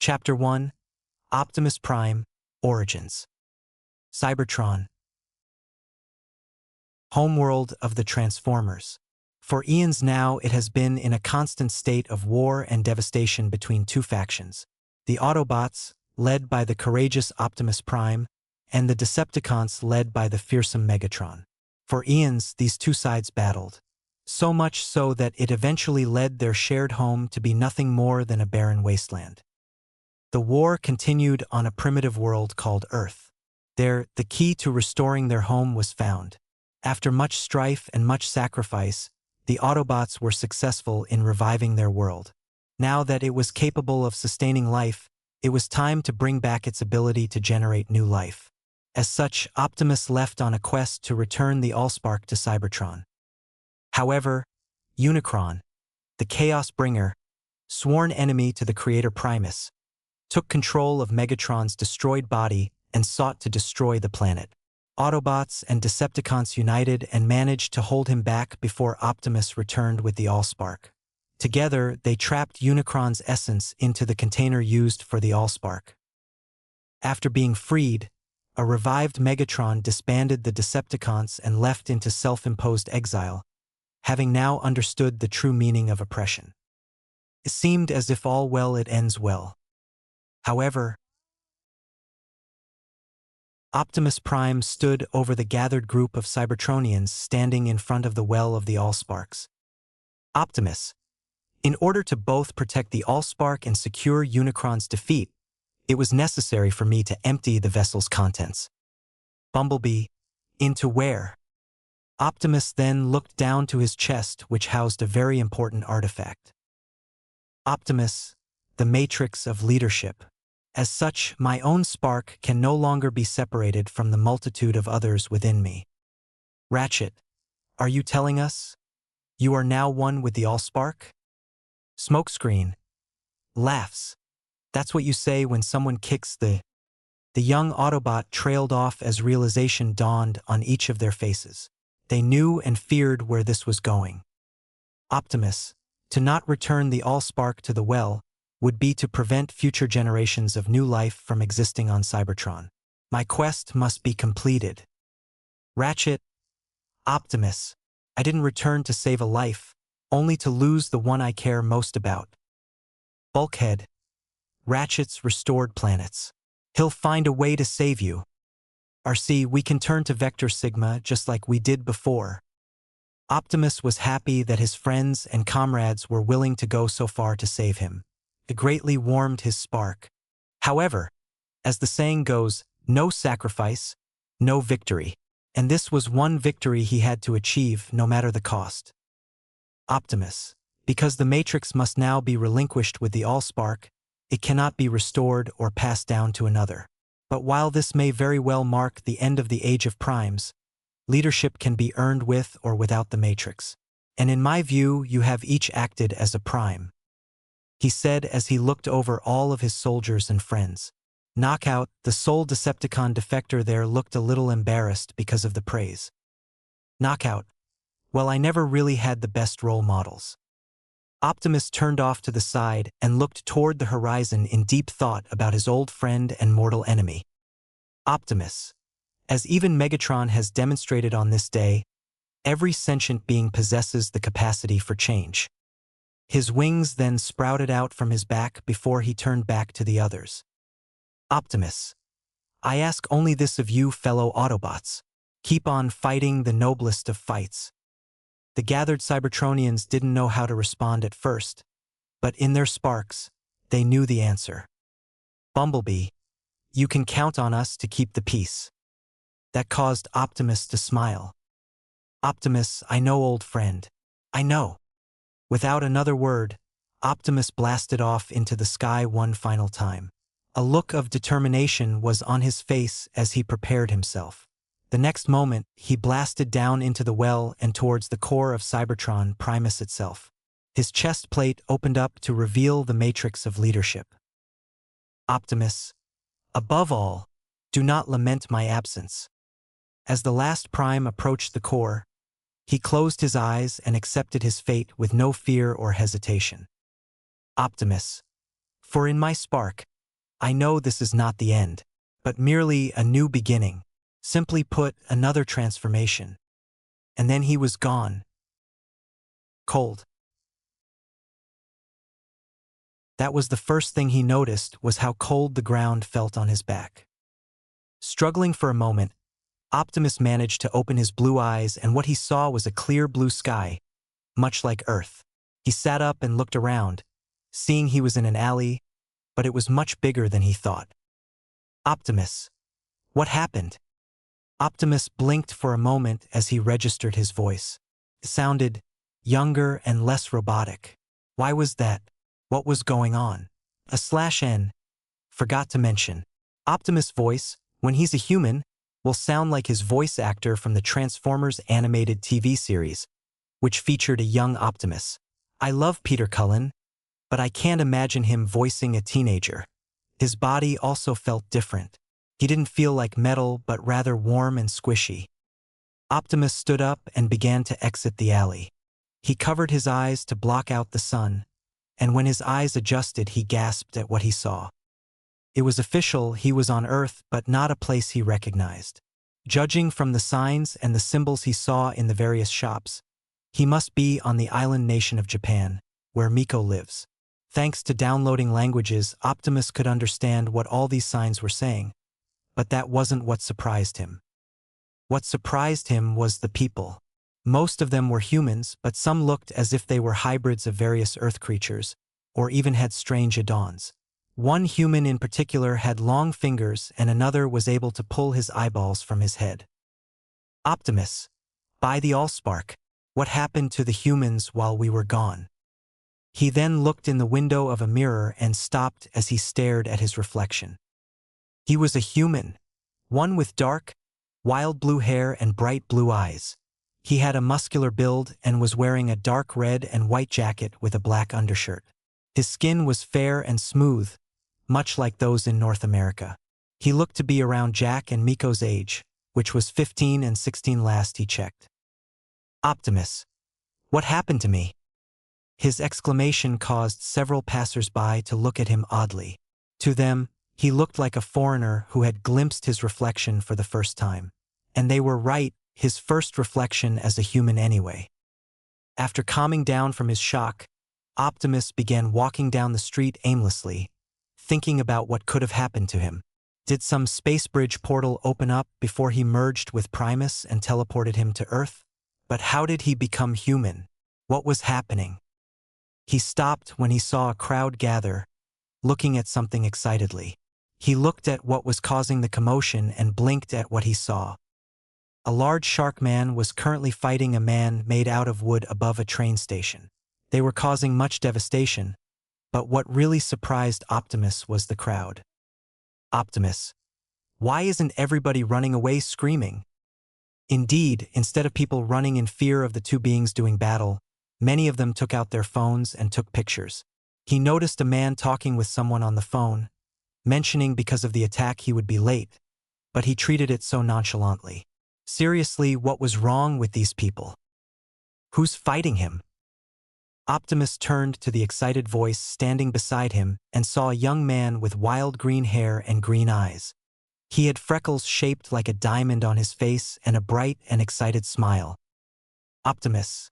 Chapter 1, Optimus Prime, Origins. Cybertron. Homeworld of the Transformers. For eons now it has been in a constant state of war and devastation between two factions. The Autobots, led by the courageous Optimus Prime, and the Decepticons led by the fearsome Megatron. For eons these two sides battled. So much so that it eventually led their shared home to be nothing more than a barren wasteland. The war continued on a primitive world called Earth. There, the key to restoring their home was found. After much strife and much sacrifice, the Autobots were successful in reviving their world. Now that it was capable of sustaining life, it was time to bring back its ability to generate new life. As such, Optimus left on a quest to return the Allspark to Cybertron. However, Unicron, the Chaos Bringer, sworn enemy to the creator Primus, took control of Megatron's destroyed body and sought to destroy the planet. Autobots and Decepticons united and managed to hold him back before Optimus returned with the Allspark. Together, they trapped Unicron's essence into the container used for the Allspark. After being freed, a revived Megatron disbanded the Decepticons and left into self-imposed exile, having now understood the true meaning of oppression. It seemed as if all well it ends well. However, Optimus Prime stood over the gathered group of Cybertronians standing in front of the well of the Allsparks. Optimus, in order to both protect the Allspark and secure Unicron's defeat, it was necessary for me to empty the vessel's contents. Bumblebee, into where? Optimus then looked down to his chest, which housed a very important artifact. Optimus, the matrix of leadership. As such, my own spark can no longer be separated from the multitude of others within me. Ratchet, are you telling us you are now one with the Allspark? Smokescreen laughs. That's what you say when someone kicks the young Autobot trailed off as realization dawned on each of their faces. They knew and feared where this was going. Optimus, to not return the Allspark to the well, would be to prevent future generations of new life from existing on Cybertron. My quest must be completed. Ratchet, Optimus, I didn't return to save a life, only to lose the one I care most about. Bulkhead, Ratchet's restored planets. He'll find a way to save you. RC, we can turn to Vector Sigma just like we did before. Optimus was happy that his friends and comrades were willing to go so far to save him. It greatly warmed his spark. However, as the saying goes, no sacrifice, no victory. And this was one victory he had to achieve no matter the cost. Optimus, because the Matrix must now be relinquished with the Allspark, it cannot be restored or passed down to another. But while this may very well mark the end of the Age of Primes, leadership can be earned with or without the Matrix. And in my view, you have each acted as a Prime, he said as he looked over all of his soldiers and friends. Knockout, the sole Decepticon defector there, looked a little embarrassed because of the praise. Knockout, well, I never really had the best role models. Optimus turned off to the side and looked toward the horizon in deep thought about his old friend and mortal enemy. Optimus, as even Megatron has demonstrated on this day, every sentient being possesses the capacity for change. His wings then sprouted out from his back before he turned back to the others. Optimus, I ask only this of you fellow Autobots. Keep on fighting the noblest of fights. The gathered Cybertronians didn't know how to respond at first, but in their sparks, they knew the answer. Bumblebee, you can count on us to keep the peace. That caused Optimus to smile. Optimus, I know, old friend. I know. Without another word, Optimus blasted off into the sky one final time. A look of determination was on his face as he prepared himself. The next moment, he blasted down into the well and towards the core of Cybertron Primus itself. His chest plate opened up to reveal the matrix of leadership. Optimus, above all, do not lament my absence. As the last Prime approached the core, he closed his eyes and accepted his fate with no fear or hesitation. Optimus, for in my spark, I know this is not the end, but merely a new beginning. Simply put, another transformation. And then he was gone. Cold. That was the first thing he noticed, was how cold the ground felt on his back. Struggling for a moment, Optimus managed to open his blue eyes, and what he saw was a clear blue sky, much like Earth. He sat up and looked around, seeing he was in an alley, but it was much bigger than he thought. Optimus. What happened? Optimus blinked for a moment as he registered his voice. It sounded younger and less robotic. Why was that? What was going on? /N. Forgot to mention. Optimus' voice, when he's a human, will sound like his voice actor from the Transformers animated TV series, which featured a young Optimus. I love Peter Cullen, but I can't imagine him voicing a teenager. His body also felt different. He didn't feel like metal, but rather warm and squishy. Optimus stood up and began to exit the alley. He covered his eyes to block out the sun, and when his eyes adjusted, he gasped at what he saw. It was official, he was on Earth, but not a place he recognized. Judging from the signs and the symbols he saw in the various shops, he must be on the island nation of Japan, where Miko lives. Thanks to downloading languages, Optimus could understand what all these signs were saying, but that wasn't what surprised him. What surprised him was the people. Most of them were humans, but some looked as if they were hybrids of various Earth creatures, or even had strange add-ons. One human in particular had long fingers, and another was able to pull his eyeballs from his head. Optimus. By the Allspark. What happened to the humans while we were gone? He then looked in the window of a mirror and stopped as he stared at his reflection. He was a human, one with dark, wild blue hair and bright blue eyes. He had a muscular build and was wearing a dark red and white jacket with a black undershirt. His skin was fair and smooth, much like those in North America. He looked to be around Jack and Miko's age, which was 15 and 16 last he checked. Optimus. What happened to me? His exclamation caused several passers-by to look at him oddly. To them, he looked like a foreigner who had glimpsed his reflection for the first time. And they were right, his first reflection as a human anyway. After calming down from his shock, Optimus began walking down the street aimlessly, thinking about what could have happened to him. Did some space bridge portal open up before he merged with Primus and teleported him to Earth? But how did he become human? What was happening? He stopped when he saw a crowd gather, looking at something excitedly. He looked at what was causing the commotion and blinked at what he saw. A large shark man was currently fighting a man made out of wood above a train station. They were causing much devastation, but what really surprised Optimus was the crowd. Optimus. Why isn't everybody running away screaming? Indeed, instead of people running in fear of the two beings doing battle, many of them took out their phones and took pictures. He noticed a man talking with someone on the phone, mentioning because of the attack he would be late, but he treated it so nonchalantly. Seriously, what was wrong with these people? Who's fighting him? Optimus turned to the excited voice standing beside him and saw a young man with wild green hair and green eyes. He had freckles shaped like a diamond on his face and a bright and excited smile. Optimus.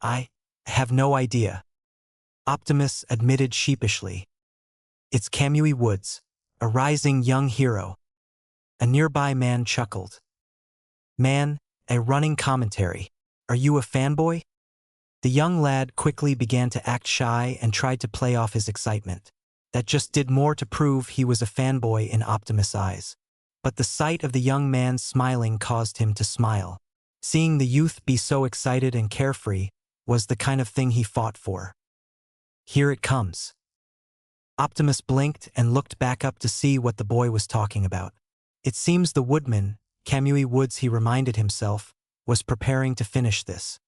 I have no idea. Optimus admitted sheepishly. It's Kamui Woods, a rising young hero. A nearby man chuckled. Man, a running commentary. Are you a fanboy? The young lad quickly began to act shy and tried to play off his excitement. That just did more to prove he was a fanboy in Optimus' eyes. But the sight of the young man smiling caused him to smile. Seeing the youth be so excited and carefree was the kind of thing he fought for. Here it comes. Optimus blinked and looked back up to see what the boy was talking about. It seems the woodman, Kamui Woods, he reminded himself, was preparing to finish this.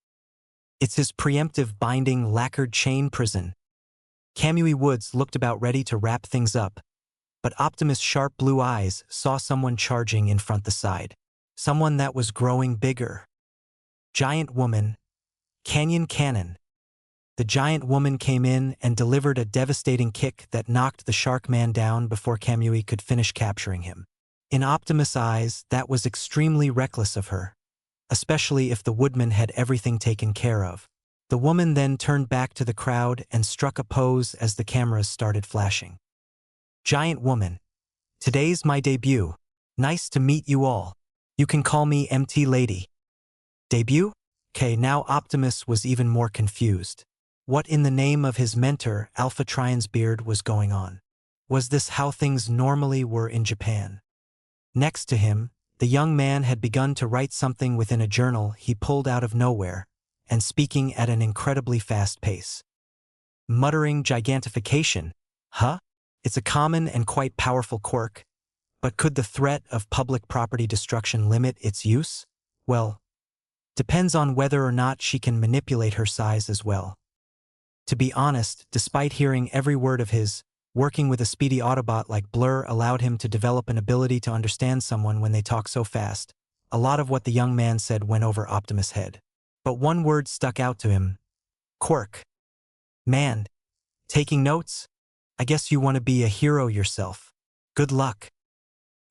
It's his preemptive binding lacquered chain prison. Kamui Woods looked about ready to wrap things up, but Optimus' sharp blue eyes saw someone charging in front the side. Someone that was growing bigger. Giant woman. Canyon Cannon. The giant woman came in and delivered a devastating kick that knocked the shark man down before Kamui could finish capturing him. In Optimus' eyes, that was extremely reckless of her, especially if the woodman had everything taken care of. The woman then turned back to the crowd and struck a pose as the cameras started flashing. Giant woman, today's my debut. Nice to meet you all. You can call me MT Lady. Debut? Okay, now Optimus was even more confused. What in the name of his mentor, Alpha Trion's beard, was going on? Was this how things normally were in Japan? Next to him, the young man had begun to write something within a journal he pulled out of nowhere, and speaking at an incredibly fast pace. Muttering gigantification. Huh? It's a common and quite powerful quirk, but could the threat of public property destruction limit its use? Well, depends on whether or not she can manipulate her size as well. To be honest, despite hearing every word of his, working with a speedy Autobot like Blur allowed him to develop an ability to understand someone when they talk so fast. A lot of what the young man said went over Optimus' head. But one word stuck out to him. Quirk. Man. Taking notes? I guess you want to be a hero yourself. Good luck.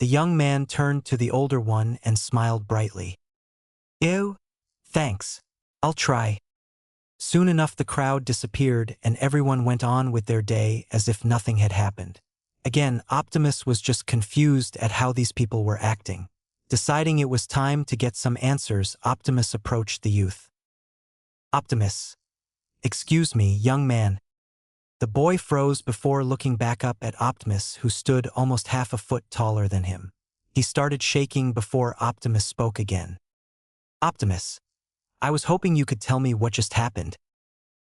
The young man turned to the older one and smiled brightly. Ew. Thanks. I'll try. Soon enough the crowd disappeared and everyone went on with their day as if nothing had happened. Again, Optimus was just confused at how these people were acting. Deciding it was time to get some answers, Optimus approached the youth. Optimus. Excuse me, young man. The boy froze before looking back up at Optimus, who stood almost half a foot taller than him. He started shaking before Optimus spoke again. Optimus. I was hoping you could tell me what just happened.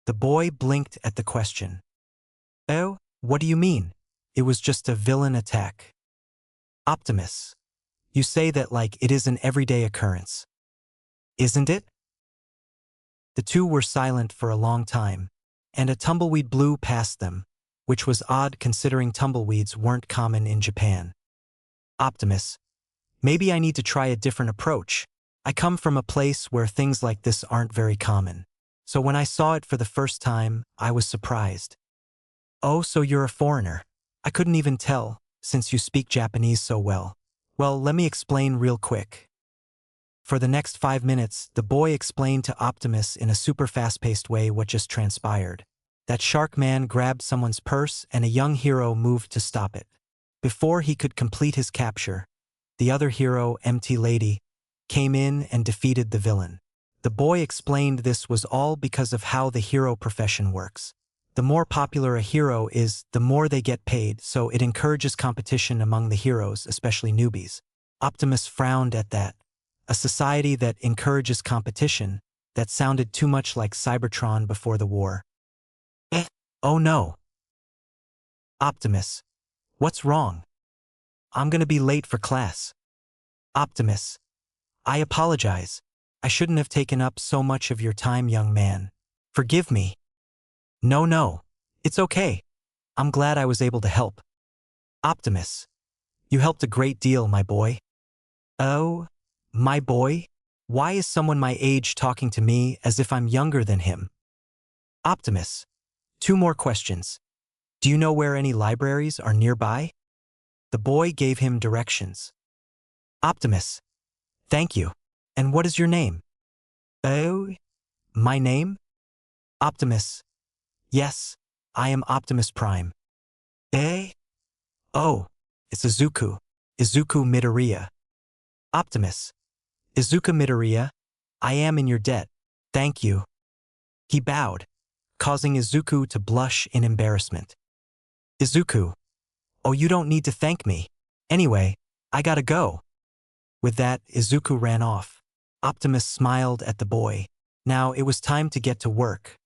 The boy blinked at the question. Oh, what do you mean? It was just a villain attack. Optimus. You say that like it is an everyday occurrence. Isn't it? The two were silent for a long time, and a tumbleweed blew past them, which was odd considering tumbleweeds weren't common in Japan. Optimus. Maybe I need to try a different approach. I come from a place where things like this aren't very common. So when I saw it for the first time, I was surprised. Oh, so you're a foreigner. I couldn't even tell, since you speak Japanese so well. Well, let me explain real quick. For the next 5 minutes, the boy explained to Optimus in a super fast-paced way what just transpired. That shark man grabbed someone's purse and a young hero moved to stop it. Before he could complete his capture, the other hero, MT Lady, came in and defeated the villain. The boy explained this was all because of how the hero profession works. The more popular a hero is, the more they get paid, so it encourages competition among the heroes, especially newbies. Optimus frowned at that. A society that encourages competition, that sounded too much like Cybertron before the war. Oh no. Optimus. What's wrong? I'm gonna be late for class. Optimus. I apologize. I shouldn't have taken up so much of your time, young man. Forgive me. No. It's okay. I'm glad I was able to help. Optimus. You helped a great deal, my boy. Oh, my boy? Why is someone my age talking to me as if I'm younger than him? Optimus. 2 more questions. Do you know where any libraries are nearby? The boy gave him directions. Optimus. Thank you. And what is your name? Oh, my name? Optimus. Yes, I am Optimus Prime. Eh? Oh, it's Izuku. Izuku Midoriya. Optimus. Izuku Midoriya, I am in your debt. Thank you. He bowed, causing Izuku to blush in embarrassment. Izuku. Oh, you don't need to thank me. Anyway, I gotta go. With that, Izuku ran off. Optimus smiled at the boy. Now it was time to get to work.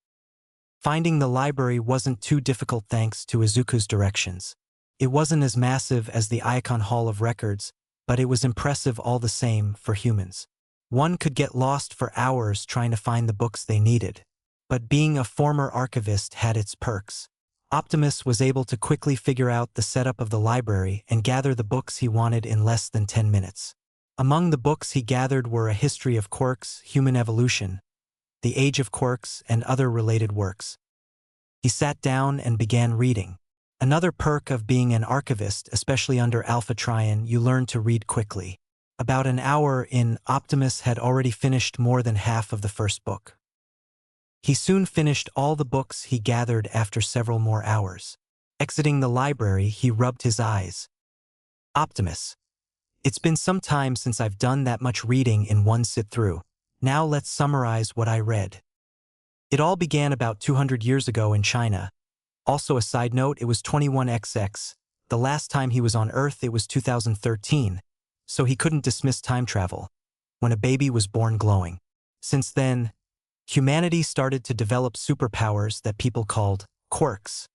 Finding the library wasn't too difficult thanks to Izuku's directions. It wasn't as massive as the Icon Hall of Records, but it was impressive all the same for humans. One could get lost for hours trying to find the books they needed. But being a former archivist had its perks. Optimus was able to quickly figure out the setup of the library and gather the books he wanted in less than 10 minutes. Among the books he gathered were A History of Quirks, Human Evolution, The Age of Quirks, and other related works. He sat down and began reading. Another perk of being an archivist, especially under Alpha Trion, you learn to read quickly. About an hour in, Optimus had already finished more than half of the first book. He soon finished all the books he gathered after several more hours. Exiting the library, he rubbed his eyes. Optimus. It's been some time since I've done that much reading in one sit-through. Now let's summarize what I read. It all began about 200 years ago in China. Also a side note, it was 21XX. The last time he was on Earth it was 2013, so he couldn't dismiss time travel, when a baby was born glowing. Since then, humanity started to develop superpowers that people called quirks.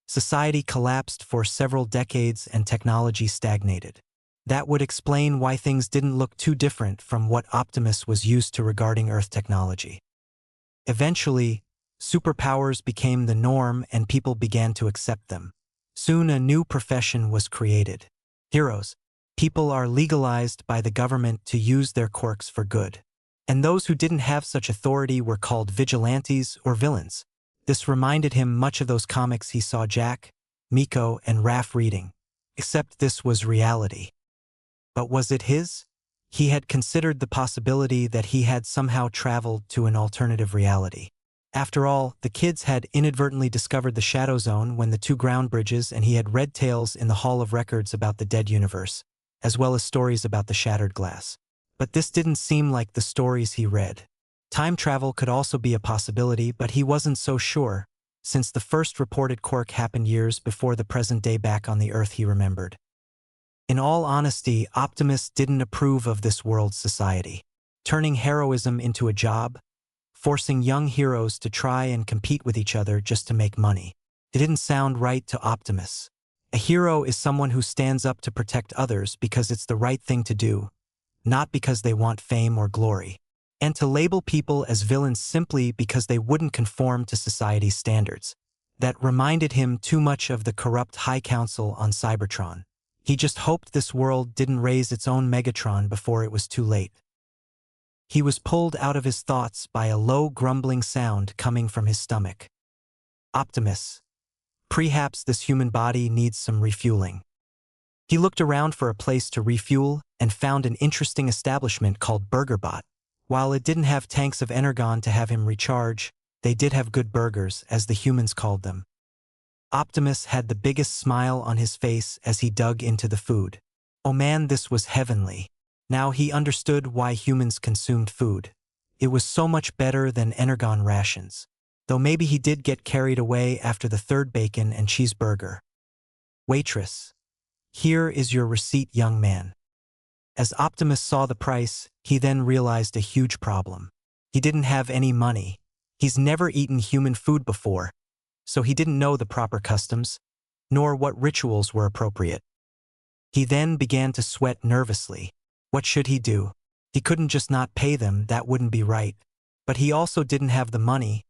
Society collapsed for several decades and technology stagnated. That would explain why things didn't look too different from what Optimus was used to regarding Earth technology. Eventually, superpowers became the norm and people began to accept them. Soon a new profession was created. Heroes. People are legalized by the government to use their quirks for good. And those who didn't have such authority were called vigilantes or villains. This reminded him much of those comics he saw Jack, Miko, and Raph reading. Except this was reality. But was it his? He had considered the possibility that he had somehow traveled to an alternative reality. After all, the kids had inadvertently discovered the Shadow Zone when the two ground bridges, and he had read tales in the Hall of Records about the dead universe, as well as stories about the shattered glass. But this didn't seem like the stories he read. Time travel could also be a possibility, but he wasn't so sure, since the first reported quirk happened years before the present day back on the Earth he remembered. In all honesty, Optimus didn't approve of this world's society. Turning heroism into a job, forcing young heroes to try and compete with each other just to make money. It didn't sound right to Optimus. A hero is someone who stands up to protect others because it's the right thing to do, not because they want fame or glory. And to label people as villains simply because they wouldn't conform to society's standards. That reminded him too much of the corrupt High Council on Cybertron. He just hoped this world didn't raise its own Megatron before it was too late. He was pulled out of his thoughts by a low grumbling sound coming from his stomach. Optimus. Perhaps this human body needs some refueling. He looked around for a place to refuel and found an interesting establishment called BurgerBot. While it didn't have tanks of energon to have him recharge, they did have good burgers, as the humans called them. Optimus had the biggest smile on his face as he dug into the food. Oh man, this was heavenly. Now he understood why humans consumed food. It was so much better than energon rations. Though maybe he did get carried away after the third bacon and cheeseburger. Waitress. Here is your receipt, young man. As Optimus saw the price, he then realized a huge problem. He didn't have any money. He's never eaten human food before, so he didn't know the proper customs, nor what rituals were appropriate. He then began to sweat nervously. What should he do? He couldn't just not pay them, that wouldn't be right. But he also didn't have the money,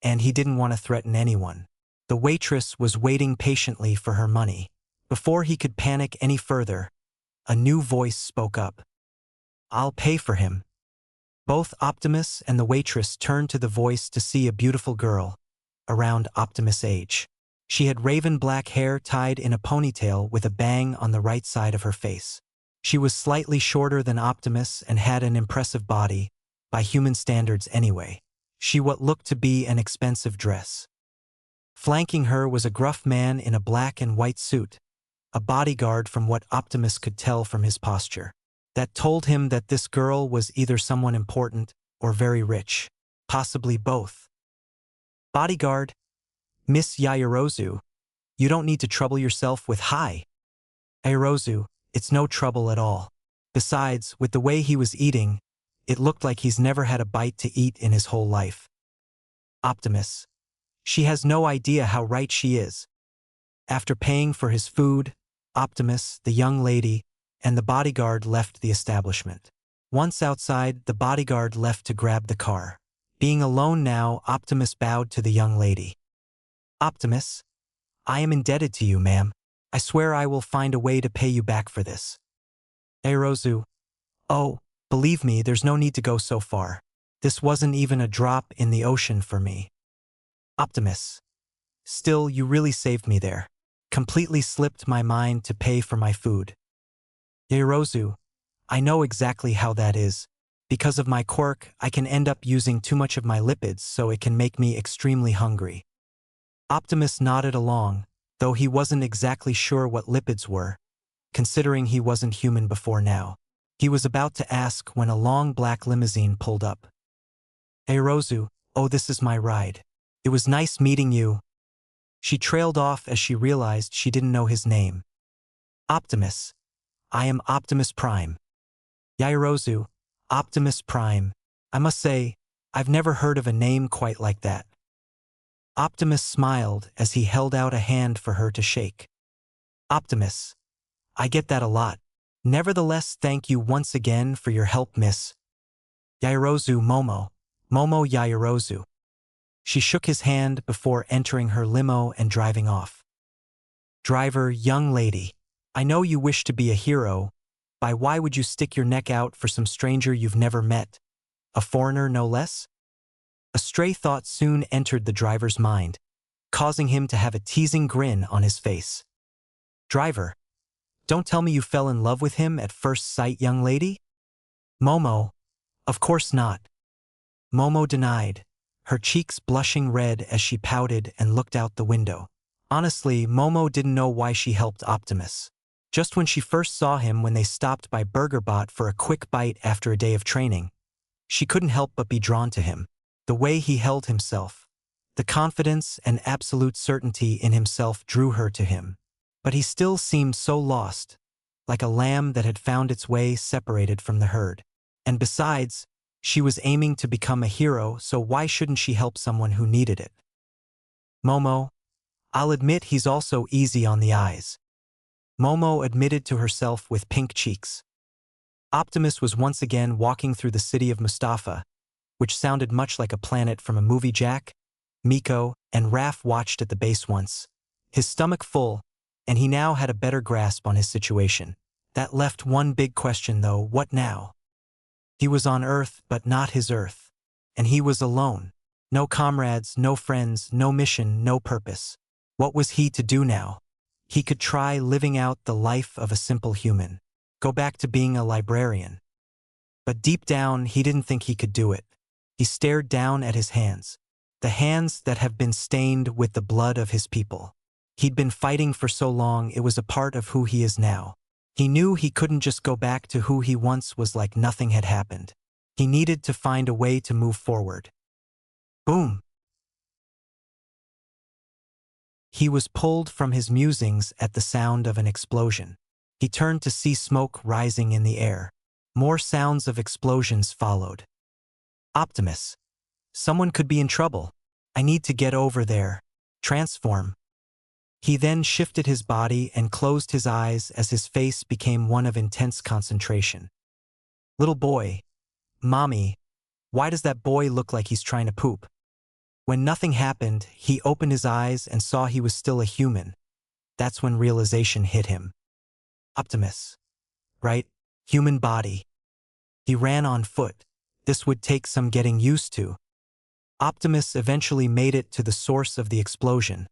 and he didn't want to threaten anyone. The waitress was waiting patiently for her money. Before he could panic any further, a new voice spoke up. I'll pay for him. Both Optimus and the waitress turned to the voice to see a beautiful girl, around Optimus' age. She had raven black hair tied in a ponytail with a bang on the right side of her face. She was slightly shorter than Optimus and had an impressive body, by human standards anyway. She what looked to be an expensive dress. Flanking her was a gruff man in a black and white suit, a bodyguard from what Optimus could tell from his posture. That told him that this girl was either someone important or very rich, possibly both. Bodyguard, Miss Yaoyorozu, you don't need to trouble yourself with hi. Yaoyorozu, it's no trouble at all. Besides, with the way he was eating, it looked like he's never had a bite to eat in his whole life. Optimus. She has no idea how right she is. After paying for his food, Optimus, the young lady, and the bodyguard left the establishment. Once outside, the bodyguard left to grab the car. Being alone now, Optimus bowed to the young lady. Optimus, I am indebted to you, ma'am. I swear I will find a way to pay you back for this. Yaoyorozu, oh, believe me, there's no need to go so far. This wasn't even a drop in the ocean for me. Optimus. Still, you really saved me there. Completely slipped my mind to pay for my food. Yaoyorozu, I know exactly how that is. Because of my quirk, I can end up using too much of my lipids, so it can make me extremely hungry. Optimus nodded along, though he wasn't exactly sure what lipids were, considering he wasn't human before now. He was about to ask when a long black limousine pulled up. Yaoyorozu, oh, this is my ride. It was nice meeting you. She trailed off as she realized she didn't know his name. Optimus. I am Optimus Prime. Yaoyorozu, Optimus Prime. I must say, I've never heard of a name quite like that. Optimus smiled as he held out a hand for her to shake. Optimus. I get that a lot. Nevertheless, thank you once again for your help, miss. Yaoyorozu Momo. Momo Yaoyorozu. She shook his hand before entering her limo and driving off. Driver, young lady. I know you wish to be a hero. Why would you stick your neck out for some stranger you've never met? A foreigner, no less? A stray thought soon entered the driver's mind, causing him to have a teasing grin on his face. Driver. Don't tell me you fell in love with him at first sight, young lady? Momo. Of course not. Momo denied, her cheeks blushing red as she pouted and looked out the window. Honestly, Momo didn't know why she helped Optimus. Just when she first saw him when they stopped by BurgerBot for a quick bite after a day of training, she couldn't help but be drawn to him. The way he held himself, the confidence and absolute certainty in himself drew her to him. But he still seemed so lost, like a lamb that had found its way separated from the herd. And besides, she was aiming to become a hero, so why shouldn't she help someone who needed it? Momo. I'll admit he's also easy on the eyes. Momo admitted to herself with pink cheeks. Optimus was once again walking through the city of Mustafa, which sounded much like a planet from a movie. Jack, Miko, and Raph watched at the base once, his stomach full, and he now had a better grasp on his situation. That left one big question though, what now? He was on Earth, but not his Earth. And he was alone. No comrades, no friends, no mission, no purpose. What was he to do now? He could try living out the life of a simple human. Go back to being a librarian. But deep down, he didn't think he could do it. He stared down at his hands. The hands that have been stained with the blood of his people. He'd been fighting for so long, it was a part of who he is now. He knew he couldn't just go back to who he once was like nothing had happened. He needed to find a way to move forward. Boom! He was pulled from his musings at the sound of an explosion. He turned to see smoke rising in the air. More sounds of explosions followed. Optimus. Someone could be in trouble. I need to get over there. Transform. He then shifted his body and closed his eyes as his face became one of intense concentration. Little boy. Mommy. Why does that boy look like he's trying to poop? When nothing happened, he opened his eyes and saw he was still a human. That's when realization hit him. Optimus. Right? Human body. He ran on foot. This would take some getting used to. Optimus eventually made it to the source of the explosion,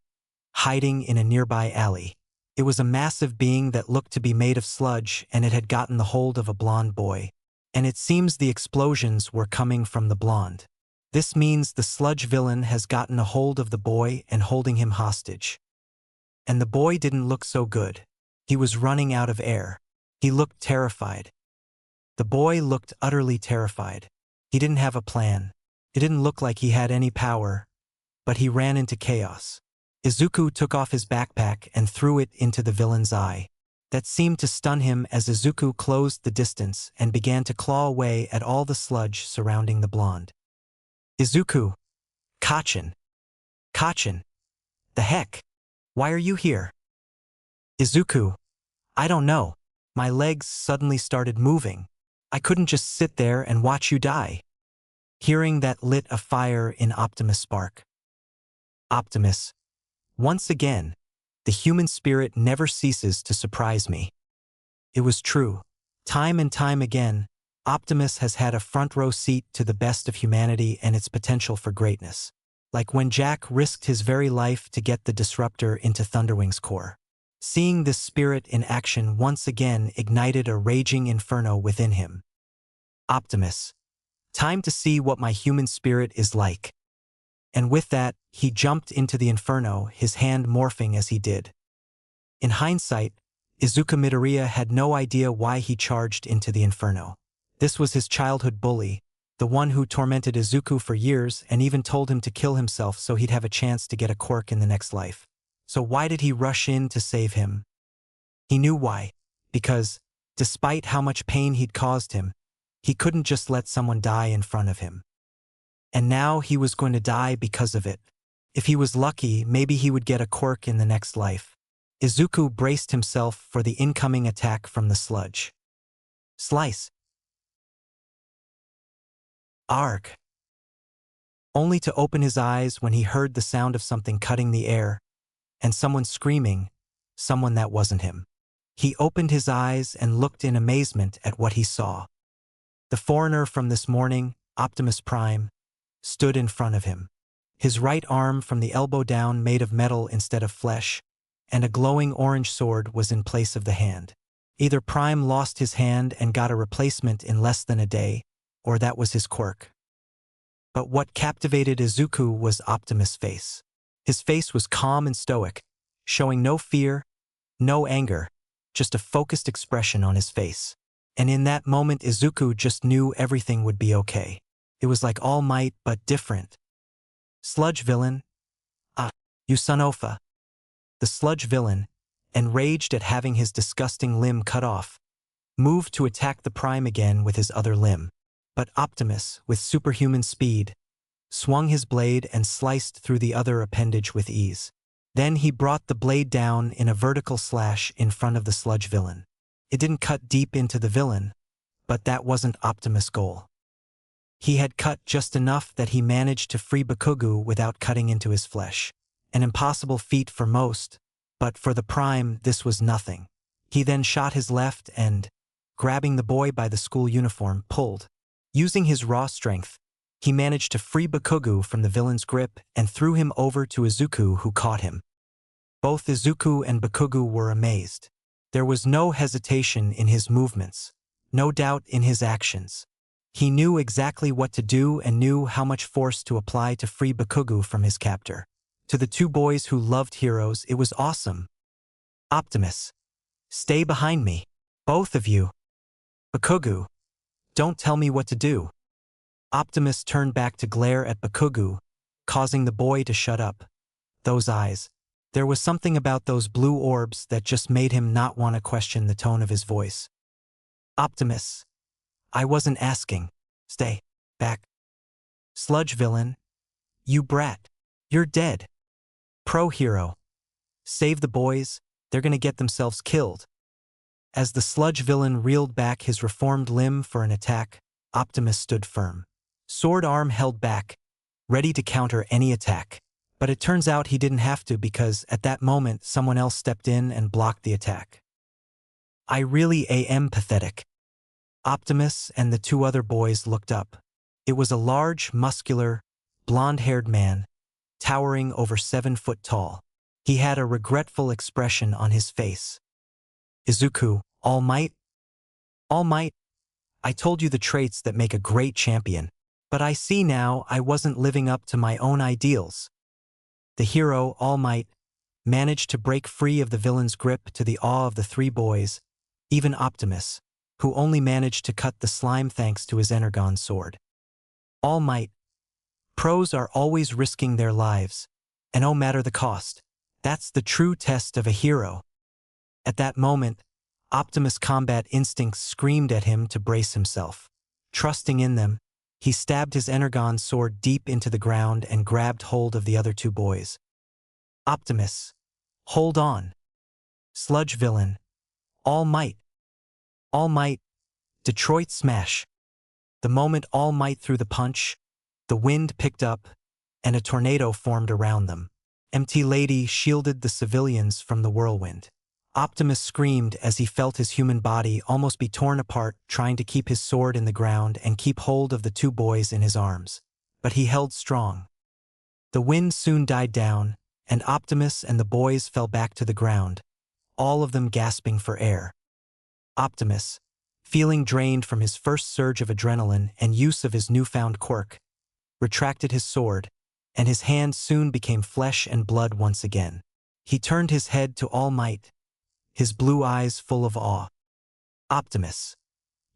hiding in a nearby alley. It was a massive being that looked to be made of sludge, and it had gotten the hold of a blonde boy. And it seems the explosions were coming from the blonde. This means the sludge villain has gotten a hold of the boy and holding him hostage. And the boy didn't look so good. He was running out of air. He looked terrified. The boy looked utterly terrified. He didn't have a plan. It didn't look like he had any power, but he ran into chaos. Izuku took off his backpack and threw it into the villain's eye. That seemed to stun him as Izuku closed the distance and began to claw away at all the sludge surrounding the blonde. Izuku. Kachin. Kachin. The heck? Why are you here? Izuku. I don't know. My legs suddenly started moving. I couldn't just sit there and watch you die. Hearing that lit a fire in Optimus' spark. Optimus. Once again, the human spirit never ceases to surprise me. It was true. Time and time again, Optimus has had a front row seat to the best of humanity and its potential for greatness. Like when Jack risked his very life to get the disruptor into Thunderwing's core. Seeing this spirit in action once again ignited a raging inferno within him. Optimus. Time to see what my human spirit is like. And with that, he jumped into the inferno, his hand morphing as he did. In hindsight, Izuku Midoriya had no idea why he charged into the inferno. This was his childhood bully, the one who tormented Izuku for years and even told him to kill himself so he'd have a chance to get a quirk in the next life. So why did he rush in to save him? He knew why. Because, despite how much pain he'd caused him, he couldn't just let someone die in front of him. And now he was going to die because of it. If he was lucky, maybe he would get a quirk in the next life. Izuku braced himself for the incoming attack from the sludge. Slice. Arg. Only to open his eyes when he heard the sound of something cutting the air, and someone screaming, someone that wasn't him. He opened his eyes and looked in amazement at what he saw. The foreigner from this morning, Optimus Prime, stood in front of him. His right arm from the elbow down made of metal instead of flesh, and a glowing orange sword was in place of the hand. Either Prime lost his hand and got a replacement in less than a day, or that was his quirk. But what captivated Izuku was Optimus' face. His face was calm and stoic, showing no fear, no anger, just a focused expression on his face. And in that moment Izuku just knew everything would be okay. It was like All Might, but different. Sludge villain? Ah, you Sunofa. The sludge villain, enraged at having his disgusting limb cut off, moved to attack the Prime again with his other limb. But Optimus, with superhuman speed, swung his blade and sliced through the other appendage with ease. Then he brought the blade down in a vertical slash in front of the sludge villain. It didn't cut deep into the villain, but that wasn't Optimus' goal. He had cut just enough that he managed to free Bakugo without cutting into his flesh. An impossible feat for most, but for the Prime this was nothing. He then shot his left and, grabbing the boy by the school uniform, pulled. Using his raw strength, he managed to free Bakugo from the villain's grip and threw him over to Izuku, who caught him. Both Izuku and Bakugo were amazed. There was no hesitation in his movements, no doubt in his actions. He knew exactly what to do and knew how much force to apply to free Bakugo from his captor. To the two boys who loved heroes, it was awesome. Optimus, stay behind me. Both of you. Bakugo, don't tell me what to do. Optimus turned back to glare at Bakugo, causing the boy to shut up. Those eyes. There was something about those blue orbs that just made him not want to question the tone of his voice. Optimus, I wasn't asking. Stay back. Sludge villain, you brat. You're dead. Pro hero. Save the boys, they're gonna get themselves killed. As the sludge villain reeled back his reformed limb for an attack, Optimus stood firm. Sword arm held back, ready to counter any attack. But it turns out he didn't have to because at that moment someone else stepped in and blocked the attack. I really am pathetic. Optimus and the two other boys looked up. It was a large, muscular, blonde-haired man, towering over 7 foot tall. He had a regretful expression on his face. Izuku, All Might? All Might, I told you the traits that make a great champion, but I see now I wasn't living up to my own ideals. The hero, All Might, managed to break free of the villain's grip to the awe of the 3 boys, even Optimus, who only managed to cut the slime thanks to his Energon sword. All Might. Pros are always risking their lives, and no matter the cost. That's the true test of a hero. At that moment, Optimus' combat instincts screamed at him to brace himself. Trusting in them, he stabbed his Energon sword deep into the ground and grabbed hold of the other 2 boys. Optimus, hold on. Sludge villain, All Might. All Might, Detroit Smash. The moment All Might threw the punch, the wind picked up, and a tornado formed around them. Empty Lady shielded the civilians from the whirlwind. Optimus screamed as he felt his human body almost be torn apart, trying to keep his sword in the ground and keep hold of the two boys in his arms. But he held strong. The wind soon died down, and Optimus and the boys fell back to the ground, all of them gasping for air. Optimus, feeling drained from his first surge of adrenaline and use of his newfound quirk, retracted his sword, and his hand soon became flesh and blood once again. He turned his head to All Might, his blue eyes full of awe. Optimus.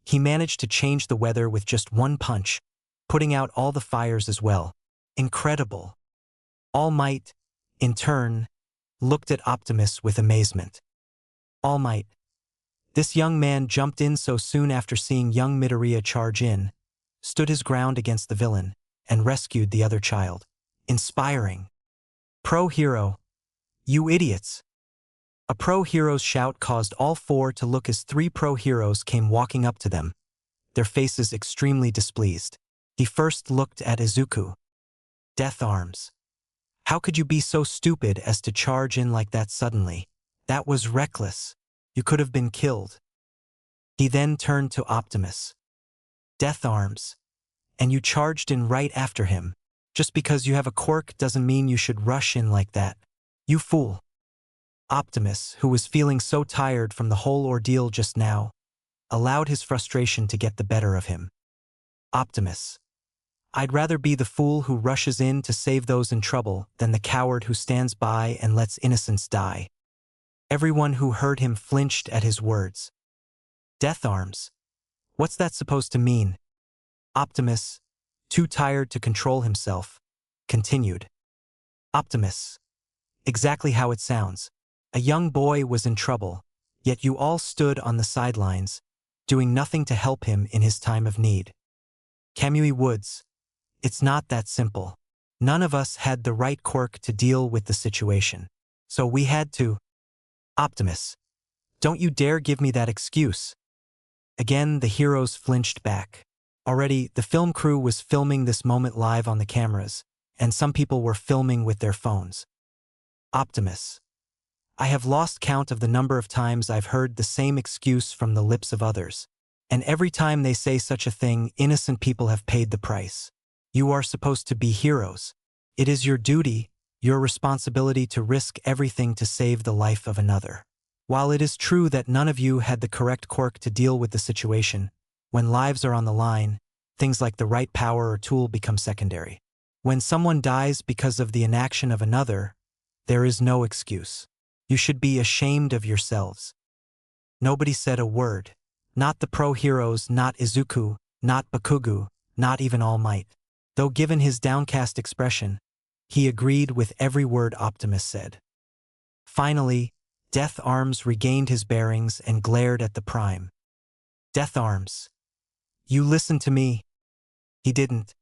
He managed to change the weather with just one punch, putting out all the fires as well. Incredible. All Might, in turn, looked at Optimus with amazement. All Might. This young man jumped in so soon after seeing young Midoriya charge in, stood his ground against the villain, and rescued the other child. Inspiring. Pro-hero. You idiots. A pro-hero's shout caused all four to look as three pro-heroes came walking up to them, their faces extremely displeased. He first looked at Izuku. Death Arms. How could you be so stupid as to charge in like that suddenly? That was reckless. You could have been killed. He then turned to Optimus. Death Arms. And you charged in right after him. Just because you have a quirk doesn't mean you should rush in like that. You fool. Optimus, who was feeling so tired from the whole ordeal just now, allowed his frustration to get the better of him. Optimus. I'd rather be the fool who rushes in to save those in trouble than the coward who stands by and lets innocents die. Everyone who heard him flinched at his words. Death Arms. What's that supposed to mean? Optimus, too tired to control himself, continued. Optimus. Exactly how it sounds. A young boy was in trouble, yet you all stood on the sidelines, doing nothing to help him in his time of need. Kamui Woods. It's not that simple. None of us had the right quirk to deal with the situation. So we had to. Optimus. Don't you dare give me that excuse. Again, the heroes flinched back. Already, the film crew was filming this moment live on the cameras, and some people were filming with their phones. Optimus. I have lost count of the number of times I've heard the same excuse from the lips of others. And every time they say such a thing, innocent people have paid the price. You are supposed to be heroes. It is your duty, your responsibility to risk everything to save the life of another. While it is true that none of you had the correct quirk to deal with the situation, when lives are on the line, things like the right power or tool become secondary. When someone dies because of the inaction of another, there is no excuse. You should be ashamed of yourselves. Nobody said a word. Not the pro-heroes, not Izuku, not Bakugo, not even All Might. Though given his downcast expression, he agreed with every word Optimus said. Finally, Death Arms regained his bearings and glared at the Prime. Death Arms. You listen to me. He didn't.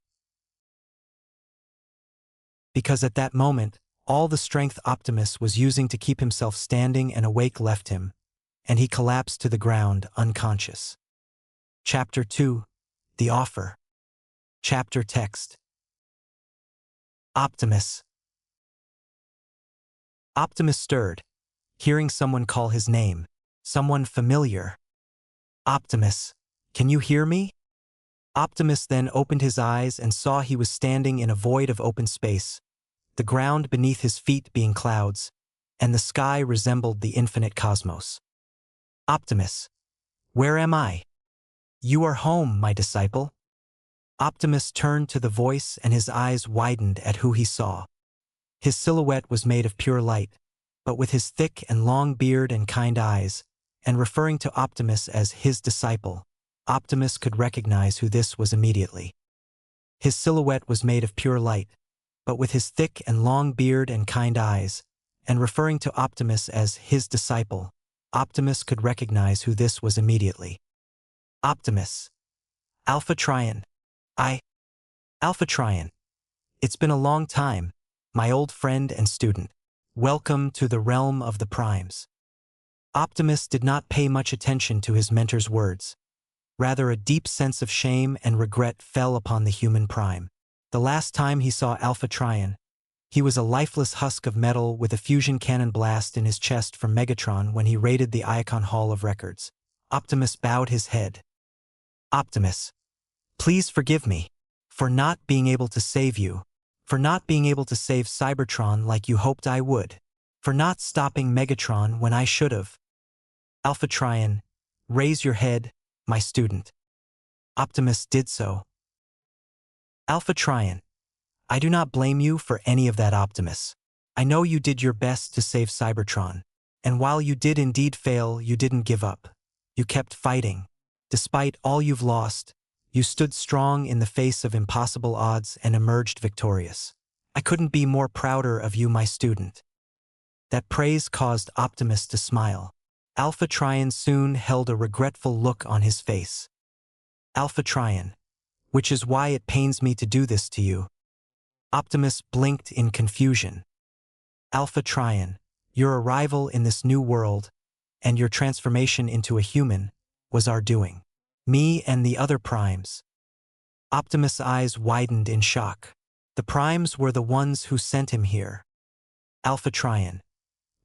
Because at that moment, all the strength Optimus was using to keep himself standing and awake left him, and he collapsed to the ground unconscious. Chapter 2. The Offer. Chapter Text. Optimus. Optimus stirred, hearing someone call his name, someone familiar. Optimus, can you hear me? Optimus then opened his eyes and saw he was standing in a void of open space, the ground beneath his feet being clouds, and the sky resembled the infinite cosmos. Optimus, where am I? You are home, my disciple. Optimus turned to the voice and his eyes widened at who he saw. His silhouette was made of pure light, but with his thick and long beard and kind eyes, and referring to Optimus as his disciple, Optimus could recognize who this was immediately. His silhouette was made of pure light, but with his thick and long beard and kind eyes, and referring to Optimus as his disciple, Optimus could recognize who this was immediately. Optimus. Alpha Trion. Alpha Trion. It's been a long time, my old friend and student. Welcome to the realm of the Primes. Optimus did not pay much attention to his mentor's words. Rather, a deep sense of shame and regret fell upon the human Prime. The last time he saw Alpha Trion, He was a lifeless husk of metal with a fusion cannon blast in his chest from Megatron when he raided the Icon Hall of Records. Optimus bowed his head. Optimus, please forgive me for not being able to save you, for not being able to save Cybertron like you hoped I would, for not stopping Megatron when I should have. Alpha Trion, raise your head, my student. Optimus did so. Alpha Trion, I do not blame you for any of that, Optimus. I know you did your best to save Cybertron, and while you did indeed fail, you didn't give up. You kept fighting. Despite all you've lost, you stood strong in the face of impossible odds and emerged victorious. I couldn't be more prouder of you, my student. That praise caused Optimus to smile. Alpha Trion soon held a regretful look on his face. Alpha Trion, which is why it pains me to do this to you. Optimus blinked in confusion. Alpha Trion, your arrival in this new world, and your transformation into a human, was our doing. Me and the other primes. Optimus' eyes widened in shock. The primes were the ones who sent him here. Alpha Trion,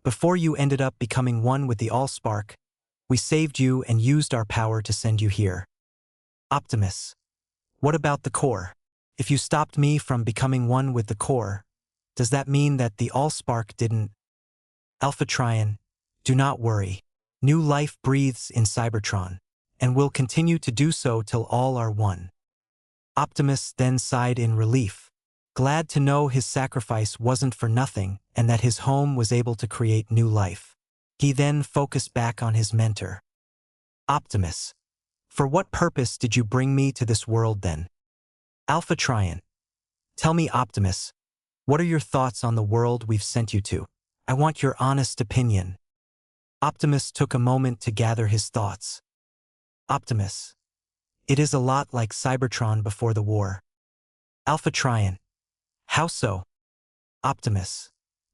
before you ended up becoming one with the Allspark, we saved you and used our power to send you here. Optimus, what about the core? If you stopped me from becoming one with the core, does that mean that the Allspark didn't? Alpha Trion, do not worry. New life breathes in Cybertron, and will continue to do so till all are one. Optimus then sighed in relief, glad to know his sacrifice wasn't for nothing and that his home was able to create new life. He then focused back on his mentor. Optimus, for what purpose did you bring me to this world then? Alpha Trion, tell me, Optimus, what are your thoughts on the world we've sent you to? I want your honest opinion. Optimus took a moment to gather his thoughts. Optimus, it is a lot like Cybertron before the war. Alpha Trion, how so? Optimus,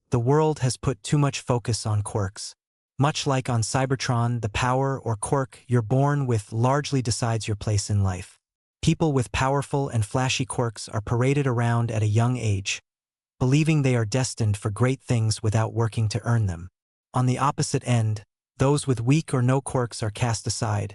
the world has put too much focus on quirks. Much like on Cybertron, the power or quirk you're born with largely decides your place in life. People with powerful and flashy quirks are paraded around at a young age, believing they are destined for great things without working to earn them. On the opposite end, those with weak or no quirks are cast aside,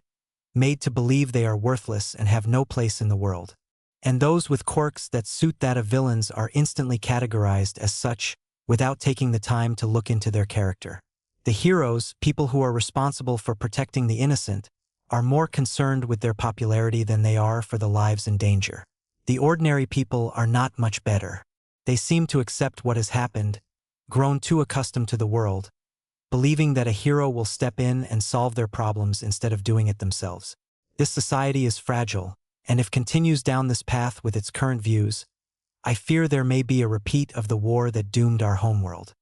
made to believe they are worthless and have no place in the world. And those with quirks that suit that of villains are instantly categorized as such, without taking the time to look into their character. The heroes, people who are responsible for protecting the innocent, are more concerned with their popularity than they are for the lives in danger. The ordinary people are not much better. They seem to accept what has happened, grown too accustomed to the world, believing that a hero will step in and solve their problems instead of doing it themselves. This society is fragile, and if continues down this path with its current views, I fear there may be a repeat of the war that doomed our homeworld.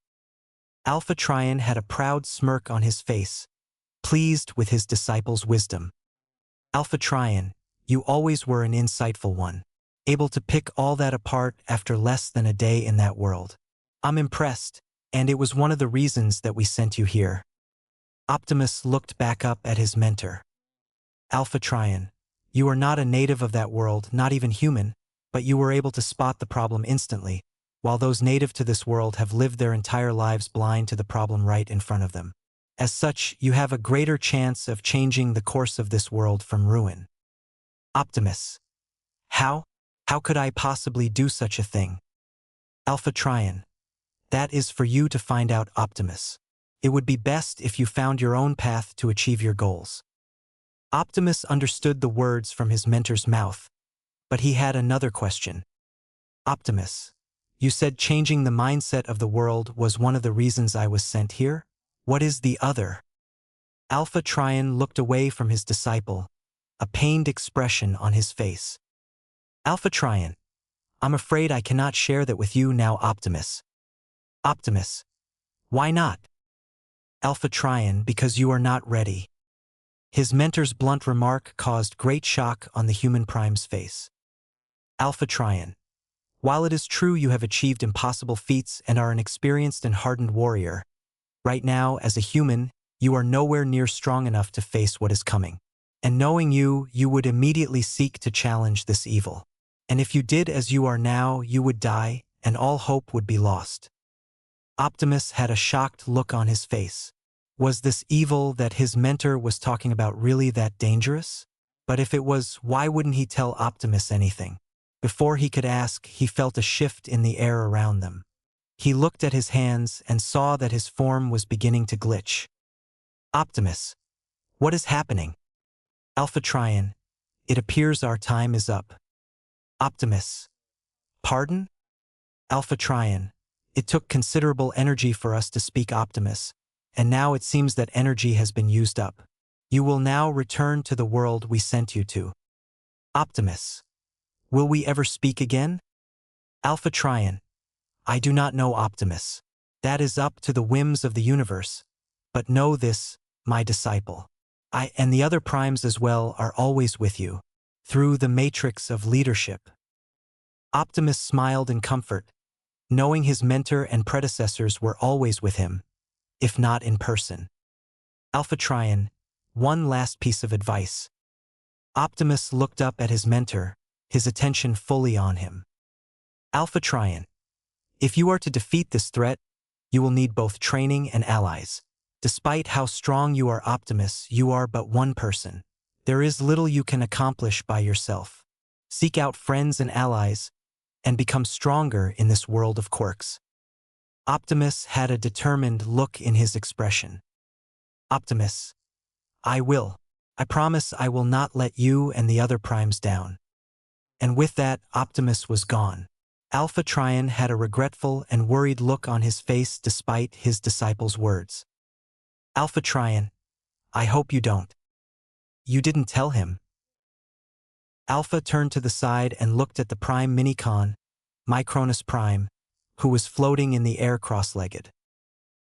Alpha Trion had a proud smirk on his face, pleased with his disciple's wisdom. Alpha Trion, you always were an insightful one, able to pick all that apart after less than a day in that world. I'm impressed, and it was one of the reasons that we sent you here. Optimus looked back up at his mentor. Alpha Trion, you are not a native of that world, not even human, but you were able to spot the problem instantly, while those native to this world have lived their entire lives blind to the problem right in front of them. As such, you have a greater chance of changing the course of this world from ruin. Optimus, how? How could I possibly do such a thing? Alpha Trion, that is for you to find out, Optimus. It would be best if you found your own path to achieve your goals. Optimus understood the words from his mentor's mouth, but he had another question. Optimus, you said changing the mindset of the world was one of the reasons I was sent here? What is the other? Alpha Trion looked away from his disciple, a pained expression on his face. Alpha Trion, I'm afraid I cannot share that with you now, Optimus. Optimus, why not? Alpha Trion, because you are not ready. His mentor's blunt remark caused great shock on the human prime's face. Alpha Trion, while it is true you have achieved impossible feats and are an experienced and hardened warrior, right now, as a human, you are nowhere near strong enough to face what is coming. And knowing you, you would immediately seek to challenge this evil. And if you did as you are now, you would die, and all hope would be lost. Optimus had a shocked look on his face. Was this evil that his mentor was talking about really that dangerous? But if it was, why wouldn't he tell Optimus anything? Before he could ask, he felt a shift in the air around them. He looked at his hands and saw that his form was beginning to glitch. Optimus, what is happening? Alpha Trion, it appears our time is up. Optimus, pardon? Alpha Trion, it took considerable energy for us to speak Optimus, and now it seems that energy has been used up. You will now return to the world we sent you to. Optimus, will we ever speak again? Alpha Trion, I do not know Optimus. That is up to the whims of the universe. But know this, my disciple. I and the other primes as well are always with you, through the matrix of leadership. Optimus smiled in comfort, knowing his mentor and predecessors were always with him, if not in person. Alpha Trion, one last piece of advice. Optimus looked up at his mentor, his attention fully on him. Alpha Trion, if you are to defeat this threat, you will need both training and allies. Despite how strong you are, Optimus, you are but one person. There is little you can accomplish by yourself. Seek out friends and allies, and become stronger in this world of quirks. Optimus had a determined look in his expression. Optimus, I will. I promise I will not let you and the other primes down. And with that, Optimus was gone. Alpha Trion had a regretful and worried look on his face despite his disciple's words. Alpha Trion, I hope you don't. You didn't tell him. Alpha turned to the side and looked at the Prime Minicon, Micronus Prime, who was floating in the air cross-legged.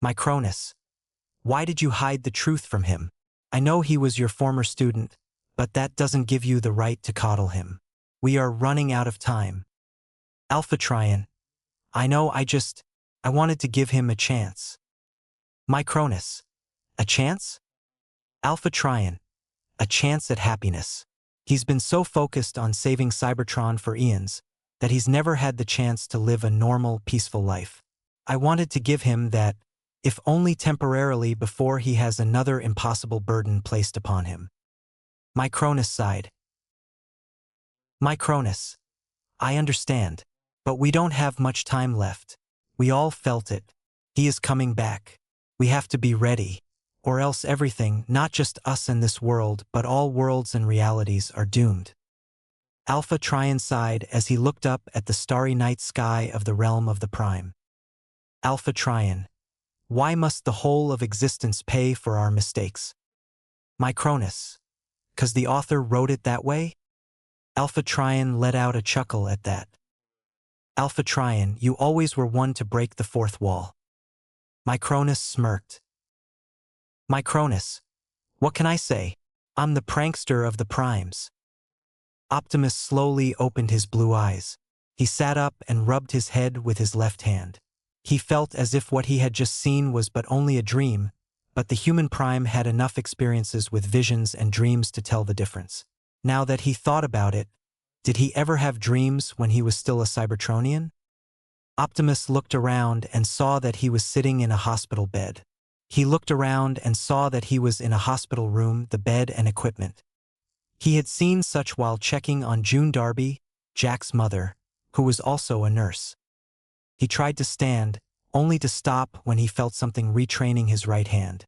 Micronus, why did you hide the truth from him? I know he was your former student, but that doesn't give you the right to coddle him. We are running out of time. Alpha Trion, I know, I wanted to give him a chance. Micronus, a chance? Alpha Trion, a chance at happiness. He's been so focused on saving Cybertron for eons that he's never had the chance to live a normal, peaceful life. I wanted to give him that, if only temporarily before he has another impossible burden placed upon him. Micronus sighed. Micronus, I understand, but we don't have much time left. We all felt it. He is coming back. We have to be ready, or else everything, not just us and this world, but all worlds and realities are doomed. Alpha Trion sighed as he looked up at the starry night sky of the realm of the Prime. Alpha Trion, why must the whole of existence pay for our mistakes? Micronus, 'cause the author wrote it that way? Alpha Trion let out a chuckle at that. Alpha Trion, you always were one to break the fourth wall. Micronus smirked. Micronus, what can I say? I'm the prankster of the primes. Optimus slowly opened his blue eyes. He sat up and rubbed his head with his left hand. He felt as if what he had just seen was but only a dream, but the human prime had enough experiences with visions and dreams to tell the difference. Now that he thought about it, did he ever have dreams when he was still a Cybertronian? Optimus looked around and saw that he was sitting in a hospital bed. He looked around and saw that he was in a hospital room, the bed and equipment. He had seen such while checking on June Darby, Jack's mother, who was also a nurse. He tried to stand, only to stop when he felt something retraining his right hand.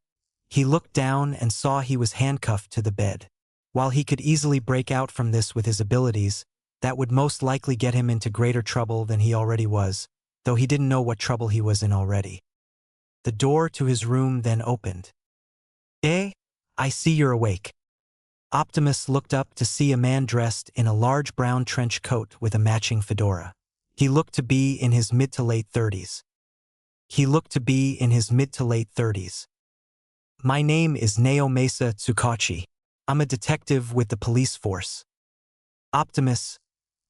He looked down and saw he was handcuffed to the bed. While he could easily break out from this with his abilities, that would most likely get him into greater trouble than he already was, though he didn't know what trouble he was in already. The door to his room then opened. I see you're awake. Optimus looked up to see a man dressed in a large brown trench coat with a matching fedora. He looked to be in his mid to late 30s. My name is Neo Mesa Tsukachi. I'm a detective with the police force. Optimus,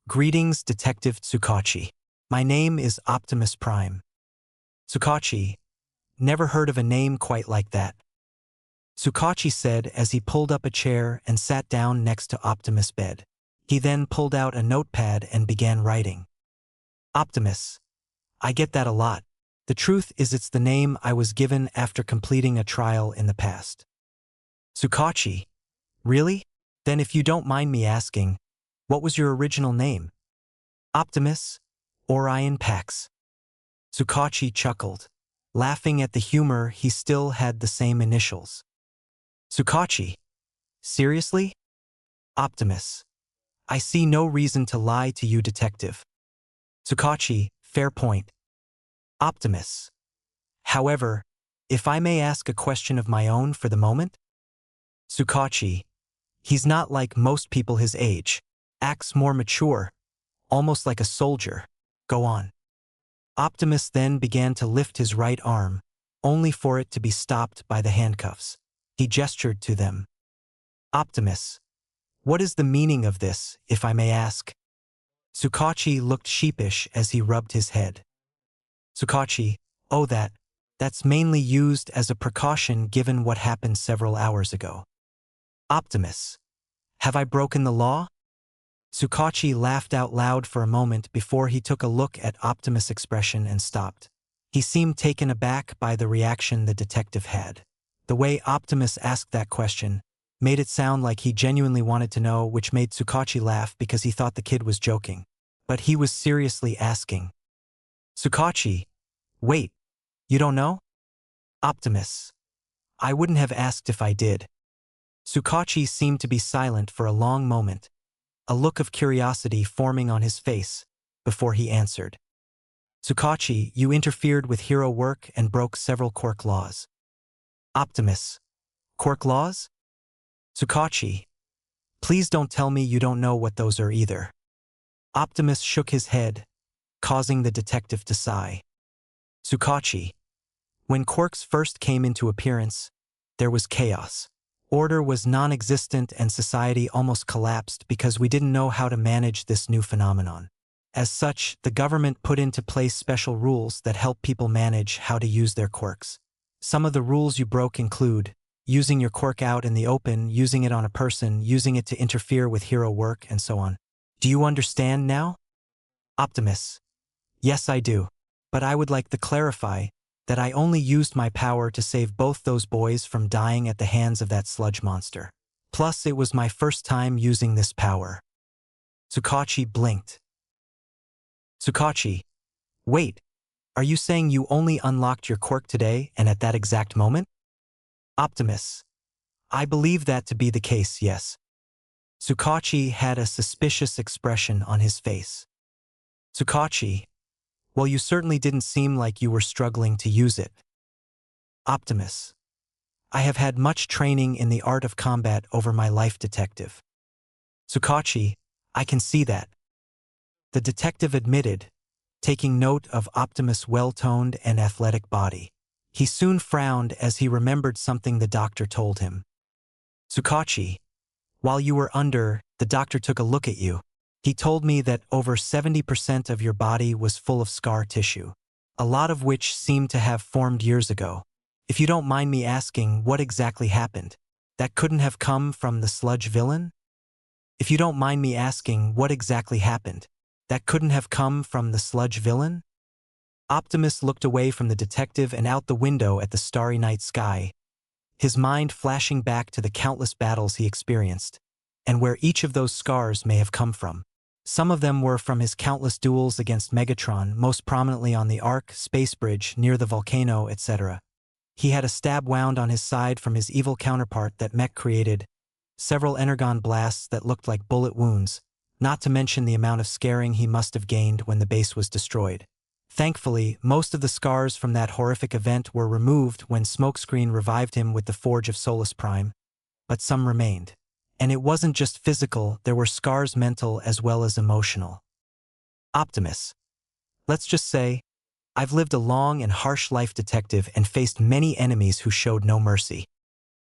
greetings, Detective Tsukachi. My name is Optimus Prime. Tsukachi, never heard of a name quite like that. Tsukachi said as he pulled up a chair and sat down next to Optimus' bed. He then pulled out a notepad and began writing. Optimus, I get that a lot. The truth is it's the name I was given after completing a trial in the past. Tsukachi. Really? Then if you don't mind me asking, what was your original name? Optimus? Orion Pax? Tsukachi chuckled, laughing at the humor. He still had the same initials. Tsukachi. Seriously? Optimus. I see no reason to lie to you, detective. Tsukachi, fair point. Optimus. However, if I may ask a question of my own for the moment? Tsukachi. He's not like most people his age. Acts more mature, almost like a soldier. Go on. Optimus then began to lift his right arm, only for it to be stopped by the handcuffs. He gestured to them. Optimus. What is the meaning of this, if I may ask? Tsukachi looked sheepish as he rubbed his head. Tsukachi, oh that's mainly used as a precaution given what happened several hours ago. Optimus. Have I broken the law? Tsukachi laughed out loud for a moment before he took a look at Optimus' expression and stopped. He seemed taken aback by the reaction the detective had. The way Optimus asked that question made it sound like he genuinely wanted to know, which made Tsukachi laugh because he thought the kid was joking. But he was seriously asking. Tsukachi, wait, you don't know? Optimus. I wouldn't have asked if I did. Tsukachi seemed to be silent for a long moment, a look of curiosity forming on his face, before he answered. Tsukachi, you interfered with hero work and broke several quirk laws. Optimus. Quirk laws? Tsukachi. Please don't tell me you don't know what those are either. Optimus shook his head, causing the detective to sigh. Tsukachi. When quirks first came into appearance, there was chaos. Order was non-existent and society almost collapsed because we didn't know how to manage this new phenomenon. As such, the government put into place special rules that help people manage how to use their quirks. Some of the rules you broke include using your quirk out in the open, using it on a person, using it to interfere with hero work, and so on. Do you understand now? Optimus. Yes, I do. But I would like to clarify that I only used my power to save both those boys from dying at the hands of that sludge monster. Plus, it was my first time using this power. Tsukachi blinked. Tsukachi. Wait, are you saying you only unlocked your quirk today and at that exact moment? Optimus. I believe that to be the case, yes. Tsukachi had a suspicious expression on his face. Tsukachi. Well, you certainly didn't seem like you were struggling to use it. Optimus. I have had much training in the art of combat over my life, detective. Tsukachi. I can see that. The detective admitted, taking note of Optimus' well-toned and athletic body. He soon frowned as he remembered something the doctor told him. Tsukachi. While you were under, the doctor took a look at you. He told me that over 70% of your body was full of scar tissue, a lot of which seemed to have formed years ago. If you don't mind me asking, what exactly happened? That couldn't have come from the sludge villain? If you don't mind me asking, what exactly happened? That couldn't have come from the sludge villain? Optimus looked away from the detective and out the window at the starry night sky, his mind flashing back to the countless battles he experienced, and where each of those scars may have come from. Some of them were from his countless duels against Megatron, most prominently on the Ark, space bridge, near the volcano, etc. He had a stab wound on his side from his evil counterpart that Mech created, several energon blasts that looked like bullet wounds, not to mention the amount of scaring he must have gained when the base was destroyed. Thankfully, most of the scars from that horrific event were removed when Smokescreen revived him with the Forge of Solus Prime, but some remained. And it wasn't just physical, there were scars mental as well as emotional. Optimus. Let's just say, I've lived a long and harsh life, detective, and faced many enemies who showed no mercy.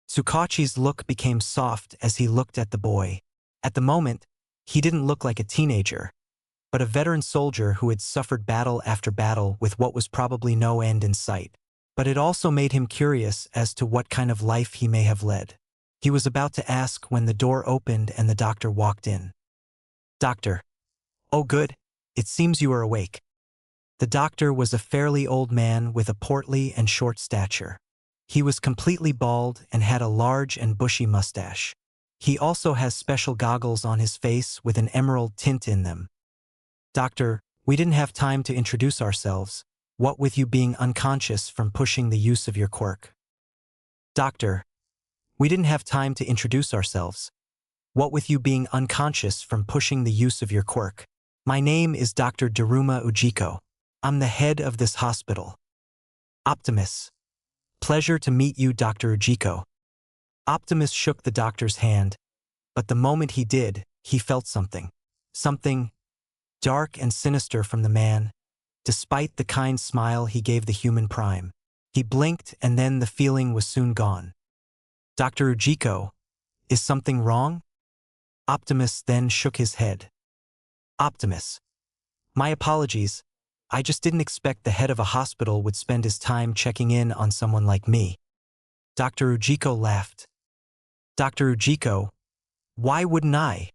Tsukachi's look became soft as he looked at the boy. At the moment, he didn't look like a teenager, but a veteran soldier who had suffered battle after battle with what was probably no end in sight. But it also made him curious as to what kind of life he may have led. He was about to ask when the door opened and the doctor walked in. Doctor. Oh good, it seems you are awake. The doctor was a fairly old man with a portly and short stature. He was completely bald and had a large and bushy mustache. He also has special goggles on his face with an emerald tint in them. Doctor, we didn't have time to introduce ourselves. What with you being unconscious from pushing the use of your quirk? Doctor, we didn't have time to introduce ourselves. What with you being unconscious from pushing the use of your quirk? My name is Dr. Daruma Ujiko. I'm the head of this hospital. Optimus. Pleasure to meet you, Dr. Ujiko. Optimus shook the doctor's hand, but the moment he did, he felt something. Something dark and sinister from the man, despite the kind smile he gave the human prime. He blinked and then the feeling was soon gone. Dr. Ujiko, is something wrong? Optimus then shook his head. Optimus. My apologies. I just didn't expect the head of a hospital would spend his time checking in on someone like me. Dr. Ujiko laughed. Dr. Ujiko, why wouldn't I?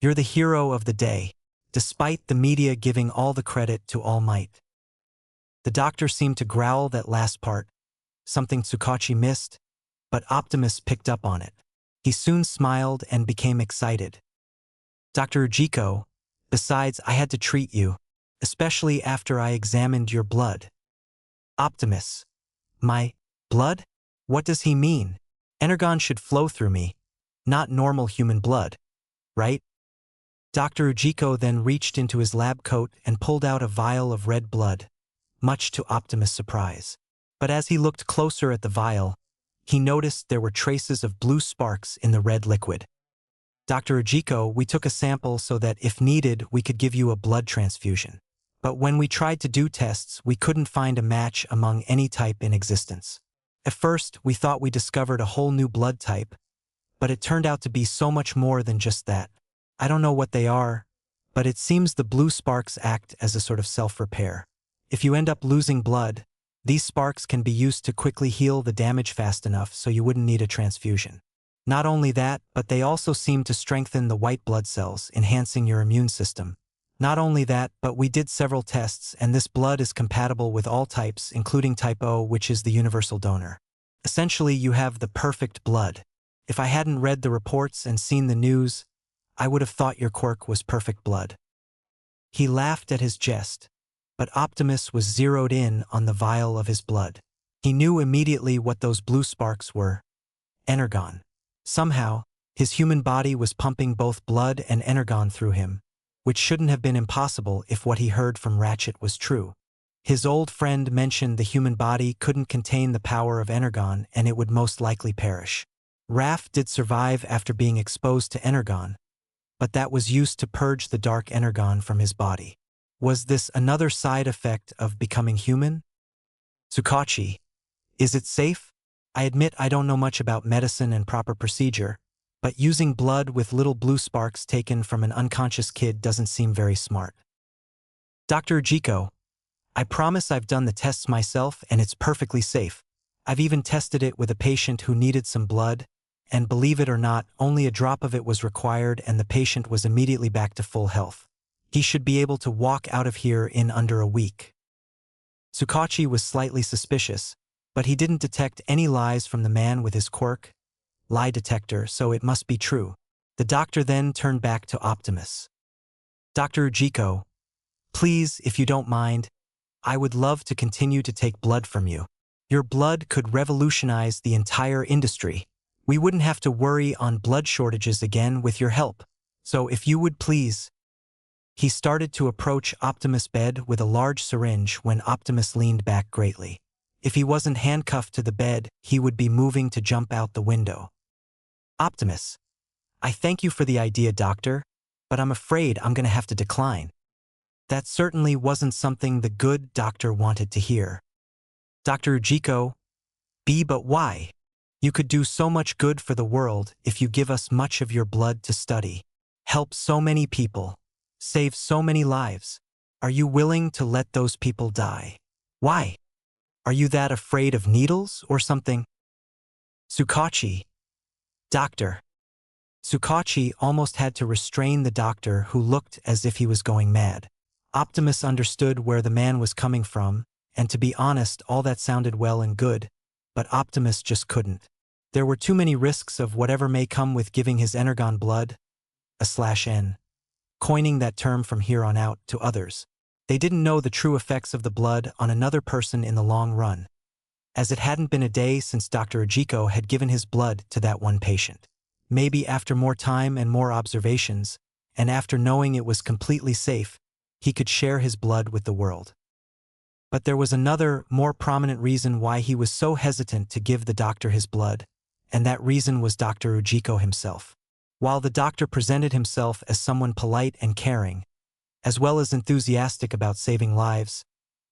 You're the hero of the day, despite the media giving all the credit to All Might. The doctor seemed to growl that last part, something Tsukachi missed, but Optimus picked up on it. He soon smiled and became excited. Dr. Ujiko, besides, I had to treat you, especially after I examined your blood. Optimus. My blood? What does he mean? Energon should flow through me, not normal human blood, right? Dr. Ujiko then reached into his lab coat and pulled out a vial of red blood, much to Optimus' surprise. But as he looked closer at the vial, he noticed there were traces of blue sparks in the red liquid. Dr. Ujiko, we took a sample so that, if needed, we could give you a blood transfusion. But when we tried to do tests, we couldn't find a match among any type in existence. At first, we thought we discovered a whole new blood type, but it turned out to be so much more than just that. I don't know what they are, but it seems the blue sparks act as a sort of self-repair. If you end up losing blood, these sparks can be used to quickly heal the damage fast enough so you wouldn't need a transfusion. Not only that, but they also seem to strengthen the white blood cells, enhancing your immune system. Not only that, but we did several tests, and this blood is compatible with all types, including type O, which is the universal donor. Essentially, you have the perfect blood. If I hadn't read the reports and seen the news, I would have thought your quirk was perfect blood. He laughed at his jest, but Optimus was zeroed in on the vial of his blood. He knew immediately what those blue sparks were. Energon. Somehow, his human body was pumping both blood and energon through him, which shouldn't have been impossible if what he heard from Ratchet was true. His old friend mentioned the human body couldn't contain the power of energon and it would most likely perish. Raph did survive after being exposed to energon, but that was used to purge the dark energon from his body. Was this another side effect of becoming human? Tsukachi, is it safe? I admit I don't know much about medicine and proper procedure, but using blood with little blue sparks taken from an unconscious kid doesn't seem very smart. Dr. Ujiko, I promise I've done the tests myself and it's perfectly safe. I've even tested it with a patient who needed some blood, and believe it or not, only a drop of it was required and the patient was immediately back to full health. He should be able to walk out of here in under a week. Tsukachi was slightly suspicious, but he didn't detect any lies from the man with his quirk, lie detector, so it must be true. The doctor then turned back to Optimus. Dr. Ujiko, please, if you don't mind, I would love to continue to take blood from you. Your blood could revolutionize the entire industry. We wouldn't have to worry on blood shortages again with your help. So if you would please. He started to approach Optimus' bed with a large syringe when Optimus leaned back greatly. If he wasn't handcuffed to the bed, he would be moving to jump out the window. Optimus, I thank you for the idea, doctor, but I'm afraid I'm going to have to decline. That certainly wasn't something the good doctor wanted to hear. Dr. Ujiko, but why? You could do so much good for the world if you give us much of your blood to study. Help so many people. Save so many lives. Are you willing to let those people die? Why? Are you that afraid of needles or something? Tsukachi. Doctor. Tsukachi almost had to restrain the doctor, who looked as if he was going mad. Optimus understood where the man was coming from, and to be honest, all that sounded well and good, but Optimus just couldn't. There were too many risks of whatever may come with giving his energon blood, /N, coining that term from here on out to others. They didn't know the true effects of the blood on another person in the long run, as it hadn't been a day since Dr. Ujiko had given his blood to that one patient. Maybe after more time and more observations, and after knowing it was completely safe, he could share his blood with the world. But there was another, more prominent reason why he was so hesitant to give the doctor his blood, and that reason was Dr. Ujiko himself. While the doctor presented himself as someone polite and caring, as well as enthusiastic about saving lives,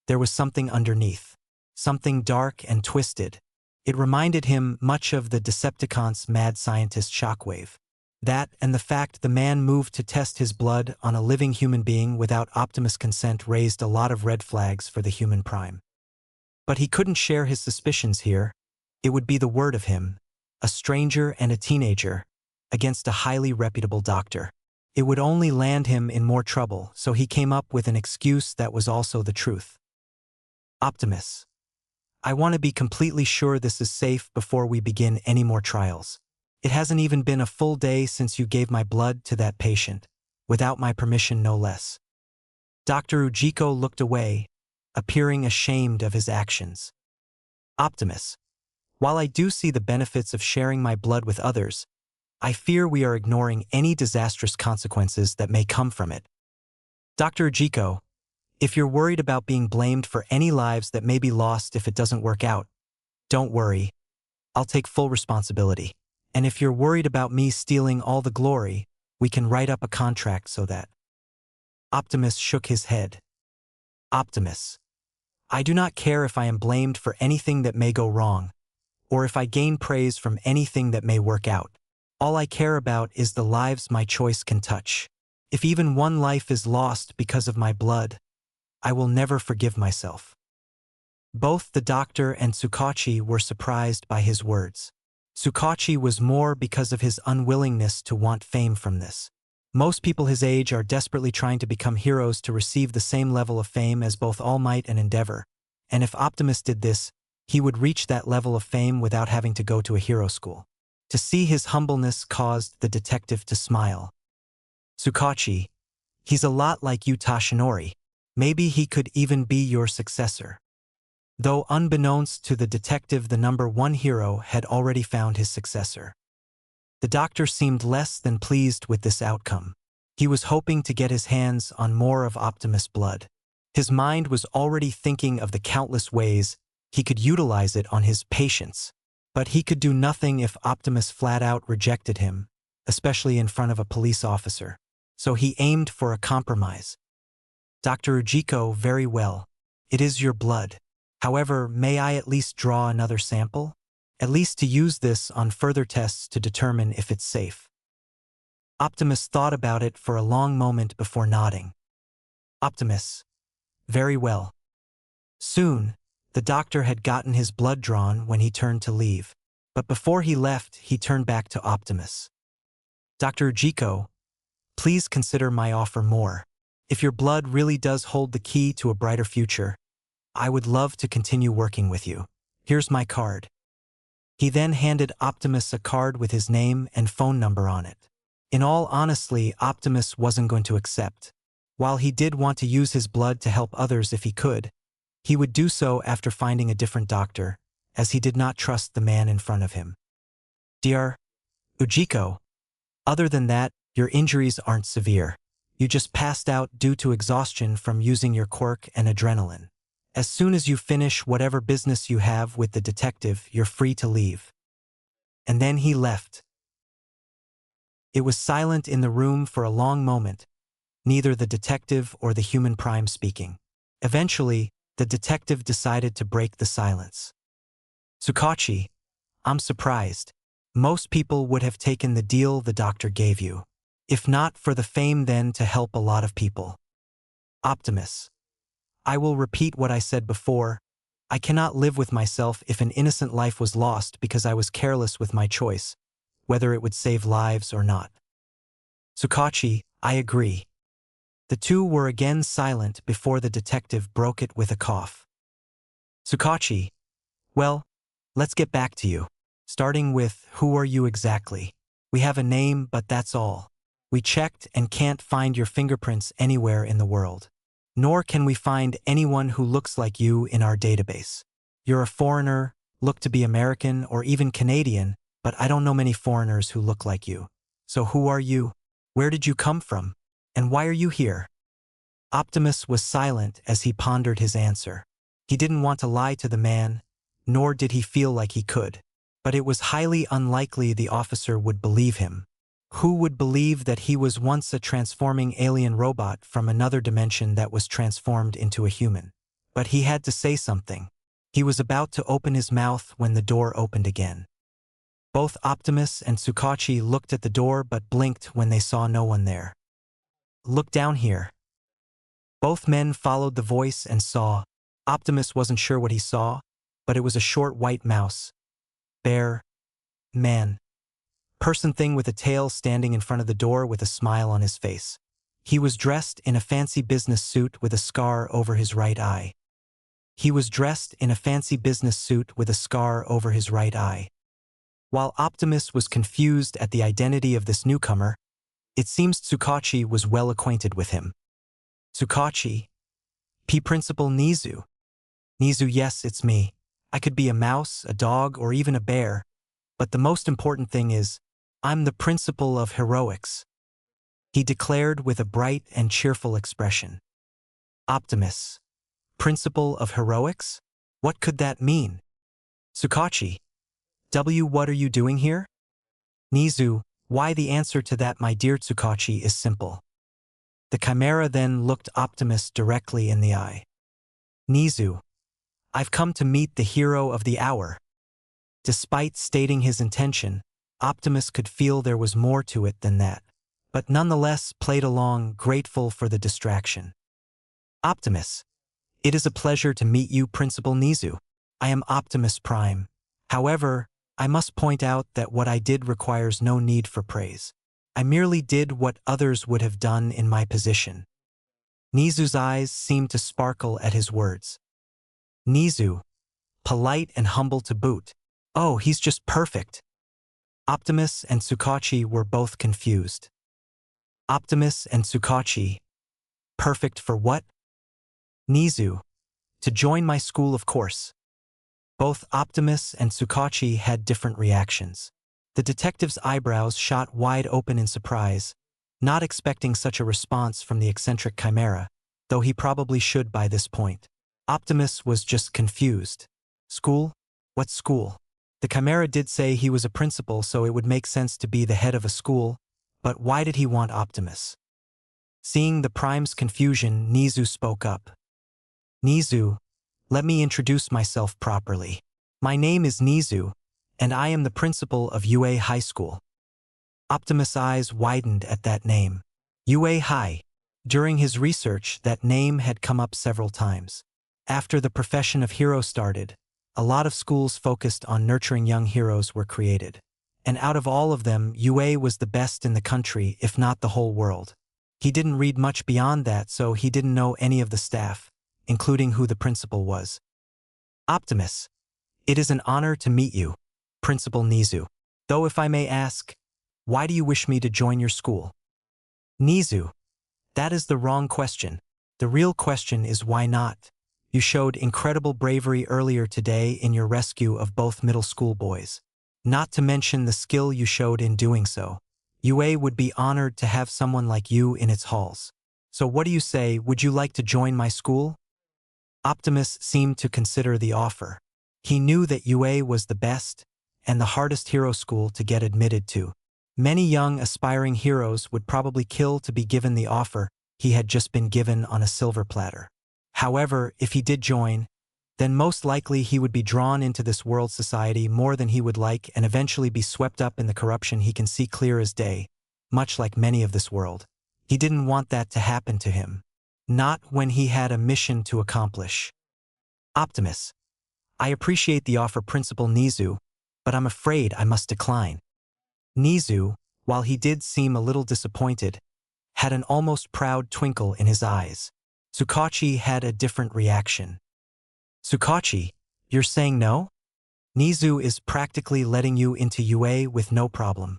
there was something underneath, something dark and twisted. It reminded him much of the Decepticon's mad scientist Shockwave. That and the fact the man moved to test his blood on a living human being without Optimus' consent raised a lot of red flags for the human prime. But he couldn't share his suspicions here. It would be the word of him, a stranger and a teenager, against a highly reputable doctor. It would only land him in more trouble, so he came up with an excuse that was also the truth. Optimus, I want to be completely sure this is safe before we begin any more trials. It hasn't even been a full day since you gave my blood to that patient, without my permission no less. Dr. Ujiko looked away, appearing ashamed of his actions. Optimus, while I do see the benefits of sharing my blood with others, I fear we are ignoring any disastrous consequences that may come from it. Dr. Ujiko, if you're worried about being blamed for any lives that may be lost if it doesn't work out, don't worry. I'll take full responsibility. And if you're worried about me stealing all the glory, we can write up a contract so that. Optimus shook his head. Optimus, I do not care if I am blamed for anything that may go wrong, or if I gain praise from anything that may work out. All I care about is the lives my choice can touch. If even one life is lost because of my blood, I will never forgive myself. Both the doctor and Tsukachi were surprised by his words. Tsukachi was more because of his unwillingness to want fame from this. Most people his age are desperately trying to become heroes to receive the same level of fame as both All Might and Endeavor, and if Optimus did this, he would reach that level of fame without having to go to a hero school. To see his humbleness caused the detective to smile. Tsukachi, he's a lot like you, Tashinori. Maybe he could even be your successor. Though unbeknownst to the detective, the #1 hero had already found his successor. The doctor seemed less than pleased with this outcome. He was hoping to get his hands on more of Optimus' blood. His mind was already thinking of the countless ways he could utilize it on his patients. But he could do nothing if Optimus flat out rejected him, especially in front of a police officer. So he aimed for a compromise. Dr. Ujiko, very well. It is your blood. However, may I at least draw another sample? At least to use this on further tests to determine if it's safe. Optimus thought about it for a long moment before nodding. Optimus, very well. Soon, the doctor had gotten his blood drawn when he turned to leave. But before he left, he turned back to Optimus. Dr. Ujiko, please consider my offer more. If your blood really does hold the key to a brighter future, I would love to continue working with you. Here's my card. He then handed Optimus a card with his name and phone number on it. In all honesty, Optimus wasn't going to accept. While he did want to use his blood to help others if he could, he would do so after finding a different doctor, as he did not trust the man in front of him. Dr. Ujiko, other than that, your injuries aren't severe. You just passed out due to exhaustion from using your quirk and adrenaline. As soon as you finish whatever business you have with the detective, you're free to leave. And then he left. It was silent in the room for a long moment, neither the detective or the human prime speaking. Eventually, the detective decided to break the silence. Tsukachi, I'm surprised. Most people would have taken the deal the doctor gave you. If not for the fame, then to help a lot of people. Optimus, I will repeat what I said before. I cannot live with myself if an innocent life was lost because I was careless with my choice, whether it would save lives or not. Tsukachi, I agree. The two were again silent before the detective broke it with a cough. Tsukachi, well, let's get back to you. Starting with, who are you exactly? We have a name, but that's all. We checked and can't find your fingerprints anywhere in the world. Nor can we find anyone who looks like you in our database. You're a foreigner, look to be American or even Canadian, but I don't know many foreigners who look like you. So who are you? Where did you come from? And why are you here? Optimus was silent as he pondered his answer. He didn't want to lie to the man, nor did he feel like he could. But it was highly unlikely the officer would believe him. Who would believe that he was once a transforming alien robot from another dimension that was transformed into a human? But he had to say something. He was about to open his mouth when the door opened again. Both Optimus and Tsukachi looked at the door but blinked when they saw no one there. Look down here. Both men followed the voice and saw. Optimus wasn't sure what he saw, but it was a short white mouse. Bear. Man. Person thing with a tail standing in front of the door with a smile on his face. He was dressed in a fancy business suit with a scar over his right eye. While Optimus was confused at the identity of this newcomer, it seems Tsukachi was well acquainted with him. Tsukachi. Principal Nizu. Nizu, yes, it's me. I could be a mouse, a dog, or even a bear, but the most important thing is, I'm the principal of heroics, he declared with a bright and cheerful expression. Optimus. Principal of heroics? What could that mean? Tsukachi. What are you doing here? Nizu, why the answer to that, my dear Tsukachi, is simple. The chimera then looked Optimus directly in the eye. Nizu, I've come to meet the hero of the hour. Despite stating his intention, Optimus could feel there was more to it than that, but nonetheless played along, grateful for the distraction. Optimus. It is a pleasure to meet you, Principal Nizu. I am Optimus Prime. However, I must point out that what I did requires no need for praise. I merely did what others would have done in my position. Nizu's eyes seemed to sparkle at his words. Nizu. Polite and humble to boot. Oh, he's just perfect. Optimus and Tsukachi were both confused. Optimus and Tsukachi. Perfect for what? Nizu. To join my school, of course. Both Optimus and Tsukachi had different reactions. The detective's eyebrows shot wide open in surprise, not expecting such a response from the eccentric chimera, though he probably should by this point. Optimus was just confused. School? What school? The chimera did say he was a principal, so it would make sense to be the head of a school, but why did he want Optimus? Seeing the Prime's confusion, Nizu spoke up. Nizu, let me introduce myself properly. My name is Nizu, and I am the principal of UA High School. Optimus' eyes widened at that name. UA High. During his research, that name had come up several times. After the profession of hero started, a lot of schools focused on nurturing young heroes were created. And out of all of them, UA was the best in the country, if not the whole world. He didn't read much beyond that, so he didn't know any of the staff, including who the principal was. Optimus. It is an honor to meet you, Principal Nizu. Though if I may ask, why do you wish me to join your school? Nizu. That is the wrong question. The real question is why not? You showed incredible bravery earlier today in your rescue of both middle school boys. Not to mention the skill you showed in doing so. UA would be honored to have someone like you in its halls. So what do you say, would you like to join my school? Optimus seemed to consider the offer. He knew that UA was the best and the hardest hero school to get admitted to. Many young aspiring heroes would probably kill to be given the offer he had just been given on a silver platter. However, if he did join, then most likely he would be drawn into this world society more than he would like and eventually be swept up in the corruption he can see clear as day, much like many of this world. He didn't want that to happen to him. Not when he had a mission to accomplish. Optimus. I appreciate the offer, Principal Nizu, but I'm afraid I must decline. Nizu, while he did seem a little disappointed, had an almost proud twinkle in his eyes. Tsukachi had a different reaction. Tsukachi, you're saying no? Nizu is practically letting you into UA with no problem.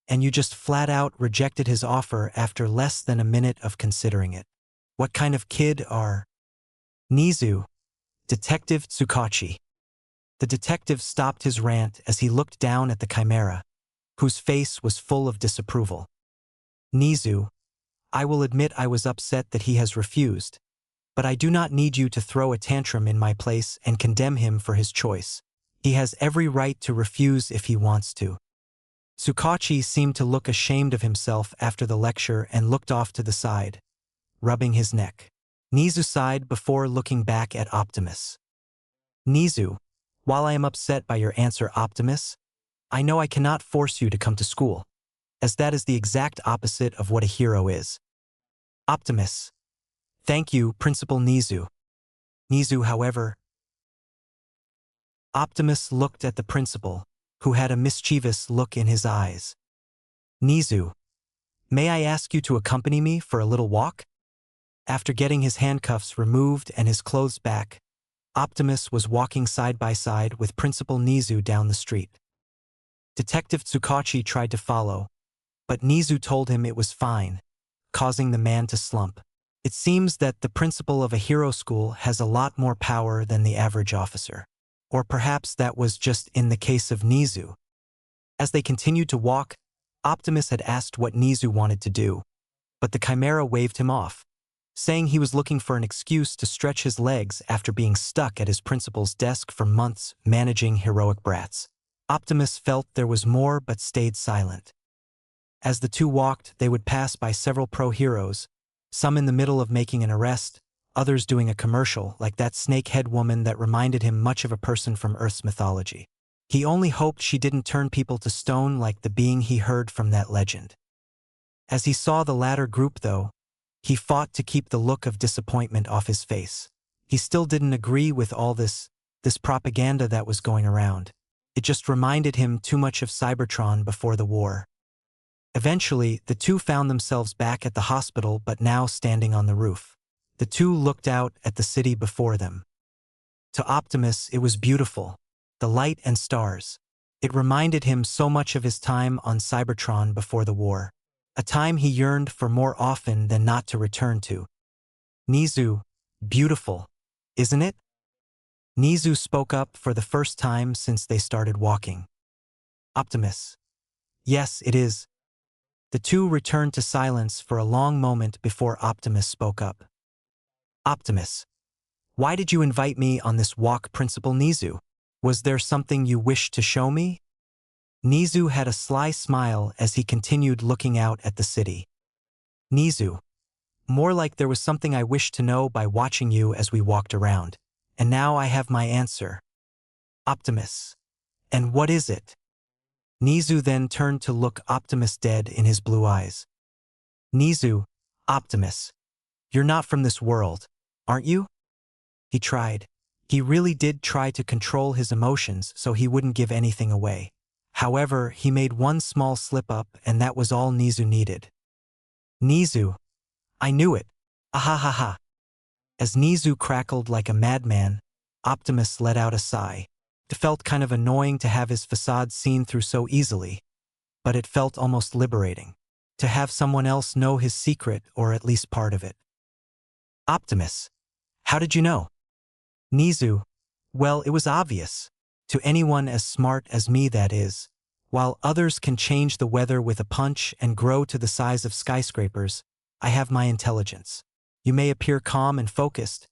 And you just flat out rejected his offer after less than a minute of considering it. What kind of kid are Nizu? Detective Tsukachi. The detective stopped his rant as he looked down at the chimera, whose face was full of disapproval. Nizu, I will admit I was upset that he has refused, but I do not need you to throw a tantrum in my place and condemn him for his choice. He has every right to refuse if he wants to. Tsukachi seemed to look ashamed of himself after the lecture and looked off to the side, rubbing his neck. Nizu sighed before looking back at Optimus. Nizu, while I am upset by your answer, Optimus, I know I cannot force you to come to school, as that is the exact opposite of what a hero is. Optimus. Thank you, Principal Nizu. Nizu, however. Optimus looked at the principal, who had a mischievous look in his eyes. Nizu, may I ask you to accompany me for a little walk? After getting his handcuffs removed and his clothes back, Optimus was walking side by side with Principal Nizu down the street. Detective Tsukachi tried to follow, but Nizu told him it was fine, causing the man to slump. It seems that the principal of a hero school has a lot more power than the average officer. Or perhaps that was just in the case of Nizu. As they continued to walk, Optimus had asked what Nizu wanted to do, but the chimera waved him off, saying he was looking for an excuse to stretch his legs after being stuck at his principal's desk for months managing heroic brats. Optimus felt there was more but stayed silent. As the two walked, they would pass by several pro-heroes, some in the middle of making an arrest, others doing a commercial like that snake-head woman that reminded him much of a person from Earth's mythology. He only hoped she didn't turn people to stone like the being he heard from that legend. As he saw the latter group, though, he fought to keep the look of disappointment off his face. He still didn't agree with all this propaganda that was going around. It just reminded him too much of Cybertron before the war. Eventually, the two found themselves back at the hospital, but now standing on the roof. The two looked out at the city before them. To Optimus, it was beautiful, the light and stars. It reminded him so much of his time on Cybertron before the war, a time he yearned for more often than not to return to. Nizu, beautiful, isn't it? Nizu spoke up for the first time since they started walking. Optimus. Yes, it is. The two returned to silence for a long moment before Optimus spoke up. Optimus. Why did you invite me on this walk, Principal Nizu? Was there something you wished to show me? Nizu had a sly smile as he continued looking out at the city. Nizu. More like there was something I wished to know by watching you as we walked around. And now I have my answer. Optimus. And what is it? Nizu then turned to look Optimus dead in his blue eyes. Nizu, Optimus. You're not from this world, aren't you? He tried. He really did try to control his emotions so he wouldn't give anything away. However, he made one small slip-up and that was all Nizu needed. Nizu. I knew it. Ahahaha. As Nizu crackled like a madman, Optimus let out a sigh. It felt kind of annoying to have his facade seen through so easily, but it felt almost liberating to have someone else know his secret or at least part of it. Optimus. How did you know? Nizu. Well, it was obvious. To anyone as smart as me, that is. While others can change the weather with a punch and grow to the size of skyscrapers, I have my intelligence. You may appear calm and focused,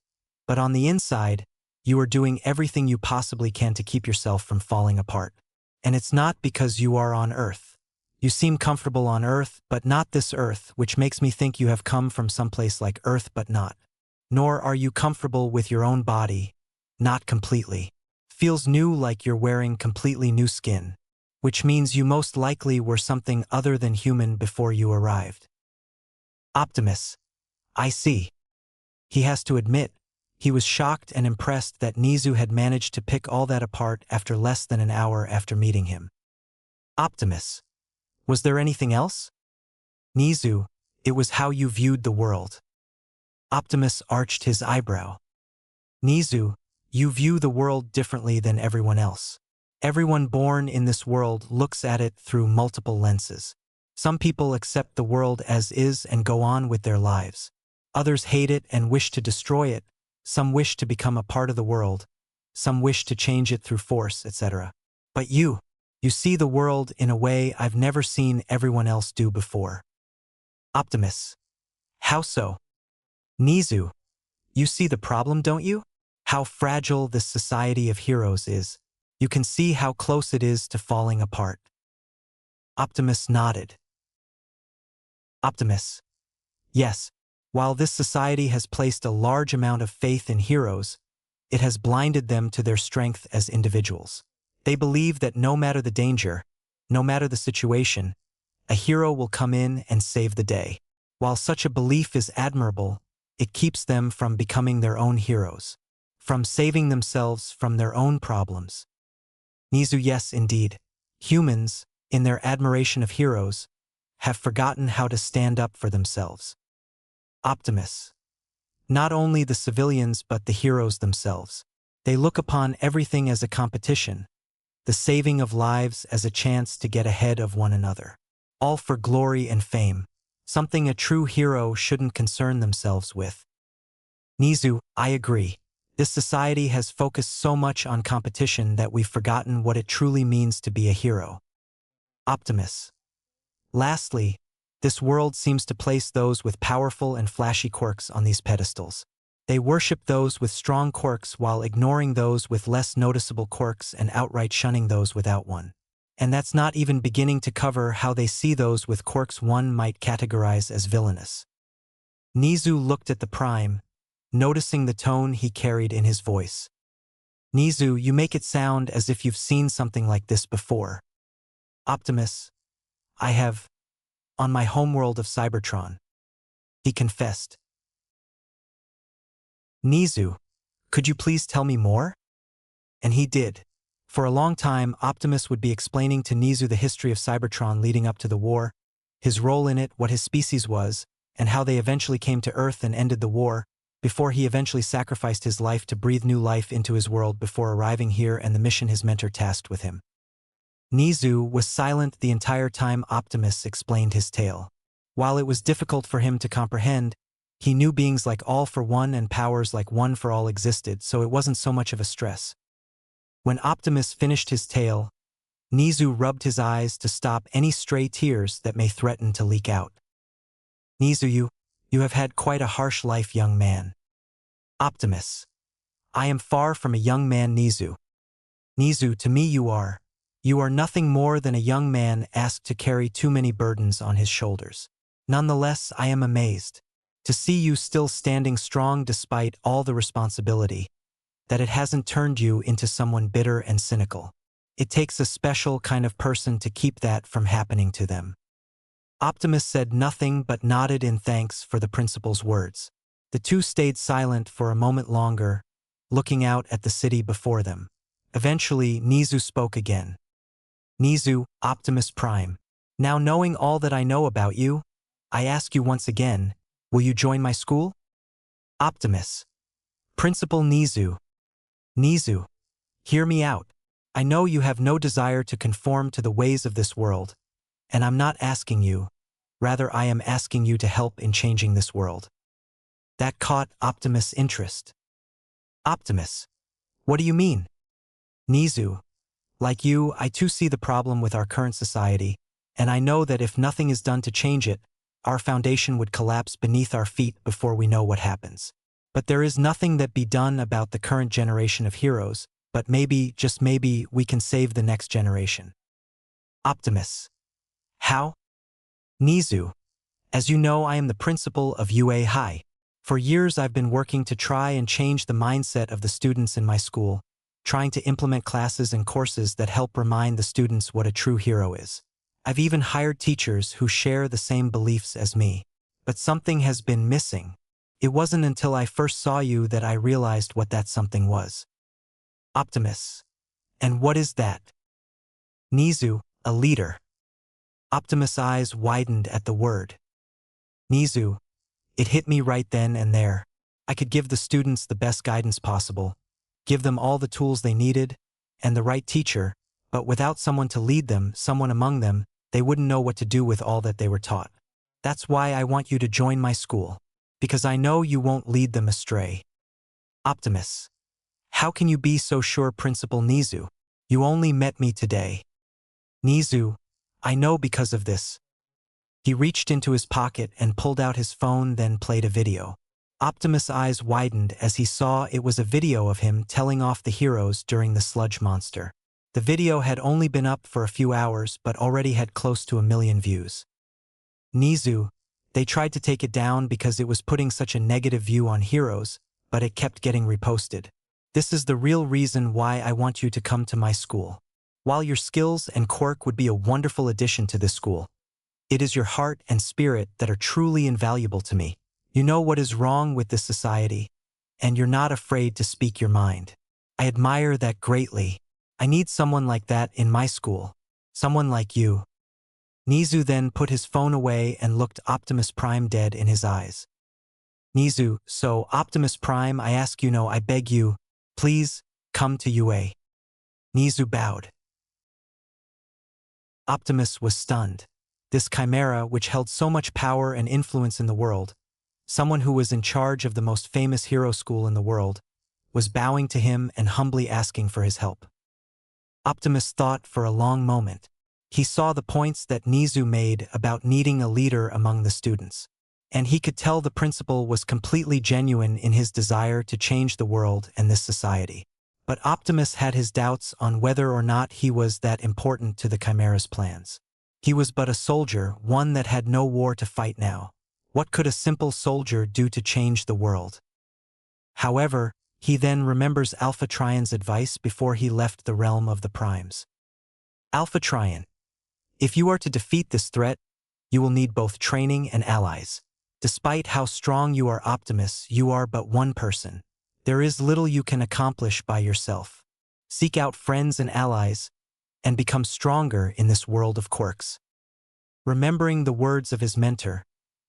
but on the inside, you are doing everything you possibly can to keep yourself from falling apart. And it's not because you are on Earth. You seem comfortable on Earth, but not this Earth, which makes me think you have come from someplace like Earth but not. Nor are you comfortable with your own body. Not completely. Feels new, like you're wearing completely new skin, which means you most likely were something other than human before you arrived. Optimus. I see. He has to admit, he was shocked and impressed that Nizu had managed to pick all that apart after less than an hour after meeting him. Optimus. Was there anything else? Nizu. It was how you viewed the world. Optimus arched his eyebrow. Nizu, you view the world differently than everyone else. Everyone born in this world looks at it through multiple lenses. Some people accept the world as is and go on with their lives. Others hate it and wish to destroy it. Some wish to become a part of the world. Some wish to change it through force, etc. But you see the world in a way I've never seen everyone else do before. Optimus. How so? Nizu, you see the problem, don't you? How fragile this society of heroes is. You can see how close it is to falling apart. Optimus nodded. Optimus. Yes, while this society has placed a large amount of faith in heroes, it has blinded them to their strength as individuals. They believe that no matter the danger, no matter the situation, a hero will come in and save the day. While such a belief is admirable, it keeps them from becoming their own heroes, from saving themselves from their own problems. Nizu, yes, indeed. Humans, in their admiration of heroes, have forgotten how to stand up for themselves. Optimus. Not only the civilians but the heroes themselves. They look upon everything as a competition, the saving of lives as a chance to get ahead of one another. All for glory and fame, something a true hero shouldn't concern themselves with. Nizu, I agree. This society has focused so much on competition that we've forgotten what it truly means to be a hero. Optimus. Lastly, this world seems to place those with powerful and flashy quirks on these pedestals. They worship those with strong quirks while ignoring those with less noticeable quirks and outright shunning those without one. And that's not even beginning to cover how they see those with quirks one might categorize as villainous. Nizu looked at the Prime, noticing the tone he carried in his voice. Nizu, you make it sound as if you've seen something like this before. Optimus. I have. On my homeworld of Cybertron. He confessed. Nizu, could you please tell me more? And he did. For a long time, Optimus would be explaining to Nizu the history of Cybertron leading up to the war, his role in it, what his species was, and how they eventually came to Earth and ended the war, before he eventually sacrificed his life to breathe new life into his world before arriving here and the mission his mentor tasked with him. Nizu was silent the entire time Optimus explained his tale. While it was difficult for him to comprehend, he knew beings like All for One and powers like One for All existed, so it wasn't so much of a stress. When Optimus finished his tale, Nizu rubbed his eyes to stop any stray tears that may threaten to leak out. Nizu, you have had quite a harsh life, young man. Optimus. I am far from a young man, Nizu. Nizu, to me you are nothing more than a young man asked to carry too many burdens on his shoulders. Nonetheless, I am amazed to see you still standing strong despite all the responsibility, that it hasn't turned you into someone bitter and cynical. It takes a special kind of person to keep that from happening to them. Optimus said nothing but nodded in thanks for the principal's words. The two stayed silent for a moment longer, looking out at the city before them. Eventually, Nizu spoke again. Nizu, Optimus Prime. Now knowing all that I know about you, I ask you once again, will you join my school? Optimus. Principal Nizu. Nizu, hear me out. I know you have no desire to conform to the ways of this world, and I'm not asking you, rather I am asking you to help in changing this world. That caught Optimus' interest. Optimus. What do you mean? Nizu. Like you, I too see the problem with our current society, and I know that if nothing is done to change it, our foundation would collapse beneath our feet before we know what happens. But there is nothing that be done about the current generation of heroes, but maybe, just maybe, we can save the next generation. Optimus. How? Nizu. As you know, I am the principal of UA High. For years I've been working to try and change the mindset of the students in my school, trying to implement classes and courses that help remind the students what a true hero is. I've even hired teachers who share the same beliefs as me. But something has been missing. It wasn't until I first saw you that I realized what that something was. Optimus. And what is that? Nizu, a leader. Optimus' eyes widened at the word. Nizu, it hit me right then and there. I could give the students the best guidance possible, give them all the tools they needed, and the right teacher, but without someone to lead them, someone among them, they wouldn't know what to do with all that they were taught. That's why I want you to join my school, because I know you won't lead them astray. Optimus. How can you be so sure, Principal Nizu? You only met me today. Nizu, I know because of this. He reached into his pocket and pulled out his phone, then played a video. Optimus' eyes widened as he saw it was a video of him telling off the heroes during the sludge monster. The video had only been up for a few hours but already had close to 1 million views. Nizu, they tried to take it down because it was putting such a negative view on heroes, but it kept getting reposted. This is the real reason why I want you to come to my school. While your skills and quirk would be a wonderful addition to this school, it is your heart and spirit that are truly invaluable to me. You know what is wrong with this society, and you're not afraid to speak your mind. I admire that greatly. I need someone like that in my school. Someone like you. Nizu then put his phone away and looked Optimus Prime dead in his eyes. Nizu, so Optimus Prime, I ask you, no, I beg you, please, come to UA. Nizu bowed. Optimus was stunned. This chimera, which held so much power and influence in the world, someone who was in charge of the most famous hero school in the world, was bowing to him and humbly asking for his help. Optimus thought for a long moment. He saw the points that Nizu made about needing a leader among the students, and he could tell the principal was completely genuine in his desire to change the world and this society. But Optimus had his doubts on whether or not he was that important to the Chimera's plans. He was but a soldier, one that had no war to fight now. What could a simple soldier do to change the world? However, he then remembers Alpha Trion's advice before he left the realm of the Primes. Alpha Trion, if you are to defeat this threat, you will need both training and allies. Despite how strong you are, Optimus, you are but one person. There is little you can accomplish by yourself. Seek out friends and allies, and become stronger in this world of quirks. Remembering the words of his mentor,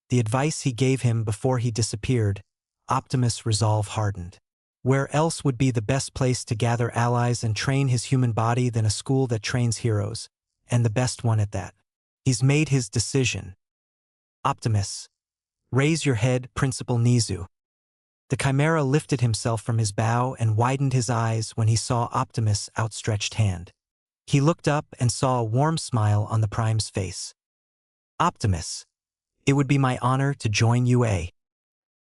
the advice he gave him before he disappeared, Optimus' resolve hardened. Where else would be the best place to gather allies and train his human body than a school that trains heroes, and the best one at that? He's made his decision. Optimus, raise your head, Principal Nizu. The Chimera lifted himself from his bow and widened his eyes when he saw Optimus' outstretched hand. He looked up and saw a warm smile on the Prime's face. Optimus, it would be my honor to join UA.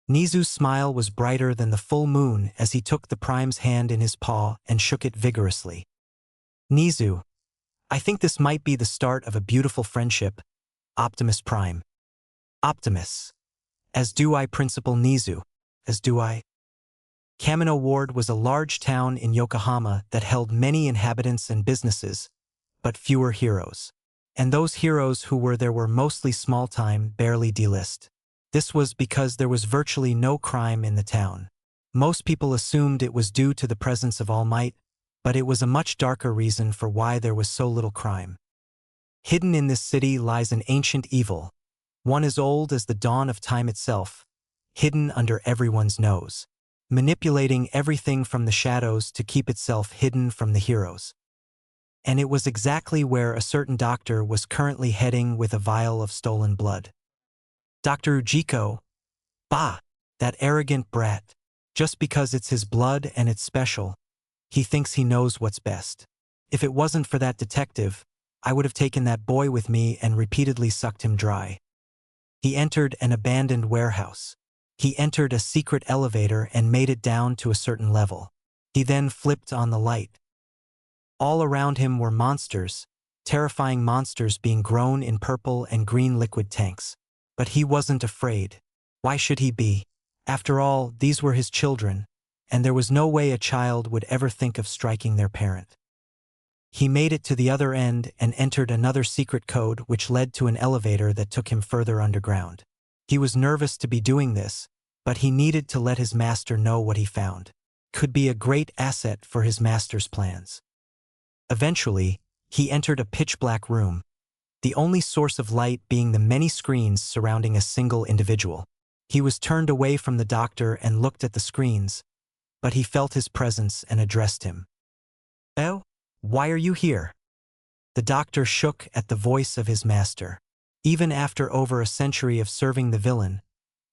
Nizu's smile was brighter than the full moon as he took the Prime's hand in his paw and shook it vigorously. Nizu, I think this might be the start of a beautiful friendship, Optimus Prime. Optimus, as do I, Principal Nizu, as do I. Kamino Ward was a large town in Yokohama that held many inhabitants and businesses, but fewer heroes. And those heroes who were there were mostly small-time, barely D-list. This was because there was virtually no crime in the town. Most people assumed it was due to the presence of All Might, but it was a much darker reason for why there was so little crime. Hidden in this city lies an ancient evil, one as old as the dawn of time itself, hidden under everyone's nose, manipulating everything from the shadows to keep itself hidden from the heroes. And it was exactly where a certain doctor was currently heading with a vial of stolen blood. Dr. Ujiko, bah, that arrogant brat. Just because it's his blood and it's special, he thinks he knows what's best. If it wasn't for that detective, I would have taken that boy with me and repeatedly sucked him dry. He entered an abandoned warehouse. He entered a secret elevator and made it down to a certain level. He then flipped on the light. All around him were monsters, terrifying monsters being grown in purple and green liquid tanks. But he wasn't afraid. Why should he be? After all, these were his children, and there was no way a child would ever think of striking their parent. He made it to the other end and entered another secret code which led to an elevator that took him further underground. He was nervous to be doing this, but he needed to let his master know what he found. Could be a great asset for his master's plans. Eventually, he entered a pitch-black room. the only source of light being the many screens surrounding a single individual. He was turned away from the doctor and looked at the screens, but he felt his presence and addressed him. "Oh, why are you here?" The doctor shook at the voice of his master. Even after over a century of serving the villain,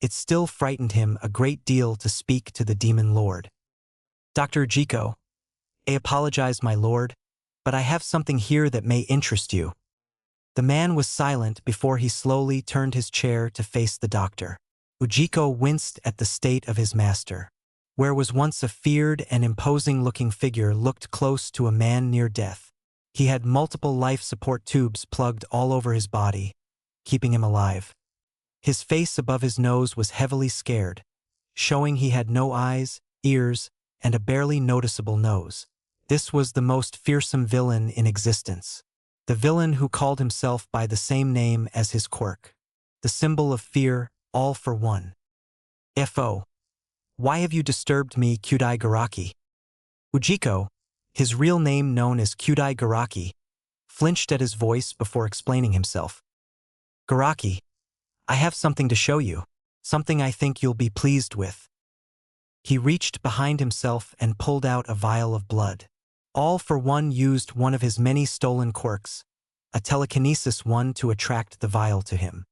it still frightened him a great deal to speak to the demon lord. "Dr. Ujiko, I apologize, my lord, but I have something here that may interest you." The man was silent before he slowly turned his chair to face the doctor. Ujiko winced at the state of his master. Where was once a feared and imposing-looking figure looked close to a man near death. He had multiple life support tubes plugged all over his body, keeping him alive. His face above his nose was heavily scared, showing he had no eyes, ears, and a barely noticeable nose. This was the most fearsome villain in existence. The villain who called himself by the same name as his quirk. The symbol of fear, all for one. "Fo. Why have you disturbed me, Kyudai Garaki?" Ujiko, his real name known as Kyudai Garaki, flinched at his voice before explaining himself. "Garaki, I have something to show you, something I think you'll be pleased with." He reached behind himself and pulled out a vial of blood. All for One used one of his many stolen quirks, a telekinesis one, to attract the vial to him.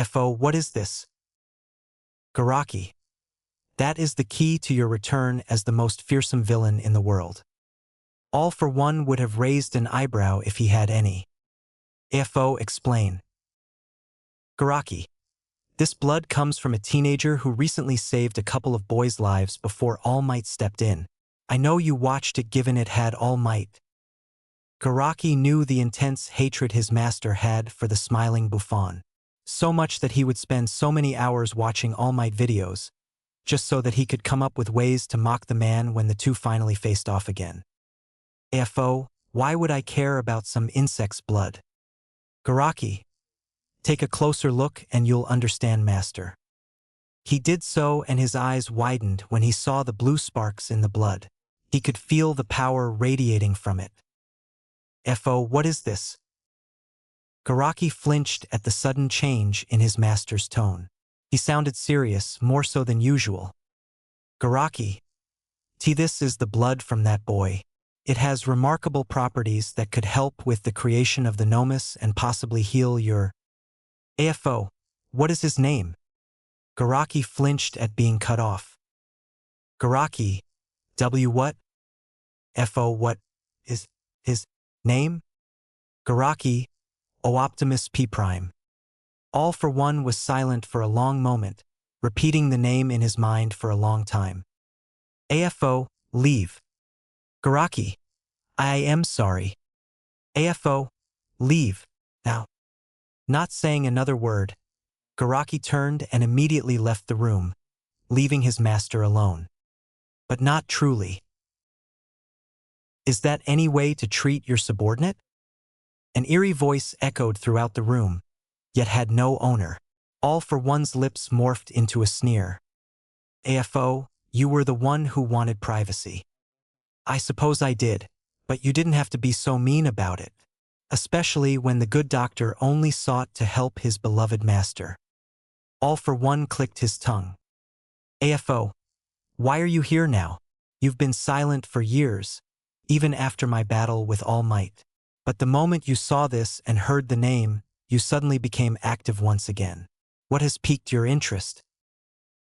"Fo, what is this?" "Garaki, that is the key to your return as the most fearsome villain in the world." All for One would have raised an eyebrow if he had any. "Fo, explain." "Garaki, this blood comes from a teenager who recently saved a couple of boys' lives before All Might stepped in. I know you watched it given it had All Might." Garaki knew the intense hatred his master had for the smiling Buffon. So much that he would spend so many hours watching All Might videos, just so that he could come up with ways to mock the man when the two finally faced off again. "Fo, why would I care about some insect's blood?" "Garaki, take a closer look and you'll understand, master." He did so, and his eyes widened when he saw the blue sparks in the blood. He could feel the power radiating from it. "Fo, what is this?" Garaki flinched at the sudden change in his master's tone. He sounded serious, more so than usual. "Garaki, this is the blood from that boy. It has remarkable properties that could help with the creation of the Nomus and possibly heal your... Fo, what is his name?" Garaki flinched at being cut off. "Garaki, what? Fo, what is his name?" "Garaki, Optimus P Prime." All for One was silent for a long moment, repeating the name in his mind for a long time. "Fo, leave." "Garaki, I am sorry." "Fo, leave, now." Not saying another word, Garaki turned and immediately left the room, leaving his master alone. But not truly. "Is that any way to treat your subordinate?" An eerie voice echoed throughout the room, yet had no owner. All for One's lips morphed into a sneer. "Fo, you were the one who wanted privacy." "I suppose I did, but you didn't have to be so mean about it. Especially when the good doctor only sought to help his beloved master." All for One clicked his tongue. "Fo, why are you here now? You've been silent for years, even after my battle with All Might. But the moment you saw this and heard the name, you suddenly became active once again. What has piqued your interest?"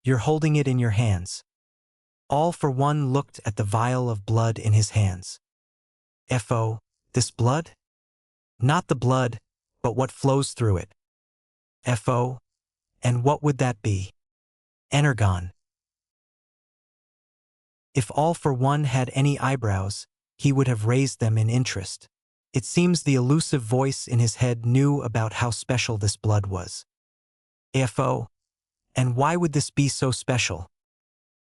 "You're holding it in your hands." All for One looked at the vial of blood in his hands. "Fo, this blood?" "Not the blood, but what flows through it." "Fo, and what would that be?" "Energon." If All for One had any eyebrows, he would have raised them in interest. It seems the elusive voice in his head knew about how special this blood was. "Fo, and why would this be so special?"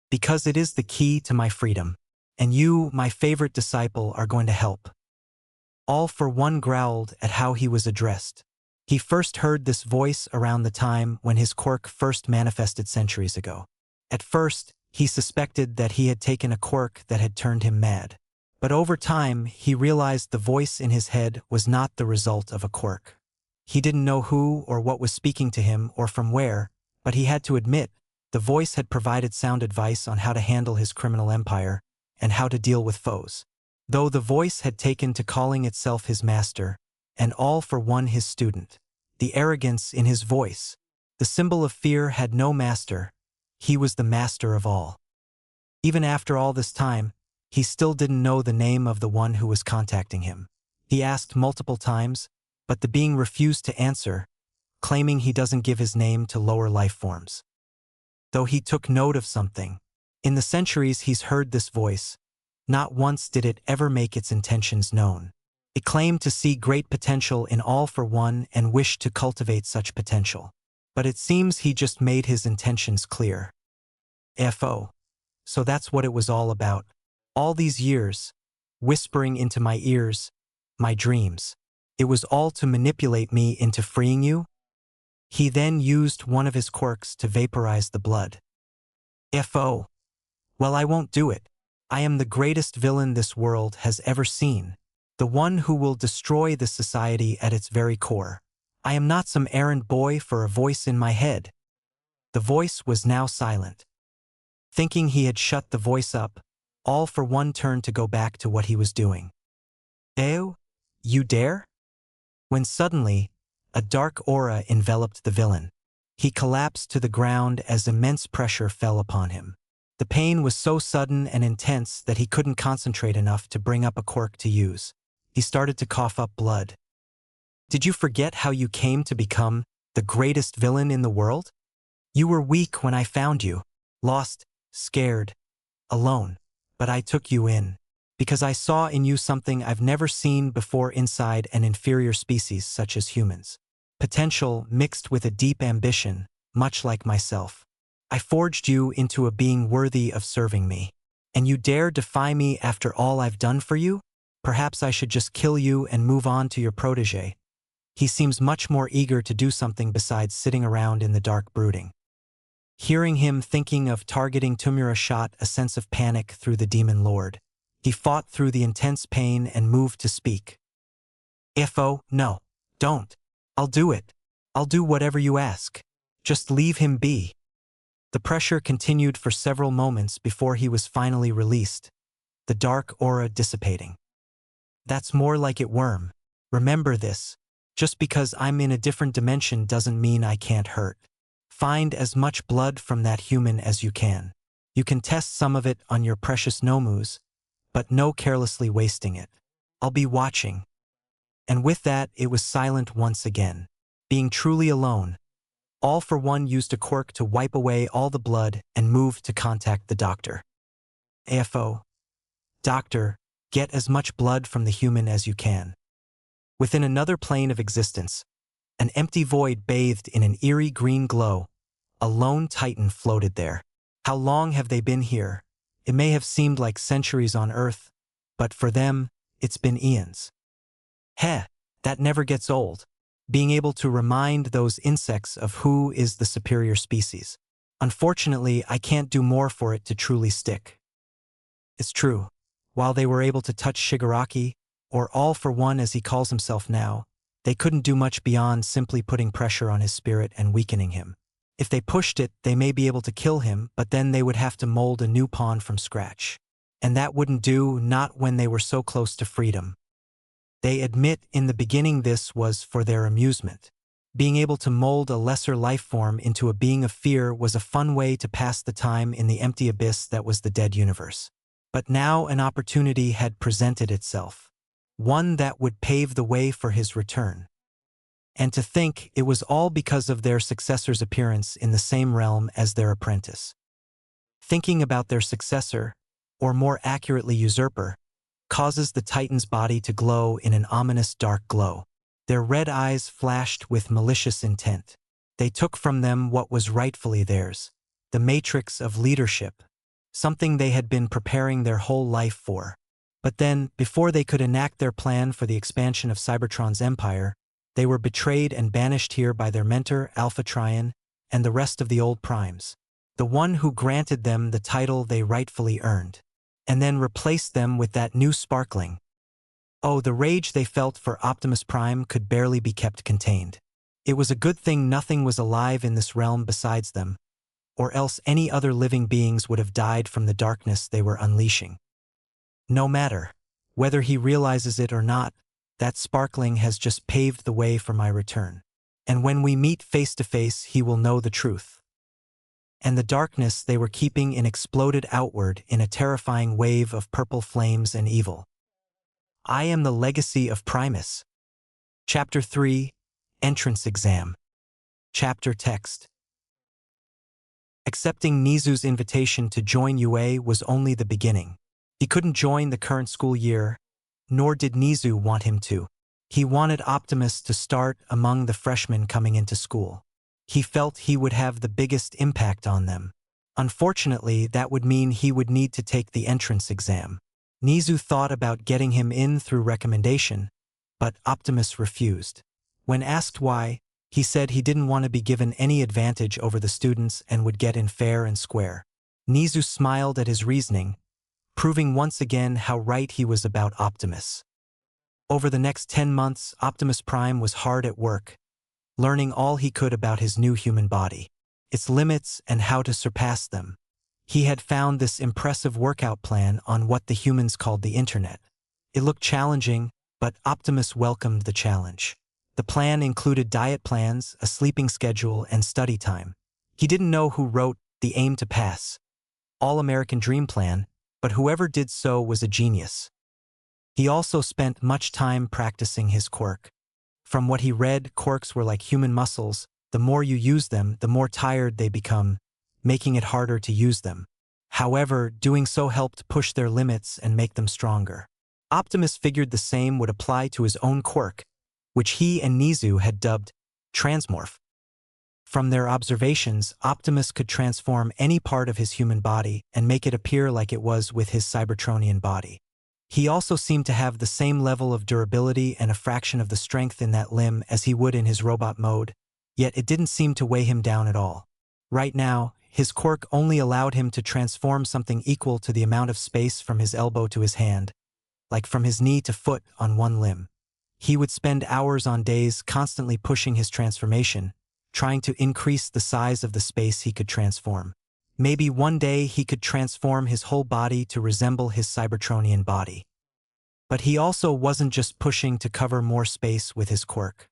"Because it is the key to my freedom, and you, my favorite disciple, are going to help." All for One growled at how he was addressed. He first heard this voice around the time when his quirk first manifested centuries ago. At first, he suspected that he had taken a quirk that had turned him mad. But over time, he realized the voice in his head was not the result of a quirk. He didn't know who or what was speaking to him or from where, but he had to admit, the voice had provided sound advice on how to handle his criminal empire and how to deal with foes. Though the voice had taken to calling itself his master, and all for one his student, the arrogance in his voice, the symbol of fear had no master, he was the master of all. Even after all this time, he still didn't know the name of the one who was contacting him. He asked multiple times, but the being refused to answer, claiming he doesn't give his name to lower life forms. Though he took note of something. In the centuries he's heard this voice, not once did it ever make its intentions known. It claimed to see great potential in all for one and wished to cultivate such potential. But it seems he just made his intentions clear. FO. So that's what it was all about. All these years, whispering into my ears, my dreams. It was all to manipulate me into freeing you? He then used one of his quirks to vaporize the blood. FO. Well, I won't do it. I am the greatest villain this world has ever seen. The one who will destroy this society at its very core. I am not some errand boy for a voice in my head. The voice was now silent. Thinking he had shut the voice up, all for one turned to go back to what he was doing. Ew? You dare? When suddenly, a dark aura enveloped the villain. He collapsed to the ground as immense pressure fell upon him. The pain was so sudden and intense that he couldn't concentrate enough to bring up a quirk to use. He started to cough up blood. Did you forget how you came to become the greatest villain in the world? You were weak when I found you, lost, scared, alone. But I took you in, because I saw in you something I've never seen before inside an inferior species such as humans. Potential mixed with a deep ambition, much like myself. I forged you into a being worthy of serving me. And you dare defy me after all I've done for you? Perhaps I should just kill you and move on to your protege. He seems much more eager to do something besides sitting around in the dark brooding. Hearing him thinking of targeting Tumura shot a sense of panic through the demon lord. He fought through the intense pain and moved to speak. FO, no, don't. I'll do it. I'll do whatever you ask. Just leave him be. The pressure continued for several moments before he was finally released, the dark aura dissipating. That's more like it, worm. Remember this. Just because I'm in a different dimension doesn't mean I can't hurt. Find as much blood from that human as you can. You can test some of it on your precious Nomus, but no carelessly wasting it. I'll be watching. And with that, it was silent once again. Being truly alone, all for one used a quirk to wipe away all the blood and moved to contact the doctor. AFO. Doctor, get as much blood from the human as you can. Within another plane of existence, an empty void bathed in an eerie green glow, a lone titan floated there. How long have they been here? It may have seemed like centuries on Earth, but for them, it's been eons. Heh, that never gets old. Being able to remind those insects of who is the superior species. Unfortunately, I can't do more for it to truly stick. It's true. While they were able to touch Shigaraki, or All for One as he calls himself now, they couldn't do much beyond simply putting pressure on his spirit and weakening him. If they pushed it, they may be able to kill him, but then they would have to mold a new pawn from scratch. And that wouldn't do, not when they were so close to freedom. They admit in the beginning this was for their amusement. Being able to mold a lesser life form into a being of fear was a fun way to pass the time in the empty abyss that was the dead universe. But now an opportunity had presented itself. One that would pave the way for his return. And to think it was all because of their successor's appearance in the same realm as their apprentice. Thinking about their successor, or more accurately usurper, causes the Titan's body to glow in an ominous dark glow. Their red eyes flashed with malicious intent. They took from them what was rightfully theirs, the matrix of leadership, something they had been preparing their whole life for. But then, before they could enact their plan for the expansion of Cybertron's empire, they were betrayed and banished here by their mentor, Alpha Trion, and the rest of the old primes, the one who granted them the title they rightfully earned, and then replaced them with that new sparkling, Oh, the rage they felt for Optimus Prime could barely be kept contained. It was a good thing nothing was alive in this realm besides them, or else any other living beings would have died from the darkness they were unleashing. No matter whether he realizes it or not, that sparkling has just paved the way for my return. And when we meet face to face, he will know the truth. And the darkness they were keeping in exploded outward in a terrifying wave of purple flames and evil. I am the legacy of Primus. Chapter 3, Entrance Exam. Chapter Text. Accepting Nizu's invitation to join UA was only the beginning. He couldn't join the current school year, nor did Nizu want him to. He wanted Optimus to start among the freshmen coming into school. He felt he would have the biggest impact on them. Unfortunately, that would mean he would need to take the entrance exam. Nizu thought about getting him in through recommendation, but Optimus refused. When asked why, he said he didn't want to be given any advantage over the students and would get in fair and square. Nizu smiled at his reasoning, proving once again how right he was about Optimus. Over the next 10 months, Optimus Prime was hard at work, learning all he could about his new human body, its limits and how to surpass them. He had found this impressive workout plan on what the humans called the internet. It looked challenging, but Optimus welcomed the challenge. The plan included diet plans, a sleeping schedule, and study time. He didn't know who wrote the Aim to Pass All-American Dream Plan, but whoever did so was a genius. He also spent much time practicing his quirk. From what he read, quirks were like human muscles. The more you use them, the more tired they become, making it harder to use them. However, doing so helped push their limits and make them stronger. Optimus figured the same would apply to his own quirk, which he and Nizu had dubbed Transmorph. From their observations, Optimus could transform any part of his human body and make it appear like it was with his Cybertronian body. He also seemed to have the same level of durability and a fraction of the strength in that limb as he would in his robot mode, yet it didn't seem to weigh him down at all. Right now, his quirk only allowed him to transform something equal to the amount of space from his elbow to his hand, like from his knee to foot on one limb. He would spend hours on days constantly pushing his transformation, trying to increase the size of the space he could transform. Maybe one day he could transform his whole body to resemble his Cybertronian body. But he also wasn't just pushing to cover more space with his quirk.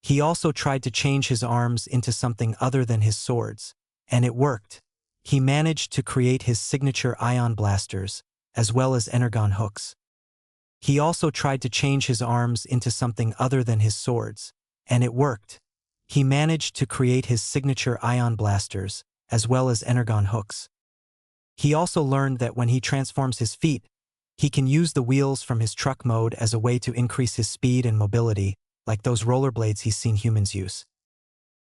He also tried to change his arms into something other than his swords, and it worked. He managed to create his signature ion blasters, as well as energon hooks. He also tried to change his arms into something other than his swords, and it worked. He managed to create his signature ion blasters, as well as energon hooks. He also learned that when he transforms his feet, he can use the wheels from his truck mode as a way to increase his speed and mobility, like those rollerblades he's seen humans use.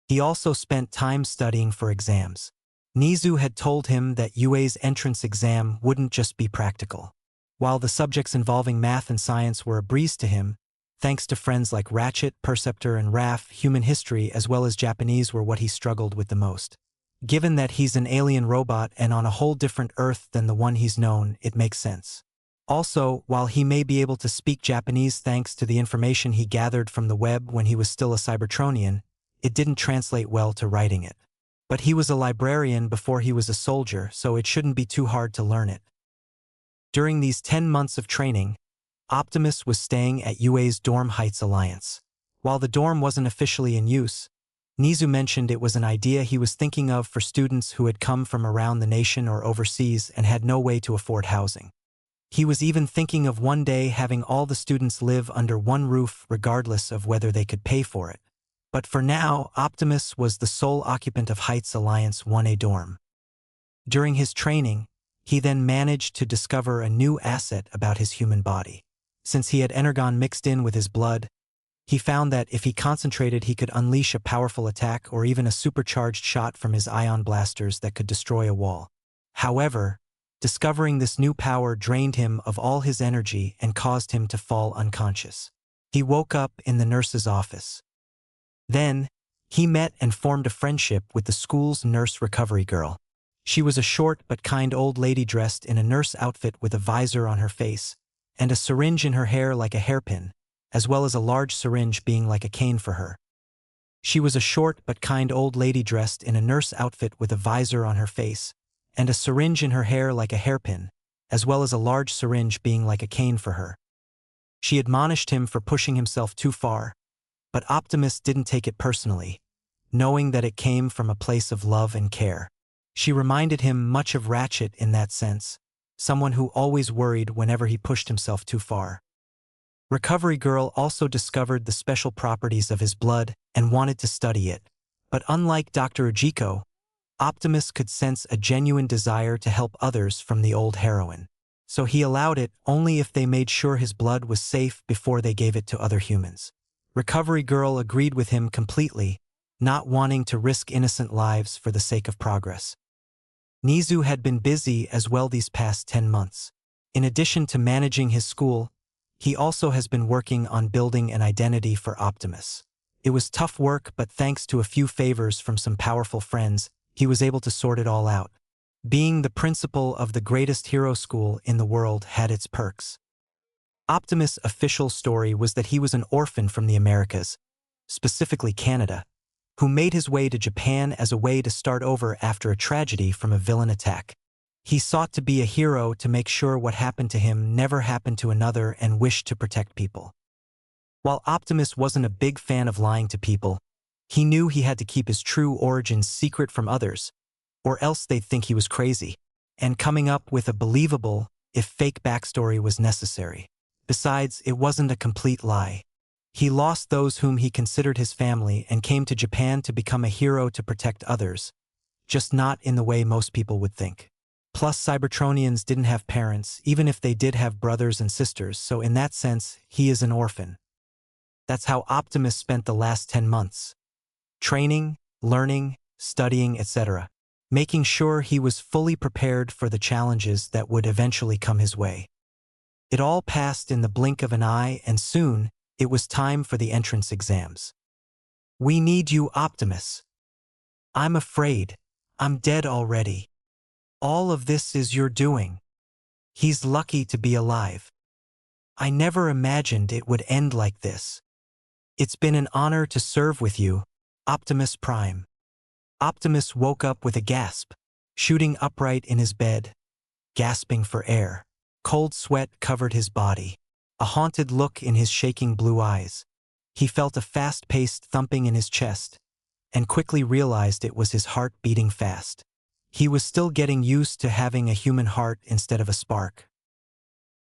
He also spent time studying for exams. Nizu had told him that UA's entrance exam wouldn't just be practical. While the subjects involving math and science were a breeze to him, thanks to friends like Ratchet, Perceptor, and Raph, human history as well as Japanese were what he struggled with the most. Given that he's an alien robot and on a whole different Earth than the one he's known, it makes sense. Also, while he may be able to speak Japanese thanks to the information he gathered from the web when he was still a Cybertronian, it didn't translate well to writing it. But he was a librarian before he was a soldier, so it shouldn't be too hard to learn it. During these 10 months of training, Optimus was staying at UA's Dorm Heights Alliance. While the dorm wasn't officially in use, Nizu mentioned it was an idea he was thinking of for students who had come from around the nation or overseas and had no way to afford housing. He was even thinking of one day having all the students live under one roof regardless of whether they could pay for it. But for now, Optimus was the sole occupant of Heights Alliance 1A dorm. During his training, he then managed to discover a new asset about his human body. Since he had energon mixed in with his blood, he found that if he concentrated he could unleash a powerful attack or even a supercharged shot from his ion blasters that could destroy a wall. However, discovering this new power drained him of all his energy and caused him to fall unconscious. He woke up in the nurse's office. Then, he met and formed a friendship with the school's nurse recovery girl. She was a short but kind old lady dressed in a nurse outfit with a visor on her face, and a syringe in her hair like a hairpin, as well as a large syringe being like a cane for her. She was a short but kind old lady dressed in a nurse outfit with a visor on her face, and a syringe in her hair like a hairpin, as well as a large syringe being like a cane for her. She admonished him for pushing himself too far, but Optimus didn't take it personally, knowing that it came from a place of love and care. She reminded him much of Ratchet in that sense, someone who always worried whenever he pushed himself too far. Recovery Girl also discovered the special properties of his blood and wanted to study it, but unlike Dr. Ujiko, Optimus could sense a genuine desire to help others from the old heroine. So he allowed it only if they made sure his blood was safe before they gave it to other humans. Recovery Girl agreed with him completely, not wanting to risk innocent lives for the sake of progress. Nizu had been busy as well these past 10 months. In addition to managing his school, he also has been working on building an identity for Optimus. It was tough work, but thanks to a few favors from some powerful friends, he was able to sort it all out. Being the principal of the greatest hero school in the world had its perks. Optimus' official story was that he was an orphan from the Americas, specifically Canada, who made his way to Japan as a way to start over after a tragedy from a villain attack. He sought to be a hero to make sure what happened to him never happened to another and wished to protect people. While Optimus wasn't a big fan of lying to people, he knew he had to keep his true origins secret from others, or else they'd think he was crazy, and coming up with a believable, if fake backstory was necessary. Besides, it wasn't a complete lie. He lost those whom he considered his family and came to Japan to become a hero to protect others, just not in the way most people would think. Plus, Cybertronians didn't have parents, even if they did have brothers and sisters, so in that sense, he is an orphan. That's how Optimus spent the last 10 months. Training, learning, studying, etc., making sure he was fully prepared for the challenges that would eventually come his way. It all passed in the blink of an eye, and soon, it was time for the entrance exams. "We need you, Optimus." "I'm afraid. I'm dead already." "All of this is your doing." "He's lucky to be alive." "I never imagined it would end like this." "It's been an honor to serve with you, Optimus Prime." Optimus woke up with a gasp, shooting upright in his bed, gasping for air. Cold sweat covered his body, a haunted look in his shaking blue eyes. He felt a fast-paced thumping in his chest, and quickly realized it was his heart beating fast. He was still getting used to having a human heart instead of a spark.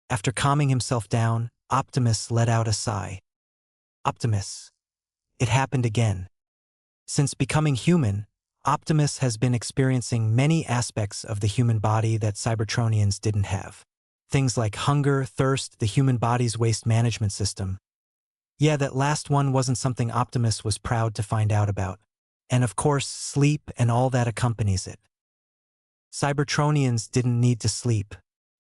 After calming himself down, Optimus let out a sigh. Optimus. It happened again. Since becoming human, Optimus has been experiencing many aspects of the human body that Cybertronians didn't have. Things like hunger, thirst, the human body's waste management system. Yeah, that last one wasn't something Optimus was proud to find out about. And of course, sleep and all that accompanies it. Cybertronians didn't need to sleep.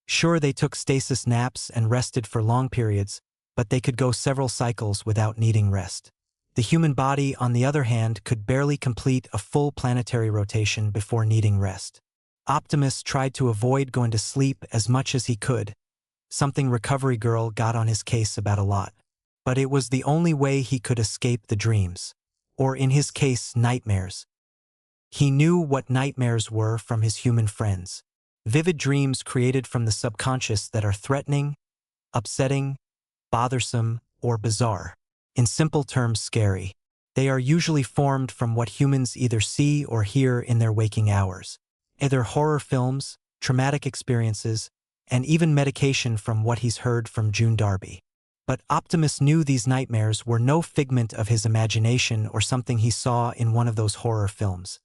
Sure, they took stasis naps and rested for long periods, but they could go several cycles without needing rest. The human body, on the other hand, could barely complete a full planetary rotation before needing rest. Optimus tried to avoid going to sleep as much as he could, something Recovery Girl got on his case about a lot. But it was the only way he could escape the dreams, or in his case, nightmares. He knew what nightmares were from his human friends. Vivid dreams created from the subconscious that are threatening, upsetting, bothersome, or bizarre. In simple terms, scary. They are usually formed from what humans either see or hear in their waking hours. Either horror films, traumatic experiences, and even medication from what he's heard from June Darby. But Optimus knew these nightmares were no figment of his imagination or something he saw in one of those horror films.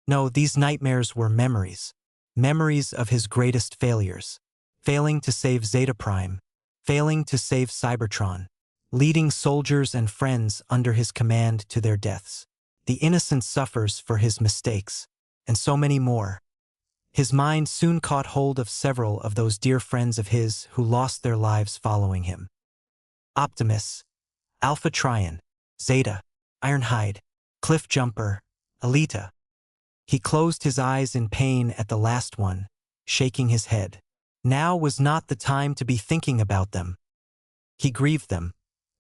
No, these nightmares were memories. Memories of his greatest failures. Failing to save Zeta Prime. Failing to save Cybertron. Leading soldiers and friends under his command to their deaths. The innocent suffers for his mistakes. And so many more. His mind soon caught hold of several of those dear friends of his who lost their lives following him. Optimus, Alpha Trion, Zeta, Ironhide, Cliff Jumper, Alita. He closed his eyes in pain at the last one, shaking his head. Now was not the time to be thinking about them. He grieved them,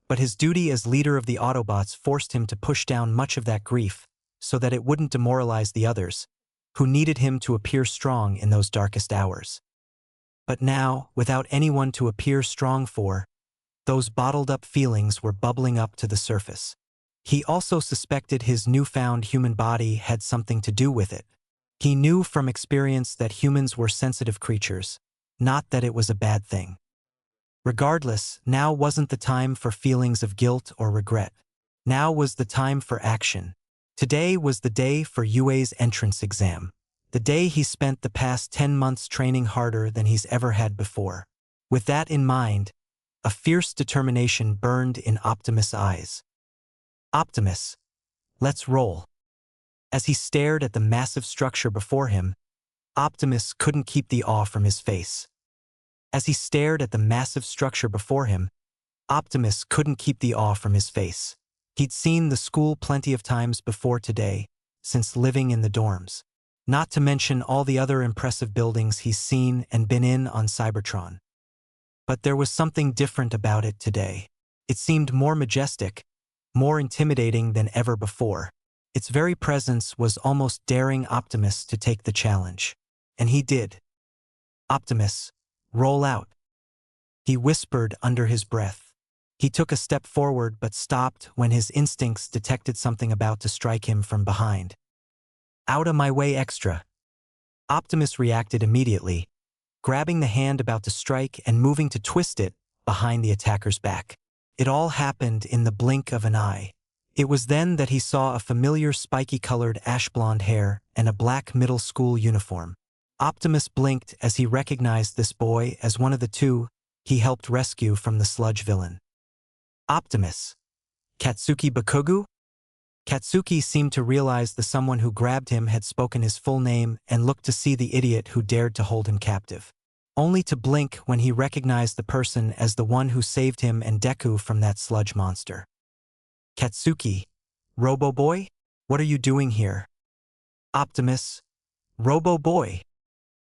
but his duty as leader of the Autobots forced him to push down much of that grief so that it wouldn't demoralize the others, who needed him to appear strong in those darkest hours. But now, without anyone to appear strong for, those bottled-up feelings were bubbling up to the surface. He also suspected his newfound human body had something to do with it. He knew from experience that humans were sensitive creatures, not that it was a bad thing. Regardless, now wasn't the time for feelings of guilt or regret. Now was the time for action. Today was the day for Yue's entrance exam. The day he spent the past 10 months training harder than he's ever had before. With that in mind, a fierce determination burned in Optimus' eyes. Optimus, let's roll. As he stared at the massive structure before him, Optimus couldn't keep the awe from his face. As he stared at the massive structure before him, Optimus couldn't keep the awe from his face. He'd seen the school plenty of times before today, since living in the dorms. Not to mention all the other impressive buildings he's seen and been in on Cybertron. But there was something different about it today. It seemed more majestic, more intimidating than ever before. Its very presence was almost daring Optimus to take the challenge. And he did. Optimus, roll out. He whispered under his breath. He took a step forward but stopped when his instincts detected something about to strike him from behind. Out of my way, extra. Optimus reacted immediately, grabbing the hand about to strike and moving to twist it behind the attacker's back. It all happened in the blink of an eye. It was then that he saw a familiar spiky-colored ash-blonde hair and a black middle school uniform. Optimus blinked as he recognized this boy as one of the two he helped rescue from the sludge villain. Optimus. Katsuki Bakugo? Katsuki seemed to realize the someone who grabbed him had spoken his full name and looked to see the idiot who dared to hold him captive. Only to blink when he recognized the person as the one who saved him and Deku from that sludge monster. Katsuki, Robo-Boy? What are you doing here? Optimus. Robo-Boy.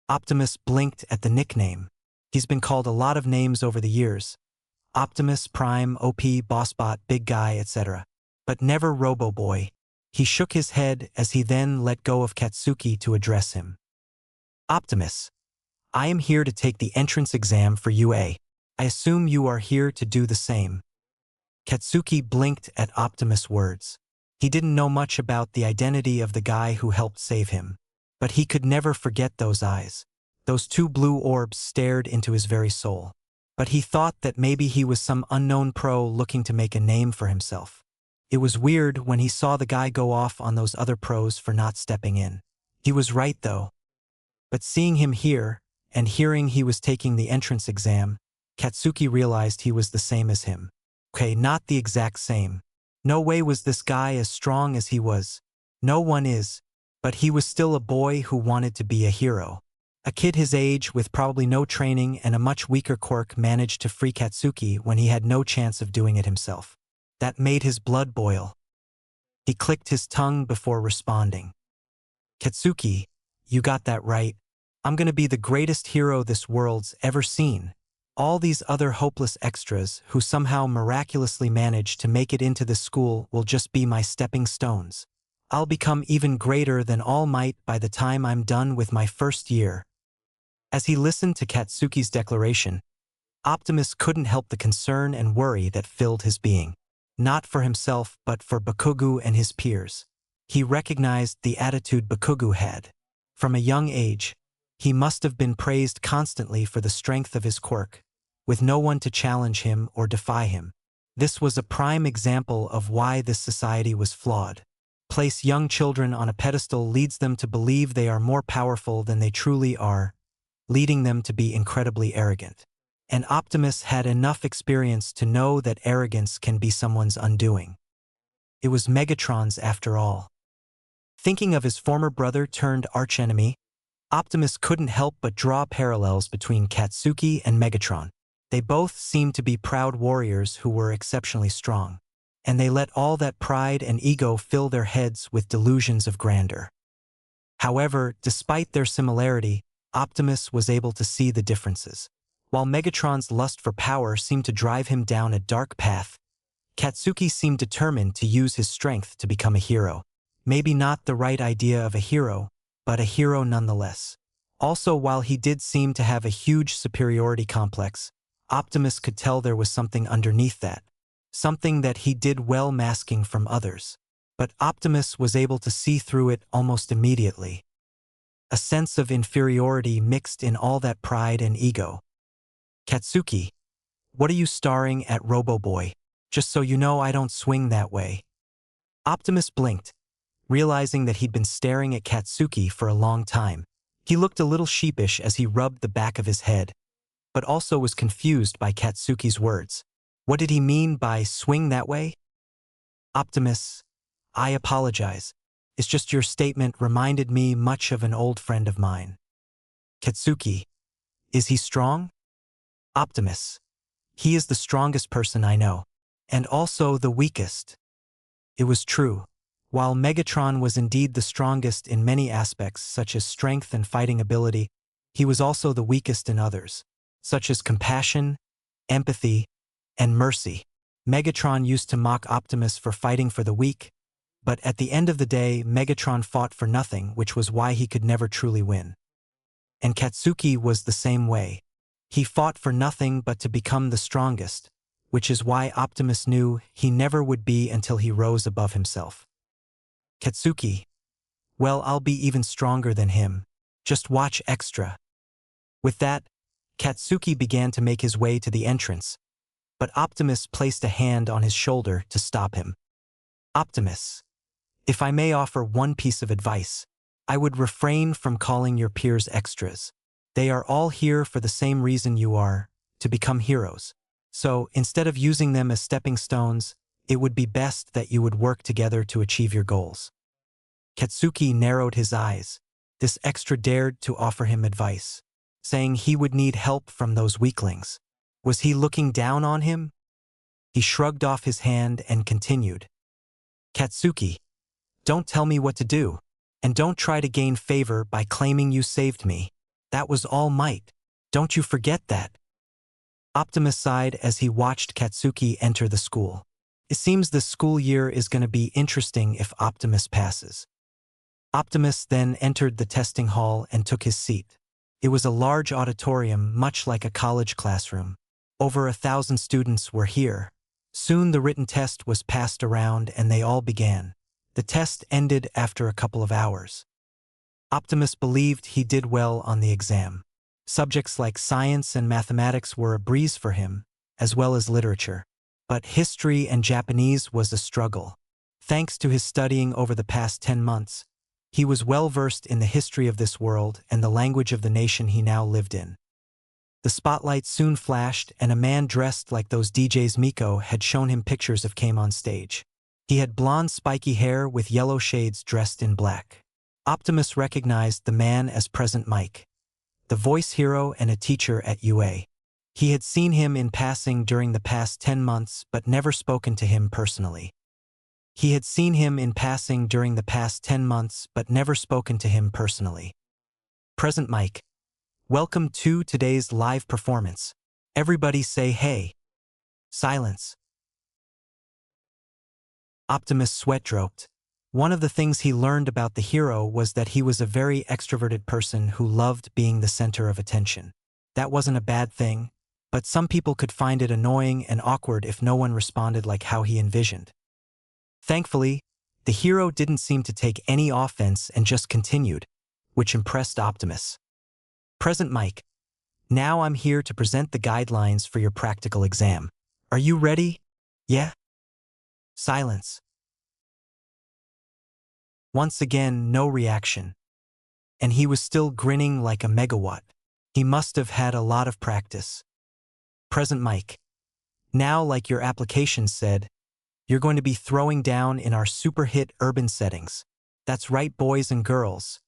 Optimus blinked at the nickname. He's been called a lot of names over the years. Optimus, Prime, OP, Bossbot, Big Guy, etc. But never Robo-Boy. He shook his head as he then let go of Katsuki to address him. Optimus. I am here to take the entrance exam for UA. I assume you are here to do the same. Katsuki blinked at Optimus' words. He didn't know much about the identity of the guy who helped save him. But he could never forget those eyes. Those two blue orbs stared into his very soul. But he thought that maybe he was some unknown pro looking to make a name for himself. It was weird when he saw the guy go off on those other pros for not stepping in. He was right though. But seeing him here, and hearing he was taking the entrance exam, Katsuki realized he was the same as him. Okay, not the exact same. No way was this guy as strong as he was. No one is. But he was still a boy who wanted to be a hero. A kid his age with probably no training and a much weaker quirk managed to free Katsuki when he had no chance of doing it himself. That made his blood boil. He clicked his tongue before responding. Katsuki, you got that right. I'm gonna be the greatest hero this world's ever seen. All these other hopeless extras who somehow miraculously managed to make it into this school will just be my stepping stones. I'll become even greater than All Might by the time I'm done with my first year. As he listened to Katsuki's declaration, Optimus couldn't help the concern and worry that filled his being. Not for himself, but for Bakugo and his peers. He recognized the attitude Bakugo had. From a young age, he must have been praised constantly for the strength of his quirk, with no one to challenge him or defy him. This was a prime example of why this society was flawed. Place young children on a pedestal leads them to believe they are more powerful than they truly are, leading them to be incredibly arrogant. And Optimus had enough experience to know that arrogance can be someone's undoing. It was Megatron's after all. Thinking of his former brother turned archenemy, Optimus couldn't help but draw parallels between Katsuki and Megatron. They both seemed to be proud warriors who were exceptionally strong. And they let all that pride and ego fill their heads with delusions of grandeur. However, despite their similarity, Optimus was able to see the differences. While Megatron's lust for power seemed to drive him down a dark path, Katsuki seemed determined to use his strength to become a hero. Maybe not the right idea of a hero, but a hero nonetheless. Also, while he did seem to have a huge superiority complex, Optimus could tell there was something underneath that. Something that he did well masking from others. But Optimus was able to see through it almost immediately. A sense of inferiority mixed in all that pride and ego. Katsuki, what are you staring at, Robo-Boy? Just so you know, I don't swing that way. Optimus blinked, realizing that he'd been staring at Katsuki for a long time. He looked a little sheepish as he rubbed the back of his head, but also was confused by Katsuki's words. What did he mean by swing that way? Optimus, I apologize. It's just your statement reminded me much of an old friend of mine. Katsuki, is he strong? Optimus, he is the strongest person I know, and also the weakest. It was true. While Megatron was indeed the strongest in many aspects such as strength and fighting ability, he was also the weakest in others, such as compassion, empathy, and mercy. Megatron used to mock Optimus for fighting for the weak, but at the end of the day, Megatron fought for nothing, which was why he could never truly win. And Katsuki was the same way. He fought for nothing but to become the strongest, which is why Optimus knew he never would be until he rose above himself. Katsuki, well, I'll be even stronger than him. Just watch extra. With that, Katsuki began to make his way to the entrance, but Optimus placed a hand on his shoulder to stop him. Optimus, if I may offer one piece of advice, I would refrain from calling your peers extras. They are all here for the same reason you are, to become heroes. So, instead of using them as stepping stones, it would be best that you would work together to achieve your goals. Katsuki narrowed his eyes. This extra dared to offer him advice, saying he would need help from those weaklings. Was he looking down on him? He shrugged off his hand and continued. Katsuki, don't tell me what to do, and don't try to gain favor by claiming you saved me. That was all might. Don't you forget that. Optimus sighed as he watched Katsuki enter the school. It seems the school year is going to be interesting if Optimus passes. Optimus then entered the testing hall and took his seat. It was a large auditorium, much like a college classroom. Over 1,000 students were here. Soon the written test was passed around and they all began. The test ended after a couple of hours. Optimus believed he did well on the exam. Subjects like science and mathematics were a breeze for him, as well as literature. But history and Japanese was a struggle. Thanks to his studying over the past 10 months, he was well versed in the history of this world and the language of the nation he now lived in. The spotlight soon flashed and a man dressed like those DJs Miko had shown him pictures of came on stage. He had blonde spiky hair with yellow shades dressed in black. Optimus recognized the man as Present Mike, the voice hero and a teacher at UA. He had seen him in passing during the past 10 months but never spoken to him personally. Present Mike, welcome to today's live performance. Everybody say hey. Silence. Optimus sweat-dropped. One of the things he learned about the hero was that he was a very extroverted person who loved being the center of attention. That wasn't a bad thing, but some people could find it annoying and awkward if no one responded like how he envisioned. Thankfully, the hero didn't seem to take any offense and just continued, which impressed Optimus. Present Mike, now I'm here to present the guidelines for your practical exam. Are you ready? Yeah? Silence. Once again, no reaction. And he was still grinning like a megawatt. He must have had a lot of practice. Present Mike, now like your application said, you're going to be throwing down in our super hit urban settings. That's right, boys and girls.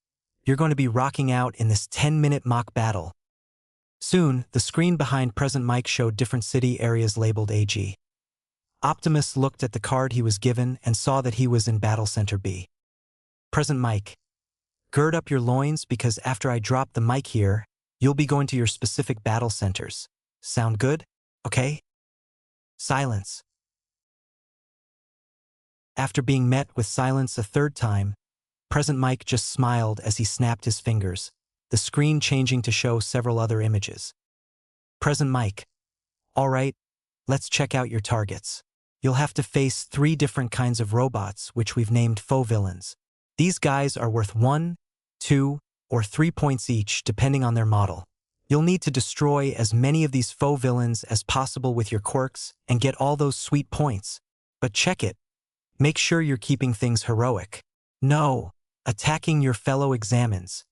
You're going to be rocking out in this 10-minute mock battle. Soon, the screen behind Present Mike showed different city areas labeled AG. Optimus looked at the card he was given and saw that he was in Battle Center B. Present Mike, gird up your loins because after I drop the mic here, you'll be going to your specific battle centers. Sound good? Okay? Silence. After being met with silence a third time, Present Mike just smiled as he snapped his fingers, the screen changing to show several other images. Present Mike. All right, let's check out your targets. You'll have to face 3 different kinds of robots, which we've named faux villains. These guys are worth 1, 2, or 3 points each, depending on their model. You'll need to destroy as many of these faux villains as possible with your quirks and get all those sweet points. But check it. Make sure you're keeping things heroic. No, attacking your fellow examines.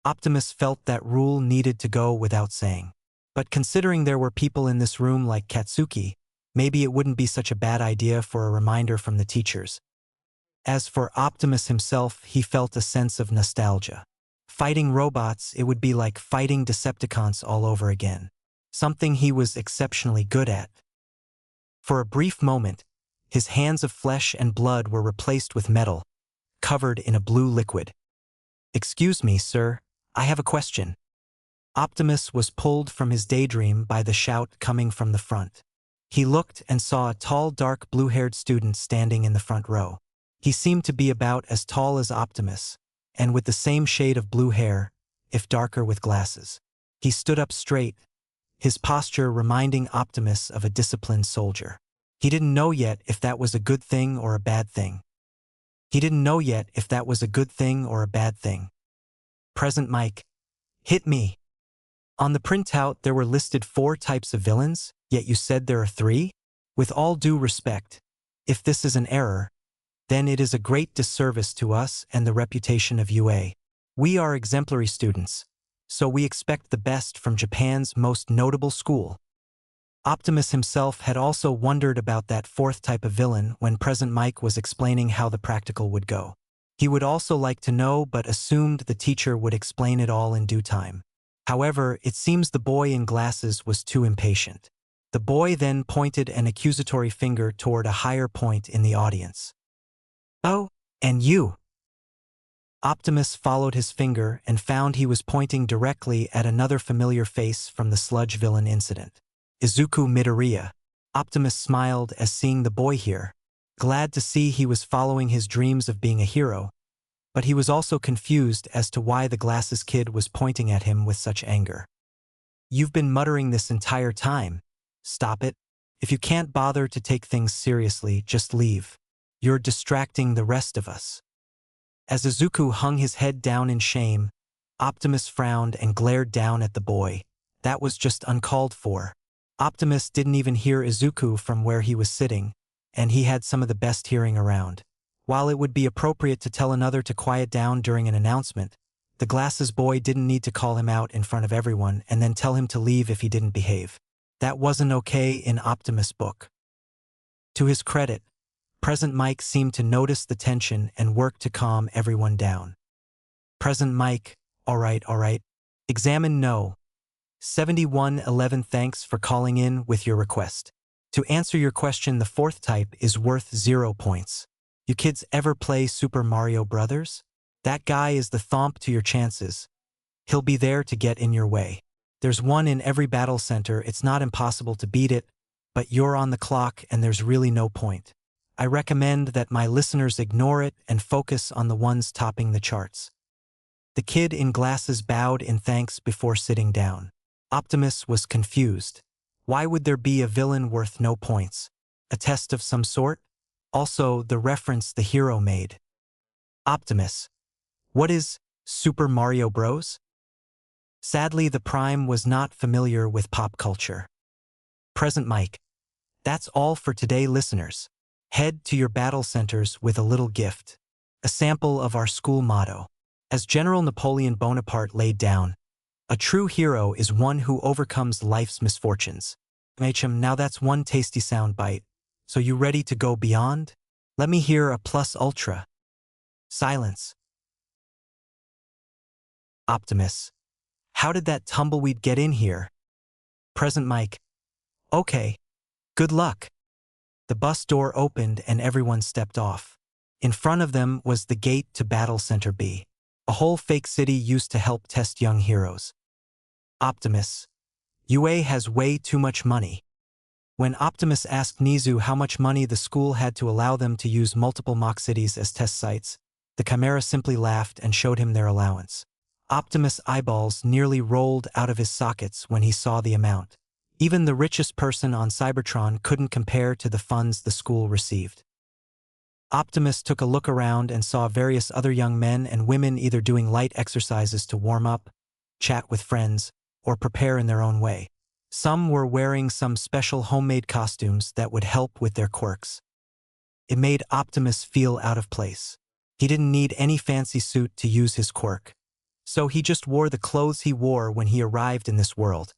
Optimus felt that rule needed to go without saying. But considering there were people in this room like Katsuki, maybe it wouldn't be such a bad idea for a reminder from the teachers. As for Optimus himself, he felt a sense of nostalgia. Fighting robots, it would be like fighting Decepticons all over again. Something he was exceptionally good at. For a brief moment, his hands of flesh and blood were replaced with metal, covered in a blue liquid. "Excuse me, sir, I have a question." Optimus was pulled from his daydream by the shout coming from the front. He looked and saw a tall, dark, blue-haired student standing in the front row. He seemed to be about as tall as Optimus, and with the same shade of blue hair, if darker with glasses. He stood up straight, his posture reminding Optimus of a disciplined soldier. He didn't know yet if that was a good thing or a bad thing. Present Mike. Hit me. On the printout there were listed 4 types of villains, yet you said there are 3? With all due respect, if this is an error, then it is a great disservice to us and the reputation of UA. We are exemplary students, so we expect the best from Japan's most notable school. Optimus himself had also wondered about that 4th type of villain when Present Mike was explaining how the practical would go. He would also like to know but assumed the teacher would explain it all in due time. However, it seems the boy in glasses was too impatient. The boy then pointed an accusatory finger toward a higher point in the audience. "Oh, and you." Optimus followed his finger and found he was pointing directly at another familiar face from the sludge villain incident. Izuku Midoriya. Optimus smiled as seeing the boy here, glad to see he was following his dreams of being a hero, but he was also confused as to why the glasses kid was pointing at him with such anger. "You've been muttering this entire time. Stop it. If you can't bother to take things seriously, just leave. You're distracting the rest of us." As Izuku hung his head down in shame, Optimus frowned and glared down at the boy. That was just uncalled for. Optimus didn't even hear Izuku from where he was sitting, and he had some of the best hearing around. While it would be appropriate to tell another to quiet down during an announcement, the glasses boy didn't need to call him out in front of everyone and then tell him to leave if he didn't behave. That wasn't okay in Optimus' book. To his credit, Present Mike seemed to notice the tension and work to calm everyone down. Present Mike, all right. Examine no. 7111 thanks for calling in with your request. To answer your question, the 4th type is worth 0 points. You kids ever play Super Mario Brothers? That guy is the thomp to your chances. He'll be there to get in your way. There's one in every battle center, it's not impossible to beat it, but you're on the clock and there's really no point. I recommend that my listeners ignore it and focus on the ones topping the charts. The kid in glasses bowed in thanks before sitting down. Optimus was confused. Why would there be a villain worth no points? A test of some sort? Also, the reference the hero made. Optimus. What is Super Mario Bros? Sadly, the Prime was not familiar with pop culture. Present Mike. That's all for today, listeners. Head to your battle centers with a little gift. A sample of our school motto. As General Napoleon Bonaparte laid down, a true hero is one who overcomes life's misfortunes. Now that's one tasty soundbite. So you ready to go beyond? Let me hear a plus ultra. Silence. Optimus. How did that tumbleweed get in here? Present Mike. Okay. Good luck. The bus door opened and everyone stepped off. In front of them was the gate to Battle Center B. A whole fake city used to help test young heroes. Optimus. UA has way too much money. When Optimus asked Nizu how much money the school had to allow them to use multiple mock cities as test sites, the Chimera simply laughed and showed him their allowance. Optimus' eyeballs nearly rolled out of his sockets when he saw the amount. Even the richest person on Cybertron couldn't compare to the funds the school received. Optimus took a look around and saw various other young men and women either doing light exercises to warm up, chat with friends, or prepare in their own way. Some were wearing some special homemade costumes that would help with their quirks. It made Optimus feel out of place. He didn't need any fancy suit to use his quirk. So he just wore the clothes he wore when he arrived in this world.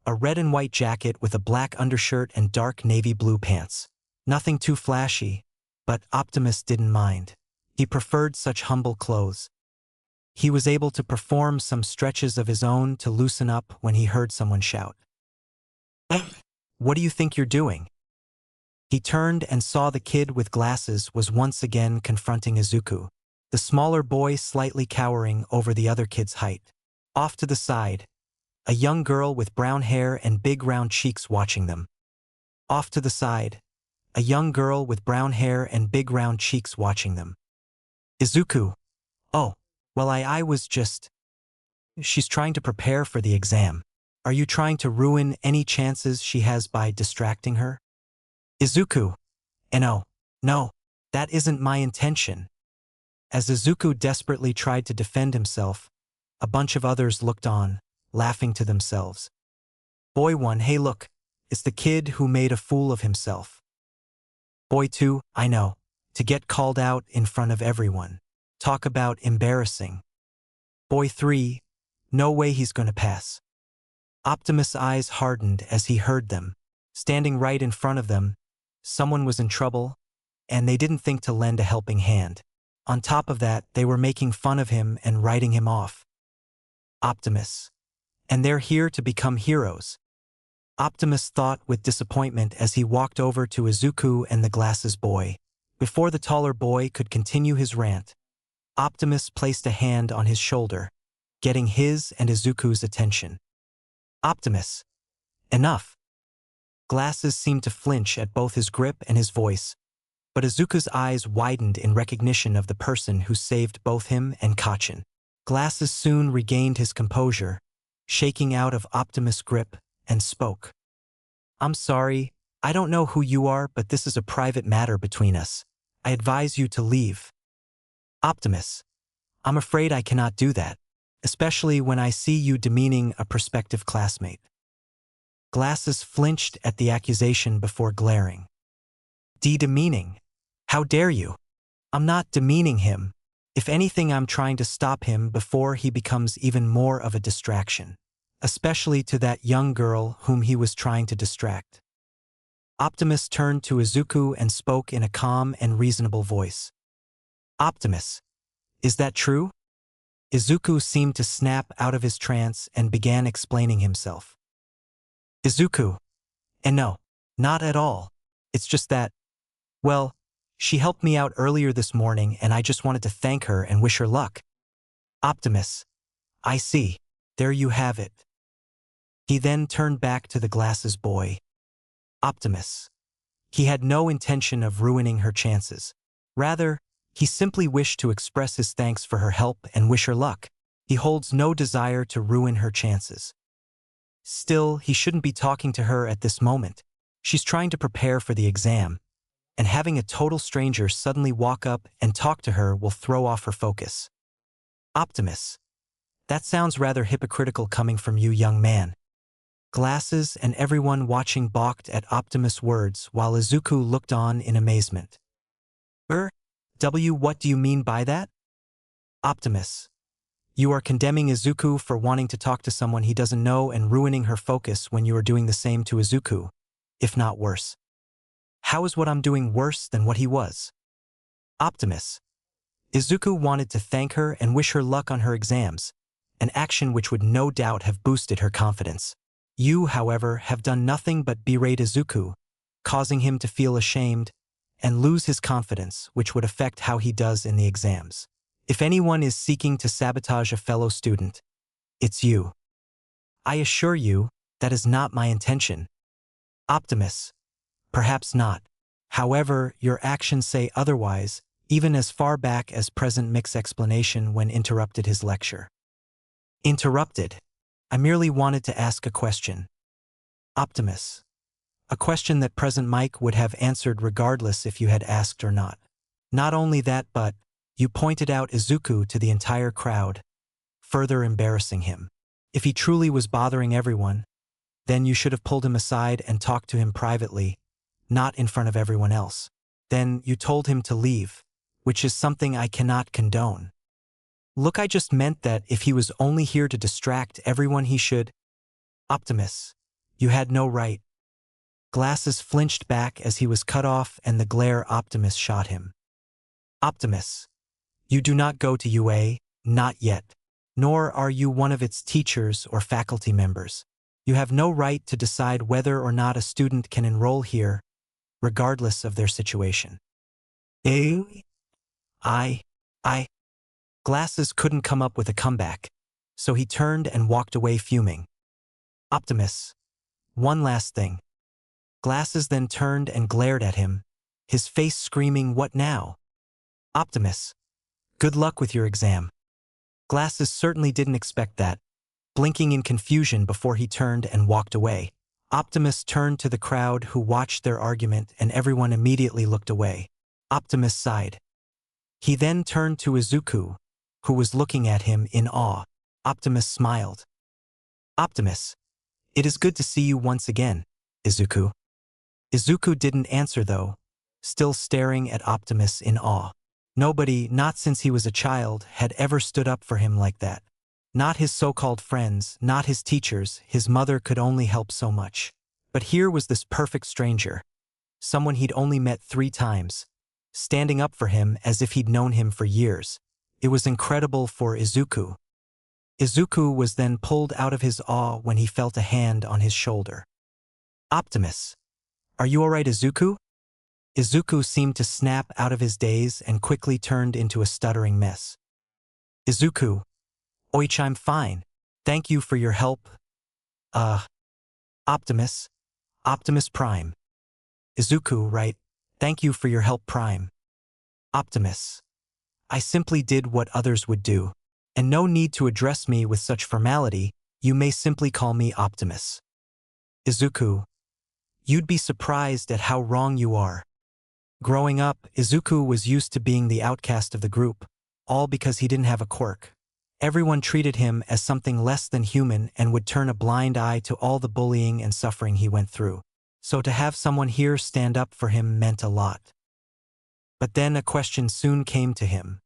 A red and white jacket with a black undershirt and dark navy blue pants. Nothing too flashy, but Optimus didn't mind. He preferred such humble clothes. He was able to perform some stretches of his own to loosen up when he heard someone shout. "What do you think you're doing?" He turned and saw the kid with glasses was once again confronting Izuku, the smaller boy slightly cowering over the other kid's height. Off to the side, a young girl with brown hair and big round cheeks watching them. Off to the side, a young girl with brown hair and big round cheeks watching them. Izuku. Oh, well I was just... She's trying to prepare for the exam. Are you trying to ruin any chances she has by distracting her? Izuku. No, that isn't my intention. As Izuku desperately tried to defend himself, a bunch of others looked on, laughing to themselves. Boy 1, hey look, it's the kid who made a fool of himself. Boy 2, I know, to get called out in front of everyone. Talk about embarrassing. Boy 3, no way he's gonna pass. Optimus' eyes hardened as he heard them. Standing right in front of them, someone was in trouble, and they didn't think to lend a helping hand. On top of that, they were making fun of him and writing him off. Optimus. And they're here to become heroes. Optimus thought with disappointment as he walked over to Izuku and the glasses boy. Before the taller boy could continue his rant, Optimus placed a hand on his shoulder, getting his and Izuku's attention. Optimus. Enough. Glasses seemed to flinch at both his grip and his voice, but Izuku's eyes widened in recognition of the person who saved both him and Kachin. Glasses soon regained his composure, shaking out of Optimus' grip, and spoke. I'm sorry, I don't know who you are, but this is a private matter between us. I advise you to leave. Optimus. I'm afraid I cannot do that, especially when I see you demeaning a prospective classmate. Glasses flinched at the accusation before glaring. Demeaning? How dare you? I'm not demeaning him. If anything, I'm trying to stop him before he becomes even more of a distraction, especially to that young girl whom he was trying to distract. Optimus turned to Izuku and spoke in a calm and reasonable voice. Optimus, is that true? Izuku seemed to snap out of his trance and began explaining himself. Izuku. And no, not at all. It's just that, well, she helped me out earlier this morning and I just wanted to thank her and wish her luck. Optimus. I see. There you have it. He then turned back to the glasses boy. Optimus. He had no intention of ruining her chances. Rather, he simply wished to express his thanks for her help and wish her luck. He holds no desire to ruin her chances. Still, he shouldn't be talking to her at this moment. She's trying to prepare for the exam, and having a total stranger suddenly walk up and talk to her will throw off her focus. Optimus. That sounds rather hypocritical coming from you, young man. Glasses and everyone watching balked at Optimus' words while Izuku looked on in amazement. What do you mean by that? Optimus. You are condemning Izuku for wanting to talk to someone he doesn't know and ruining her focus when you are doing the same to Izuku, if not worse. How is what I'm doing worse than what he was? Optimus. Izuku wanted to thank her and wish her luck on her exams, an action which would no doubt have boosted her confidence. You, however, have done nothing but berate Izuku, causing him to feel ashamed and lose his confidence, which would affect how he does in the exams. If anyone is seeking to sabotage a fellow student, it's you. I assure you, that is not my intention. Optimus. Perhaps not. However, your actions say otherwise, even as far back as present Mick's explanation when interrupted his lecture. Interrupted. I merely wanted to ask a question. Optimus. A question that present Mike would have answered regardless if you had asked or not. Not only that, but you pointed out Izuku to the entire crowd, further embarrassing him. If he truly was bothering everyone, then you should have pulled him aside and talked to him privately, not in front of everyone else. Then you told him to leave, which is something I cannot condone. Look, I just meant that if he was only here to distract everyone, he should. Optimus. You had no right. Glasses flinched back as he was cut off and the glare Optimus shot him. Optimus. You do not go to UA, not yet. Nor are you one of its teachers or faculty members. You have no right to decide whether or not a student can enroll here, regardless of their situation. I. Glasses couldn't come up with a comeback, so he turned and walked away fuming. Optimus. One last thing. Glasses then turned and glared at him, his face screaming, "What now?" Optimus. Good luck with your exam. Glasses certainly didn't expect that, blinking in confusion before he turned and walked away. Optimus turned to the crowd who watched their argument and everyone immediately looked away. Optimus sighed. He then turned to Izuku, who was looking at him in awe. Optimus smiled. Optimus. It is good to see you once again, Izuku. Izuku didn't answer though, still staring at Optimus in awe. Nobody, not since he was a child, had ever stood up for him like that. Not his so-called friends, not his teachers, his mother could only help so much. But here was this perfect stranger, someone he'd only met 3 times, standing up for him as if he'd known him for years. It was incredible for Izuku. Izuku was then pulled out of his awe when he felt a hand on his shoulder. Optimus. Are you alright, Izuku? Izuku seemed to snap out of his daze and quickly turned into a stuttering mess. Izuku. Oich, I'm fine. Thank you for your help. Optimus. Optimus Prime. Izuku, right. Thank you for your help, Prime. Optimus. I simply did what others would do. And no need to address me with such formality, you may simply call me Optimus. Izuku. You'd be surprised at how wrong you are. Growing up, Izuku was used to being the outcast of the group, all because he didn't have a quirk. Everyone treated him as something less than human and would turn a blind eye to all the bullying and suffering he went through. So to have someone here stand up for him meant a lot. But then a question soon came to him.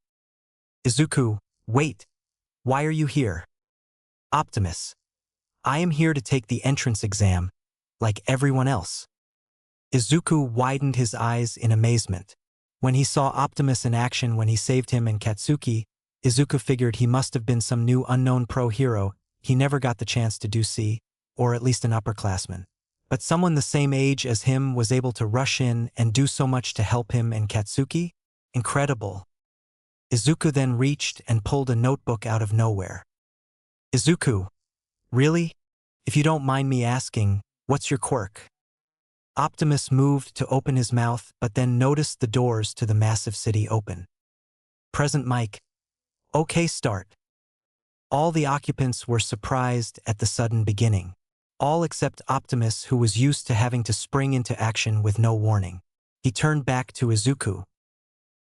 Izuku, wait. Why are you here? Optimus. I am here to take the entrance exam, like everyone else. Izuku widened his eyes in amazement. When he saw Optimus in action when he saved him and Katsuki, Izuku figured he must have been some new unknown pro-hero he never got the chance to do see, or at least an upperclassman. But someone the same age as him was able to rush in and do so much to help him and Katsuki? Incredible. Izuku then reached and pulled a notebook out of nowhere. Izuku. Really? If you don't mind me asking, what's your quirk? Optimus moved to open his mouth but then noticed the doors to the massive city open. Present Mike. Okay, start. All the occupants were surprised at the sudden beginning. All except Optimus, who was used to having to spring into action with no warning. He turned back to Izuku.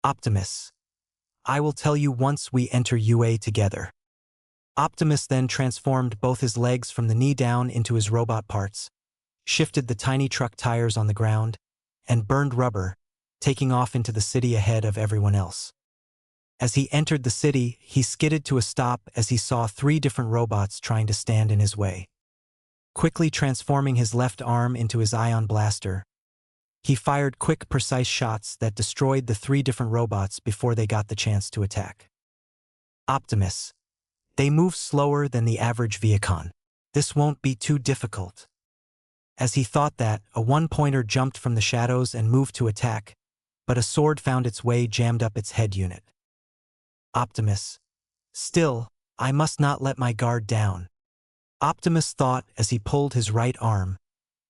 Optimus. I will tell you once we enter UA together. Optimus then transformed both his legs from the knee down into his robot parts, shifted the tiny truck tires on the ground, and burned rubber, taking off into the city ahead of everyone else. As he entered the city, he skidded to a stop as he saw 3 different robots trying to stand in his way. Quickly transforming his left arm into his ion blaster, he fired quick, precise shots that destroyed the 3 different robots before they got the chance to attack. Optimus. They move slower than the average Viacon. This won't be too difficult. As he thought that, a 1-pointer jumped from the shadows and moved to attack, but a sword found its way jammed up its head unit. Optimus. Still, I must not let my guard down. Optimus thought as he pulled his right arm,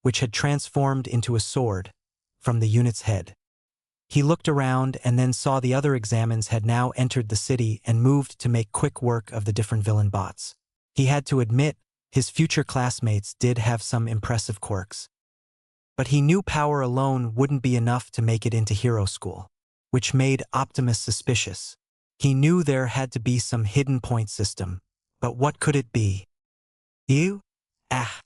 which had transformed into a sword, from the unit's head. He looked around and then saw the other examines had now entered the city and moved to make quick work of the different villain bots. He had to admit, his future classmates did have some impressive quirks. But he knew power alone wouldn't be enough to make it into hero school, which made Optimus suspicious. He knew there had to be some hidden point system, but what could it be? You? Ah.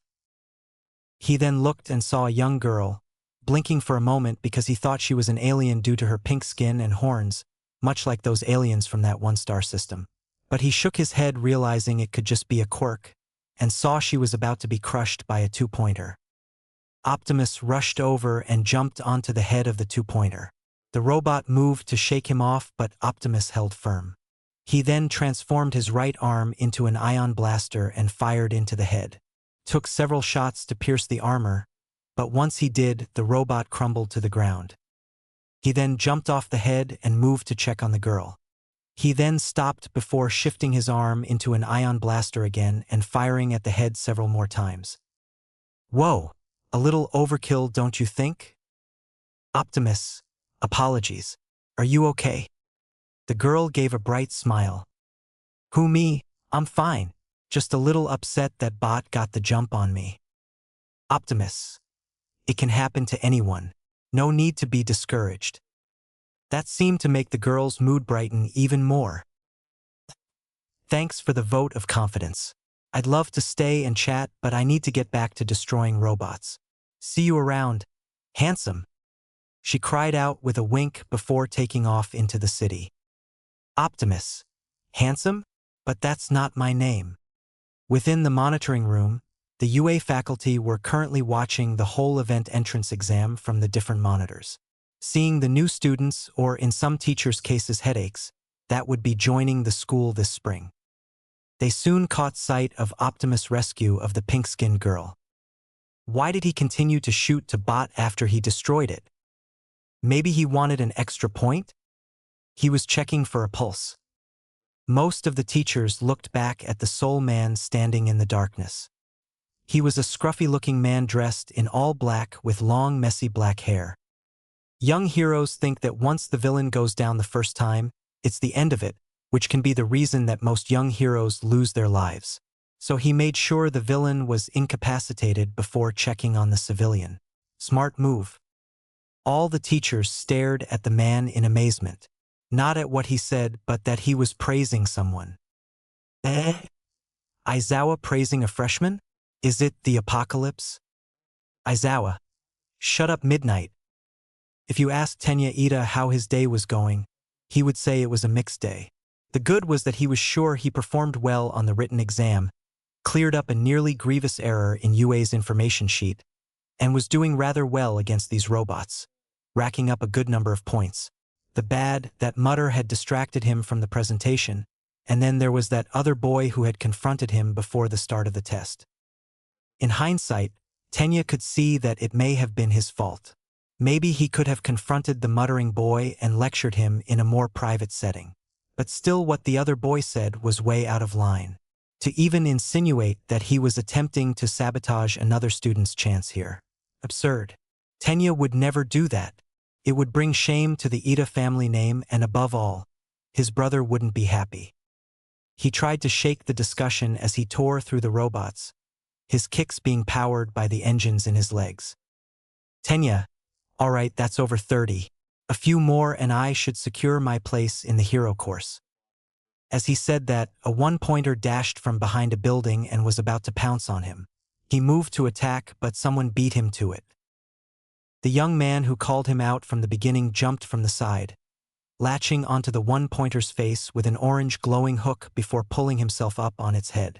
He then looked and saw a young girl, blinking for a moment because he thought she was an alien due to her pink skin and horns, much like those aliens from that one-star system. But he shook his head realizing it could just be a quirk, and saw she was about to be crushed by a two-pointer. Optimus rushed over and jumped onto the head of the two-pointer. The robot moved to shake him off, but Optimus held firm. He then transformed his right arm into an ion blaster and fired into the head. Took several shots to pierce the armor, but once he did, the robot crumbled to the ground. He then jumped off the head and moved to check on the girl. He then stopped before shifting his arm into an ion blaster again and firing at the head several more times. Whoa, a little overkill, don't you think? Optimus, apologies. Are you okay? The girl gave a bright smile. Who, me? I'm fine. Just a little upset that bot got the jump on me. Optimus. It can happen to anyone. No need to be discouraged. That seemed to make the girl's mood brighten even more. Thanks for the vote of confidence. I'd love to stay and chat, but I need to get back to destroying robots. See you around, handsome. She cried out with a wink before taking off into the city. Optimus. Handsome? But that's not my name. Within the monitoring room, the UA faculty were currently watching the whole event entrance exam from the different monitors. Seeing the new students, or in some teachers' cases headaches, that would be joining the school this spring. They soon caught sight of Optimus' rescue of the pink-skinned girl. Why did he continue to shoot to bot after he destroyed it? Maybe he wanted an extra point? He was checking for a pulse. Most of the teachers looked back at the sole man standing in the darkness. He was a scruffy-looking man dressed in all black with long, messy black hair. Young heroes think that once the villain goes down the first time, it's the end of it, which can be the reason that most young heroes lose their lives. So he made sure the villain was incapacitated before checking on the civilian. Smart move. All the teachers stared at the man in amazement. Not at what he said, but that he was praising someone. Aizawa praising a freshman? Is it the apocalypse? Aizawa. Shut up, Midnight. If you asked Tenya Ida how his day was going, he would say it was a mixed day. The good was that he was sure he performed well on the written exam, cleared up a nearly grievous error in UA's information sheet, and was doing rather well against these robots, racking up a good number of points. The bad, that Mutter had distracted him from the presentation, and then there was that other boy who had confronted him before the start of the test. In hindsight, Tenya could see that it may have been his fault. Maybe he could have confronted the muttering boy and lectured him in a more private setting. But still, what the other boy said was way out of line. To even insinuate that he was attempting to sabotage another student's chance here. Absurd. Tenya would never do that. It would bring shame to the Ida family name, and above all, his brother wouldn't be happy. He tried to shake the discussion as he tore through the robots, his kicks being powered by the engines in his legs. Tenya. All right, that's over 30. A few more and I should secure my place in the hero course. As he said that, a one-pointer dashed from behind a building and was about to pounce on him. He moved to attack, but someone beat him to it. The young man who called him out from the beginning jumped from the side, latching onto the one-pointer's face with an orange glowing hook before pulling himself up on its head.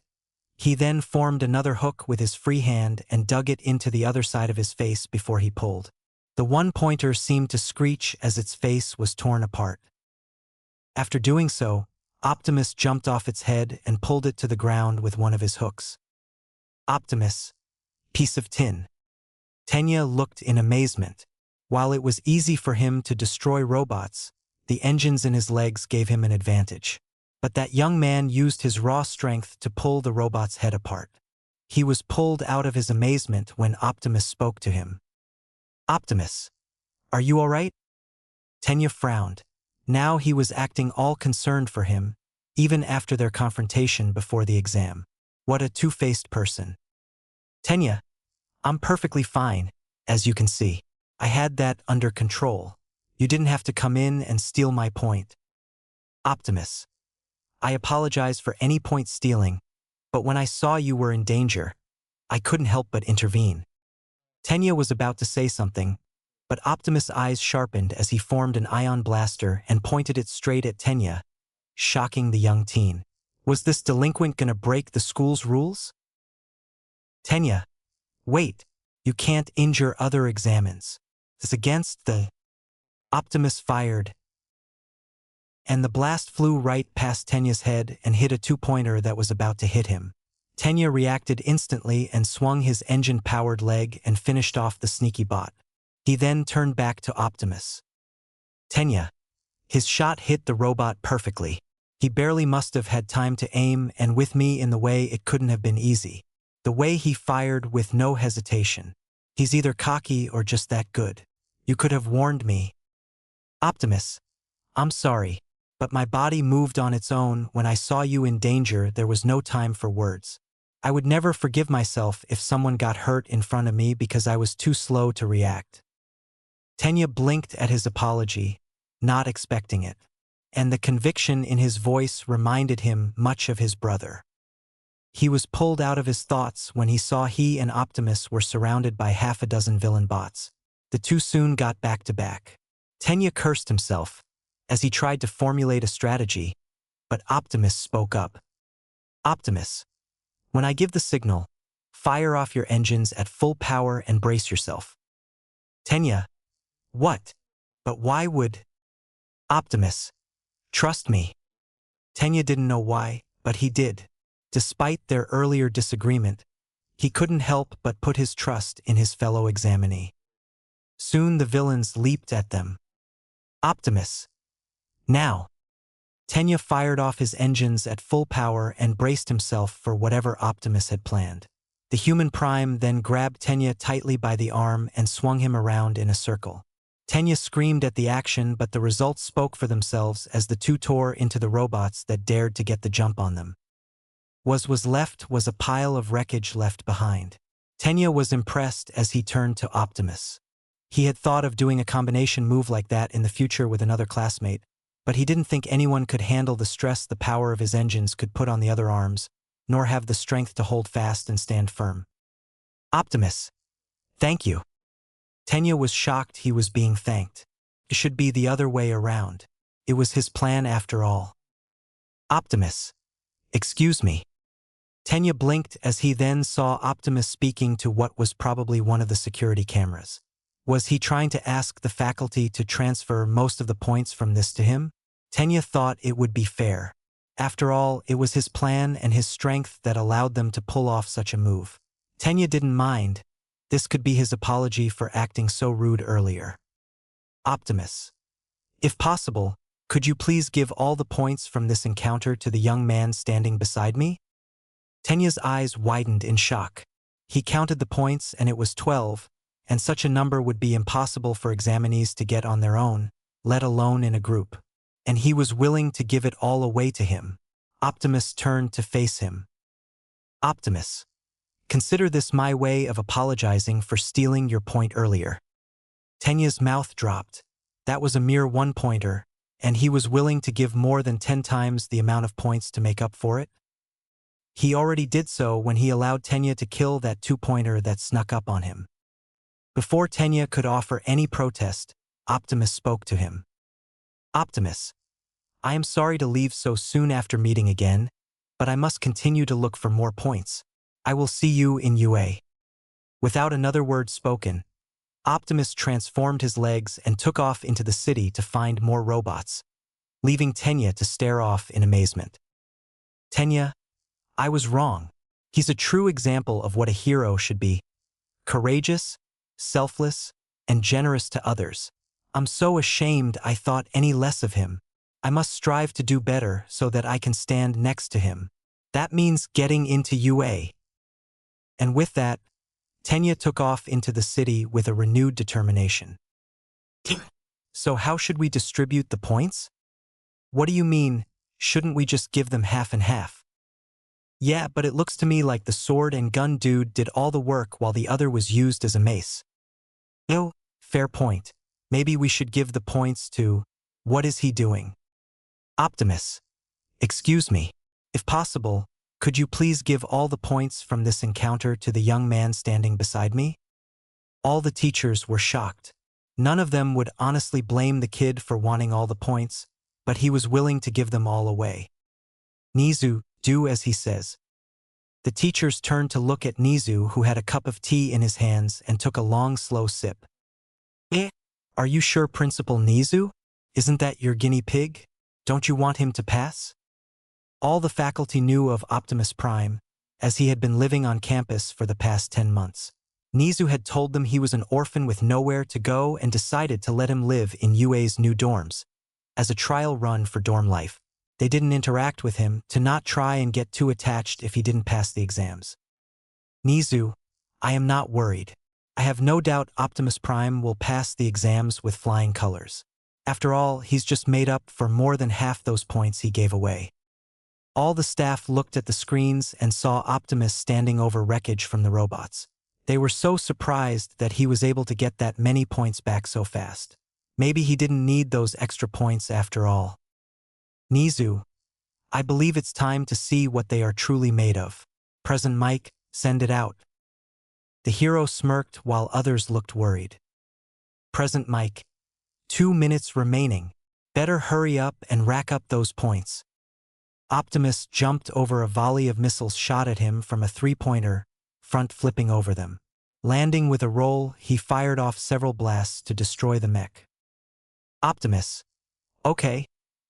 He then formed another hook with his free hand and dug it into the other side of his face before he pulled. The one-pointer seemed to screech as its face was torn apart. After doing so, Optimus jumped off its head and pulled it to the ground with one of his hooks. Optimus. Piece of tin. Tenya looked in amazement. While it was easy for him to destroy robots, the engines in his legs gave him an advantage. But that young man used his raw strength to pull the robot's head apart. He was pulled out of his amazement when Optimus spoke to him. "Optimus, are you all right?" Tenya frowned. Now he was acting all concerned for him, even after their confrontation before the exam. What a two-faced person. "Tenya, I'm perfectly fine, as you can see. I had that under control. You didn't have to come in and steal my point." "Optimus, I apologize for any point stealing, but when I saw you were in danger, I couldn't help but intervene." Tenya was about to say something, but Optimus' eyes sharpened as he formed an ion blaster and pointed it straight at Tenya, shocking the young teen. Was this delinquent gonna break the school's rules? "Tenya, wait, you can't injure other examines. It's against the—" Optimus fired, and the blast flew right past Tenya's head and hit a two-pointer that was about to hit him. Tenya reacted instantly and swung his engine-powered leg and finished off the sneaky bot. He then turned back to Optimus. "Tenya, his shot hit the robot perfectly. He barely must have had time to aim, and with me in the way it couldn't have been easy. The way he fired with no hesitation. He's either cocky or just that good. You could have warned me." "Optimus, I'm sorry, but my body moved on its own. When I saw you in danger, there was no time for words. I would never forgive myself if someone got hurt in front of me because I was too slow to react." Tenya blinked at his apology, not expecting it, and the conviction in his voice reminded him much of his brother. He was pulled out of his thoughts when he saw he and Optimus were surrounded by half a dozen villain bots. The two soon got back to back. Tenya cursed himself as he tried to formulate a strategy, but Optimus spoke up. "Optimus, when I give the signal, fire off your engines at full power and brace yourself." Tenya, "What? But why would—" "Optimus, trust me." Tenya didn't know why, but he did. Despite their earlier disagreement, he couldn't help but put his trust in his fellow examinee. Soon the villains leaped at them. "Optimus, now!" Tenya fired off his engines at full power and braced himself for whatever Optimus had planned. The human prime then grabbed Tenya tightly by the arm and swung him around in a circle. Tenya screamed at the action, but the results spoke for themselves as the two tore into the robots that dared to get the jump on them. What was left was a pile of wreckage left behind. Tenya was impressed as he turned to Optimus. He had thought of doing a combination move like that in the future with another classmate, but he didn't think anyone could handle the stress the power of his engines could put on the other arms, nor have the strength to hold fast and stand firm. "Optimus, thank you." Tenya was shocked he was being thanked. It should be the other way around. It was his plan after all. "Optimus, excuse me." Tenya blinked as he then saw Optimus speaking to what was probably one of the security cameras. Was he trying to ask the faculty to transfer most of the points from this to him? Tenya thought it would be fair. After all, it was his plan and his strength that allowed them to pull off such a move. Tenya didn't mind. This could be his apology for acting so rude earlier. "Optimus, if possible, could you please give all the points from this encounter to the young man standing beside me?" Tenya's eyes widened in shock. He counted the points and it was 12, and such a number would be impossible for examinees to get on their own, let alone in a group. And he was willing to give it all away to him. Optimus turned to face him. "Optimus, consider this my way of apologizing for stealing your point earlier." Tenya's mouth dropped. That was a mere one-pointer, and he was willing to give more than 10 times the amount of points to make up for it? He already did so when he allowed Tenya to kill that two-pointer that snuck up on him. Before Tenya could offer any protest, Optimus spoke to him. "Optimus, I am sorry to leave so soon after meeting again, but I must continue to look for more points. I will see you in UA." Without another word spoken, Optimus transformed his legs and took off into the city to find more robots, leaving Tenya to stare off in amazement. "Tenya, I was wrong. He's a true example of what a hero should be. Courageous, selfless, and generous to others. I'm so ashamed I thought any less of him. I must strive to do better so that I can stand next to him. That means getting into UA. And with that, Tenya took off into the city with a renewed determination. So how should we distribute the points? What do you mean, shouldn't we just give them half and half? Yeah, but it looks to me like the sword and gun dude did all the work while the other was used as a mace. Oh, fair point. Maybe we should give the points to, what is he doing? Optimus. Excuse me. If possible, could you please give all the points from this encounter to the young man standing beside me? All the teachers were shocked. None of them would honestly blame the kid for wanting all the points, but he was willing to give them all away. Nizu, do as he says. The teachers turned to look at Nizu, who had a cup of tea in his hands and took a long, slow sip. Are you sure, Principal Nizu? Isn't that your guinea pig? Don't you want him to pass? All the faculty knew of Optimus Prime, as he had been living on campus for the past 10 months. Nizu had told them he was an orphan with nowhere to go and decided to let him live in UA's new dorms. As a trial run for dorm life, they didn't interact with him to not try and get too attached if he didn't pass the exams. Nizu, I am not worried. I have no doubt Optimus Prime will pass the exams with flying colors. After all, he's just made up for more than half those points he gave away. All the staff looked at the screens and saw Optimus standing over wreckage from the robots. They were so surprised that he was able to get that many points back so fast. Maybe he didn't need those extra points after all. Nizu, I believe it's time to see what they are truly made of. Present Mike, send it out. The hero smirked while others looked worried. Present Mike. 2 minutes remaining. Better hurry up and rack up those points. Optimus jumped over a volley of missiles shot at him from a three-pointer, front flipping over them. Landing with a roll, he fired off several blasts to destroy the mech. Optimus. Okay,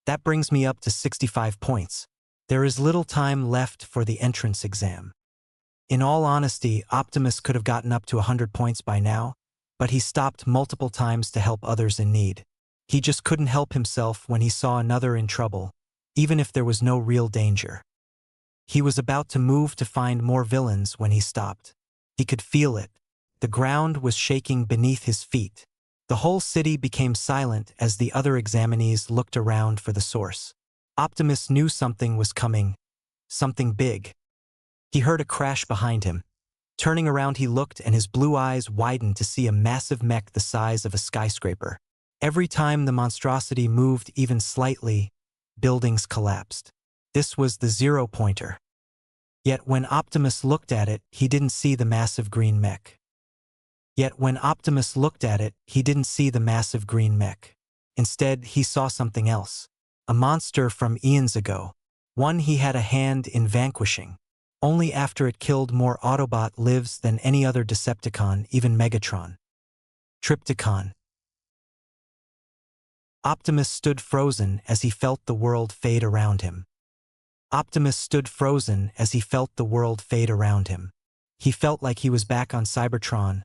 that brings me up to 65 points. There is little time left for the entrance exam. In all honesty, Optimus could have gotten up to 100 points by now, but he stopped multiple times to help others in need. He just couldn't help himself when he saw another in trouble, even if there was no real danger. He was about to move to find more villains when he stopped. He could feel it. The ground was shaking beneath his feet. The whole city became silent as the other examinees looked around for the source. Optimus knew something was coming. Something big. He heard a crash behind him. Turning around, he looked and his blue eyes widened to see a massive mech the size of a skyscraper. Every time the monstrosity moved even slightly, buildings collapsed. This was the zero-pointer. Yet when Optimus looked at it, he didn't see the massive green mech. Instead, he saw something else. A monster from eons ago. One he had a hand in vanquishing. Only after it killed more Autobot lives than any other Decepticon, even Megatron. Trypticon. Optimus stood frozen as he felt the world fade around him. He felt like he was back on Cybertron,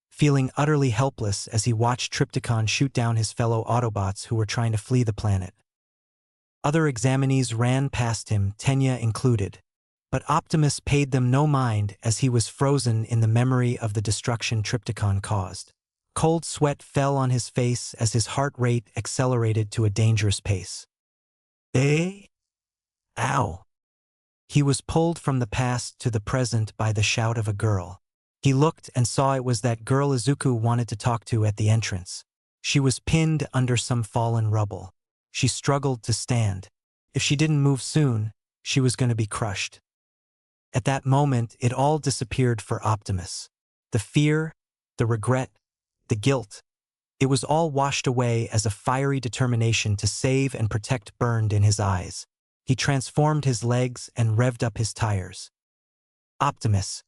feeling utterly helpless as he watched Trypticon shoot down his fellow Autobots who were trying to flee the planet. Other examinees ran past him, Tenya included, but Optimus paid them no mind as he was frozen in the memory of the destruction Trypticon caused. Cold sweat fell on his face as his heart rate accelerated to a dangerous pace. Ow! He was pulled from the past to the present by the shout of a girl. He looked and saw it was that girl Izuku wanted to talk to at the entrance. She was pinned under some fallen rubble. She struggled to stand. If she didn't move soon, she was going to be crushed. At that moment, it all disappeared for Optimus. The fear, the regret, the guilt. It was all washed away as a fiery determination to save and protect burned in his eyes. He transformed his legs and revved up his tires. Optimus.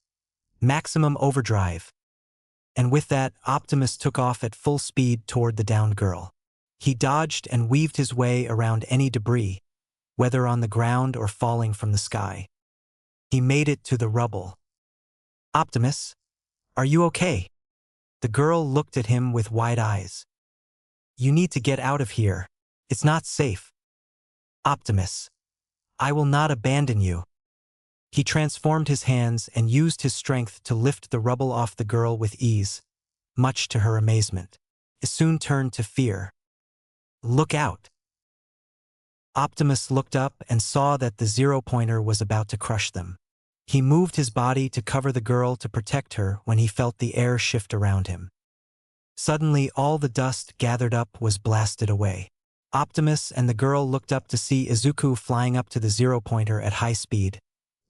Maximum overdrive. And with that, Optimus took off at full speed toward the downed girl. He dodged and weaved his way around any debris, whether on the ground or falling from the sky. He made it to the rubble. Optimus, are you okay? The girl looked at him with wide eyes. You need to get out of here. It's not safe. Optimus, I will not abandon you. He transformed his hands and used his strength to lift the rubble off the girl with ease, much to her amazement. It soon turned to fear. Look out! Optimus looked up and saw that the zero-pointer was about to crush them. He moved his body to cover the girl to protect her when he felt the air shift around him. Suddenly, all the dust gathered up was blasted away. Optimus and the girl looked up to see Izuku flying up to the zero-pointer at high speed,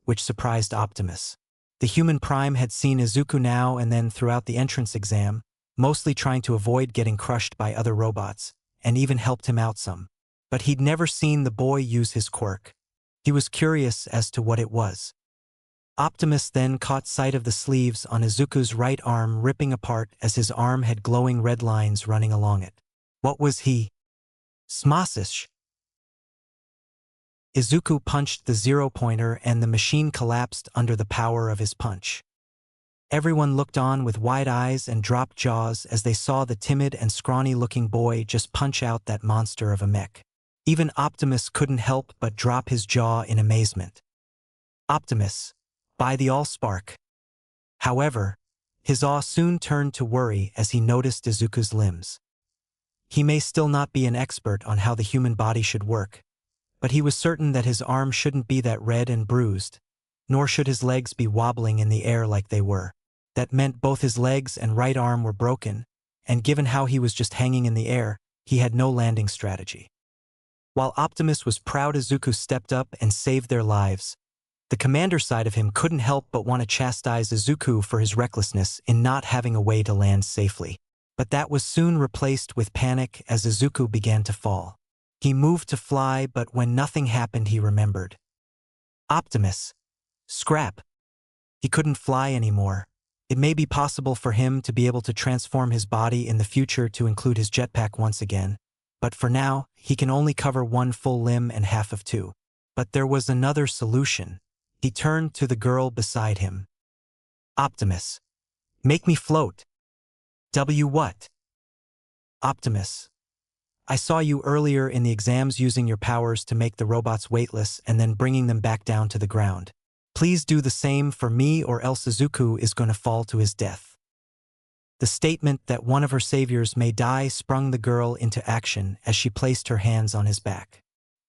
which surprised Optimus. The human Prime had seen Izuku now and then throughout the entrance exam, mostly trying to avoid getting crushed by other robots, and even helped him out some. But he'd never seen the boy use his quirk. He was curious as to what it was. Optimus then caught sight of the sleeves on Izuku's right arm ripping apart as his arm had glowing red lines running along it. What was he? Smasish. Izuku punched the zero-pointer and the machine collapsed under the power of his punch. Everyone looked on with wide eyes and dropped jaws as they saw the timid and scrawny-looking boy just punch out that monster of a mech. Even Optimus couldn't help but drop his jaw in amazement. Optimus, by the Allspark. However, his awe soon turned to worry as he noticed Izuku's limbs. He may still not be an expert on how the human body should work, but he was certain that his arm shouldn't be that red and bruised, nor should his legs be wobbling in the air like they were. That meant both his legs and right arm were broken, and given how he was just hanging in the air, he had no landing strategy. While Optimus was proud Izuku stepped up and saved their lives, the commander side of him couldn't help but want to chastise Izuku for his recklessness in not having a way to land safely. But that was soon replaced with panic as Izuku began to fall. He moved to fly, but when nothing happened he remembered. Optimus. Scrap. He couldn't fly anymore. It may be possible for him to be able to transform his body in the future to include his jetpack once again, but for now, he can only cover one full limb and half of two. But there was another solution. He turned to the girl beside him. Optimus. Make me float. What? Optimus. I saw you earlier in the exams using your powers to make the robots weightless and then bringing them back down to the ground. Please do the same for me or else Izuku is going to fall to his death. The statement that one of her saviors may die sprung the girl into action as she placed her hands on his back.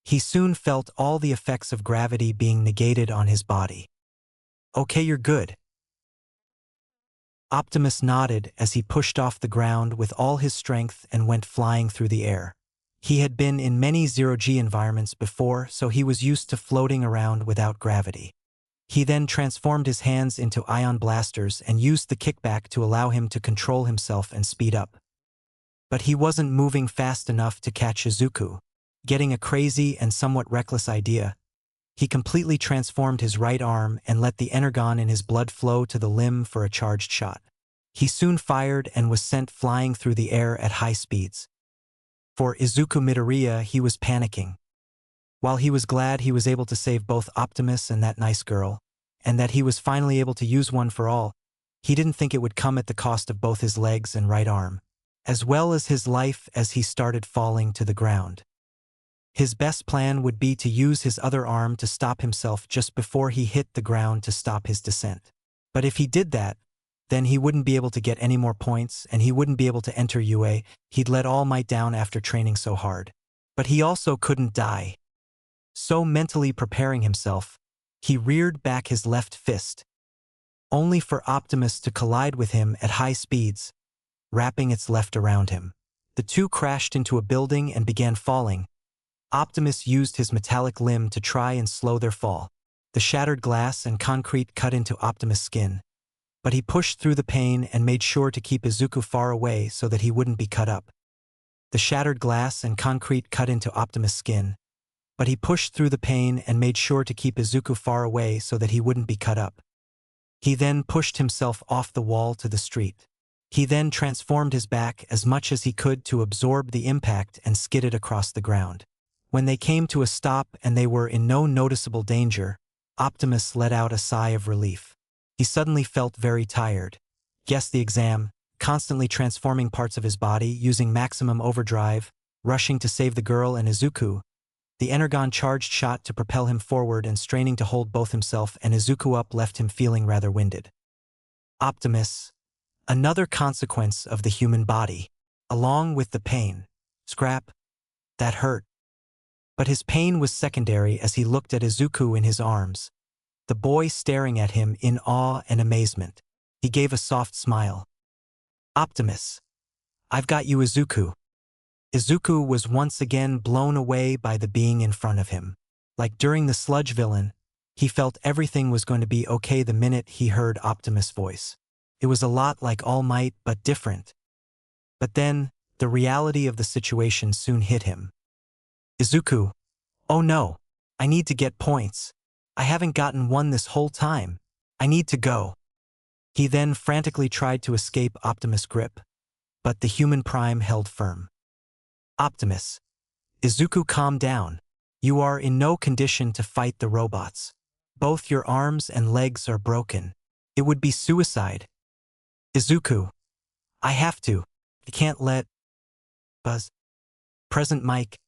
He soon felt all the effects of gravity being negated on his body. Okay, you're good. Optimus nodded as he pushed off the ground with all his strength and went flying through the air. He had been in many zero-G environments before, so he was used to floating around without gravity. He then transformed his hands into ion blasters and used the kickback to allow him to control himself and speed up. But he wasn't moving fast enough to catch Izuku. Getting a crazy and somewhat reckless idea, he completely transformed his right arm and let the energon in his blood flow to the limb for a charged shot. He soon fired and was sent flying through the air at high speeds. For Izuku Midoriya, he was panicking. While he was glad he was able to save both Optimus and that nice girl, and that he was finally able to use one for all, he didn't think it would come at the cost of both his legs and right arm, as well as his life as he started falling to the ground. His best plan would be to use his other arm to stop himself just before he hit the ground to stop his descent. But if he did that, then he wouldn't be able to get any more points and he wouldn't be able to enter UA. He'd let All Might down after training so hard. But he also couldn't die. So mentally preparing himself, he reared back his left fist, only for Optimus to collide with him at high speeds, wrapping its left around him. The two crashed into a building and began falling. Optimus used his metallic limb to try and slow their fall. The shattered glass and concrete cut into Optimus' skin, but he pushed through the pain and made sure to keep Izuku far away so that he wouldn't be cut up. The shattered glass and concrete cut into Optimus' skin, but he pushed through the pain and made sure to keep Izuku far away so that he wouldn't be cut up. He then pushed himself off the wall to the street. He then transformed his back as much as he could to absorb the impact and skidded across the ground. When they came to a stop and they were in no noticeable danger, Optimus let out a sigh of relief. He suddenly felt very tired. Guess the exam, constantly transforming parts of his body using maximum overdrive, rushing to save the girl and Izuku. The energon charged shot to propel him forward and straining to hold both himself and Izuku up left him feeling rather winded. Optimus. Another consequence of the human body. Along with the pain. Scrap. That hurt. But his pain was secondary as he looked at Izuku in his arms, the boy staring at him in awe and amazement. He gave a soft smile. Optimus. I've got you, Izuku. Izuku was once again blown away by the being in front of him. Like during the sludge villain, he felt everything was going to be okay the minute he heard Optimus' voice. It was a lot like All Might, but different. But then, the reality of the situation soon hit him. Izuku. Oh no. I need to get points. I haven't gotten one this whole time. I need to go. He then frantically tried to escape Optimus' grip, but the human prime held firm. Optimus. Izuku, calm down. You are in no condition to fight the robots. Both your arms and legs are broken. It would be suicide. Izuku. I have to. I can't let... Buzz. Present Mike.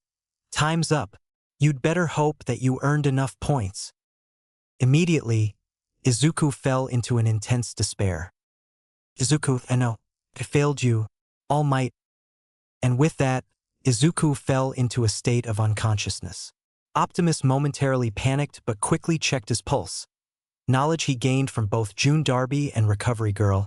Time's up. You'd better hope that you earned enough points. Immediately, Izuku fell into an intense despair. Izuku, I know. I failed you. All Might. And with that, Izuku fell into a state of unconsciousness. Optimus momentarily panicked but quickly checked his pulse. Knowledge he gained from both June Darby and Recovery Girl,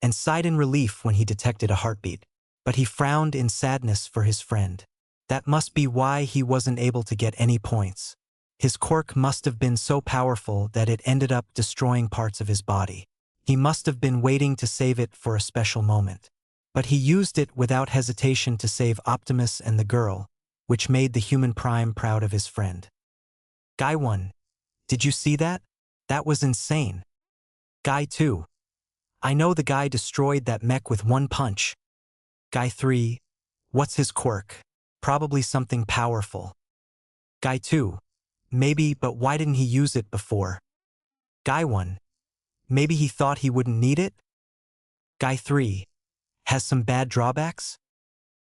and sighed in relief when he detected a heartbeat. But he frowned in sadness for his friend. That must be why he wasn't able to get any points. His quirk must have been so powerful that it ended up destroying parts of his body. He must have been waiting to save it for a special moment. But he used it without hesitation to save Optimus and the girl, which made the human prime proud of his friend. Guy 1. Did you see that? That was insane. Guy 2. I know the guy destroyed that mech with one punch. Guy 3. What's his quirk? Probably something powerful. Guy 2. Maybe, but why didn't he use it before? Guy 1. Maybe he thought he wouldn't need it? Guy 3. Has some bad drawbacks?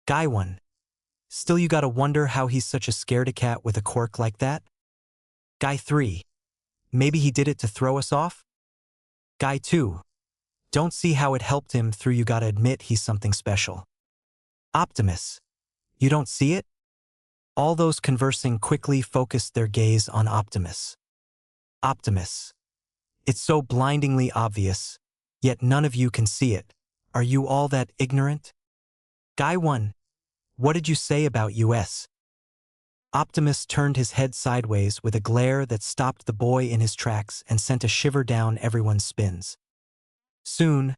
Guy 1. Still, you gotta wonder how he's such a scaredy-cat with a quirk like that? Guy 3. Maybe he did it to throw us off? Guy 2. Don't see how it helped him through, you gotta admit he's something special. Optimus. You don't see it? All those conversing quickly focused their gaze on Optimus. Optimus. It's so blindingly obvious, yet none of you can see it. Are you all that ignorant? Guy 1. What did you say about US? Optimus turned his head sideways with a glare that stopped the boy in his tracks and sent a shiver down everyone's spins. Soon,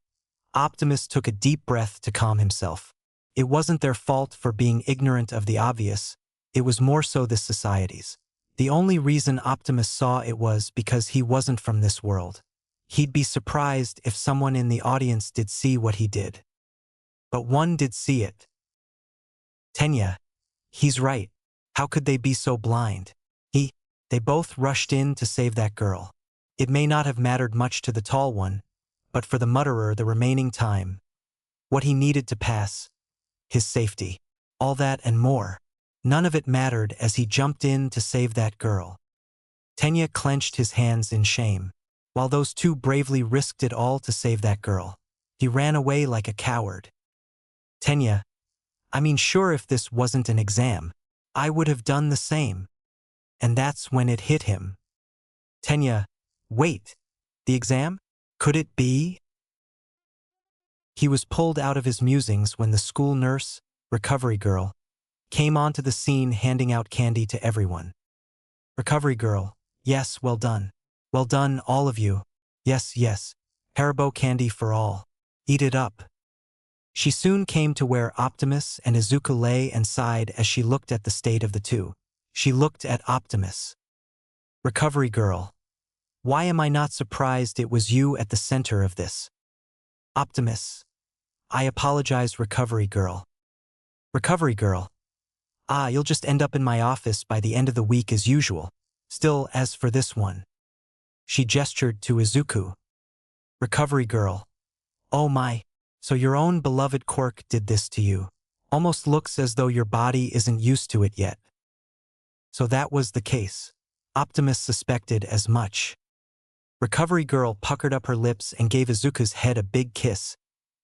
Optimus took a deep breath to calm himself. It wasn't their fault for being ignorant of the obvious, it was more so this society's. The only reason Optimus saw it was because he wasn't from this world. He'd be surprised if someone in the audience did see what he did. But one did see it. Tenya. He's right. How could they be so blind? They both rushed in to save that girl. It may not have mattered much to the tall one, but for the mutterer the remaining time. What he needed to pass. His safety. All that and more. None of it mattered as he jumped in to save that girl. Tenya clenched his hands in shame. While those two bravely risked it all to save that girl, he ran away like a coward. Tenya. I mean, sure, if this wasn't an exam, I would have done the same. And that's when it hit him. Tenya. Wait. The exam? Could it be? He was pulled out of his musings when the school nurse, Recovery Girl, came onto the scene handing out candy to everyone. Recovery Girl. Yes, well done. Well done, all of you. Yes, yes. Haribo candy for all. Eat it up. She soon came to where Optimus and Izuku lay and sighed as she looked at the state of the two. She looked at Optimus. Recovery Girl. Why am I not surprised it was you at the center of this? Optimus. I apologize, Recovery Girl. Recovery Girl. You'll just end up in my office by the end of the week as usual. Still, as for this one. She gestured to Izuku. Recovery Girl. Oh my. So your own beloved quirk did this to you. Almost looks as though your body isn't used to it yet. So that was the case. Optimus suspected as much. Recovery Girl puckered up her lips and gave Izuku's head a big kiss,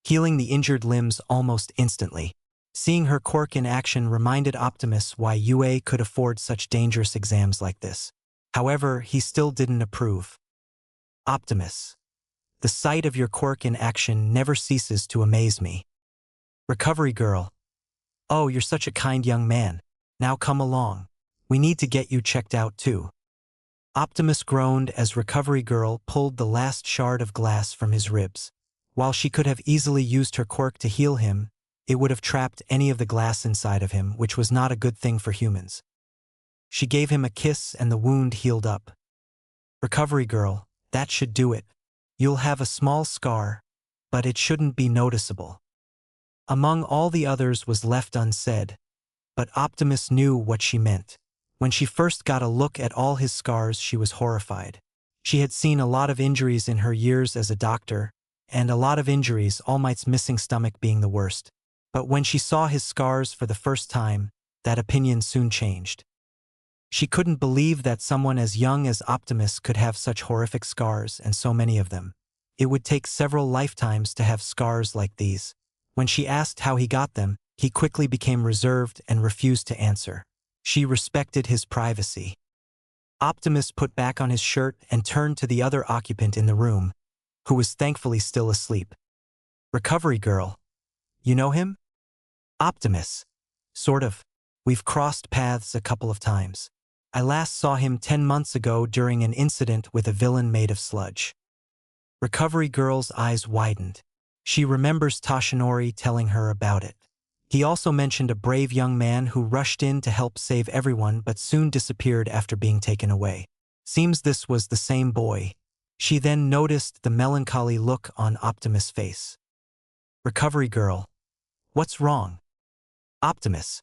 healing the injured limbs almost instantly. Seeing her quirk in action reminded Optimus why UA could afford such dangerous exams like this. However, he still didn't approve. Optimus, the sight of your quirk in action never ceases to amaze me. Recovery Girl, oh, you're such a kind young man. Now come along. We need to get you checked out too. Optimus groaned as Recovery Girl pulled the last shard of glass from his ribs. While she could have easily used her quirk to heal him, it would have trapped any of the glass inside of him, which was not a good thing for humans. She gave him a kiss and the wound healed up. Recovery Girl, that should do it. You'll have a small scar, but it shouldn't be noticeable. Among all the others was left unsaid, but Optimus knew what she meant. When she first got a look at all his scars, she was horrified. She had seen a lot of injuries in her years as a doctor, and a lot of injuries, All Might's missing stomach being the worst. But when she saw his scars for the first time, that opinion soon changed. She couldn't believe that someone as young as Optimus could have such horrific scars, and so many of them. It would take several lifetimes to have scars like these. When she asked how he got them, he quickly became reserved and refused to answer. She respected his privacy. Optimus put back on his shirt and turned to the other occupant in the room, who was thankfully still asleep. Recovery Girl, you know him? Optimus, sort of. We've crossed paths a couple of times. I last saw him 10 months ago during an incident with a villain made of sludge. Recovery Girl's eyes widened. She remembers Toshinori telling her about it. He also mentioned a brave young man who rushed in to help save everyone but soon disappeared after being taken away. Seems this was the same boy. She then noticed the melancholy look on Optimus' face. Recovery Girl, what's wrong? Optimus.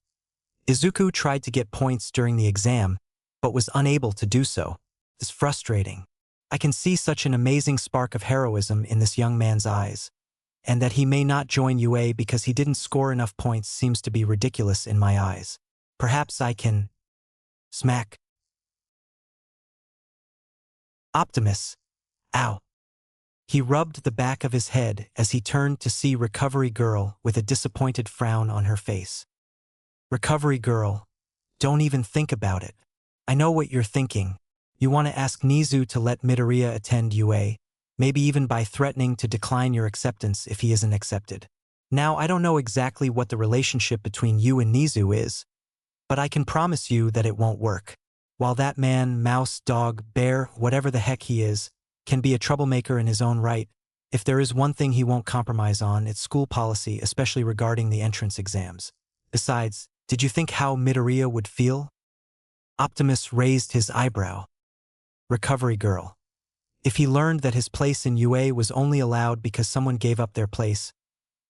Izuku tried to get points during the exam, but was unable to do so. It's frustrating. I can see such an amazing spark of heroism in this young man's eyes. And that he may not join UA because he didn't score enough points seems to be ridiculous in my eyes. Perhaps I can... Smack. Optimus. Ow. He rubbed the back of his head as he turned to see Recovery Girl with a disappointed frown on her face. Recovery Girl, don't even think about it. I know what you're thinking. You want to ask Nizu to let Midoriya attend UA. Maybe even by threatening to decline your acceptance if he isn't accepted. Now, I don't know exactly what the relationship between you and Nizu is, but I can promise you that it won't work. While that man, mouse, dog, bear, whatever the heck he is, can be a troublemaker in his own right, if there is one thing he won't compromise on, it's school policy, especially regarding the entrance exams. Besides, did you think how Midoriya would feel? Optimus raised his eyebrow. Recovery Girl. If he learned that his place in UA was only allowed because someone gave up their place,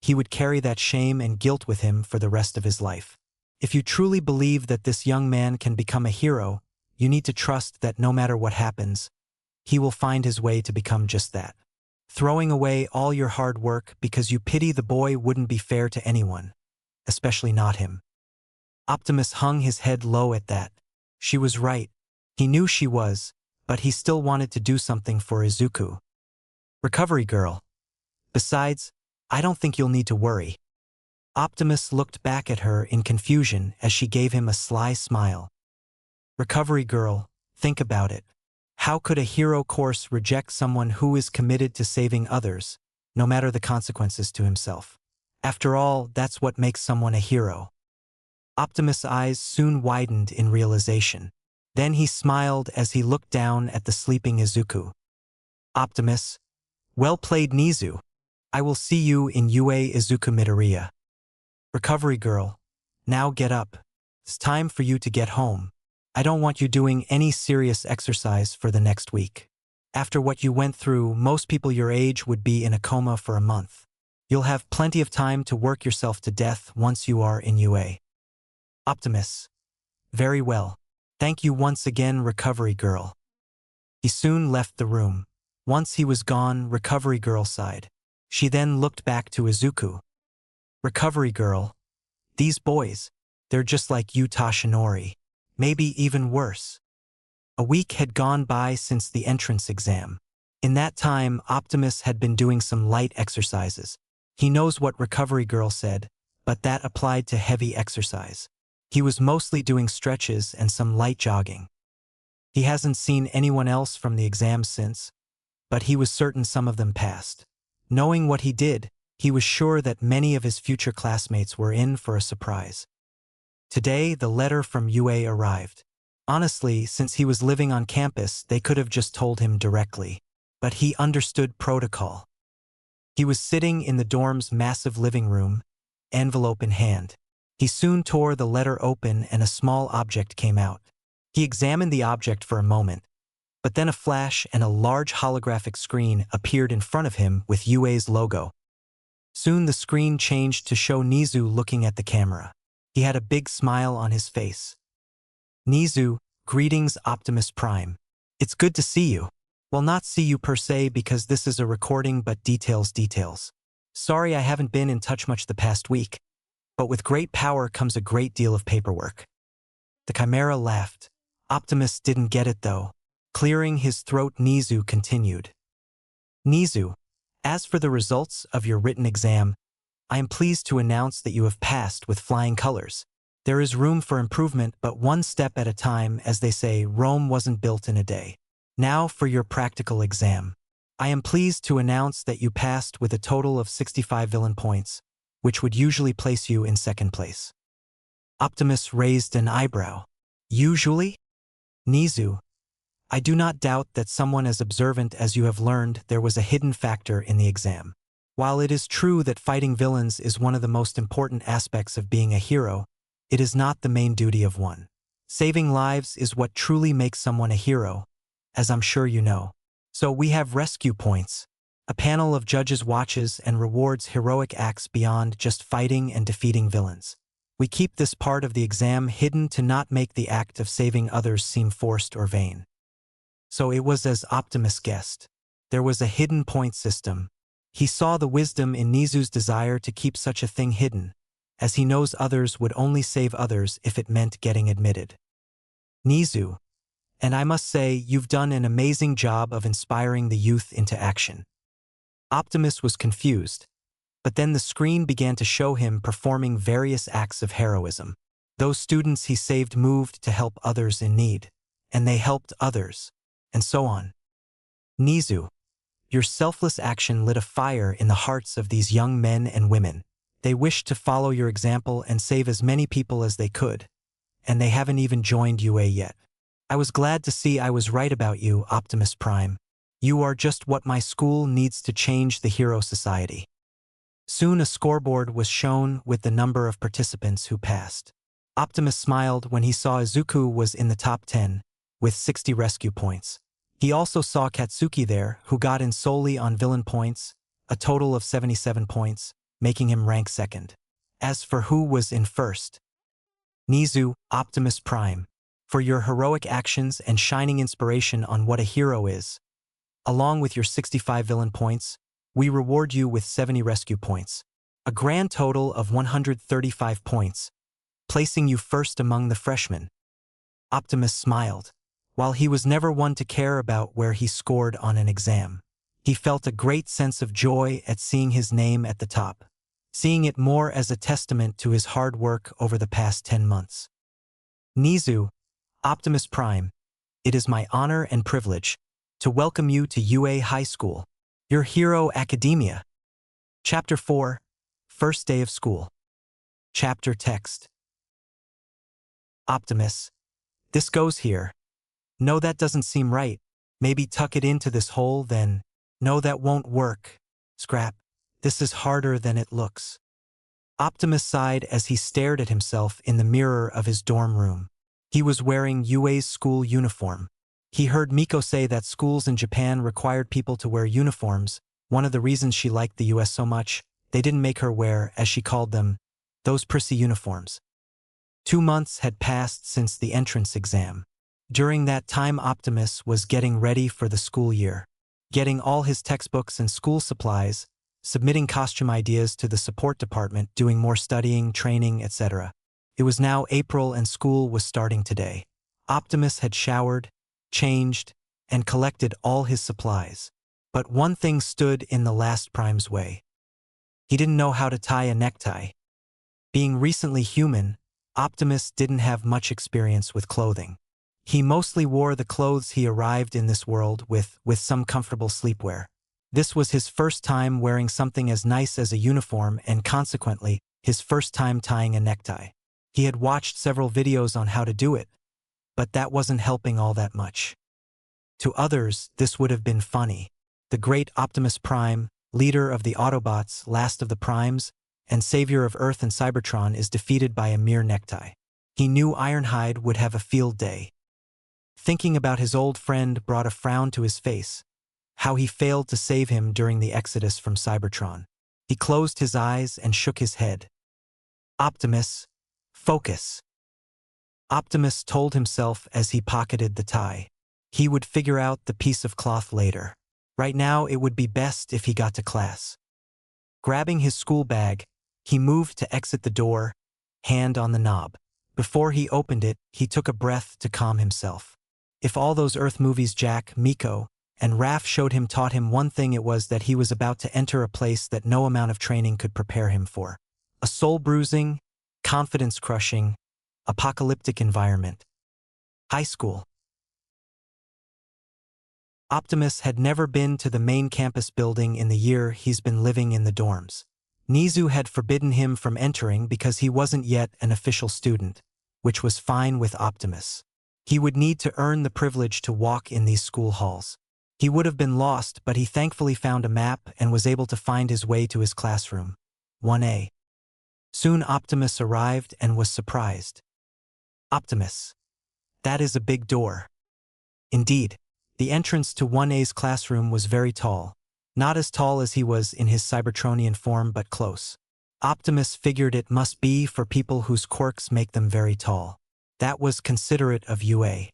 he would carry that shame and guilt with him for the rest of his life. If you truly believe that this young man can become a hero, you need to trust that no matter what happens, he will find his way to become just that. Throwing away all your hard work because you pity the boy wouldn't be fair to anyone, especially not him. Optimus hung his head low at that. She was right. He knew she was, but he still wanted to do something for Izuku. Recovery Girl. Besides, I don't think you'll need to worry. Optimus looked back at her in confusion as she gave him a sly smile. Recovery Girl, think about it. How could a hero course reject someone who is committed to saving others, no matter the consequences to himself? After all, that's what makes someone a hero. Optimus' eyes soon widened in realization. Then he smiled as he looked down at the sleeping Izuku. Optimus. Well played, Nizu. I will see you in UA Izuku Midoriya. Recovery Girl. Now get up. It's time for you to get home. I don't want you doing any serious exercise for the next week. After what you went through, most people your age would be in a coma for a month. You'll have plenty of time to work yourself to death once you are in UA. Optimus. Very well. Thank you once again, Recovery Girl. He soon left the room. Once he was gone, Recovery Girl sighed. She then looked back to Izuku. Recovery Girl. These boys, they're just like you, Toshinori. maybe even worse. A week had gone by since the entrance exam. In that time, Optimus had been doing some light exercises. He knows what Recovery Girl said, but that applied to heavy exercise. He was mostly doing stretches and some light jogging. He hasn't seen anyone else from the exam since, but he was certain some of them passed. Knowing what he did, he was sure that many of his future classmates were in for a surprise. Today, the letter from UA arrived. Honestly, since he was living on campus, they could have just told him directly. But he understood protocol. He was sitting in the dorm's massive living room, envelope in hand. He soon tore the letter open and a small object came out. He examined the object for a moment, but then a flash and a large holographic screen appeared in front of him with UA's logo. Soon the screen changed to show Nizu looking at the camera. He had a big smile on his face. Nizu, greetings Optimus Prime. It's good to see you. Well, not see you per se because this is a recording, but details. Sorry I haven't been in touch much the past week, but with great power comes a great deal of paperwork. The Chimera laughed. Optimus didn't get it though. Clearing his throat, Nizu continued. Nizu, as for the results of your written exam, I am pleased to announce that you have passed with flying colors. There is room for improvement, but one step at a time, as they say, Rome wasn't built in a day. Now for your practical exam. I am pleased to announce that you passed with a total of 65 villain points, which would usually place you in second place. Optimus raised an eyebrow. Usually? Nizu, I do not doubt that someone as observant as you have learned there was a hidden factor in the exam. While it is true that fighting villains is one of the most important aspects of being a hero, it is not the main duty of one. Saving lives is what truly makes someone a hero, as I'm sure you know. So we have rescue points. A panel of judges watches and rewards heroic acts beyond just fighting and defeating villains. We keep this part of the exam hidden to not make the act of saving others seem forced or vain. So it was as Optimus guessed. There was a hidden point system. He saw the wisdom in Nizu's desire to keep such a thing hidden, as he knows others would only save others if it meant getting admitted. Nizu, and I must say you've done an amazing job of inspiring the youth into action. Optimus was confused, but then the screen began to show him performing various acts of heroism. Those students he saved moved to help others in need, and they helped others, and so on. Nizu, your selfless action lit a fire in the hearts of these young men and women. They wished to follow your example and save as many people as they could, and they haven't even joined UA yet. I was glad to see I was right about you, Optimus Prime. You are just what my school needs to change the hero society. Soon a scoreboard was shown with the number of participants who passed. Optimus smiled when he saw Izuku was in the top 10, with 60 rescue points. He also saw Katsuki there, who got in solely on villain points, a total of 77 points, making him rank second. As for who was in first, Nizu, Optimus Prime, for your heroic actions and shining inspiration on what a hero is. Along with your 65 villain points, we reward you with 70 rescue points, a grand total of 135 points, placing you first among the freshmen. Optimus smiled. While he was never one to care about where he scored on an exam, he felt a great sense of joy at seeing his name at the top, seeing it more as a testament to his hard work over the past 10 months. Nizu, Optimus Prime, it is my honor and privilege to welcome you to UA High School, your hero academia. Chapter 4, First Day of School. Chapter Text. Optimus, this goes here. No, that doesn't seem right. Maybe tuck it into this hole then. No, that won't work. Scrap. This is harder than it looks. Optimus sighed as he stared at himself in the mirror of his dorm room. He was wearing UA's school uniform. He heard Miko say that schools in Japan required people to wear uniforms. One of the reasons she liked the US so much, they didn't make her wear, as she called them, those prissy uniforms. 2 months had passed since the entrance exam. During that time, Optimus was getting ready for the school year, getting all his textbooks and school supplies, submitting costume ideas to the support department, doing more studying, training, etc. It was now April and school was starting today. Optimus had showered, changed, and collected all his supplies. But one thing stood in the last Prime's way. He didn't know how to tie a necktie. Being recently human, Optimus didn't have much experience with clothing. He mostly wore the clothes he arrived in this world with some comfortable sleepwear. This was his first time wearing something as nice as a uniform and consequently, his first time tying a necktie. He had watched several videos on how to do it, but that wasn't helping all that much. To others, this would have been funny. The great Optimus Prime, leader of the Autobots, last of the Primes, and savior of Earth and Cybertron, is defeated by a mere necktie. He knew Ironhide would have a field day. Thinking about his old friend brought a frown to his face, how he failed to save him during the exodus from Cybertron. He closed his eyes and shook his head. Optimus, focus. Optimus told himself as he pocketed the tie. He would figure out the piece of cloth later. Right now, it would be best if he got to class. Grabbing his school bag, he moved to exit the door, hand on the knob. Before he opened it, he took a breath to calm himself. If all those Earth movies Jack, Miko, and Raph showed him taught him one thing, it was that he was about to enter a place that no amount of training could prepare him for. A soul-bruising, confidence-crushing, apocalyptic environment. High school. Optimus had never been to the main campus building in the year he's been living in the dorms. Nizu had forbidden him from entering because he wasn't yet an official student, which was fine with Optimus. He would need to earn the privilege to walk in these school halls. He would have been lost, but he thankfully found a map and was able to find his way to his classroom. 1A. Soon Optimus arrived and was surprised. Optimus. That is a big door. Indeed, the entrance to 1A's classroom was very tall. Not as tall as he was in his Cybertronian form, but close. Optimus figured it must be for people whose quirks make them very tall. That was considerate of UA.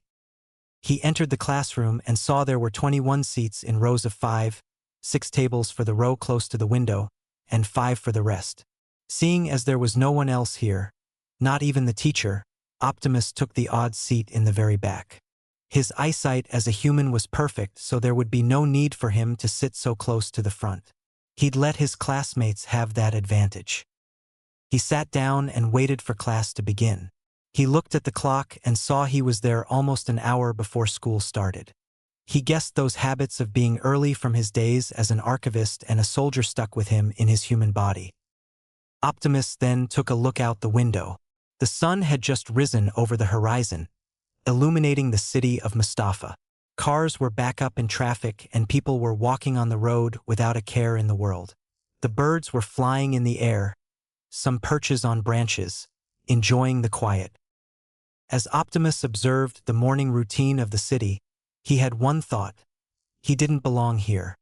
He entered the classroom and saw there were 21 seats in rows of 5, 6 tables for the row close to the window, and 5 for the rest. Seeing as there was no one else here, not even the teacher, Optimus took the odd seat in the very back. His eyesight as a human was perfect, so there would be no need for him to sit so close to the front. He'd let his classmates have that advantage. He sat down and waited for class to begin. He looked at the clock and saw he was there almost an hour before school started. He guessed those habits of being early from his days as an archivist and a soldier stuck with him in his human body. Optimus then took a look out the window. The sun had just risen over the horizon, illuminating the city of Mustafa. Cars were back up in traffic and people were walking on the road without a care in the world. The birds were flying in the air, some perches on branches, enjoying the quiet. As Optimus observed the morning routine of the city, he had one thought: he didn't belong here.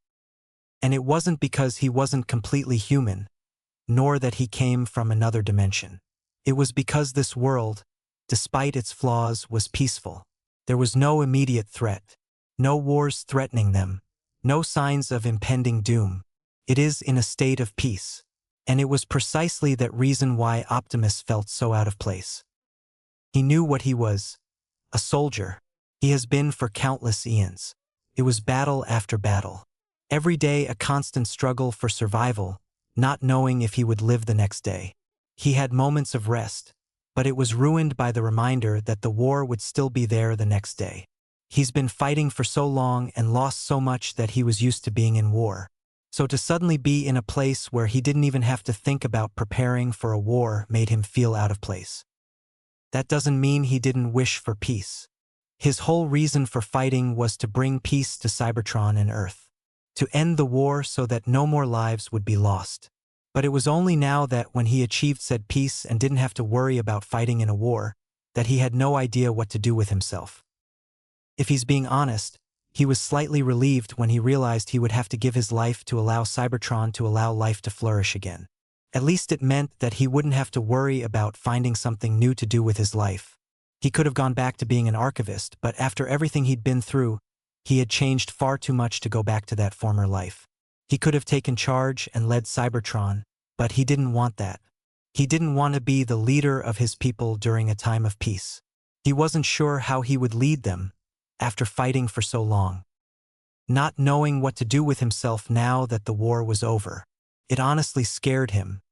And it wasn't because he wasn't completely human, nor that he came from another dimension. It was because this world, despite its flaws, was peaceful. There was no immediate threat, no wars threatening them, no signs of impending doom. It is in a state of peace. And it was precisely that reason why Optimus felt so out of place. He knew what he was: a soldier. He has been for countless eons. It was battle after battle. Every day a constant struggle for survival, not knowing if he would live the next day. He had moments of rest, but it was ruined by the reminder that the war would still be there the next day. He's been fighting for so long and lost so much that he was used to being in war. So to suddenly be in a place where he didn't even have to think about preparing for a war made him feel out of place. That doesn't mean he didn't wish for peace. His whole reason for fighting was to bring peace to Cybertron and Earth. To end the war so that no more lives would be lost. But it was only now that when he achieved said peace and didn't have to worry about fighting in a war, that he had no idea what to do with himself. If he's being honest, he was slightly relieved when he realized he would have to give his life to allow Cybertron to allow life to flourish again. At least it meant that he wouldn't have to worry about finding something new to do with his life. He could have gone back to being an archivist, but after everything he'd been through, he had changed far too much to go back to that former life. He could have taken charge and led Cybertron, but he didn't want that. He didn't want to be the leader of his people during a time of peace. He wasn't sure how he would lead them after fighting for so long. Not knowing what to do with himself now that the war was over. It honestly scared him.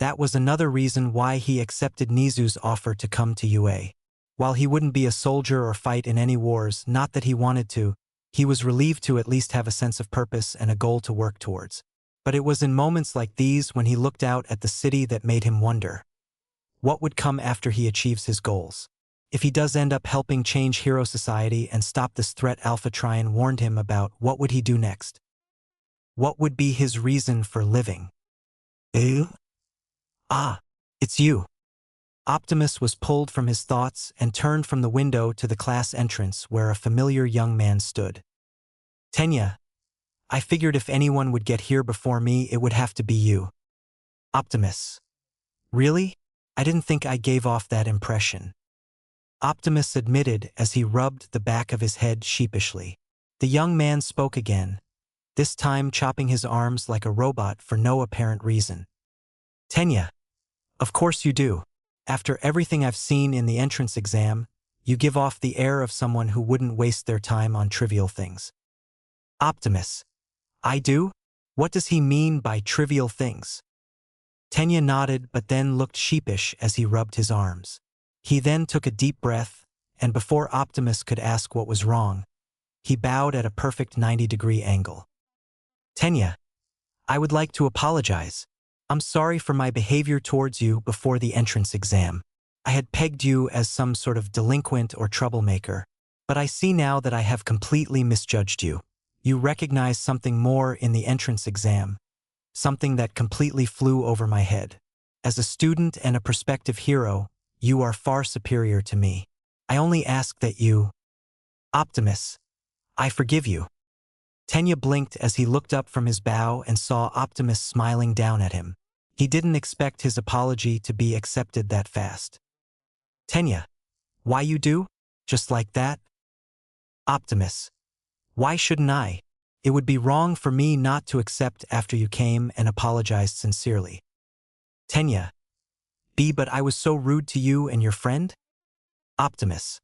That was another reason why he accepted Nizu's offer to come to UA. While he wouldn't be a soldier or fight in any wars, not that he wanted to, he was relieved to at least have a sense of purpose and a goal to work towards. But it was in moments like these when he looked out at the city that made him wonder. What would come after he achieves his goals? If he does end up helping change hero society and stop this threat Alpha Trion warned him about, what would he do next? What would be his reason for living? Ah, it's you. Optimus was pulled from his thoughts and turned from the window to the class entrance where a familiar young man stood. Tenya, I figured if anyone would get here before me, it would have to be you. Optimus. Really? I didn't think I gave off that impression. Optimus admitted as he rubbed the back of his head sheepishly. The young man spoke again, this time chopping his arms like a robot for no apparent reason. Tenya, of course you do. After everything I've seen in the entrance exam, you give off the air of someone who wouldn't waste their time on trivial things. Optimus. I do? What does he mean by trivial things? Tenya nodded but then looked sheepish as he rubbed his arms. He then took a deep breath, and before Optimus could ask what was wrong, he bowed at a perfect 90-degree angle. Tenya, I would like to apologize. I'm sorry for my behavior towards you before the entrance exam. I had pegged you as some sort of delinquent or troublemaker, but I see now that I have completely misjudged you. You recognize something more in the entrance exam, something that completely flew over my head. As a student and a prospective hero, you are far superior to me. I only ask that you... Optimus, I forgive you. Tenya blinked as he looked up from his bow and saw Optimus smiling down at him. He didn't expect his apology to be accepted that fast. Tenya, why you do? Just like that? Optimus, why shouldn't I? It would be wrong for me not to accept after you came and apologized sincerely. Tenya, but I was so rude to you and your friend? Optimus,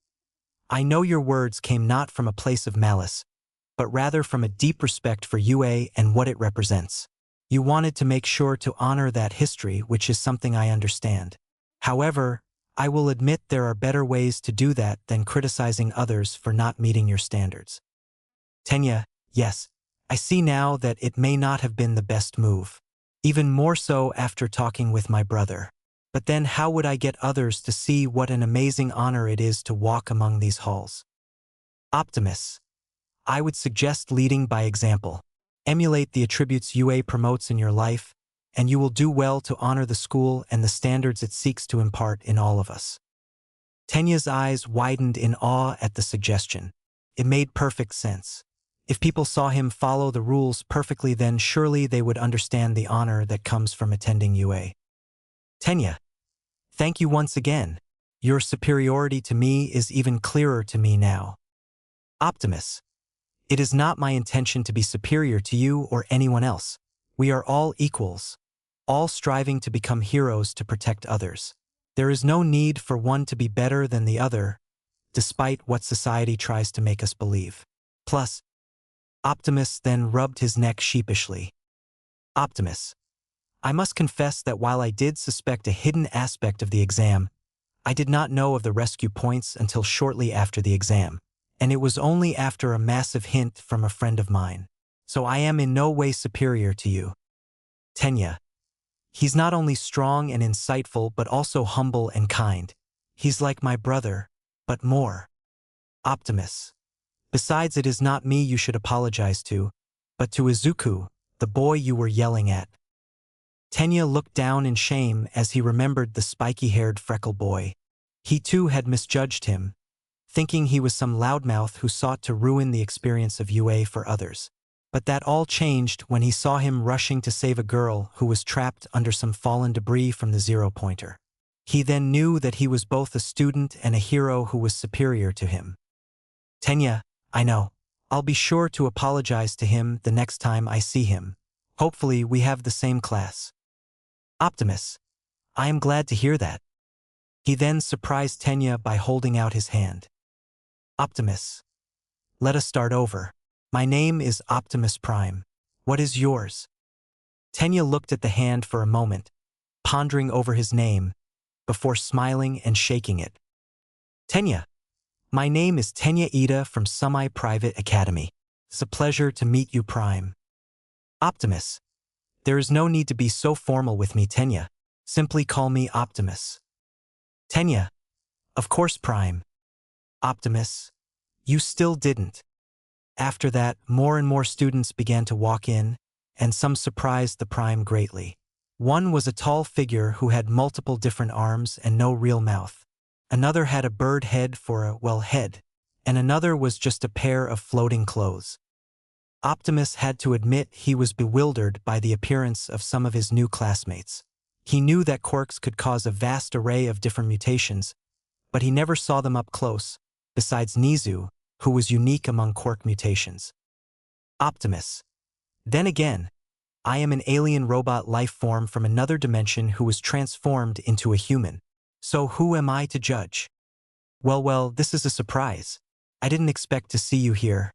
I know your words came not from a place of malice, but rather from a deep respect for UA and what it represents. You wanted to make sure to honor that history, which is something I understand. However, I will admit there are better ways to do that than criticizing others for not meeting your standards. Tenya, yes, I see now that it may not have been the best move. Even more so after talking with my brother. But then how would I get others to see what an amazing honor it is to walk among these halls? Optimus, I would suggest leading by example. Emulate the attributes UA promotes in your life, and you will do well to honor the school and the standards it seeks to impart in all of us. Tenya's eyes widened in awe at the suggestion. It made perfect sense. If people saw him follow the rules perfectly, then surely they would understand the honor that comes from attending UA. Tenya, thank you once again. Your superiority to me is even clearer to me now. Optimus, it is not my intention to be superior to you or anyone else. We are all equals, all striving to become heroes to protect others. There is no need for one to be better than the other, despite what society tries to make us believe. Plus, Optimus then rubbed his neck sheepishly. Optimus, I must confess that while I did suspect a hidden aspect of the exam, I did not know of the rescue points until shortly after the exam, and it was only after a massive hint from a friend of mine. So I am in no way superior to you. Tenya, he's not only strong and insightful but also humble and kind. He's like my brother, but more. Optimus, besides, it is not me you should apologize to, but to Izuku, the boy you were yelling at. Tenya looked down in shame as he remembered the spiky-haired freckle boy. He too had misjudged him, thinking he was some loudmouth who sought to ruin the experience of UA for others. But that all changed when he saw him rushing to save a girl who was trapped under some fallen debris from the zero-pointer. He then knew that he was both a student and a hero who was superior to him. Tenya, I know. I'll be sure to apologize to him the next time I see him. Hopefully we have the same class. Optimus, I am glad to hear that. He then surprised Tenya by holding out his hand. Optimus. Let us start over. My name is Optimus Prime. What is yours? Tenya looked at the hand for a moment, pondering over his name, before smiling and shaking it. Tenya. My name is Tenya Ida from Semi-Private Academy. It's a pleasure to meet you, Prime. Optimus. There is no need to be so formal with me, Tenya. Simply call me Optimus. Tenya. Of course, Prime. Optimus. You still didn't. After that, more and more students began to walk in, and some surprised the Prime greatly. One was a tall figure who had multiple different arms and no real mouth. Another had a bird head for a, head, and another was just a pair of floating clothes. Optimus had to admit he was bewildered by the appearance of some of his new classmates. He knew that quirks could cause a vast array of different mutations, but he never saw them up close, besides Nizu, who was unique among quirk mutations. Optimus. Then again, I am an alien robot life form from another dimension who was transformed into a human. So who am I to judge? Well, this is a surprise. I didn't expect to see you here.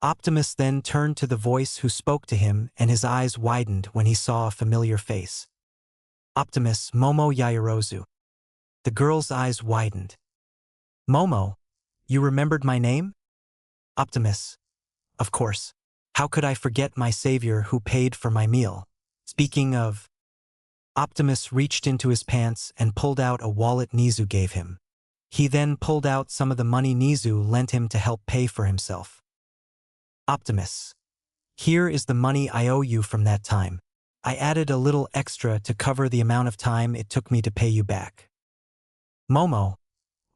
Optimus then turned to the voice who spoke to him, and his eyes widened when he saw a familiar face. Optimus, Momo Yaoyorozu. The girl's eyes widened. Momo, you remembered my name? Optimus. Of course. How could I forget my savior who paid for my meal? Speaking of... Optimus reached into his pants and pulled out a wallet Nizu gave him. He then pulled out some of the money Nizu lent him to help pay for himself. Optimus. Here is the money I owe you from that time. I added a little extra to cover the amount of time it took me to pay you back. Momo.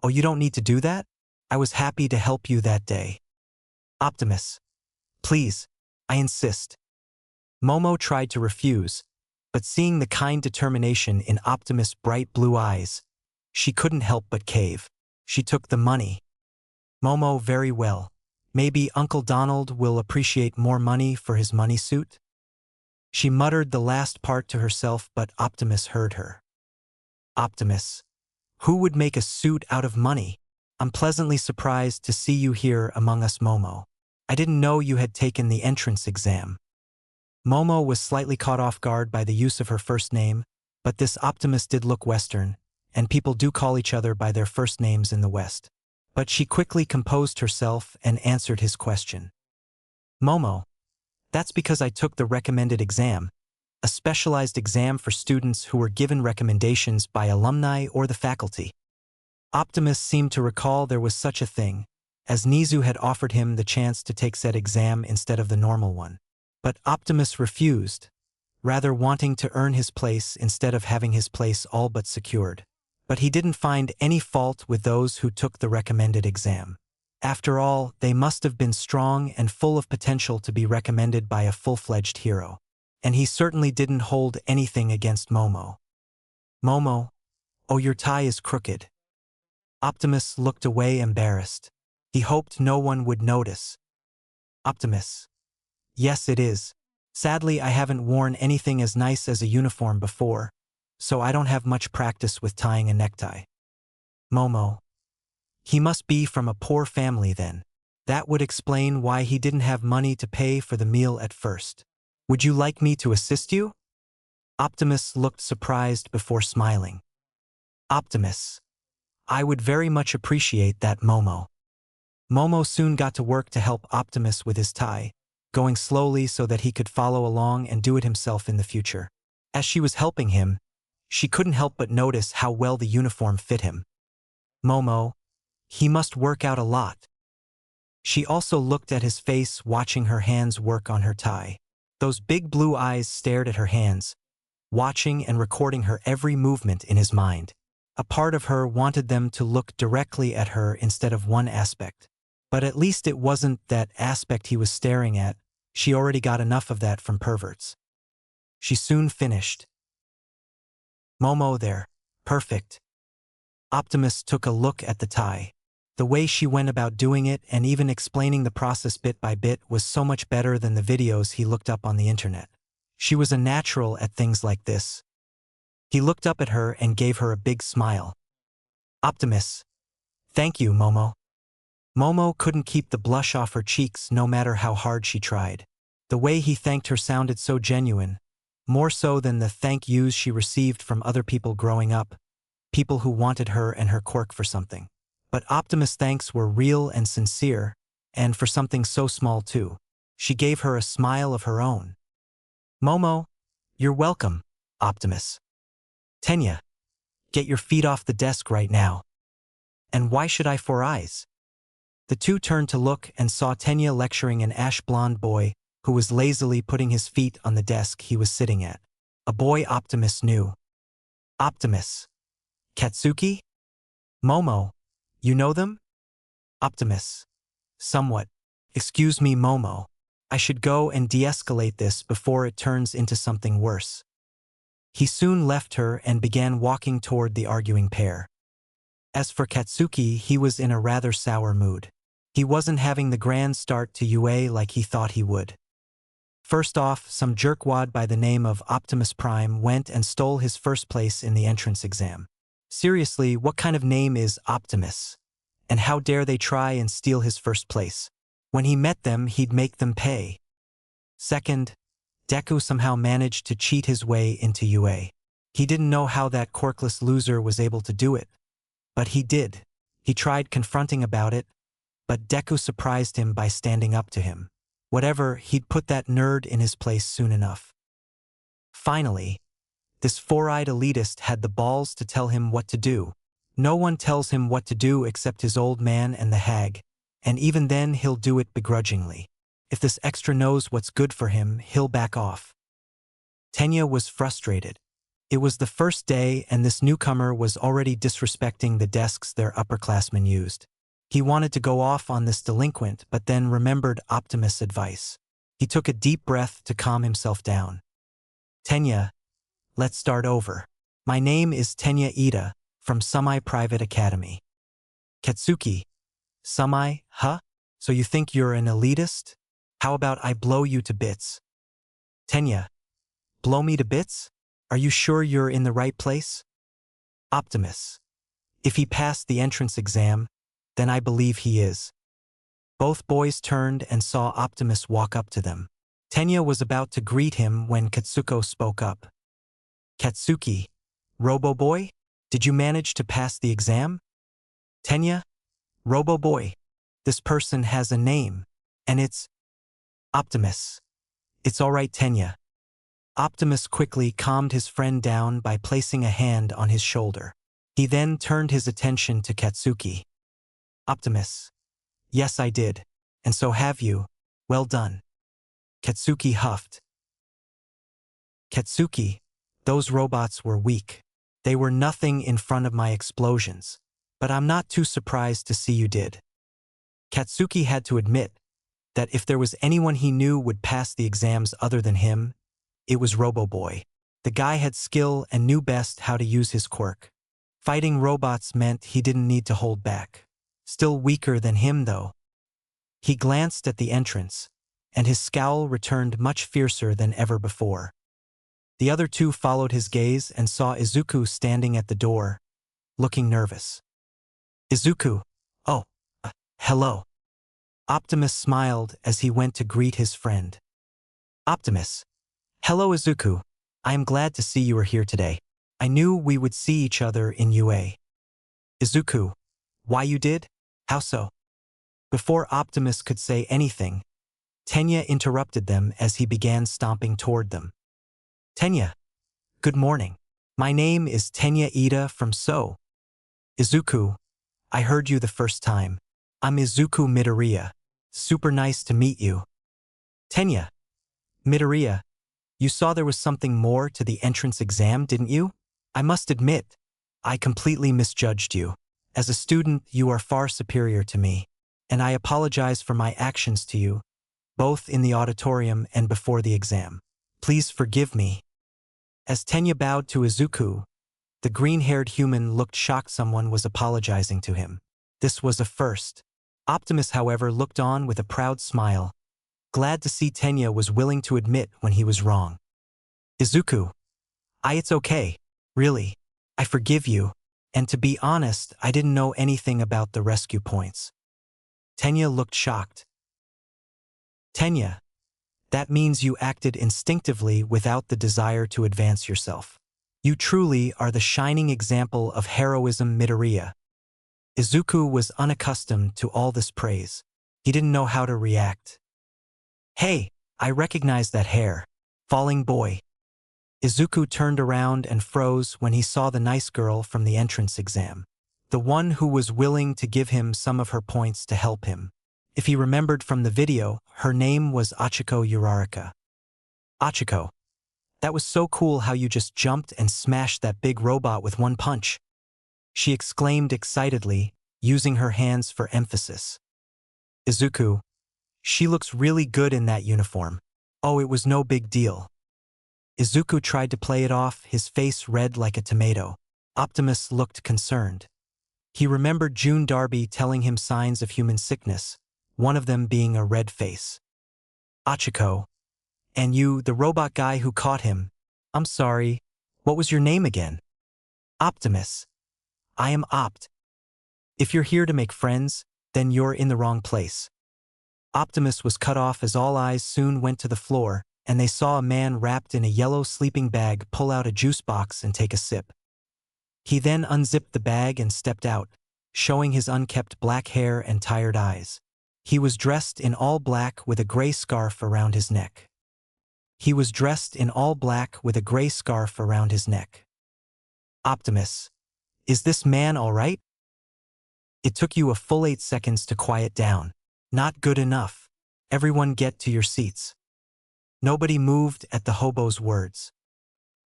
Oh, you don't need to do that? I was happy to help you that day. Optimus. Please, I insist. Momo tried to refuse, but seeing the kind determination in Optimus' bright blue eyes, she couldn't help but cave. She took the money. Momo, very well. Maybe Uncle Donald will appreciate more money for his money suit? She muttered the last part to herself, but Optimus heard her. Optimus. Who would make a suit out of money? I'm pleasantly surprised to see you here among us, Momo. I didn't know you had taken the entrance exam. Momo was slightly caught off guard by the use of her first name, but this Optimus did look Western, and people do call each other by their first names in the West. But she quickly composed herself and answered his question. Momo. That's because I took the recommended exam, a specialized exam for students who were given recommendations by alumni or the faculty. Optimus seemed to recall there was such a thing, as Nizu had offered him the chance to take said exam instead of the normal one. But Optimus refused, rather wanting to earn his place instead of having his place all but secured. But he didn't find any fault with those who took the recommended exam. After all, they must have been strong and full of potential to be recommended by a full-fledged hero. And he certainly didn't hold anything against Momo. Momo, oh, your tie is crooked. Optimus looked away embarrassed. He hoped no one would notice. Optimus. Yes, it is. Sadly, I haven't worn anything as nice as a uniform before, so I don't have much practice with tying a necktie. Momo. He must be from a poor family then. That would explain why he didn't have money to pay for the meal at first. Would you like me to assist you? Optimus looked surprised before smiling. Optimus. I would very much appreciate that, Momo. Momo soon got to work to help Optimus with his tie, going slowly so that he could follow along and do it himself in the future. As she was helping him, she couldn't help but notice how well the uniform fit him. Momo, he must work out a lot. She also looked at his face, watching her hands work on her tie. Those big blue eyes stared at her hands, watching and recording her every movement in his mind. A part of her wanted them to look directly at her instead of one aspect. But at least it wasn't that aspect he was staring at. She already got enough of that from perverts. She soon finished. Momo there. Perfect. Optimus took a look at the tie. The way she went about doing it and even explaining the process bit by bit was so much better than the videos he looked up on the internet. She was a natural at things like this. He looked up at her and gave her a big smile. Optimus. Thank you, Momo. Momo couldn't keep the blush off her cheeks no matter how hard she tried. The way he thanked her sounded so genuine, more so than the thank yous she received from other people growing up, people who wanted her and her quirk for something. But Optimus' thanks were real and sincere, and for something so small too. She gave her a smile of her own. Momo, you're welcome, Optimus. Tenya, get your feet off the desk right now. And why should I four eyes? The two turned to look and saw Tenya lecturing an ash-blonde boy who was lazily putting his feet on the desk he was sitting at. A boy Optimus knew. Optimus. Katsuki? Momo. You know them? Optimus. Somewhat. Excuse me, Momo. I should go and de-escalate this before it turns into something worse. He soon left her and began walking toward the arguing pair. As for Katsuki, he was in a rather sour mood. He wasn't having the grand start to UA like he thought he would. First off, some jerkwad by the name of Optimus Prime went and stole his first place in the entrance exam. Seriously, what kind of name is Optimus? And how dare they try and steal his first place? When he met them, he'd make them pay. Second, Deku somehow managed to cheat his way into UA. He didn't know how that quirkless loser was able to do it, but he did. He tried confronting about it, but Deku surprised him by standing up to him. Whatever, he'd put that nerd in his place soon enough. Finally, this four-eyed elitist had the balls to tell him what to do. No one tells him what to do except his old man and the hag, and even then he'll do it begrudgingly. If this extra knows what's good for him, he'll back off. Tenya was frustrated. It was the first day and this newcomer was already disrespecting the desks their upperclassmen used. He wanted to go off on this delinquent but then remembered Optimus' advice. He took a deep breath to calm himself down. Tenya, let's start over. My name is Tenya Ida, from Semi-Private Academy. Katsuki. Semi, huh? So you think you're an elitist? How about I blow you to bits? Tenya. Blow me to bits? Are you sure you're in the right place? Optimus. If he passed the entrance exam, then I believe he is. Both boys turned and saw Optimus walk up to them. Tenya was about to greet him when Katsuko spoke up. Katsuki. Robo-boy? Did you manage to pass the exam? Tenya? Robo-boy. This person has a name, and it's Optimus. It's all right, Tenya. Optimus quickly calmed his friend down by placing a hand on his shoulder. He then turned his attention to Katsuki. Optimus. Yes, I did. And so have you. Well done. Katsuki huffed. Katsuki, those robots were weak. They were nothing in front of my explosions. But I'm not too surprised to see you did. Katsuki had to admit that if there was anyone he knew would pass the exams other than him, it was Robo-Boy. The guy had skill and knew best how to use his quirk. Fighting robots meant he didn't need to hold back. Still weaker than him, though. He glanced at the entrance, and his scowl returned much fiercer than ever before. The other two followed his gaze and saw Izuku standing at the door, looking nervous. Izuku. Oh, hello. Optimus smiled as he went to greet his friend. Optimus. Hello, Izuku. I am glad to see you are here today. I knew we would see each other in UA. Izuku. Why you did? How so? Before Optimus could say anything, Tenya interrupted them as he began stomping toward them. Tenya. Good morning. My name is Tenya Ida from So. Izuku. I heard you the first time. I'm Izuku Midoriya. Super nice to meet you. Tenya. Midoriya. You saw there was something more to the entrance exam, didn't you? I must admit, I completely misjudged you. As a student, you are far superior to me, and I apologize for my actions to you, both in the auditorium and before the exam. Please forgive me. As Tenya bowed to Izuku, the green-haired human looked shocked someone was apologizing to him. This was a first. Optimus, however, looked on with a proud smile, glad to see Tenya was willing to admit when he was wrong. Izuku. It's okay. Really, I forgive you, and to be honest, I didn't know anything about the rescue points. Tenya looked shocked. Tenya, that means you acted instinctively without the desire to advance yourself. You truly are the shining example of heroism Midoriya. Izuku was unaccustomed to all this praise. He didn't know how to react. Hey, I recognize that hair. Falling boy. Izuku turned around and froze when he saw the nice girl from the entrance exam. The one who was willing to give him some of her points to help him. If he remembered from the video, her name was Achiko Uraraka. Achiko. That was so cool how you just jumped and smashed that big robot with one punch. She exclaimed excitedly, using her hands for emphasis. Izuku. She looks really good in that uniform. Oh, it was no big deal. Izuku tried to play it off, his face red like a tomato. Optimus looked concerned. He remembered June Darby telling him signs of human sickness, one of them being a red face. Achiko. And you, the robot guy who caught him. I'm sorry. What was your name again? Optimus. I am Opt. If you're here to make friends, then you're in the wrong place. Optimus was cut off as all eyes soon went to the floor, and they saw a man wrapped in a yellow sleeping bag pull out a juice box and take a sip. He then unzipped the bag and stepped out, showing his unkempt black hair and tired eyes. He was dressed in all black with a gray scarf around his neck. Optimus. Is this man all right? It took you a full 8 seconds to quiet down. Not good enough. Everyone get to your seats. Nobody moved at the hobo's words.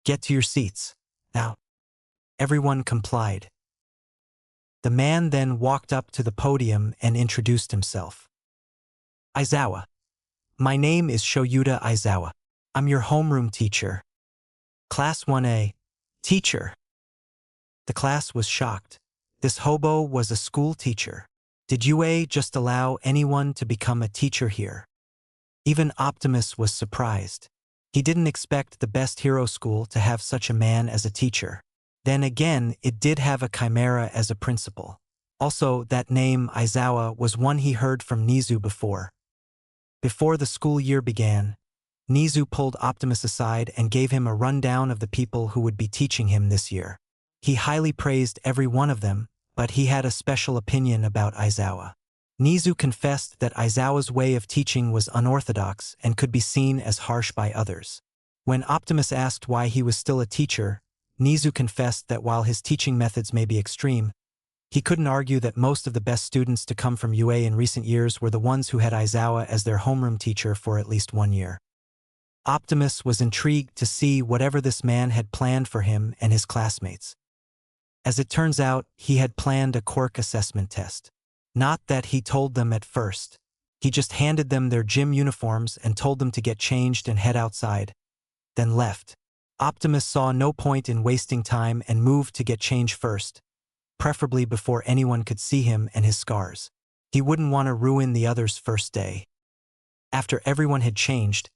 Get to your seats, now. Everyone complied. The man then walked up to the podium and introduced himself. Aizawa. My name is Shoyuta Aizawa. I'm your homeroom teacher. Class 1A. Teacher. The class was shocked. This hobo was a school teacher. Did UA just allow anyone to become a teacher here? Even Optimus was surprised. He didn't expect the best hero school to have such a man as a teacher. Then again, it did have a chimera as a principal. Also, that name, Aizawa, was one he heard from Nizu before. Before the school year began, Nizu pulled Optimus aside and gave him a rundown of the people who would be teaching him this year. He highly praised every one of them, but he had a special opinion about Aizawa. Nizu confessed that Aizawa's way of teaching was unorthodox and could be seen as harsh by others. When Optimus asked why he was still a teacher, Nizu confessed that while his teaching methods may be extreme, he couldn't argue that most of the best students to come from UA in recent years were the ones who had Aizawa as their homeroom teacher for at least 1 year. Optimus was intrigued to see whatever this man had planned for him and his classmates. As it turns out, he had planned a quirk assessment test. Not that he told them at first. He just handed them their gym uniforms and told them to get changed and head outside, then left. Optimus saw no point in wasting time and moved to get changed first, preferably before anyone could see him and his scars. He wouldn't want to ruin the others' first day. After everyone had changed,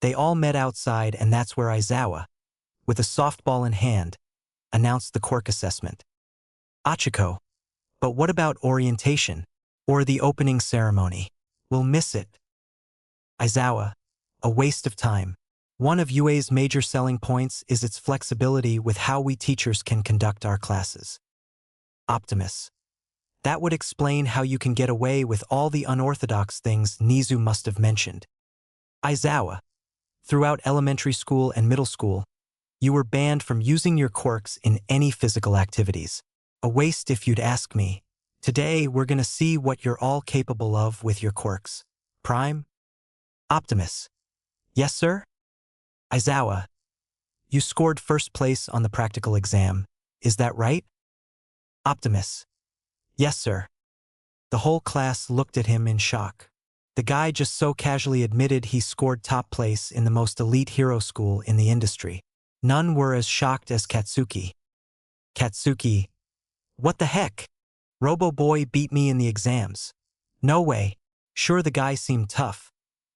they all met outside, and that's where Aizawa, with a softball in hand, announced the quirk assessment. Achiko. But what about orientation? Or the opening ceremony? We'll miss it. Aizawa. A waste of time. One of UA's major selling points is its flexibility with how we teachers can conduct our classes. Optimus. That would explain how you can get away with all the unorthodox things Nizu must have mentioned. Aizawa. Throughout elementary school and middle school, you were banned from using your quirks in any physical activities. A waste if you'd ask me. Today, we're gonna see what you're all capable of with your quirks. Prime? Optimus. Yes, sir? Aizawa. You scored first place on the practical exam. Is that right? Optimus. Yes, sir. The whole class looked at him in shock. The guy just so casually admitted he scored top place in the most elite hero school in the industry. None were as shocked as Katsuki. Katsuki. What the heck? Robo Boy beat me in the exams. No way. Sure, the guy seemed tough,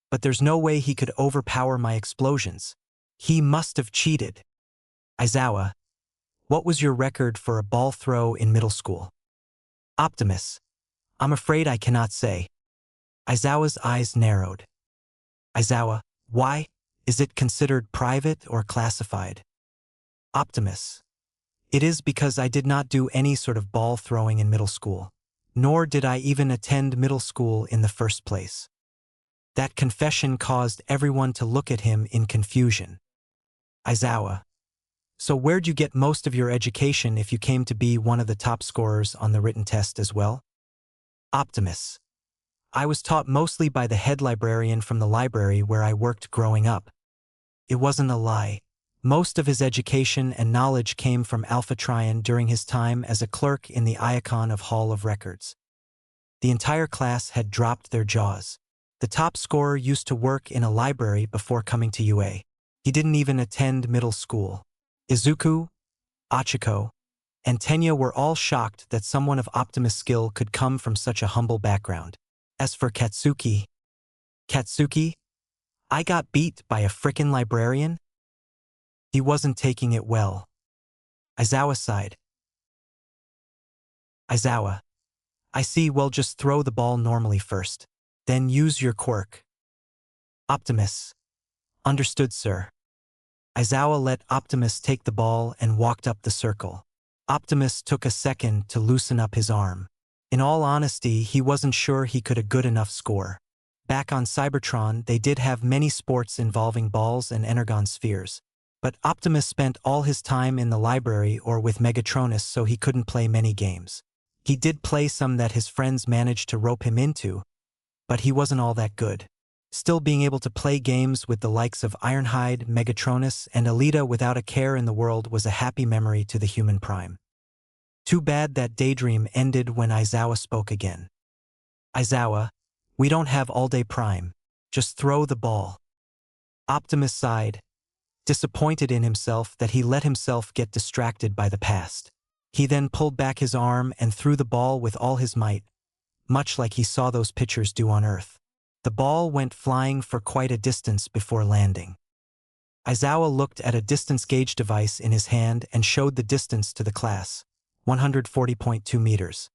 but there's no way he could overpower my explosions. He must have cheated. Aizawa. What was your record for a ball throw in middle school? Optimus. I'm afraid I cannot say. Aizawa's eyes narrowed. Aizawa, why? Is it considered private or classified? Optimus. It is because I did not do any sort of ball throwing in middle school. Nor did I even attend middle school in the first place. That confession caused everyone to look at him in confusion. Aizawa. So where'd you get most of your education if you came to be one of the top scorers on the written test as well? Optimus. I was taught mostly by the head librarian from the library where I worked growing up. It wasn't a lie. Most of his education and knowledge came from Alpha Trion during his time as a clerk in the Iacon of Hall of Records. The entire class had dropped their jaws. The top scorer used to work in a library before coming to UA. He didn't even attend middle school. Izuku, Achiko, and Tenya were all shocked that someone of Optimus' skill could come from such a humble background. As for Katsuki, I got beat by a frickin' librarian? He wasn't taking it well. Aizawa sighed. Aizawa, I see, well, just throw the ball normally first. Then use your quirk. Optimus. Understood, sir. Aizawa let Optimus take the ball and walked up the circle. Optimus took a second to loosen up his arm. In all honesty, he wasn't sure he could a good enough score. Back on Cybertron, they did have many sports involving balls and energon spheres. But Optimus spent all his time in the library or with Megatronus, so he couldn't play many games. He did play some that his friends managed to rope him into, but he wasn't all that good. Still, being able to play games with the likes of Ironhide, Megatronus, and Alita without a care in the world was a happy memory to the human prime. Too bad that daydream ended when Aizawa spoke again. Aizawa, we don't have all-day prime. Just throw the ball. Optimus sighed, disappointed in himself that he let himself get distracted by the past. He then pulled back his arm and threw the ball with all his might, much like he saw those pitchers do on Earth. The ball went flying for quite a distance before landing. Aizawa looked at a distance gauge device in his hand and showed the distance to the class, 140.2 meters.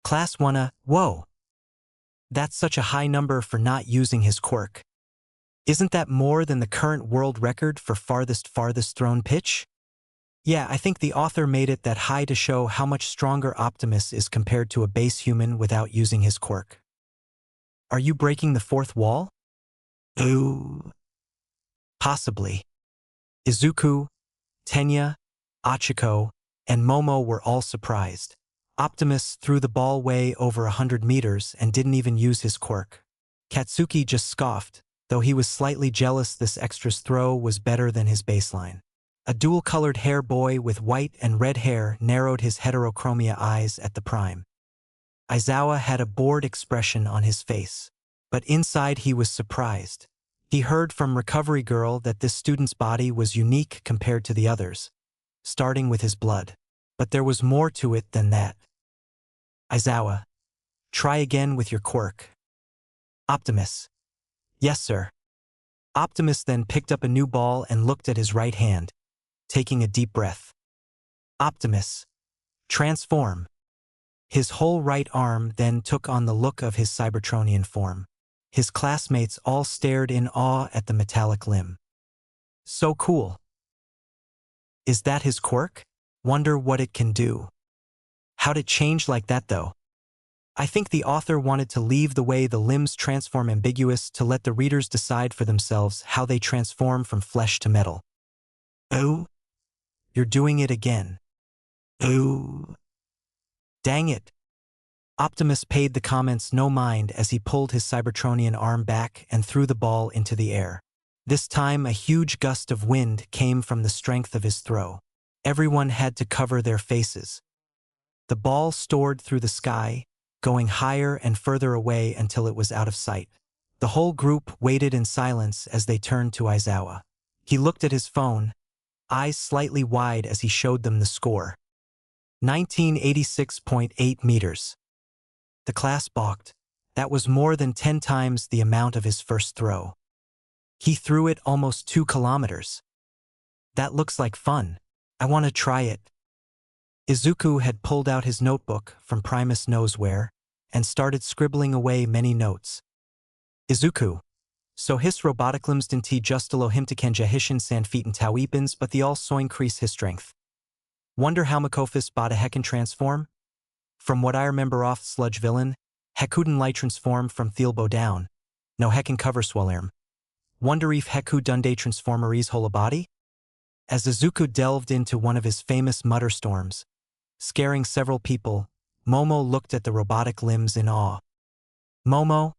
Class 1, whoa! That's such a high number for not using his quirk. Isn't that more than the current world record for farthest thrown pitch? Yeah, I think the author made it that high to show how much stronger Optimus is compared to a base human without using his quirk. Are you breaking the fourth wall? Ooh. Possibly. Izuku, Tenya, Achiko, and Momo were all surprised. Optimus threw the ball way over 100 meters and didn't even use his quirk. Katsuki just scoffed, though he was slightly jealous this extra's throw was better than his baseline. A dual-colored hair boy with white and red hair narrowed his heterochromia eyes at the prime. Aizawa had a bored expression on his face, but inside he was surprised. He heard from Recovery Girl that this student's body was unique compared to the others, starting with his blood. But there was more to it than that. Aizawa, try again with your quirk. Optimus. Yes, sir. Optimus then picked up a new ball and looked at his right hand, taking a deep breath. Optimus. Transform. His whole right arm then took on the look of his Cybertronian form. His classmates all stared in awe at the metallic limb. So cool. Is that his quirk? Wonder what it can do. How'd it change like that though? I think the author wanted to leave the way the limbs transform ambiguous to let the readers decide for themselves how they transform from flesh to metal. Oh? You're doing it again. Oh. Dang it. Optimus paid the comments no mind as he pulled his Cybertronian arm back and threw the ball into the air. This time a huge gust of wind came from the strength of his throw. Everyone had to cover their faces. The ball soared through the sky, going higher and further away until it was out of sight. The whole group waited in silence as they turned to Aizawa. He looked at his phone, eyes slightly wide as he showed them the score. 1986.8 meters. The class balked. That was more than 10 times the amount of his first throw. He threw it almost 2 kilometers. That looks like fun. I want to try it. Izuku had pulled out his notebook from Primus knows where and started scribbling away many notes. Izuku. So his robotic limbs didn't just allow him to kenja hishin san feet and tauipins, but they also increase his strength. Wonder how Makofis bought a heckin transform? From what I remember off Sludge Villain, Hekuden light transform from Thielbo down. No heckin cover swellerm. Wonder if Heku Dunday transformeries whole body? As Izuku delved into one of his famous mutter storms, scaring several people, Momo looked at the robotic limbs in awe. Momo?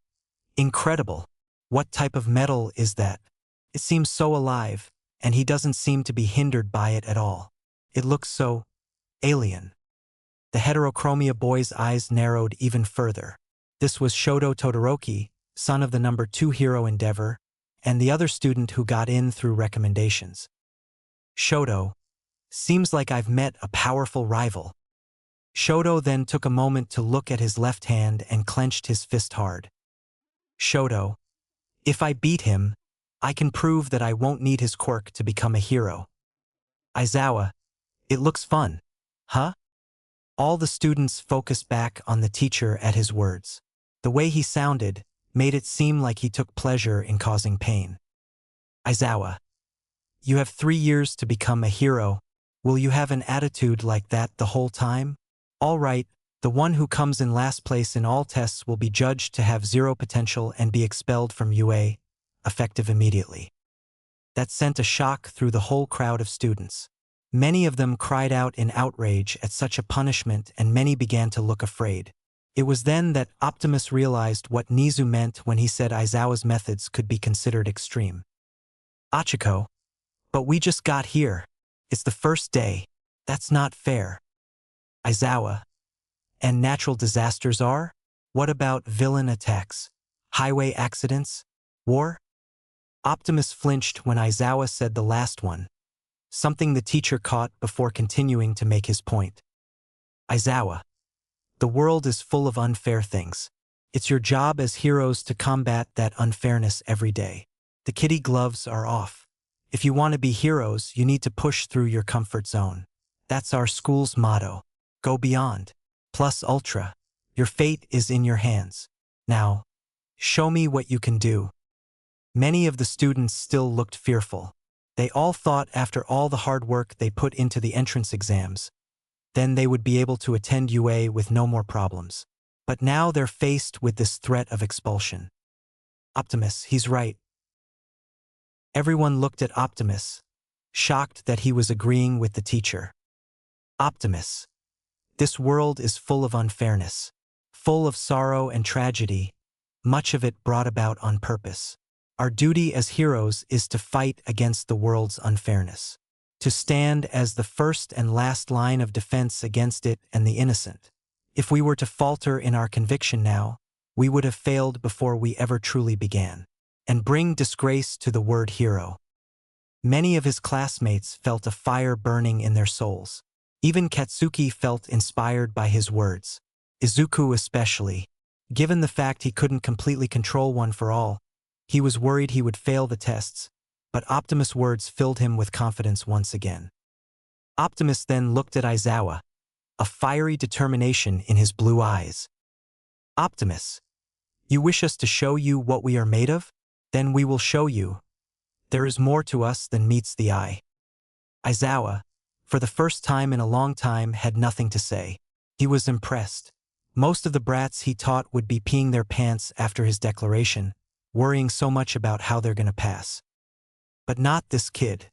Incredible. What type of metal is that? It seems so alive, and he doesn't seem to be hindered by it at all. It looks so alien. The heterochromia boy's eyes narrowed even further. This was Shoto Todoroki, son of the number 2 hero Endeavor, and the other student who got in through recommendations. Shoto. Seems like I've met a powerful rival. Shoto then took a moment to look at his left hand and clenched his fist hard. Shoto. If I beat him, I can prove that I won't need his quirk to become a hero. Aizawa. It looks fun. Huh? All the students focused back on the teacher at his words. The way he sounded made it seem like he took pleasure in causing pain. Aizawa. You have 3 years to become a hero. Will you have an attitude like that the whole time? All right, the one who comes in last place in all tests will be judged to have 0 potential and be expelled from UA, effective immediately. That sent a shock through the whole crowd of students. Many of them cried out in outrage at such a punishment, and many began to look afraid. It was then that Optimus realized what Nizu meant when he said Aizawa's methods could be considered extreme. Achiko. But we just got here. It's the first day. That's not fair. Aizawa. And natural disasters are? What about villain attacks? Highway accidents? War? Optimus flinched when Aizawa said the last one, something the teacher caught before continuing to make his point. Aizawa. The world is full of unfair things. It's your job as heroes to combat that unfairness every day. The kitty gloves are off. If you want to be heroes, you need to push through your comfort zone. That's our school's motto. Go beyond. Plus ultra. Your fate is in your hands. Now, show me what you can do. Many of the students still looked fearful. They all thought after all the hard work they put into the entrance exams, then they would be able to attend UA with no more problems. But now they're faced with this threat of expulsion. Optimus, he's right. Everyone looked at Optimus, shocked that he was agreeing with the teacher. Optimus. This world is full of unfairness, full of sorrow and tragedy, much of it brought about on purpose. Our duty as heroes is to fight against the world's unfairness, to stand as the first and last line of defense against it and the innocent. If we were to falter in our conviction now, we would have failed before we ever truly began, and bring disgrace to the word hero. Many of his classmates felt a fire burning in their souls. Even Katsuki felt inspired by his words. Izuku especially. Given the fact he couldn't completely control One for All, he was worried he would fail the tests, but Optimus' words filled him with confidence once again. Optimus then looked at Aizawa, a fiery determination in his blue eyes. Optimus, you wish us to show you what we are made of? Then we will show you. There is more to us than meets the eye. Aizawa, for the first time in a long time, had nothing to say. He was impressed. Most of the brats he taught would be peeing their pants after his declaration, worrying so much about how they're gonna pass. But not this kid.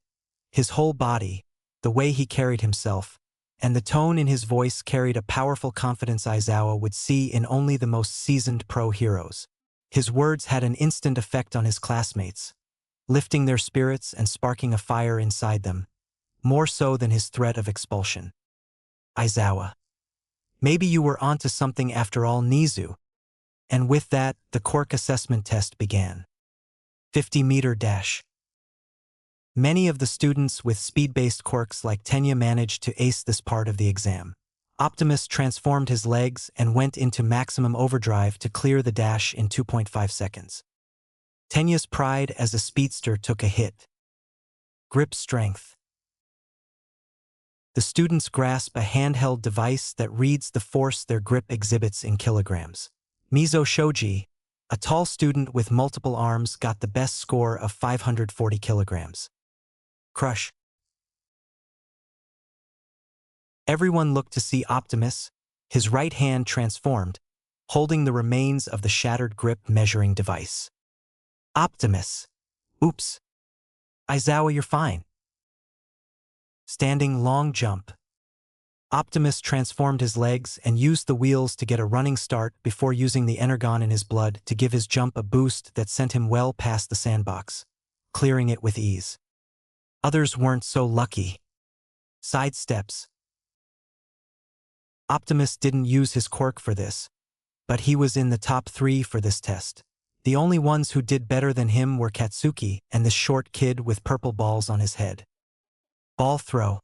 His whole body, the way he carried himself, and the tone in his voice carried a powerful confidence Aizawa would see in only the most seasoned pro heroes. His words had an instant effect on his classmates, lifting their spirits and sparking a fire inside them, more so than his threat of expulsion. Aizawa. Maybe you were onto something after all, Nizu. And with that, the quirk assessment test began. 50-meter dash. Many of the students with speed-based quirks like Tenya managed to ace this part of the exam. Optimus transformed his legs and went into maximum overdrive to clear the dash in 2.5 seconds. Tenya's pride as a speedster took a hit. Grip strength. The students grasp a handheld device that reads the force their grip exhibits in kilograms. Mizo Shoji, a tall student with multiple arms, got the best score of 540 kilograms. Crush. Everyone looked to see Optimus, his right hand transformed, holding the remains of the shattered grip measuring device. Optimus. Oops. Aizawa, you're fine. Standing long jump. Optimus transformed his legs and used the wheels to get a running start before using the energon in his blood to give his jump a boost that sent him well past the sandbox, clearing it with ease. Others weren't so lucky. Side steps. Optimus didn't use his quirk for this, but he was in the top 3 for this test. The only ones who did better than him were Katsuki and this short kid with purple balls on his head. Ball throw.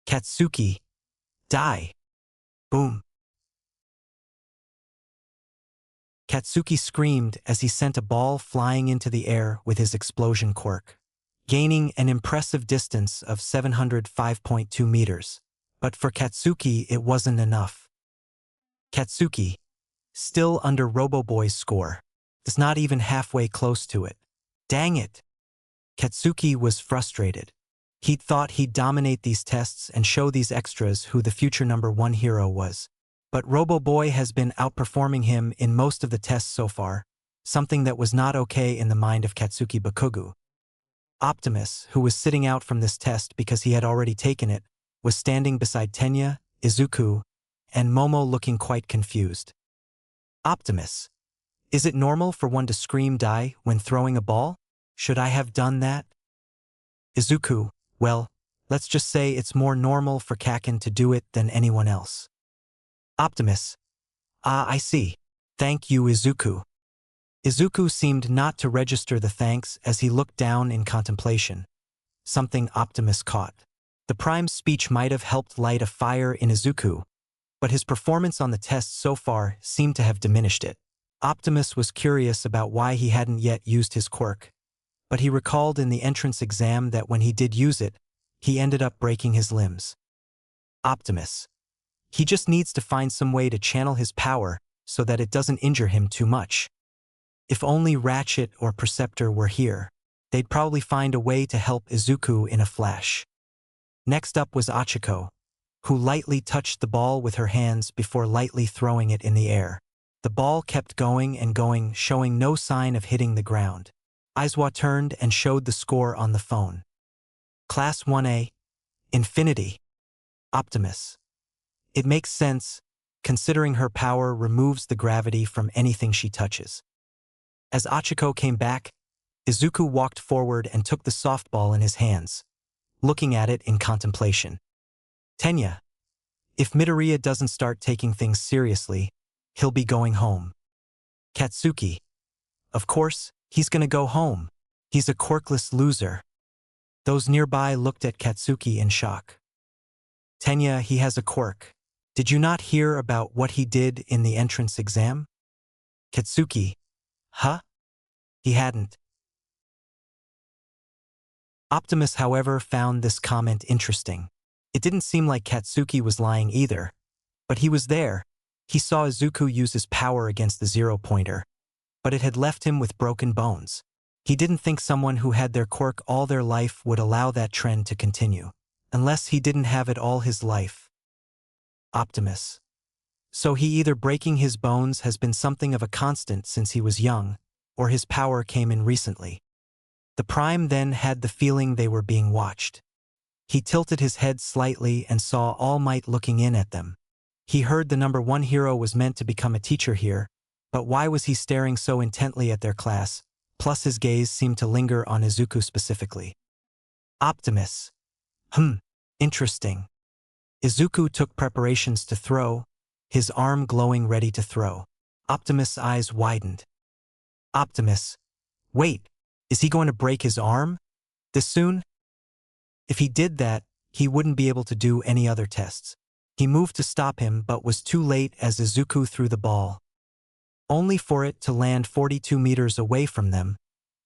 Katsuki. Die. Boom. Katsuki screamed as he sent a ball flying into the air with his explosion quirk, gaining an impressive distance of 705.2 meters. But for Katsuki, it wasn't enough. Katsuki, still under Robo-Boy's score, is not even halfway close to it. Dang it! Katsuki was frustrated. He'd thought he'd dominate these tests and show these extras who the future #1 hero was. But Robo-Boy has been outperforming him in most of the tests so far, something that was not okay in the mind of Katsuki Bakugu. Optimus, who was sitting out from this test because he had already taken it, was standing beside Tenya, Izuku, and Momo looking quite confused. Optimus. Is it normal for one to scream die when throwing a ball? Should I have done that? Izuku. Well, let's just say it's more normal for Kaken to do it than anyone else. Optimus. Ah, I see. Thank you, Izuku. Izuku seemed not to register the thanks as he looked down in contemplation, something Optimus caught. The Prime's speech might have helped light a fire in Izuku, but his performance on the test so far seemed to have diminished it. Optimus was curious about why he hadn't yet used his quirk, but he recalled in the entrance exam that when he did use it, he ended up breaking his limbs. Optimus. He just needs to find some way to channel his power so that it doesn't injure him too much. If only Ratchet or Perceptor were here, they'd probably find a way to help Izuku in a flash. Next up was Achiko, who lightly touched the ball with her hands before lightly throwing it in the air. The ball kept going and going, showing no sign of hitting the ground. Aizawa turned and showed the score on the phone. Class 1A. Infinity. Optimus. It makes sense, considering her power removes the gravity from anything she touches. As Achiko came back, Izuku walked forward and took the softball in his hands, looking at it in contemplation. Tenya. If Midoriya doesn't start taking things seriously, he'll be going home. Katsuki. Of course, he's gonna go home. He's a quirkless loser. Those nearby looked at Katsuki in shock. Tenya, he has a quirk. Did you not hear about what he did in the entrance exam? Katsuki. Huh? He hadn't. Optimus, however, found this comment interesting. It didn't seem like Katsuki was lying either, but he was there. He saw Izuku use his power against the zero-pointer, but it had left him with broken bones. He didn't think someone who had their quirk all their life would allow that trend to continue, unless he didn't have it all his life. Optimus. So he either breaking his bones has been something of a constant since he was young, or his power came in recently. The Prime then had the feeling they were being watched. He tilted his head slightly and saw All Might looking in at them. He heard the #1 hero was meant to become a teacher here, but why was he staring so intently at their class? Plus his gaze seemed to linger on Izuku specifically. Optimus. Interesting. Izuku took preparations to throw, his arm glowing ready to throw. Optimus' eyes widened. Optimus. Wait, is he going to break his arm? This soon? If he did that, he wouldn't be able to do any other tests. He moved to stop him but was too late as Izuku threw the ball, only for it to land 42 meters away from them,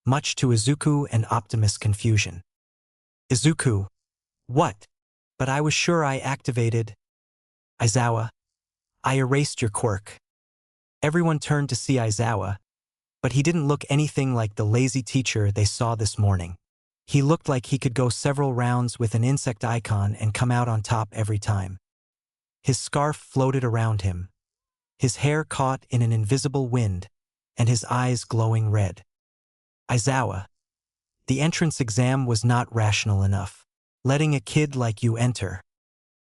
much to Izuku and Optimus' confusion. Izuku. What? But I was sure I activated. Aizawa, I erased your quirk. Everyone turned to see Aizawa, but he didn't look anything like the lazy teacher they saw this morning. He looked like he could go several rounds with an insect icon and come out on top every time. His scarf floated around him, his hair caught in an invisible wind, and his eyes glowing red. Aizawa, the entrance exam was not rational enough. Letting a kid like you enter.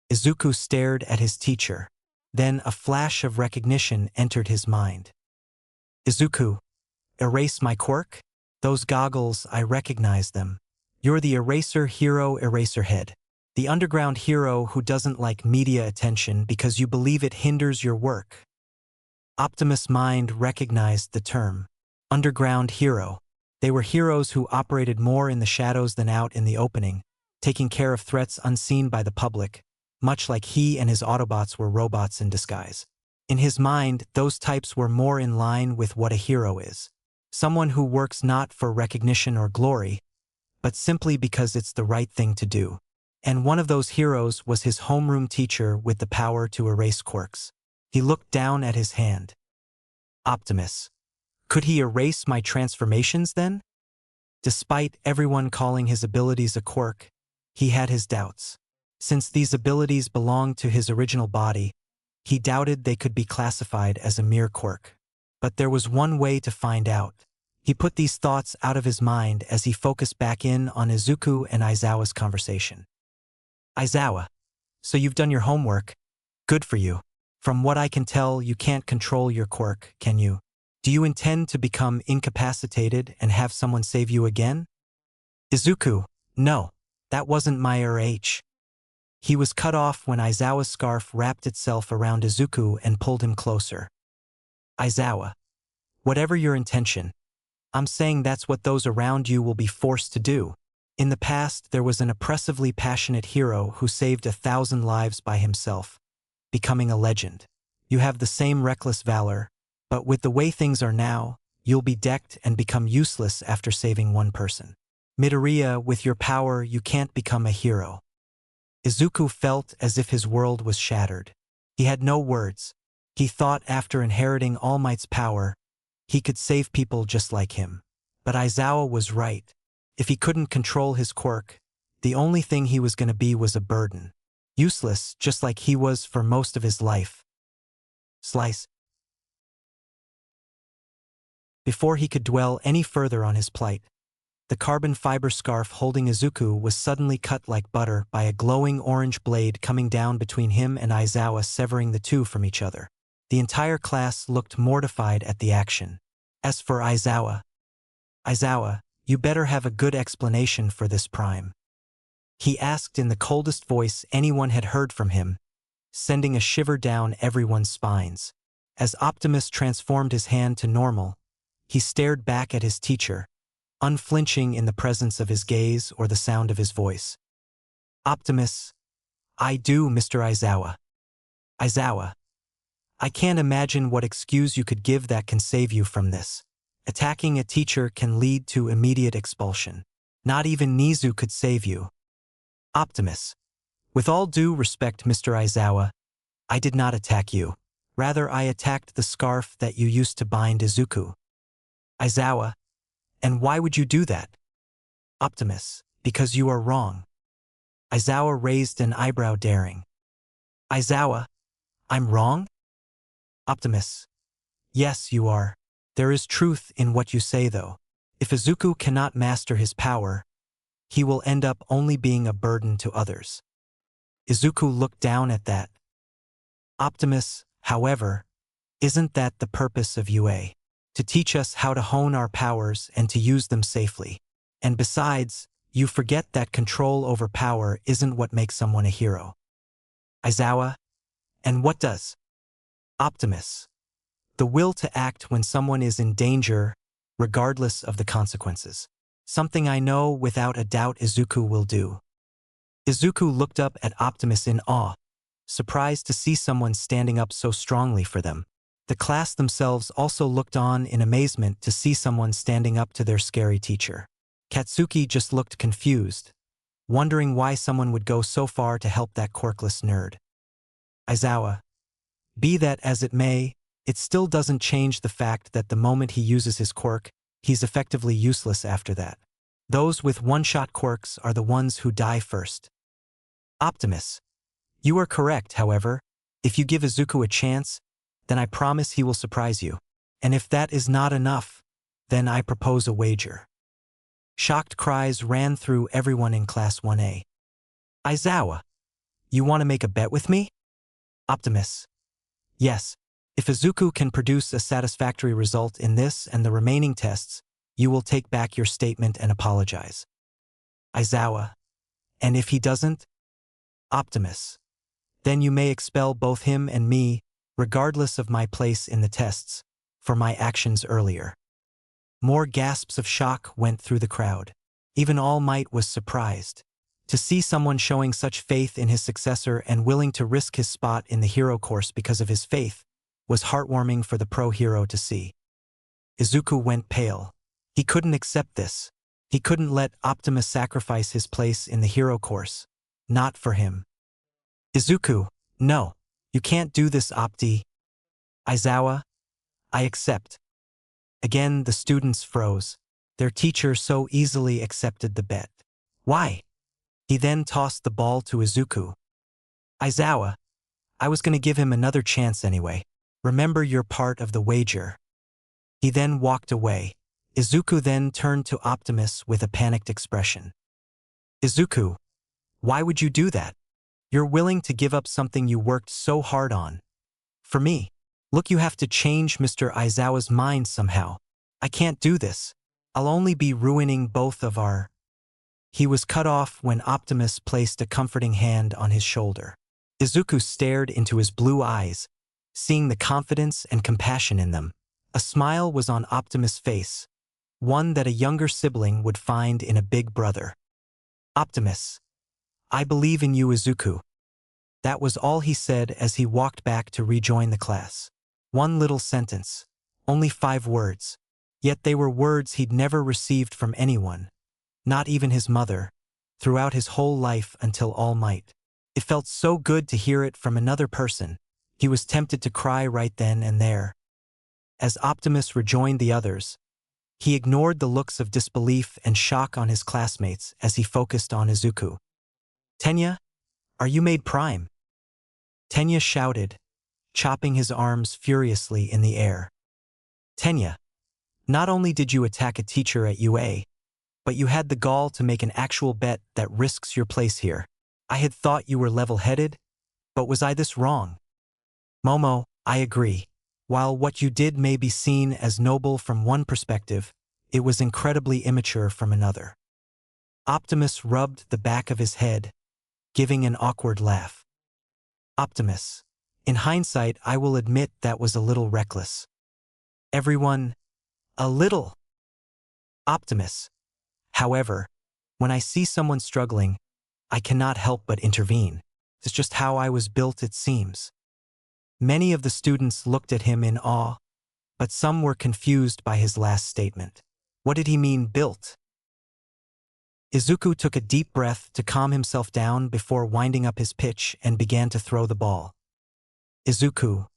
Izuku stared at his teacher. Then a flash of recognition entered his mind. Izuku, erase my quirk? Those goggles, I recognize them. You're the eraser hero Eraserhead. The underground hero who doesn't like media attention because you believe it hinders your work. Optimus' mind recognized the term. Underground hero. They were heroes who operated more in the shadows than out in the opening, taking care of threats unseen by the public, much like he and his Autobots were robots in disguise. In his mind, those types were more in line with what a hero is. Someone who works not for recognition or glory, but simply because it's the right thing to do. And one of those heroes was his homeroom teacher with the power to erase quirks. He looked down at his hand. Optimus. Could he erase my transformations then? Despite everyone calling his abilities a quirk, he had his doubts. Since these abilities belonged to his original body, he doubted they could be classified as a mere quirk. But there was one way to find out. He put these thoughts out of his mind as he focused back in on Izuku and Aizawa's conversation. Aizawa, so you've done your homework. Good for you. From what I can tell, you can't control your quirk, can you? Do you intend to become incapacitated and have someone save you again? Izuku, no, that wasn't my RH. He was cut off when Aizawa's scarf wrapped itself around Izuku and pulled him closer. Aizawa, whatever your intention, I'm saying that's what those around you will be forced to do. In the past, there was an oppressively passionate hero who saved 1,000 lives by himself, becoming a legend. You have the same reckless valor, but with the way things are now, you'll be decked and become useless after saving one person. Midoriya, with your power, you can't become a hero. Izuku felt as if his world was shattered. He had no words. He thought after inheriting All Might's power, he could save people just like him. But Aizawa was right. If he couldn't control his quirk, the only thing he was going to be was a burden. Useless, just like he was for most of his life. Slice. Before he could dwell any further on his plight, the carbon fiber scarf holding Izuku was suddenly cut like butter by a glowing orange blade coming down between him and Aizawa, severing the two from each other. The entire class looked mortified at the action. As for Aizawa, you better have a good explanation for this, Prime. He asked in the coldest voice anyone had heard from him, sending a shiver down everyone's spines. As Optimus transformed his hand to normal, he stared back at his teacher, unflinching in the presence of his gaze or the sound of his voice. Optimus, I do, Mr. Aizawa. Aizawa, I can't imagine what excuse you could give that can save you from this. Attacking a teacher can lead to immediate expulsion. Not even Nizu could save you. Optimus, with all due respect, Mr. Aizawa, I did not attack you. Rather, I attacked the scarf that you used to bind Izuku. Aizawa, and why would you do that? Optimus, because you are wrong. Aizawa raised an eyebrow, daring. Aizawa, I'm wrong? Optimus, yes, you are. There is truth in what you say, though. If Izuku cannot master his power, he will end up only being a burden to others. Izuku looked down at that. Optimus, however, isn't that the purpose of UA? To teach us how to hone our powers and to use them safely. And besides, you forget that control over power isn't what makes someone a hero. Aizawa, and what does? Optimus, the will to act when someone is in danger, regardless of the consequences. Something I know without a doubt Izuku will do. Izuku looked up at Optimus in awe, surprised to see someone standing up so strongly for them. The class themselves also looked on in amazement to see someone standing up to their scary teacher. Katsuki just looked confused. wondering why someone would go so far to help that quirkless nerd. Aizawa, be that as it may, it still doesn't change the fact that the moment he uses his quirk, he's effectively useless after that. Those with one-shot quirks are the ones who die first. Optimus, you are correct, however. If you give Izuku a chance, then I promise he will surprise you. And if that is not enough, then I propose a wager. Shocked cries ran through everyone in Class 1A. Aizawa, you want to make a bet with me? Optimus, yes. If Izuku can produce a satisfactory result in this and the remaining tests, you will take back your statement and apologize. Aizawa, and if he doesn't? Optimus, then you may expel both him and me, regardless of my place in the tests, for my actions earlier. More gasps of shock went through the crowd. Even All Might was surprised. To see someone showing such faith in his successor and willing to risk his spot in the hero course because of his faith was heartwarming for the pro-hero to see. Izuku went pale. He couldn't accept this. He couldn't let Optimus sacrifice his place in the hero course. Not for him. Izuku, no. You can't do this, Opti. Aizawa, I accept. Again, the students froze. Their teacher so easily accepted the bet. Why? He then tossed the ball to Izuku. Aizawa, I was going to give him another chance anyway. Remember you're part of the wager. He then walked away. Izuku then turned to Optimus with a panicked expression. Izuku, why would you do that? You're willing to give up something you worked so hard on. For me, look, you have to change Mr. Aizawa's mind somehow. I can't do this. I'll only be ruining both of our... He was cut off when Optimus placed a comforting hand on his shoulder. Izuku stared into his blue eyes, seeing the confidence and compassion in them. A smile was on Optimus' face, one that a younger sibling would find in a big brother. Optimus, I believe in you, Izuku. That was all he said as he walked back to rejoin the class. One little sentence, only 5 words. Yet they were words he'd never received from anyone, not even his mother, throughout his whole life until All Might. It felt so good to hear it from another person. He was tempted to cry right then and there. As Optimus rejoined the others, he ignored the looks of disbelief and shock on his classmates as he focused on Izuku. Tenya, are you made Prime? Tenya shouted, chopping his arms furiously in the air. Tenya, not only did you attack a teacher at UA, but you had the gall to make an actual bet that risks your place here. I had thought you were level-headed, but was I this wrong? Momo, I agree. While what you did may be seen as noble from one perspective, it was incredibly immature from another. Optimus rubbed the back of his head, giving an awkward laugh. Optimus, in hindsight, I will admit that was a little reckless. Everyone, a little. Optimus, however, when I see someone struggling, I cannot help but intervene. It's just how I was built, it seems. Many of the students looked at him in awe, but some were confused by his last statement. What did he mean, built? Izuku took a deep breath to calm himself down before winding up his pitch and began to throw the ball. Izuku,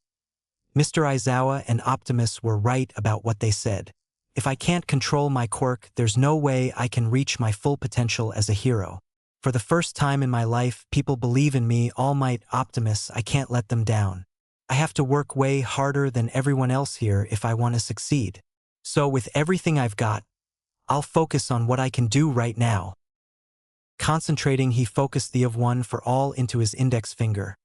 Mr. Aizawa and Optimus were right about what they said. If I can't control my quirk, there's no way I can reach my full potential as a hero. For the first time in my life, people believe in me, All Might, Optimus. I can't let them down. I have to work way harder than everyone else here if I want to succeed. So with everything I've got, I'll focus on what I can do right now. Concentrating, he focused the of one for all into his index finger,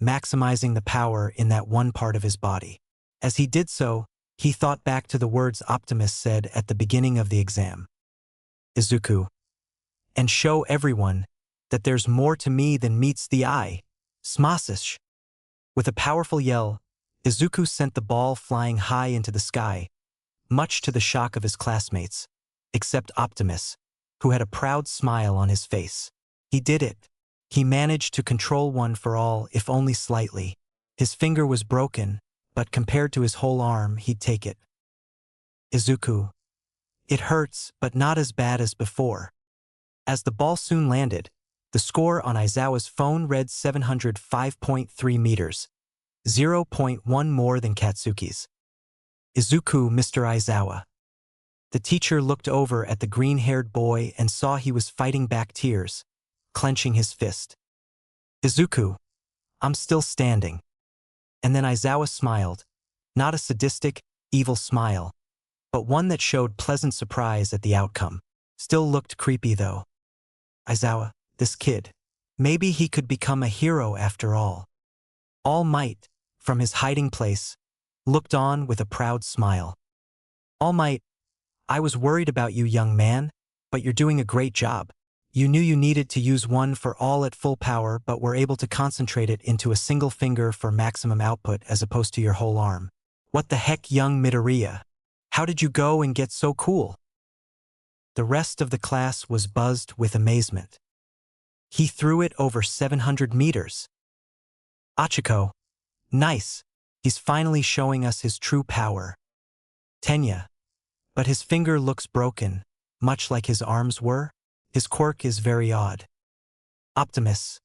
maximizing the power in that one part of his body. As he did so, he thought back to the words Optimus said at the beginning of the exam. Izuku, and show everyone that there's more to me than meets the eye. Smasish. With a powerful yell, Izuku sent the ball flying high into the sky, much to the shock of his classmates, except Optimus, who had a proud smile on his face. He did it. He managed to control one for all, if only slightly. His finger was broken, but compared to his whole arm, he'd take it. Izuku, it hurts, but not as bad as before. As the ball soon landed, the score on Aizawa's phone read 705.3 meters, 0.1 more than Katsuki's. Izuku, Mr. Aizawa. The teacher looked over at the green-haired boy and saw he was fighting back tears, clenching his fist. Izuku, I'm still standing. And then Aizawa smiled, not a sadistic, evil smile, but one that showed pleasant surprise at the outcome. Still looked creepy though. Aizawa, this kid. Maybe he could become a hero after all. All Might, from his hiding place, looked on with a proud smile. All Might, I was worried about you, young man, but you're doing a great job. You knew you needed to use one for all at full power but were able to concentrate it into a single finger for maximum output as opposed to your whole arm. What the heck, young Midoriya? How did you go and get so cool? The rest of the class was buzzed with amazement. He threw it over 700 meters. Achiko, nice. He's finally showing us his true power. Tenya, but his finger looks broken, much like his arms were. His quirk is very odd. Optimus,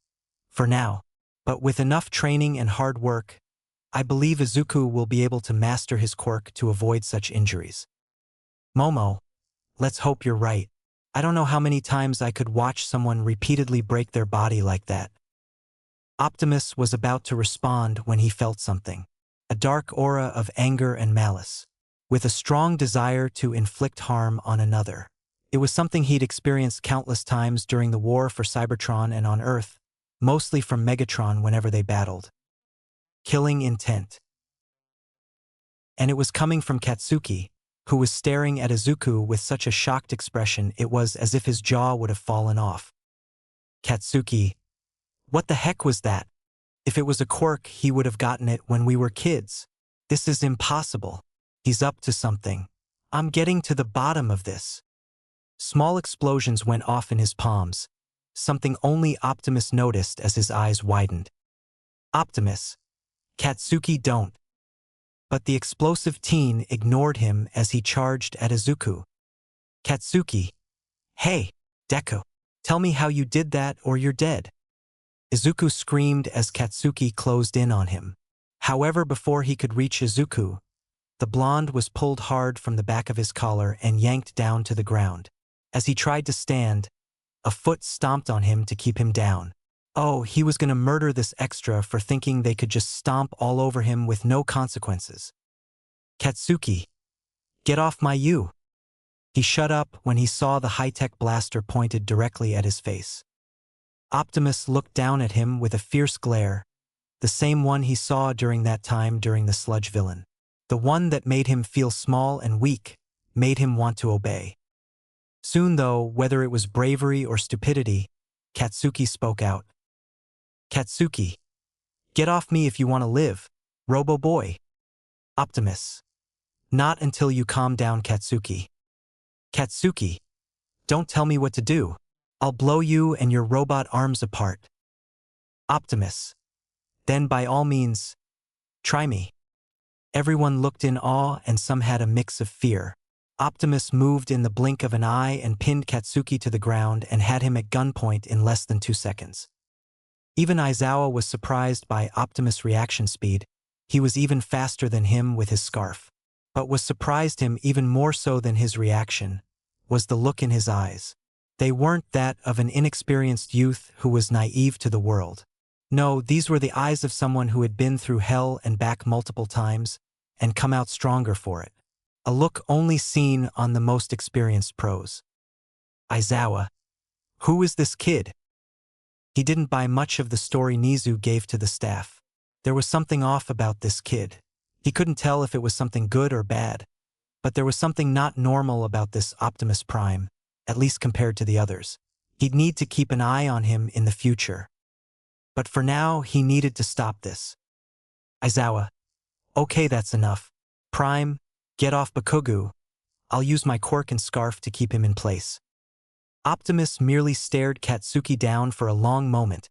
for now, but with enough training and hard work, I believe Izuku will be able to master his quirk to avoid such injuries. Momo, let's hope you're right. I don't know how many times I could watch someone repeatedly break their body like that. Optimus was about to respond when he felt something. A dark aura of anger and malice, with a strong desire to inflict harm on another. It was something he'd experienced countless times during the war for Cybertron and on Earth, mostly from Megatron whenever they battled. Killing intent. And it was coming from Katsuki, who was staring at Izuku with such a shocked expression it was as if his jaw would have fallen off. Katsuki, what the heck was that? If it was a quirk, he would have gotten it when we were kids. This is impossible. He's up to something. I'm getting to the bottom of this. Small explosions went off in his palms, something only Optimus noticed as his eyes widened. Optimus. Katsuki, don't. But the explosive teen ignored him as he charged at Izuku. Katsuki. Hey, Deku. Tell me how you did that or you're dead. Izuku screamed as Katsuki closed in on him. However, before he could reach Izuku, the blonde was pulled hard from the back of his collar and yanked down to the ground. As he tried to stand, a foot stomped on him to keep him down. Oh, he was going to murder this extra for thinking they could just stomp all over him with no consequences. Katsuki, get off my you. He shut up when he saw the high-tech blaster pointed directly at his face. Optimus looked down at him with a fierce glare, the same one he saw during that time during the sludge villain. The one that made him feel small and weak, made him want to obey. Soon though, whether it was bravery or stupidity, Katsuki spoke out. Katsuki, get off me if you want to live, Robo Boy. Optimus. Not until you calm down, Katsuki. Katsuki, don't tell me what to do. I'll blow you and your robot arms apart. Optimus. Then by all means, try me. Everyone looked in awe and some had a mix of fear. Optimus moved in the blink of an eye and pinned Katsuki to the ground and had him at gunpoint in less than 2 seconds. Even Aizawa was surprised by Optimus' reaction speed. He was even faster than him with his scarf. But what surprised him even more so than his reaction was the look in his eyes. They weren't that of an inexperienced youth who was naive to the world. No, these were the eyes of someone who had been through hell and back multiple times and come out stronger for it. A look only seen on the most experienced pros. Aizawa. Who is this kid? He didn't buy much of the story Nizu gave to the staff. There was something off about this kid. He couldn't tell if it was something good or bad, but there was something not normal about this Optimus Prime, at least compared to the others. He'd need to keep an eye on him in the future. But for now, he needed to stop this. Aizawa. Okay, that's enough. Prime, get off Bakugu. I'll use my quirk and scarf to keep him in place. Optimus merely stared Katsuki down for a long moment,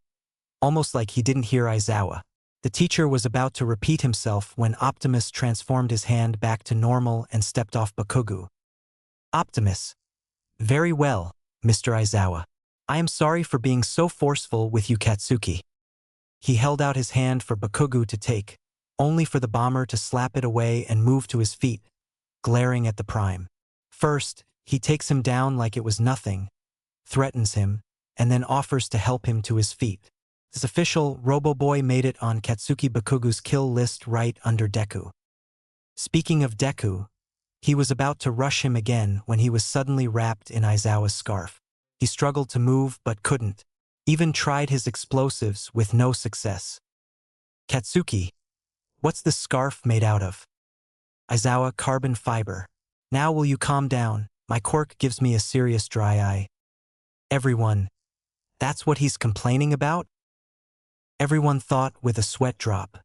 almost like he didn't hear Aizawa. The teacher was about to repeat himself when Optimus transformed his hand back to normal and stepped off Bakugu. Optimus. Very well, Mr. Aizawa. I am sorry for being so forceful with you, Katsuki. He held out his hand for Bakugo to take, only for the bomber to slap it away and move to his feet, glaring at the Prime. First, he takes him down like it was nothing, threatens him, and then offers to help him to his feet. This official, Robo-Boy made it on Katsuki Bakugo's kill list right under Deku. Speaking of Deku, he was about to rush him again when he was suddenly wrapped in Aizawa's scarf. He struggled to move but couldn't, even tried his explosives with no success. Katsuki, what's this scarf made out of? Aizawa, carbon fiber. Now will you calm down? My quirk gives me a serious dry eye. Everyone, that's what he's complaining about? Everyone thought with a sweat drop.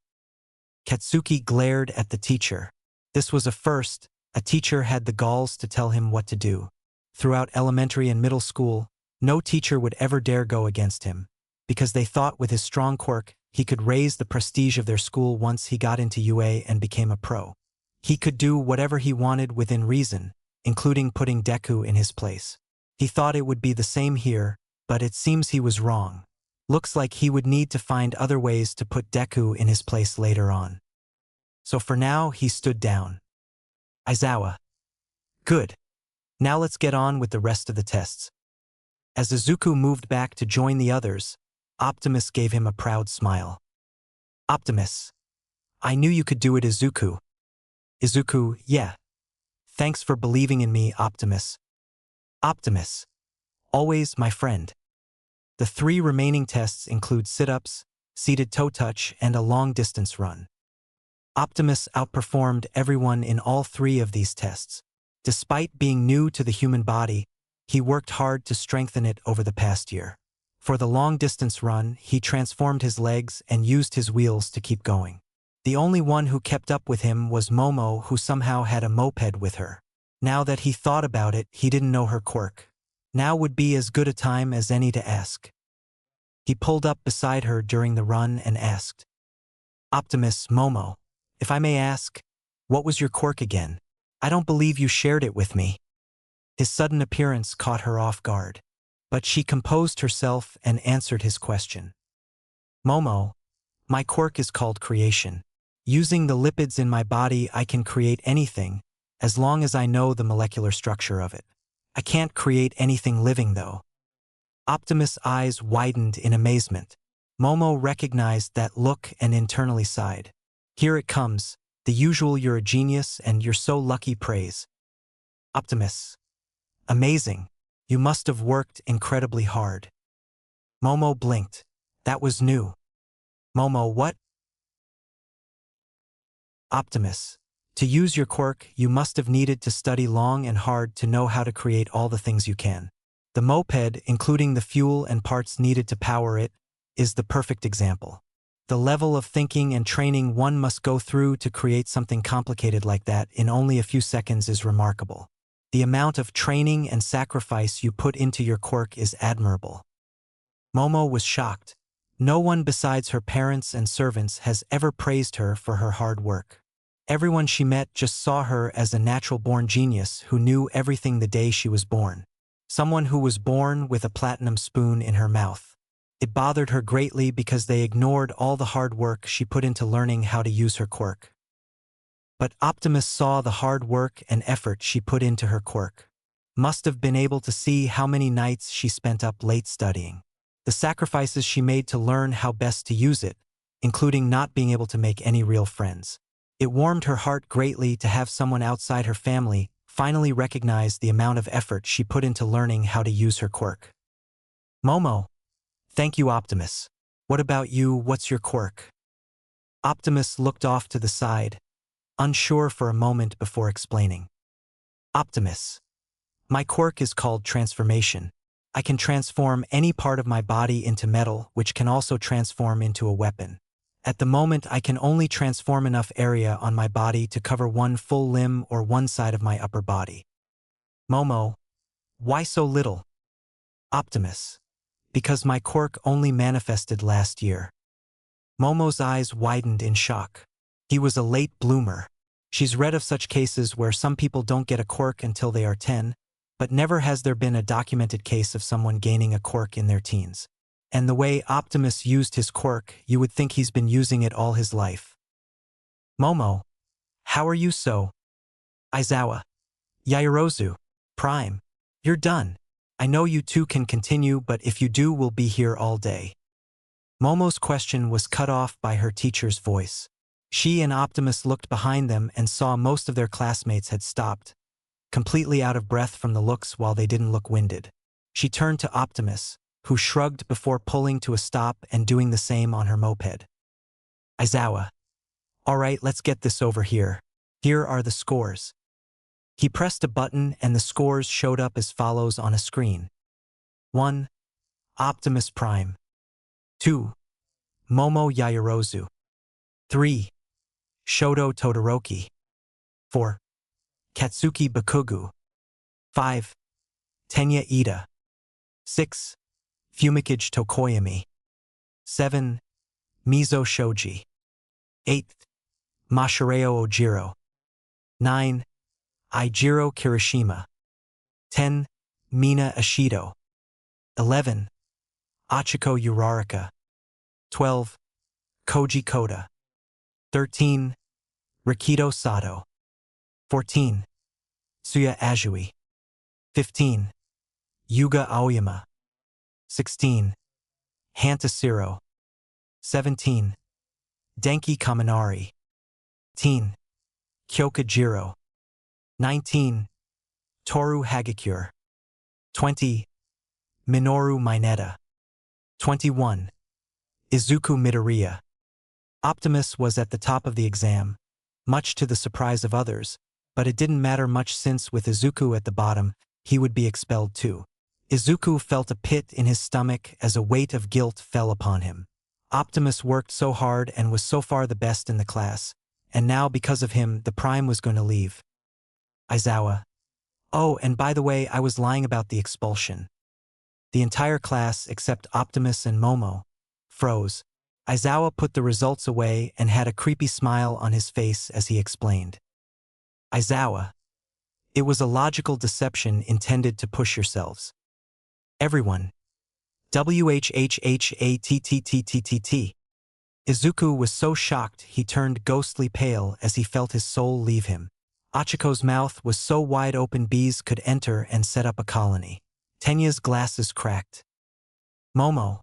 Katsuki glared at the teacher. This was a first. A teacher had the galls to tell him what to do. Throughout elementary and middle school, no teacher would ever dare go against him, because they thought with his strong quirk, he could raise the prestige of their school once he got into UA and became a pro. He could do whatever he wanted within reason, including putting Deku in his place. He thought it would be the same here, but it seems he was wrong. Looks like he would need to find other ways to put Deku in his place later on. So for now, he stood down. Aizawa. Good. Now let's get on with the rest of the tests. As Izuku moved back to join the others, Optimus gave him a proud smile. Optimus. I knew you could do it, Izuku. Izuku, yeah. Thanks for believing in me, Optimus. Optimus. Always my friend. The 3 remaining tests include sit-ups, seated toe touch, and a long-distance run. Optimus outperformed everyone in all 3 of these tests. Despite being new to the human body, he worked hard to strengthen it over the past year. For the long-distance run, he transformed his legs and used his wheels to keep going. The only one who kept up with him was Momo, who somehow had a moped with her. Now that he thought about it, he didn't know her quirk. Now would be as good a time as any to ask. He pulled up beside her during the run and asked, Optimus, Momo, if I may ask, what was your quirk again? I don't believe you shared it with me. His sudden appearance caught her off guard, but she composed herself and answered his question. Momo, my quirk is called creation. Using the lipids in my body, I can create anything, as long as I know the molecular structure of it. I can't create anything living, though. Optimus' eyes widened in amazement. Momo recognized that look and internally sighed. Here it comes, the usual "you're a genius and you're so lucky" praise. Optimus. Amazing. You must have worked incredibly hard. Momo blinked. That was new. Momo, what? Optimus. To use your quirk, you must have needed to study long and hard to know how to create all the things you can. The moped, including the fuel and parts needed to power it, is the perfect example. The level of thinking and training one must go through to create something complicated like that in only a few seconds is remarkable. The amount of training and sacrifice you put into your quirk is admirable. Momo was shocked. No one besides her parents and servants has ever praised her for her hard work. Everyone she met just saw her as a natural-born genius who knew everything the day she was born. Someone who was born with a platinum spoon in her mouth. It bothered her greatly because they ignored all the hard work she put into learning how to use her quirk. But Optimus saw the hard work and effort she put into her quirk. Must have been able to see how many nights she spent up late studying. The sacrifices she made to learn how best to use it, including not being able to make any real friends. It warmed her heart greatly to have someone outside her family finally recognize the amount of effort she put into learning how to use her quirk. Momo. Thank you, Optimus. What about you? What's your quirk? Optimus looked off to the side, unsure for a moment before explaining. Optimus. My quirk is called transformation. I can transform any part of my body into metal, which can also transform into a weapon. At the moment, I can only transform enough area on my body to cover one full limb or one side of my upper body. Momo. Why so little? Optimus. Because my quirk only manifested last year. Momo's eyes widened in shock. He was a late bloomer. She's read of such cases where some people don't get a quirk until they are 10, but never has there been a documented case of someone gaining a quirk in their teens. And the way Optimus used his quirk, you would think he's been using it all his life. Momo, how are you so? Aizawa. Yaoyorozu. Prime. You're done. I know you two can continue, but if you do, we'll be here all day. Momo's question was cut off by her teacher's voice. She and Optimus looked behind them and saw most of their classmates had stopped, completely out of breath from the looks while they didn't look winded. She turned to Optimus, who shrugged before pulling to a stop and doing the same on her moped. Aizawa. All right, let's get this over here. Here are the scores. He pressed a button and the scores showed up as follows on a screen. 1. Optimus Prime. 2. Momo Yaoyorozu. 3. Shoto Todoroki. 4. Katsuki Bakugu. 5. Tenya Ida. 6. Fumikage Tokoyami. 7. Mizo Shoji. 8. Mashireo Ojiro. 9. Eijiro Kirishima. 10. Mina Ashido. 11. Achiko Uraraka. 12. Koji Koda. 13. Rikido Sato. 14. Tsuya Ajui. 15. Yuga Aoyama. 16. Hanta 17. Denki Kaminari. 18. Kyoka Jiro. 19. Toru Hagakure. 20. Minoru Mineta. 21. Izuku Midoriya. Optimus was at the top of the exam, much to the surprise of others, but it didn't matter much since with Izuku at the bottom, he would be expelled too. Izuku felt a pit in his stomach as a weight of guilt fell upon him. Optimus worked so hard and was so far the best in the class, and now because of him the Prime was going to leave. Aizawa. Oh, and by the way, I was lying about the expulsion. The entire class, except Optimus and Momo, froze. Aizawa put the results away and had a creepy smile on his face as he explained. Aizawa. It was a logical deception intended to push yourselves. Everyone. WHHHATTTTTT. Izuku was so shocked he turned ghostly pale as he felt his soul leave him. Achiko's mouth was so wide open bees could enter and set up a colony. Tenya's glasses cracked. Momo.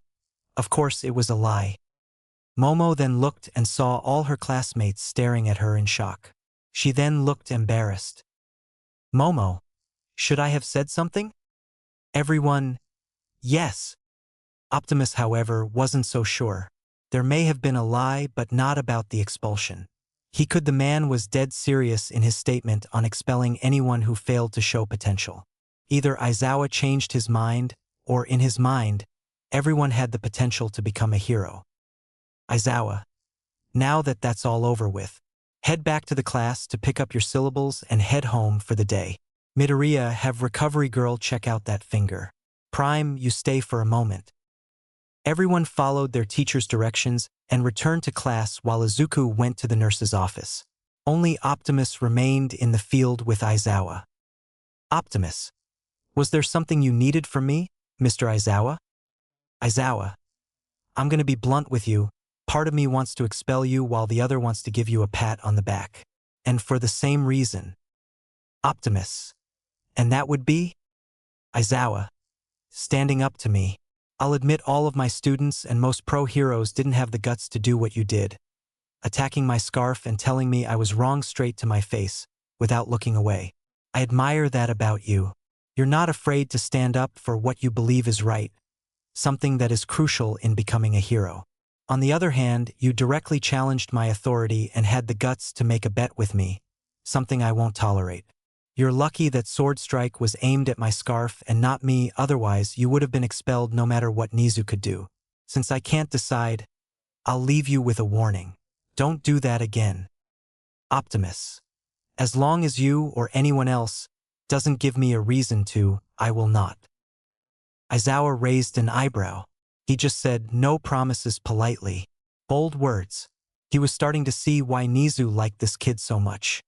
Of course it was a lie. Momo then looked and saw all her classmates staring at her in shock. She then looked embarrassed. Momo. Should I have said something? Everyone. Yes. Optimus, however, wasn't so sure. There may have been a lie, but not about the expulsion. The man was dead serious in his statement on expelling anyone who failed to show potential. Either Aizawa changed his mind, or in his mind, everyone had the potential to become a hero. Aizawa. Now that that's all over with, head back to the class to pick up your syllables and head home for the day. Midoriya, have Recovery Girl check out that finger. Prime, you stay for a moment. Everyone followed their teacher's directions and returned to class while Izuku went to the nurse's office. Only Optimus remained in the field with Aizawa. Optimus. Was there something you needed from me, Mr. Aizawa? Aizawa. I'm going to be blunt with you. Part of me wants to expel you while the other wants to give you a pat on the back. And for the same reason. Optimus. And that would be? Aizawa. Standing up to me. I'll admit all of my students and most pro-heroes didn't have the guts to do what you did. Attacking my scarf and telling me I was wrong straight to my face, without looking away. I admire that about you. You're not afraid to stand up for what you believe is right, something that is crucial in becoming a hero. On the other hand, you directly challenged my authority and had the guts to make a bet with me, something I won't tolerate. You're lucky that Sword Strike was aimed at my scarf and not me, otherwise you would have been expelled no matter what Nizu could do. Since I can't decide, I'll leave you with a warning. Don't do that again. Optimus. As long as you or anyone else doesn't give me a reason to, I will not. Aizawa raised an eyebrow. He just said no promises politely. Bold words. He was starting to see why Nizu liked this kid so much.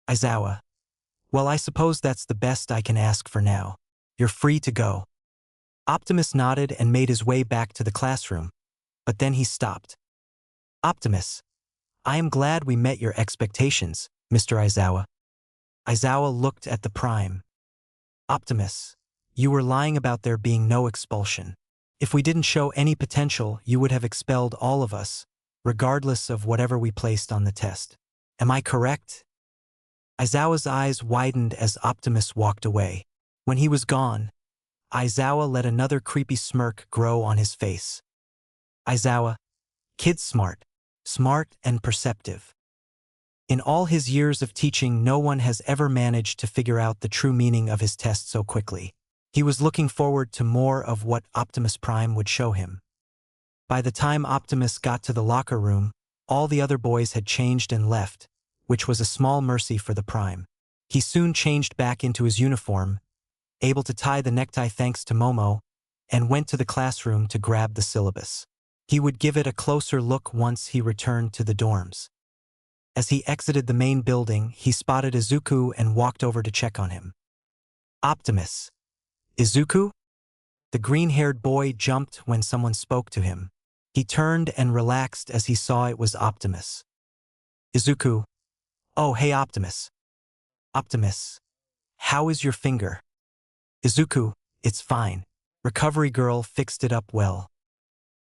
Aizawa. Well, I suppose that's the best I can ask for now. You're free to go. Optimus nodded and made his way back to the classroom, but then he stopped. Optimus, I am glad we met your expectations, Mr. Aizawa. Aizawa looked at the Prime. Optimus, you were lying about there being no expulsion. If we didn't show any potential, you would have expelled all of us, regardless of whatever we placed on the test. Am I correct? Aizawa's eyes widened as Optimus walked away. When he was gone, Aizawa let another creepy smirk grow on his face. Aizawa, kid's smart and perceptive. In all his years of teaching, no one has ever managed to figure out the true meaning of his test so quickly. He was looking forward to more of what Optimus Prime would show him. By the time Optimus got to the locker room, all the other boys had changed and left, which was a small mercy for the Prime. He soon changed back into his uniform, able to tie the necktie thanks to Momo, and went to the classroom to grab the syllabus. He would give it a closer look once he returned to the dorms. As he exited the main building, he spotted Izuku and walked over to check on him. Optimus. Izuku? The green-haired boy jumped when someone spoke to him. He turned and relaxed as he saw it was Optimus. Izuku. Oh, hey Optimus. Optimus. How is your finger? Izuku, it's fine. Recovery girl fixed it up well.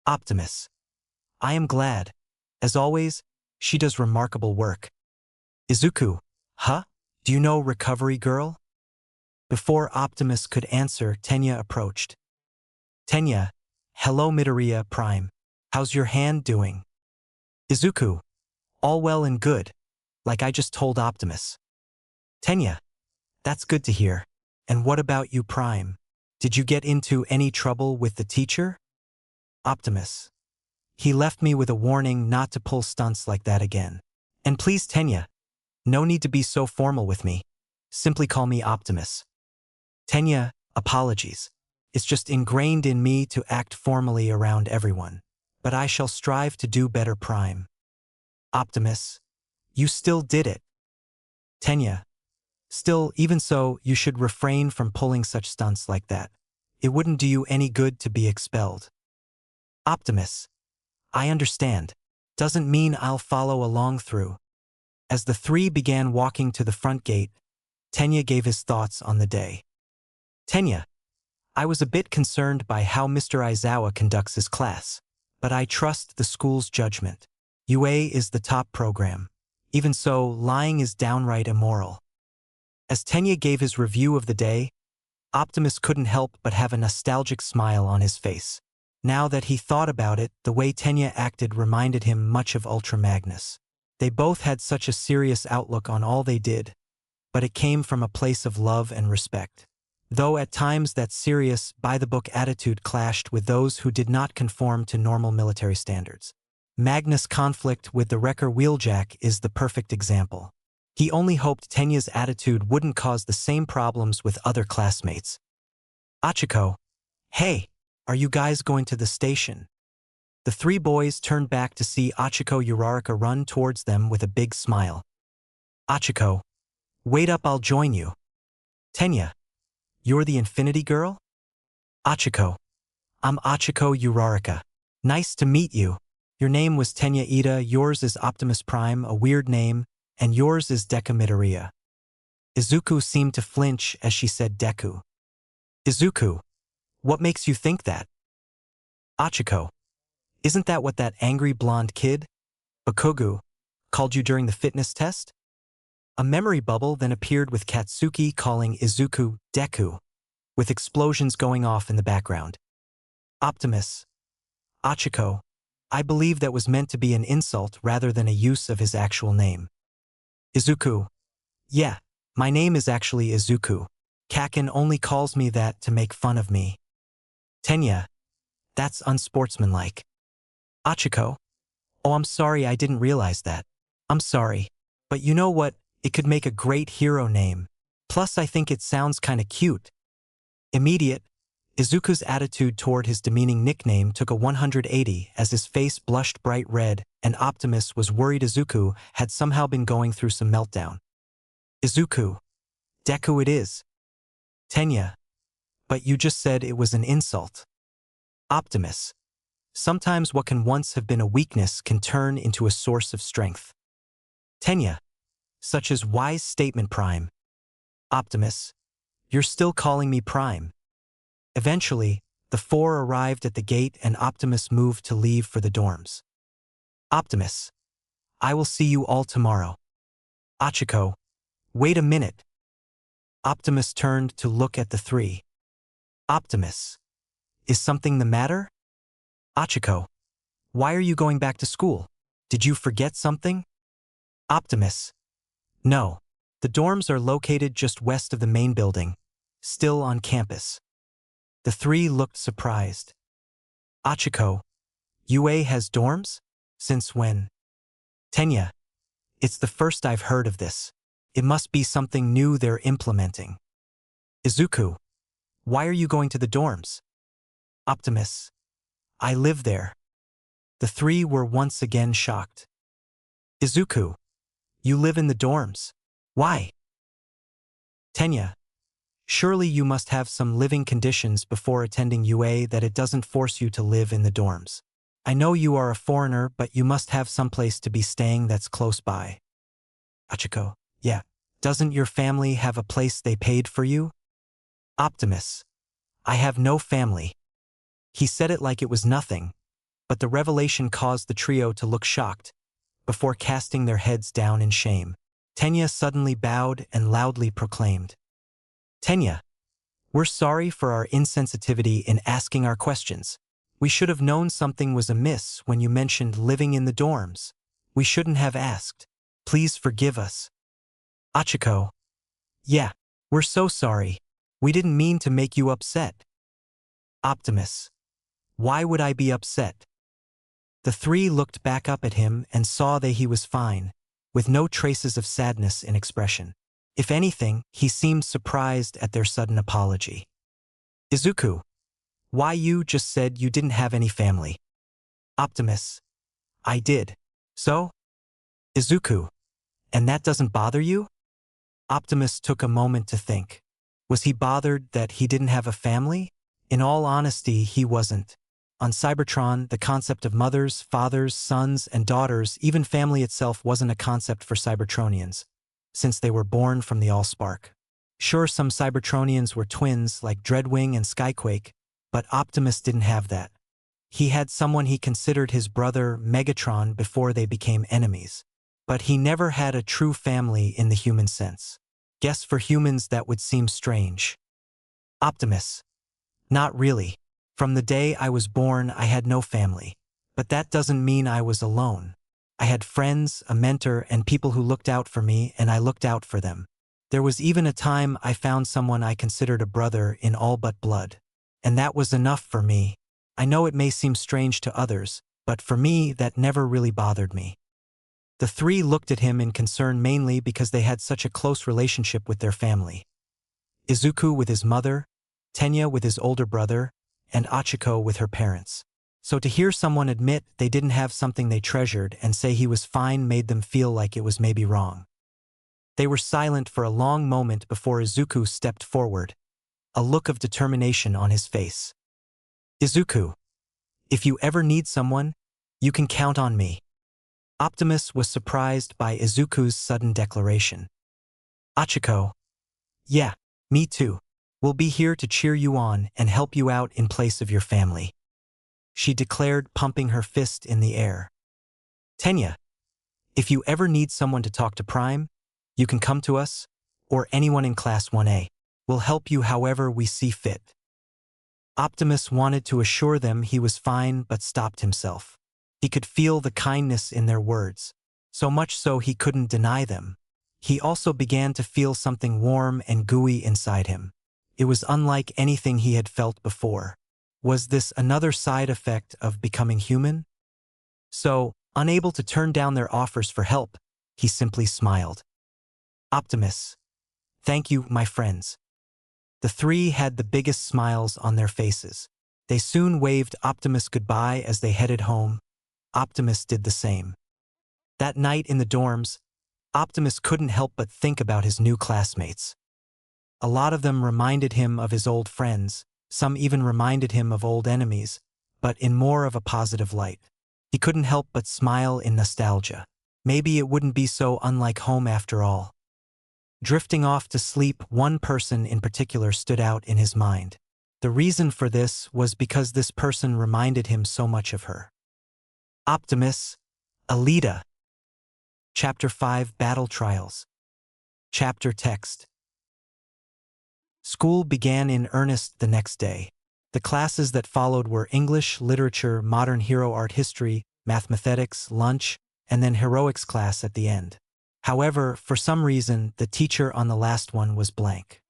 Optimus. I am glad. As always, she does remarkable work. Izuku. Huh? Do you know Recovery Girl? Before Optimus could answer, Tenya approached. Tenya. Hello Midoriya Prime. How's your hand doing? Izuku. All well and good. Like I just told Optimus. Tenya. That's good to hear. And what about you Prime? Did you get into any trouble with the teacher? Optimus. He left me with a warning not to pull stunts like that again. And please Tenya, no need to be so formal with me. Simply call me Optimus. Tenya, apologies. It's just ingrained in me to act formally around everyone. But I shall strive to do better Prime. Optimus. You still did it. Tenya. Still, even so, you should refrain from pulling such stunts like that. It wouldn't do you any good to be expelled. Optimus. I understand. Doesn't mean I'll follow along through. As the three began walking to the front gate, Tenya gave his thoughts on the day. Tenya. I was a bit concerned by how Mr. Aizawa conducts his class, but I trust the school's judgment. UA is the top program. Even so, lying is downright immoral. As Tenya gave his review of the day, Optimus couldn't help but have a nostalgic smile on his face. Now that he thought about it, the way Tenya acted reminded him much of Ultra Magnus. They both had such a serious outlook on all they did, but it came from a place of love and respect. Though at times that serious, by-the-book attitude clashed with those who did not conform to normal military standards. Magnus' conflict with the Wrecker Wheeljack is the perfect example. He only hoped Tenya's attitude wouldn't cause the same problems with other classmates. Achiko. Hey, are you guys going to the station? The three boys turned back to see Achiko Uraraka run towards them with a big smile. Achiko. Wait up, I'll join you. Tenya. You're the Infinity Girl? Achiko. I'm Achiko Uraraka. Nice to meet you. Your name was Tenya Ida, yours is Optimus Prime, a weird name, and yours is Deku Midoriya. Izuku seemed to flinch as she said Deku. Izuku. What makes you think that? Achiko. Isn't that what that angry blonde kid, Bakugu, called you during the fitness test? A memory bubble then appeared with Katsuki calling Izuku Deku, with explosions going off in the background. Optimus. Achiko. I believe that was meant to be an insult rather than a use of his actual name. Izuku. Yeah, my name is actually Izuku. Kaken only calls me that to make fun of me. Tenya. That's unsportsmanlike. Achiko. Oh, I'm sorry, I didn't realize that. I'm sorry. But you know what? It could make a great hero name. Plus, I think it sounds kinda cute. Immediate. Izuku's attitude toward his demeaning nickname took a 180 as his face blushed bright red, and Optimus was worried Izuku had somehow been going through some meltdown. Izuku. Deku it is. Tenya, but you just said it was an insult. Optimus, sometimes what can once have been a weakness can turn into a source of strength. Tenya, such as wise statement Prime. Optimus, you're still calling me Prime. Eventually, the four arrived at the gate and Optimus moved to leave for the dorms. Optimus, I will see you all tomorrow. Achiko, wait a minute. Optimus turned to look at the three. Optimus, is something the matter? Achiko, why are you going back to school? Did you forget something? Optimus, no. The dorms are located just west of the main building, still on campus. The three looked surprised. Achiko, UA has dorms? Since when? Tenya, it's the first I've heard of this. It must be something new they're implementing. Izuku, why are you going to the dorms? Optimus, I live there. The three were once again shocked. Izuku, you live in the dorms. Why? Tenya, surely you must have some living conditions before attending UA that it doesn't force you to live in the dorms. I know you are a foreigner, but you must have some place to be staying that's close by. Achiko, yeah. Doesn't your family have a place they paid for you? Optimus, I have no family. He said it like it was nothing, but the revelation caused the trio to look shocked, before casting their heads down in shame. Tenya suddenly bowed and loudly proclaimed, Tenya, we're sorry for our insensitivity in asking our questions. We should have known something was amiss when you mentioned living in the dorms. We shouldn't have asked. Please forgive us. Achiko, yeah, we're so sorry. We didn't mean to make you upset. Optimus, why would I be upset? The three looked back up at him and saw that he was fine, with no traces of sadness in expression. If anything, he seemed surprised at their sudden apology. Izuku, why you just said you didn't have any family? Optimus, I did. So? Izuku, and that doesn't bother you? Optimus took a moment to think. Was he bothered that he didn't have a family? In all honesty, he wasn't. On Cybertron, the concept of mothers, fathers, sons, and daughters, even family itself wasn't a concept for Cybertronians, since they were born from the Allspark. Sure, some Cybertronians were twins like Dreadwing and Skyquake, but Optimus didn't have that. He had someone he considered his brother, Megatron, before they became enemies. But he never had a true family in the human sense. Guess for humans that would seem strange. Optimus, not really. From the day I was born, I had no family. But that doesn't mean I was alone. I had friends, a mentor, and people who looked out for me, and I looked out for them. There was even a time I found someone I considered a brother in all but blood. And that was enough for me. I know it may seem strange to others, but for me, that never really bothered me. The three looked at him in concern mainly because they had such a close relationship with their family. Izuku with his mother, Tenya with his older brother, and Achiko with her parents. So to hear someone admit they didn't have something they treasured and say he was fine made them feel like it was maybe wrong. They were silent for a long moment before Izuku stepped forward, a look of determination on his face. Izuku, if you ever need someone, you can count on me. Optimus was surprised by Izuku's sudden declaration. Achiko, yeah, me too. We'll be here to cheer you on and help you out in place of your family. She declared, pumping her fist in the air. Tenya, if you ever need someone to talk to Prime, you can come to us, or anyone in Class 1A. We'll help you however we see fit. Optimus wanted to assure them he was fine but stopped himself. He could feel the kindness in their words, so much so he couldn't deny them. He also began to feel something warm and gooey inside him. It was unlike anything he had felt before. Was this another side effect of becoming human? So, unable to turn down their offers for help, he simply smiled. Optimus, thank you, my friends. The three had the biggest smiles on their faces. They soon waved Optimus goodbye as they headed home. Optimus did the same. That night in the dorms, Optimus couldn't help but think about his new classmates. A lot of them reminded him of his old friends, some even reminded him of old enemies, but in more of a positive light. He couldn't help but smile in nostalgia. Maybe it wouldn't be so unlike home after all. Drifting off to sleep, one person in particular stood out in his mind. The reason for this was because this person reminded him so much of her. Optimus, Alita. Chapter 5 Battle Trials. Chapter Text. School began in earnest the next day. The classes that followed were English, Literature, Modern Hero Art History, Mathematics, lunch, and then Heroics class at the end. However, for some reason, the teacher on the last one was blank.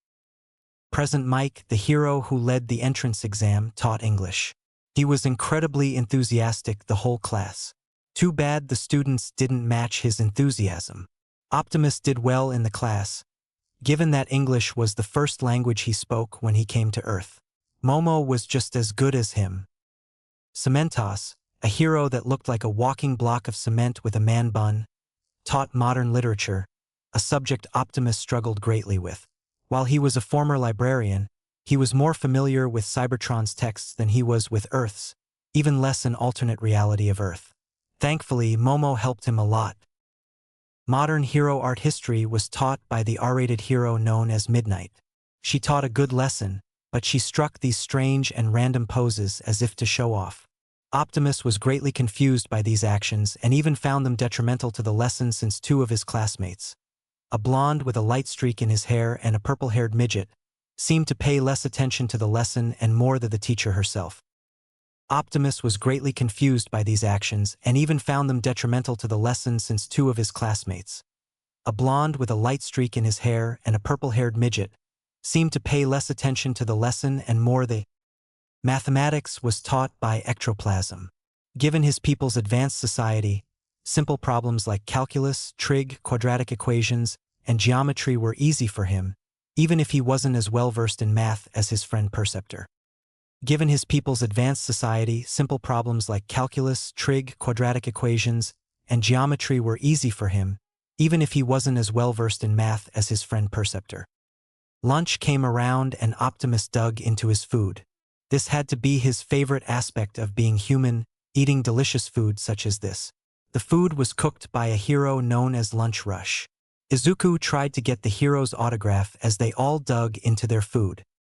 Present Mike, the hero who led the entrance exam, taught English. He was incredibly enthusiastic the whole class. Too bad the students didn't match his enthusiasm. Optimus did well in the class, given that English was the first language he spoke when he came to Earth. Momo was just as good as him. Cementos, a hero that looked like a walking block of cement with a man bun, taught modern literature, a subject Optimus struggled greatly with. While he was a former librarian, he was more familiar with Cybertron's texts than he was with Earth's, even less an alternate reality of Earth. Thankfully, Momo helped him a lot. Modern Hero Art History was taught by the R-rated hero known as Midnight. She taught a good lesson, but she struck these strange and random poses as if to show off. Optimus was greatly confused by these actions and even found them detrimental to the lesson since two of his classmates, a blonde with a light streak in his hair and a purple-haired midget, seemed to pay less attention to the lesson and more to the teacher herself. Optimus was greatly confused by these actions and even found them detrimental to the lesson since two of his classmates, a blonde with a light streak in his hair and a purple-haired midget, seemed to pay less attention to the lesson and more the mathematics was taught by ectoplasm. Given his people's advanced society, simple problems like calculus, trig, quadratic equations, and geometry were easy for him, even if he wasn't as well-versed in math as his friend Perceptor. Given his people's advanced society, simple problems like calculus, trig, quadratic equations, and geometry were easy for him, even if he wasn't as well-versed in math as his friend Perceptor. Lunch came around and Optimus dug into his food. This had to be his favorite aspect of being human, eating delicious food such as this. The food was cooked by a hero known as Lunch Rush. Izuku tried to get the hero's autograph as they all dug into their food.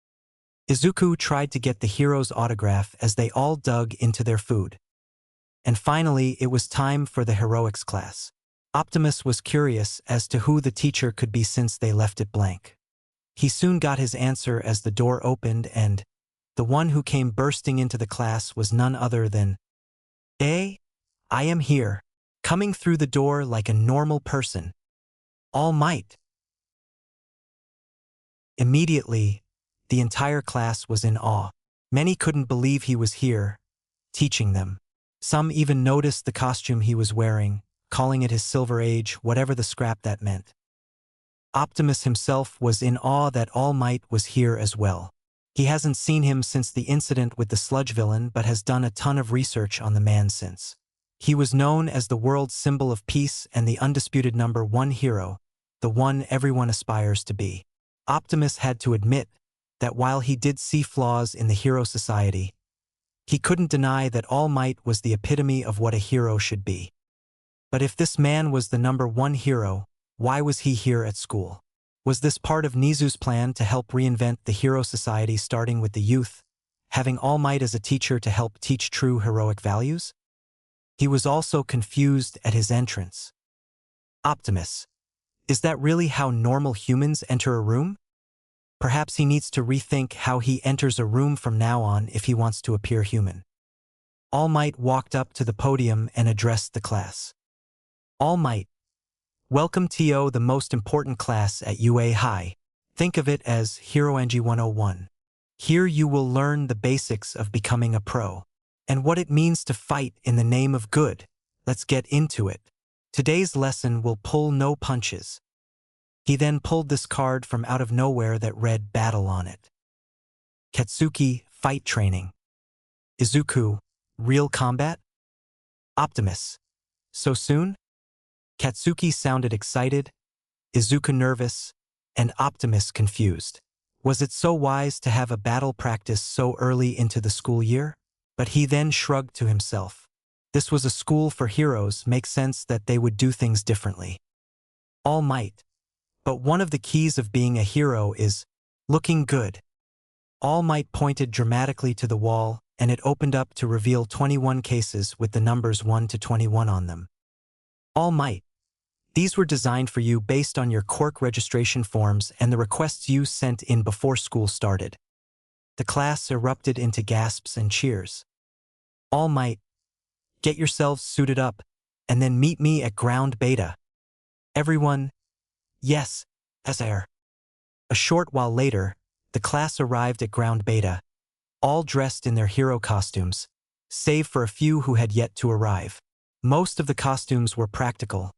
And finally, it was time for the heroics class. Optimus was curious as to who the teacher could be since they left it blank. He soon got his answer as the door opened and the one who came bursting into the class was none other than, I am here, coming through the door like a normal person. All Might. Immediately, the entire class was in awe. Many couldn't believe he was here, teaching them. Some even noticed the costume he was wearing, calling it his Silver Age, whatever the scrap that meant. Optimus himself was in awe that All Might was here as well. He hasn't seen him since the incident with the sludge villain but has done a ton of research on the man since. He was known as the world's symbol of peace and the undisputed #1 hero, the one everyone aspires to be. Optimus had to admit that while he did see flaws in the hero society, he couldn't deny that All Might was the epitome of what a hero should be. But if this man was the #1 hero, why was he here at school? Was this part of Nizu's plan to help reinvent the hero society starting with the youth, having All Might as a teacher to help teach true heroic values? He was also confused at his entrance. Optimus, is that really how normal humans enter a room? Perhaps he needs to rethink how he enters a room from now on if he wants to appear human. All Might walked up to the podium and addressed the class. All Might, welcome to the most important class at UA High. Think of it as Hero Engi 101. Here you will learn the basics of becoming a pro, and what it means to fight in the name of good. Let's get into it. Today's lesson will pull no punches. He then pulled this card from out of nowhere that read Battle on it. Katsuki, Fight Training. Izuku, Real Combat? Optimus, so soon? Katsuki sounded excited, Izuku nervous, and Optimus confused. Was it so wise to have a battle practice so early into the school year? But he then shrugged to himself. This was a school for heroes, makes sense that they would do things differently. All Might. But one of the keys of being a hero is looking good. All Might pointed dramatically to the wall, and it opened up to reveal 21 cases with the numbers 1 to 21 on them. All Might. These were designed for you based on your quirk registration forms and the requests you sent in before school started. The class erupted into gasps and cheers. All Might. Get yourselves suited up, and then meet me at ground beta. Everyone. Yes, SR. A short while later, the class arrived at ground beta, all dressed in their hero costumes, save for a few who had yet to arrive. Most of the costumes were practical,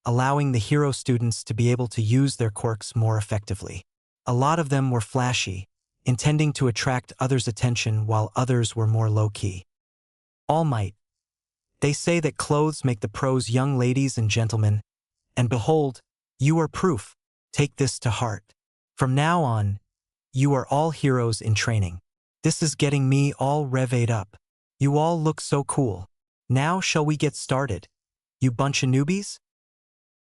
allowing the hero students to be able to use their quirks more effectively. A lot of them were flashy, intending to attract others' attention while others were more low-key. All Might. They say that clothes make the pros, young ladies and gentlemen, and behold, you are proof. Take this to heart. From now on, you are all heroes in training. This is getting me all revved up. You all look so cool. Now shall we get started? You bunch of newbies?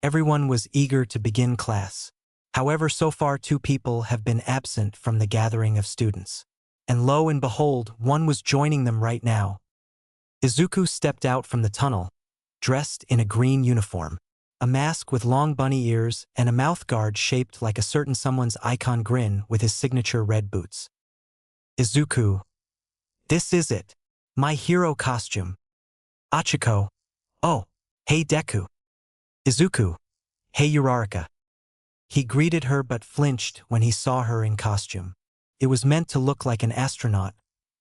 Everyone was eager to begin class. However, so far 2 people have been absent from the gathering of students. And lo and behold, one was joining them right now. Izuku stepped out from the tunnel, dressed in a green uniform, a mask with long bunny ears and a mouthguard shaped like a certain someone's icon grin with his signature red boots. Izuku. This is it. My hero costume. Achiko. Oh, hey Deku. Izuku. Hey Uraraka. He greeted her but flinched when he saw her in costume. It was meant to look like an astronaut,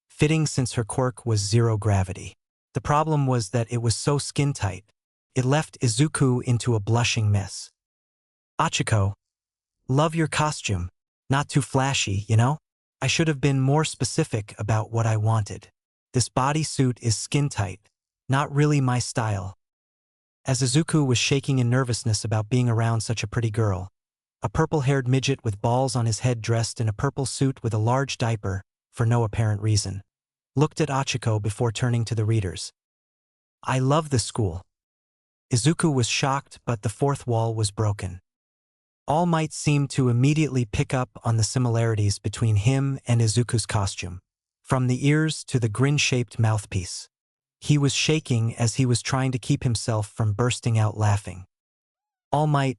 fitting since her quirk was zero gravity. The problem was that it was so skin-tight. It left Izuku into a blushing mess. Achiko. Love your costume. Not too flashy, you know? I should have been more specific about what I wanted. This bodysuit is skin-tight, not really my style. As Izuku was shaking in nervousness about being around such a pretty girl, a purple-haired midget with balls on his head dressed in a purple suit with a large diaper, for no apparent reason, looked at Achiko before turning to the readers. I love this school. Izuku was shocked, but the fourth wall was broken. All Might seemed to immediately pick up on the similarities between him and Izuku's costume, from the ears to the grin-shaped mouthpiece. He was shaking as he was trying to keep himself from bursting out laughing. All Might,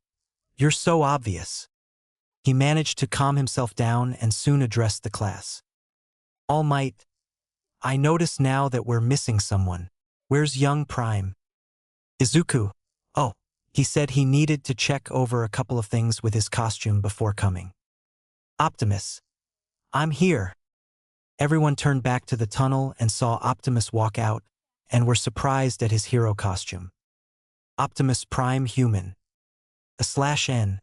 you're so obvious. He managed to calm himself down and soon addressed the class. All Might, I notice now that we're missing someone. Where's young Prime? Izuku. Oh, he said he needed to check over a couple of things with his costume before coming. Optimus. I'm here. Everyone turned back to the tunnel and saw Optimus walk out, and were surprised at his hero costume. Optimus Prime Human. /N.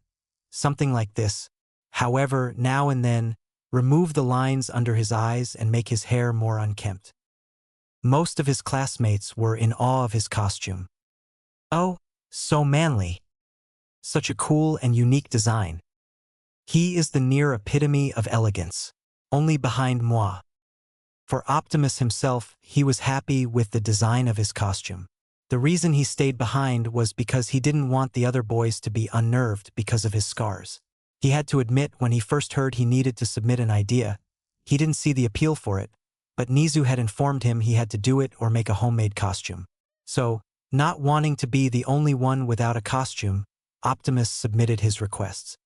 Something like this. However, now and then, remove the lines under his eyes and make his hair more unkempt. Most of his classmates were in awe of his costume. Oh, so manly. Such a cool and unique design. He is the near epitome of elegance, only behind moi. For Optimus himself, he was happy with the design of his costume. The reason he stayed behind was because he didn't want the other boys to be unnerved because of his scars. He had to admit when he first heard he needed to submit an idea, he didn't see the appeal for it, but Nizu had informed him he had to do it or make a homemade costume. So, not wanting to be the only one without a costume, Optimus submitted his requests.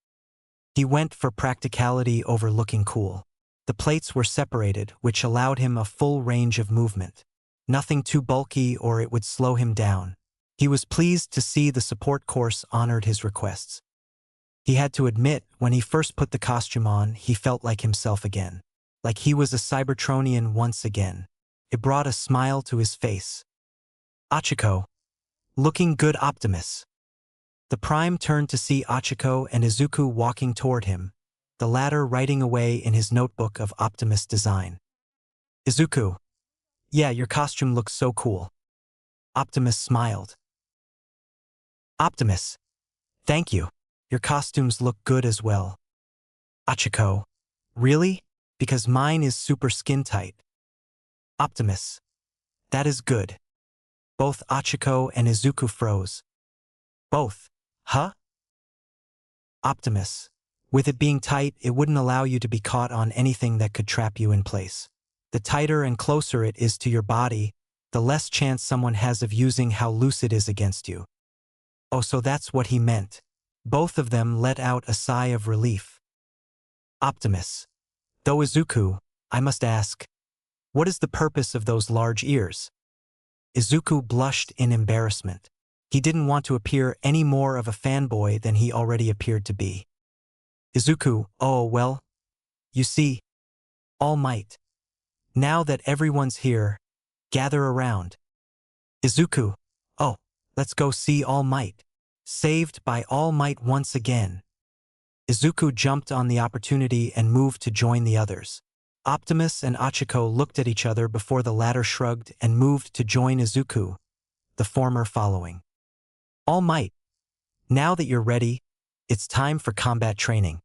He went for practicality over looking cool. The plates were separated, which allowed him a full range of movement. Nothing too bulky or it would slow him down. He was pleased to see the support course honored his requests. He had to admit, when he first put the costume on, he felt like himself again. Like he was a Cybertronian once again. It brought a smile to his face. Achiko. Looking good, Optimus. The Prime turned to see Achiko and Izuku walking toward him, the latter writing away in his notebook of Optimus design. Izuku. Yeah, your costume looks so cool. Optimus smiled. Optimus. Thank you. Your costumes look good as well. Achiko. Really? Because mine is super skin tight. Optimus. That is good. Both Achiko and Izuku froze. Both. Huh? Optimus. With it being tight, it wouldn't allow you to be caught on anything that could trap you in place. The tighter and closer it is to your body, the less chance someone has of using how loose it is against you. Oh, so that's what he meant. Both of them let out a sigh of relief. Optimus. Though Izuku, I must ask, what is the purpose of those large ears? Izuku blushed in embarrassment. He didn't want to appear any more of a fanboy than he already appeared to be. Izuku, oh well, you see, All Might. Now that everyone's here, gather around. Izuku, oh, let's go see All Might. Saved by All Might once again. Izuku jumped on the opportunity and moved to join the others. Optimus and Achiko looked at each other before the latter shrugged and moved to join Izuku, the former following. All Might, now that you're ready, it's time for combat training.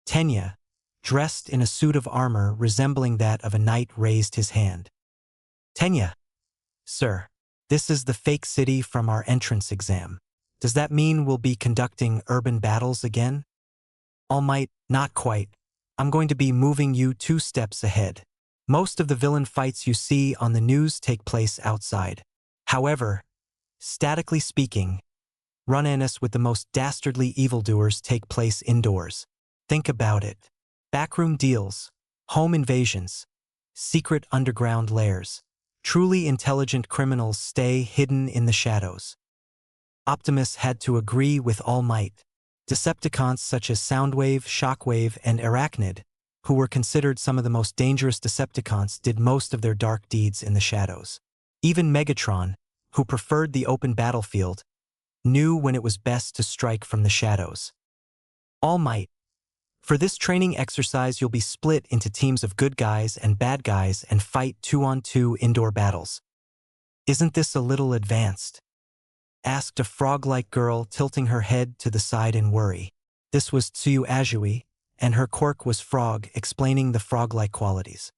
Tenya, dressed in a suit of armor resembling that of a knight, raised his hand. Tenya, sir, this is the fake city from our entrance exam. Does that mean we'll be conducting urban battles again? All Might, not quite. I'm going to be moving you 2 steps ahead. Most of the villain fights you see on the news take place outside. However, statically speaking, run-ins with the most dastardly evildoers take place indoors. Think about it. Backroom deals, home invasions, secret underground lairs. Truly intelligent criminals stay hidden in the shadows. Optimus had to agree with All Might. Decepticons such as Soundwave, Shockwave, and Arachnid, who were considered some of the most dangerous Decepticons, did most of their dark deeds in the shadows. Even Megatron, who preferred the open battlefield, knew when it was best to strike from the shadows. All Might. For this training exercise, you'll be split into teams of good guys and bad guys and fight 2-on-2 indoor battles. Isn't this a little advanced? Asked a frog-like girl, tilting her head to the side in worry. This was Tsuyu Azui, and her quirk was frog, explaining the frog-like qualities.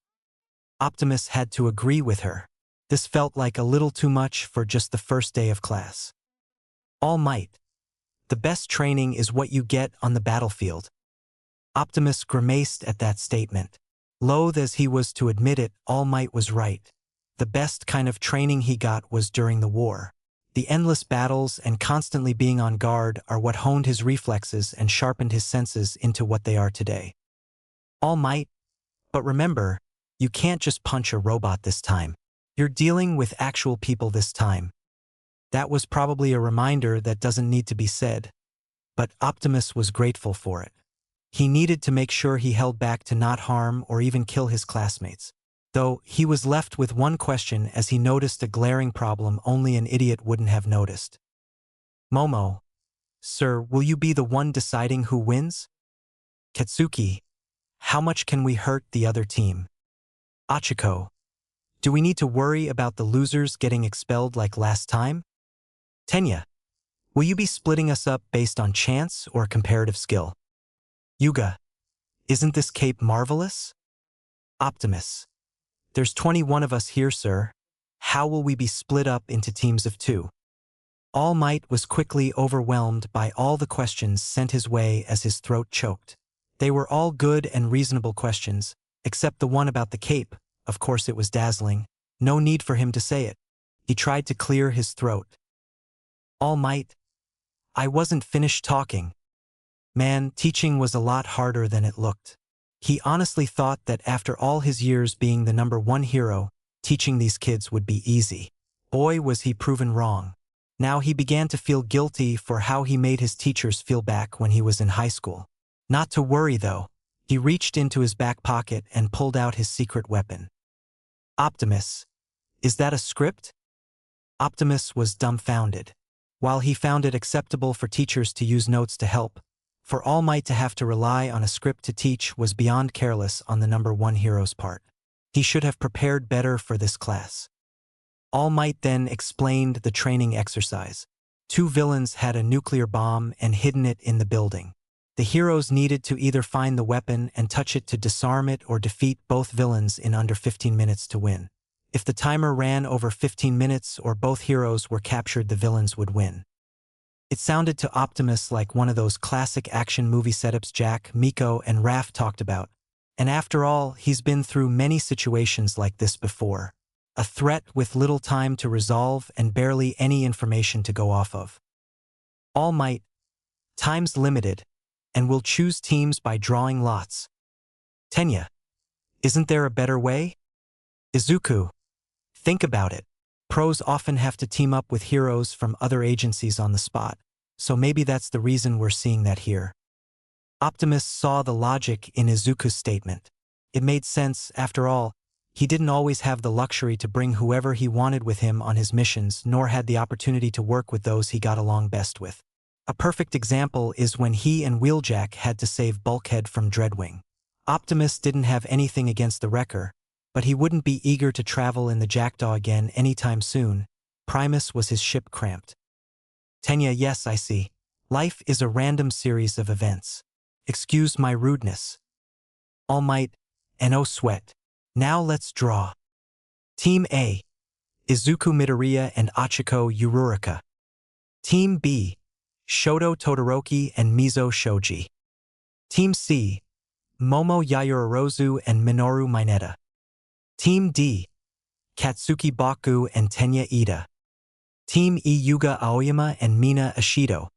Optimus had to agree with her. This felt like a little too much for just the first day of class. All Might. The best training is what you get on the battlefield. Optimus grimaced at that statement. Loath as he was to admit it, All Might was right. The best kind of training he got was during the war. The endless battles and constantly being on guard are what honed his reflexes and sharpened his senses into what they are today. All Might, but remember, you can't just punch a robot this time. You're dealing with actual people this time. That was probably a reminder that doesn't need to be said, but Optimus was grateful for it. He needed to make sure he held back to not harm or even kill his classmates. Though he was left with one question as he noticed a glaring problem only an idiot wouldn't have noticed. Momo, sir, will you be the one deciding who wins? Katsuki, how much can we hurt the other team? Achiko, do we need to worry about the losers getting expelled like last time? Tenya, will you be splitting us up based on chance or comparative skill? Yuga, isn't this cape marvelous? Optimus, there's 21 of us here, sir. How will we be split up into teams of 2? All Might was quickly overwhelmed by all the questions sent his way as his throat choked. They were all good and reasonable questions, except the one about the cape. Of course it was dazzling. No need for him to say it. He tried to clear his throat. All Might, I wasn't finished talking. Man, teaching was a lot harder than it looked. He honestly thought that after all his years being the #1 hero, teaching these kids would be easy. Boy, was he proven wrong. Now he began to feel guilty for how he made his teachers feel back when he was in high school. Not to worry, though. He reached into his back pocket and pulled out his secret weapon. Optimus, is that a script? Optimus was dumbfounded. While he found it acceptable for teachers to use notes to help, for All Might to have to rely on a script to teach was beyond careless on the #1 hero's part. He should have prepared better for this class. All Might then explained the training exercise. 2 villains had a nuclear bomb and hidden it in the building. The heroes needed to either find the weapon and touch it to disarm it or defeat both villains in under 15 minutes to win. If the timer ran over 15 minutes or both heroes were captured, the villains would win. It sounded to Optimus like one of those classic action movie setups Jack, Miko, and Raph talked about. And after all, he's been through many situations like this before. A threat with little time to resolve and barely any information to go off of. All Might. Time's limited, and we'll choose teams by drawing lots. Tenya. Isn't there a better way? Izuku. Think about it. Pros often have to team up with heroes from other agencies on the spot, so maybe that's the reason we're seeing that here. Optimus saw the logic in Izuku's statement. It made sense, after all. He didn't always have the luxury to bring whoever he wanted with him on his missions, nor had the opportunity to work with those he got along best with. A perfect example is when he and Wheeljack had to save Bulkhead from Dreadwing. Optimus didn't have anything against the Wrecker, but he wouldn't be eager to travel in the Jackdaw again anytime soon. Primus was his ship cramped. Tenya, yes, I see. Life is a random series of events. Excuse my rudeness. All Might, and oh sweat. Now let's draw. Team A. Izuku Midoriya and Achiko Ururika. Team B. Shoto Todoroki and Mizo Shoji. Team C. Momo Yayorozu and Minoru Mineta. Team D. Katsuki Baku and Tenya Ida. Team E. Yuga Aoyama and Mina Ashido.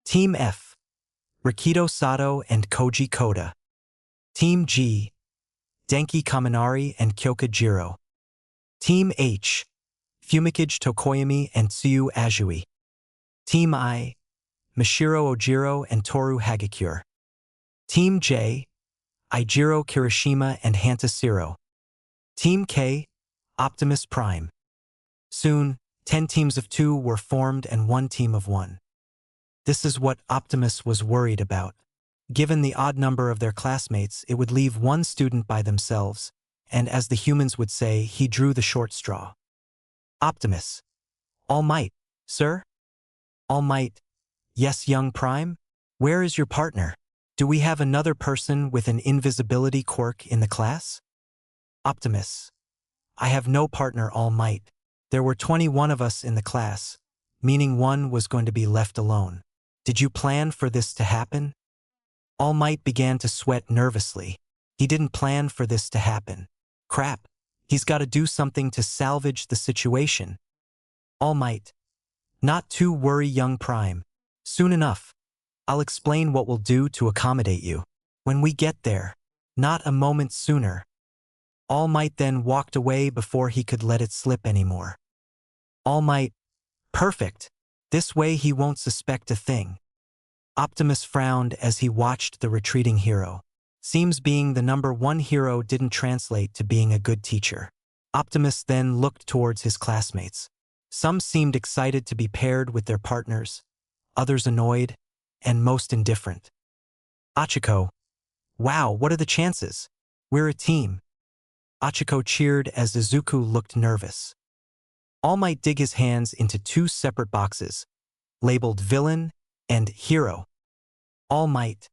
Team F. Rikido Sato and Koji Koda. Team G. Denki Kaminari and Kyoka Jiro. Team H. Fumikage Tokoyami and Tsuyu Azui. Team I. Mashiro Ojiro and Toru Hagakure. Team J. Eijiro Kirishima and Hanta Siro. Team K. Optimus Prime. Soon, 10 teams of 2 were formed and 1 team of 1. This is what Optimus was worried about. Given the odd number of their classmates, it would leave one student by themselves, and as the humans would say, he drew the short straw. Optimus. All Might, sir? All Might. Yes, young Prime? Where is your partner? Do we have another person with an invisibility quirk in the class? Optimus. I have no partner, All Might. There were 21 of us in the class, meaning one was going to be left alone. Did you plan for this to happen? All Might began to sweat nervously. He didn't plan for this to happen. Crap. He's got to do something to salvage the situation. All Might. Not to worry, young Prime. Soon enough. I'll explain what we'll do to accommodate you. When we get there. Not a moment sooner. All Might then walked away before he could let it slip anymore. All Might. Perfect. This way he won't suspect a thing. Optimus frowned as he watched the retreating hero. Seems being the #1 hero didn't translate to being a good teacher. Optimus then looked towards his classmates. Some seemed excited to be paired with their partners, others annoyed, and most indifferent. Achiko. Wow, what are the chances? We're a team. Achiko cheered as Izuku looked nervous. All Might dig his hands into 2 separate boxes, labeled Villain and Hero. All Might.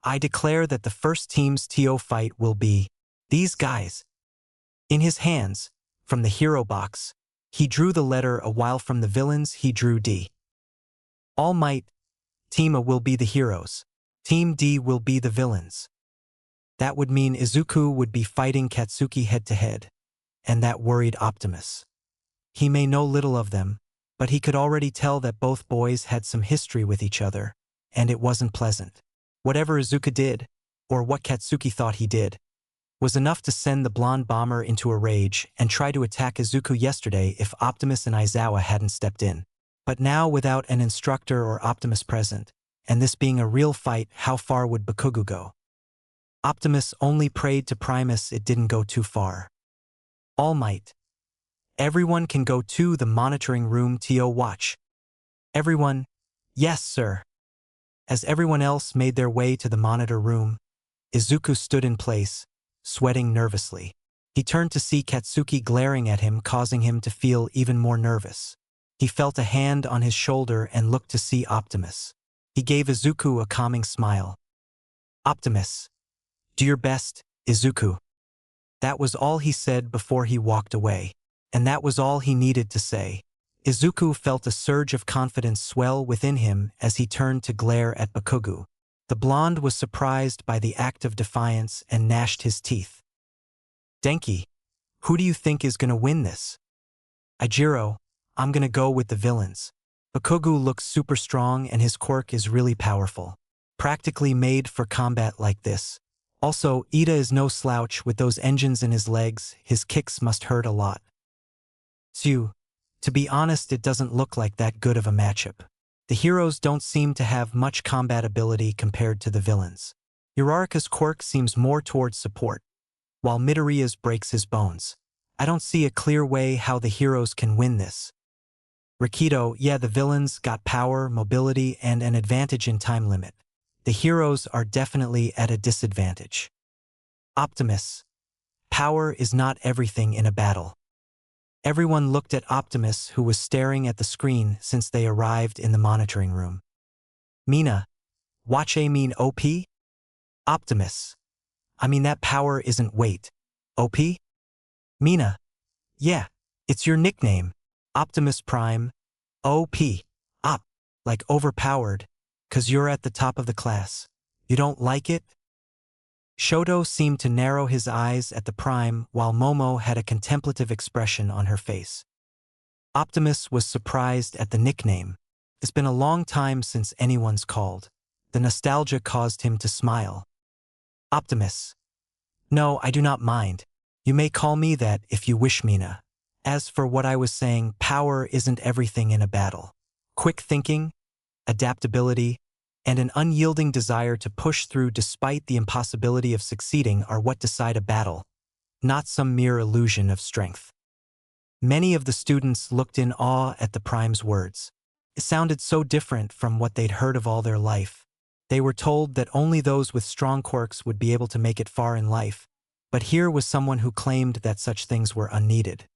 I declare that the first team's TO fight will be these guys. In his hands, from the Hero box, he drew the letter A, while from the Villains he drew D. All Might. Team A will be the heroes. Team D will be the villains. That would mean Izuku would be fighting Katsuki head-to-head, and that worried Optimus. He may know little of them, but he could already tell that both boys had some history with each other, and it wasn't pleasant. Whatever Izuku did, or what Katsuki thought he did, was enough to send the blonde bomber into a rage and try to attack Izuku yesterday if Optimus and Aizawa hadn't stepped in. But now, without an instructor or Optimus present, and this being a real fight, how far would Bakugo go? Optimus only prayed to Primus it didn't go too far. All Might. Everyone can go to the monitoring room to watch. Everyone. Yes, sir. As everyone else made their way to the monitor room, Izuku stood in place, sweating nervously. He turned to see Katsuki glaring at him, causing him to feel even more nervous. He felt a hand on his shoulder and looked to see Optimus. He gave Izuku a calming smile. Optimus, do your best, Izuku. That was all he said before he walked away. And that was all he needed to say. Izuku felt a surge of confidence swell within him as he turned to glare at Bakugo. The blonde was surprised by the act of defiance and gnashed his teeth. Denki, who do you think is gonna win this? Ijiro, I'm gonna go with the villains. Bakugo looks super strong and his quirk is really powerful. Practically made for combat like this. Also, Ida is no slouch with those engines in his legs, his kicks must hurt a lot. To be honest, it doesn't look like that good of a matchup. The heroes don't seem to have much combat ability compared to the villains. Uraraka's quirk seems more towards support, while Midoriya's breaks his bones. I don't see a clear way how the heroes can win this. Rikido, yeah, the villains got power, mobility, and an advantage in time limit. The heroes are definitely at a disadvantage. Optimus, power is not everything in a battle. Everyone looked at Optimus, who was staring at the screen since they arrived in the monitoring room. Mina, watch A mean OP? Optimus, I mean that power isn't weight. OP? Mina, yeah, it's your nickname. Optimus Prime. OP. Op. Like overpowered. 'Cause you're at the top of the class. You don't like it? Shoto seemed to narrow his eyes at the Prime while Momo had a contemplative expression on her face. Optimus was surprised at the nickname. It's been a long time since anyone's called. The nostalgia caused him to smile. Optimus. No, I do not mind. You may call me that if you wish, Mina. As for what I was saying, power isn't everything in a battle. Quick thinking, adaptability, and an unyielding desire to push through despite the impossibility of succeeding are what decide a battle, not some mere illusion of strength. Many of the students looked in awe at the Prime's words. It sounded so different from what they'd heard of all their life. They were told that only those with strong quirks would be able to make it far in life, but here was someone who claimed that such things were unneeded.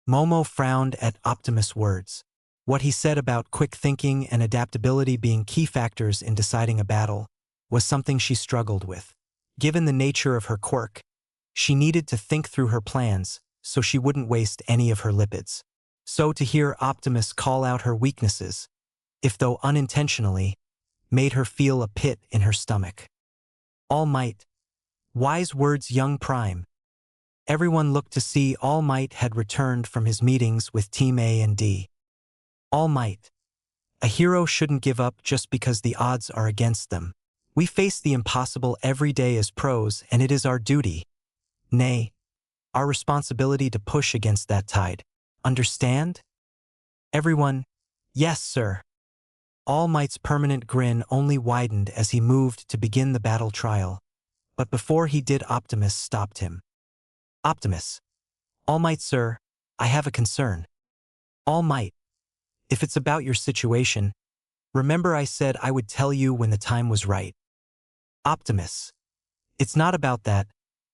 Momo frowned at Optimus' words. What he said about quick thinking and adaptability being key factors in deciding a battle was something she struggled with. Given the nature of her quirk, she needed to think through her plans so she wouldn't waste any of her lipids. So to hear Optimus call out her weaknesses, if though unintentionally, made her feel a pit in her stomach. All Might. Wise words, young Prime. Everyone looked to see All Might had returned from his meetings with Team A and D. All Might. A hero shouldn't give up just because the odds are against them. We face the impossible every day as pros, and it is our duty, nay, our responsibility to push against that tide. Understand? Everyone, yes, sir. All Might's permanent grin only widened as he moved to begin the battle trial. But before he did, Optimus stopped him. Optimus. All Might, sir, I have a concern. All Might. If it's about your situation, remember I said I would tell you when the time was right. Optimus. It's not about that.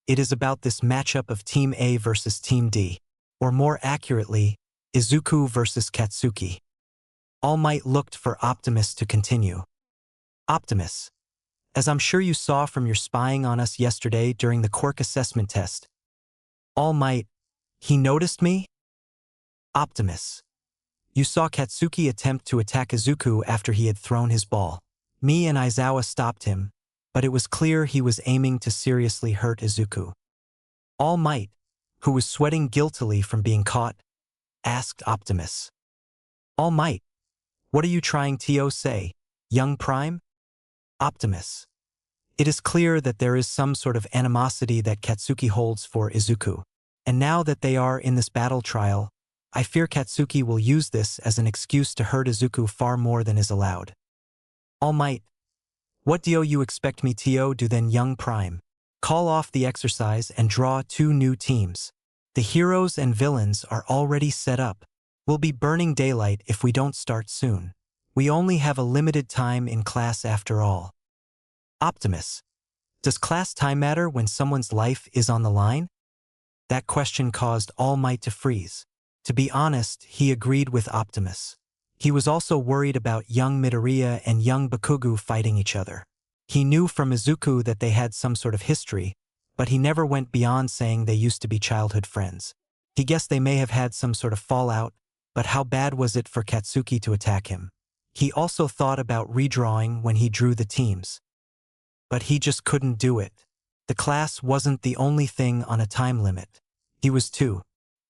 It is about this matchup of Team A versus Team D. Or more accurately, Izuku versus Katsuki. All Might looked for Optimus to continue. Optimus. As I'm sure you saw from your spying on us yesterday during the quirk assessment test. All Might. He noticed me? Optimus. You saw Katsuki attempt to attack Izuku after he had thrown his ball. Me and Aizawa stopped him, but it was clear he was aiming to seriously hurt Izuku. All Might, who was sweating guiltily from being caught, asked Optimus. All Might, what are you trying to say, young Prime? Optimus. It is clear that there is some sort of animosity that Katsuki holds for Izuku, and now that they are in this battle trial, I fear Katsuki will use this as an excuse to hurt Izuku far more than is allowed. All Might. What do you expect me to do then, young Prime? Call off the exercise and draw 2 new teams. The heroes and villains are already set up. We'll be burning daylight if we don't start soon. We only have a limited time in class after all. Optimus. Does class time matter when someone's life is on the line? That question caused All Might to freeze. To be honest, he agreed with Optimus. He was also worried about young Midoriya and young Bakugo fighting each other. He knew from Izuku that they had some sort of history, but he never went beyond saying they used to be childhood friends. He guessed they may have had some sort of fallout, but how bad was it for Katsuki to attack him? He also thought about redrawing when he drew the teams. But he just couldn't do it. The class wasn't the only thing on a time limit. He was 2.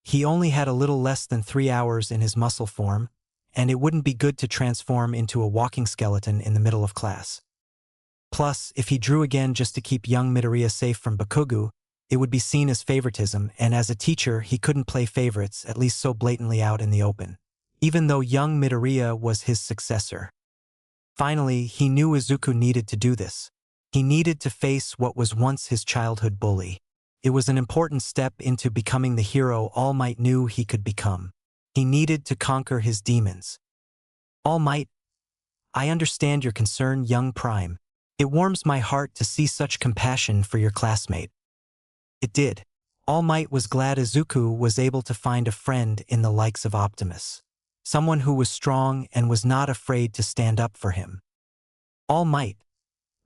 He only had a little less than 3 hours in his muscle form, and it wouldn't be good to transform into a walking skeleton in the middle of class. Plus, if he drew again just to keep young Midoriya safe from Bakugo, it would be seen as favoritism, and as a teacher he couldn't play favorites, at least so blatantly out in the open. Even though young Midoriya was his successor. Finally, he knew Izuku needed to do this. He needed to face what was once his childhood bully. It was an important step into becoming the hero All Might knew he could become. He needed to conquer his demons. All Might, I understand your concern, young Prime. It warms my heart to see such compassion for your classmate. It did. All Might was glad Izuku was able to find a friend in the likes of Optimus. Someone who was strong and was not afraid to stand up for him. All Might.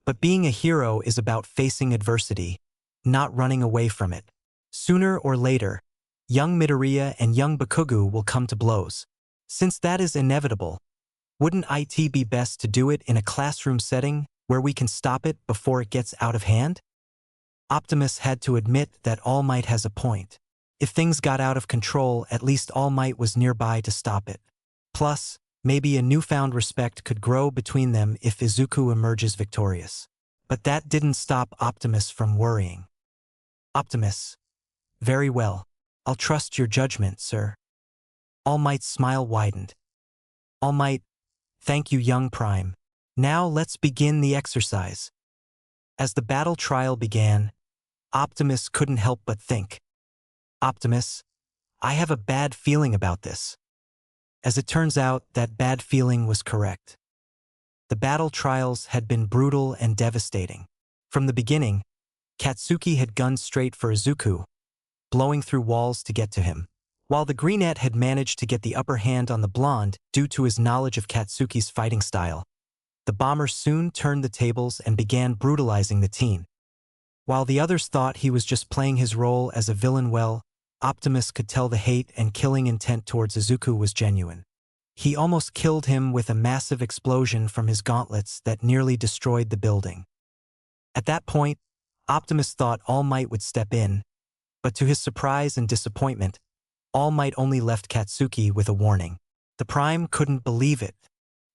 But being a hero is about facing adversity, not running away from it. Sooner or later, young Midoriya and young Bakugo will come to blows. Since that is inevitable, wouldn't it be best to do it in a classroom setting where we can stop it before it gets out of hand? Optimus had to admit that All Might has a point. If things got out of control, at least All Might was nearby to stop it. Plus, maybe a newfound respect could grow between them if Izuku emerges victorious. But that didn't stop Optimus from worrying. Optimus. Very well. I'll trust your judgment, sir. All Might's smile widened. All Might, thank you, young Prime. Now let's begin the exercise. As the battle trial began, Optimus couldn't help but think. Optimus, I have a bad feeling about this. As it turns out, that bad feeling was correct. The battle trials had been brutal and devastating. From the beginning, Katsuki had gunned straight for Izuku, blowing through walls to get to him. While the Greenette had managed to get the upper hand on the blonde due to his knowledge of Katsuki's fighting style, the bomber soon turned the tables and began brutalizing the teen. While the others thought he was just playing his role as a villain well, Optimus could tell the hate and killing intent towards Izuku was genuine. He almost killed him with a massive explosion from his gauntlets that nearly destroyed the building. At that point, Optimus thought All Might would step in, but to his surprise and disappointment, All Might only left Katsuki with a warning. The Prime couldn't believe it.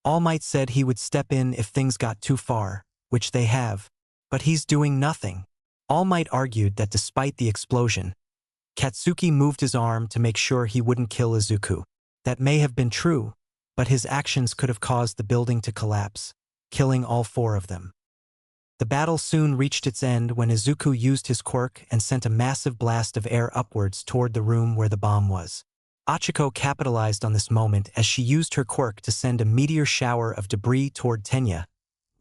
All Might said he would step in if things got too far, which they have, but he's doing nothing. All Might argued that despite the explosion, Katsuki moved his arm to make sure he wouldn't kill Izuku. That may have been true, but his actions could have caused the building to collapse, killing all 4 of them. The battle soon reached its end when Izuku used his quirk and sent a massive blast of air upwards toward the room where the bomb was. Achiko capitalized on this moment as she used her quirk to send a meteor shower of debris toward Tenya,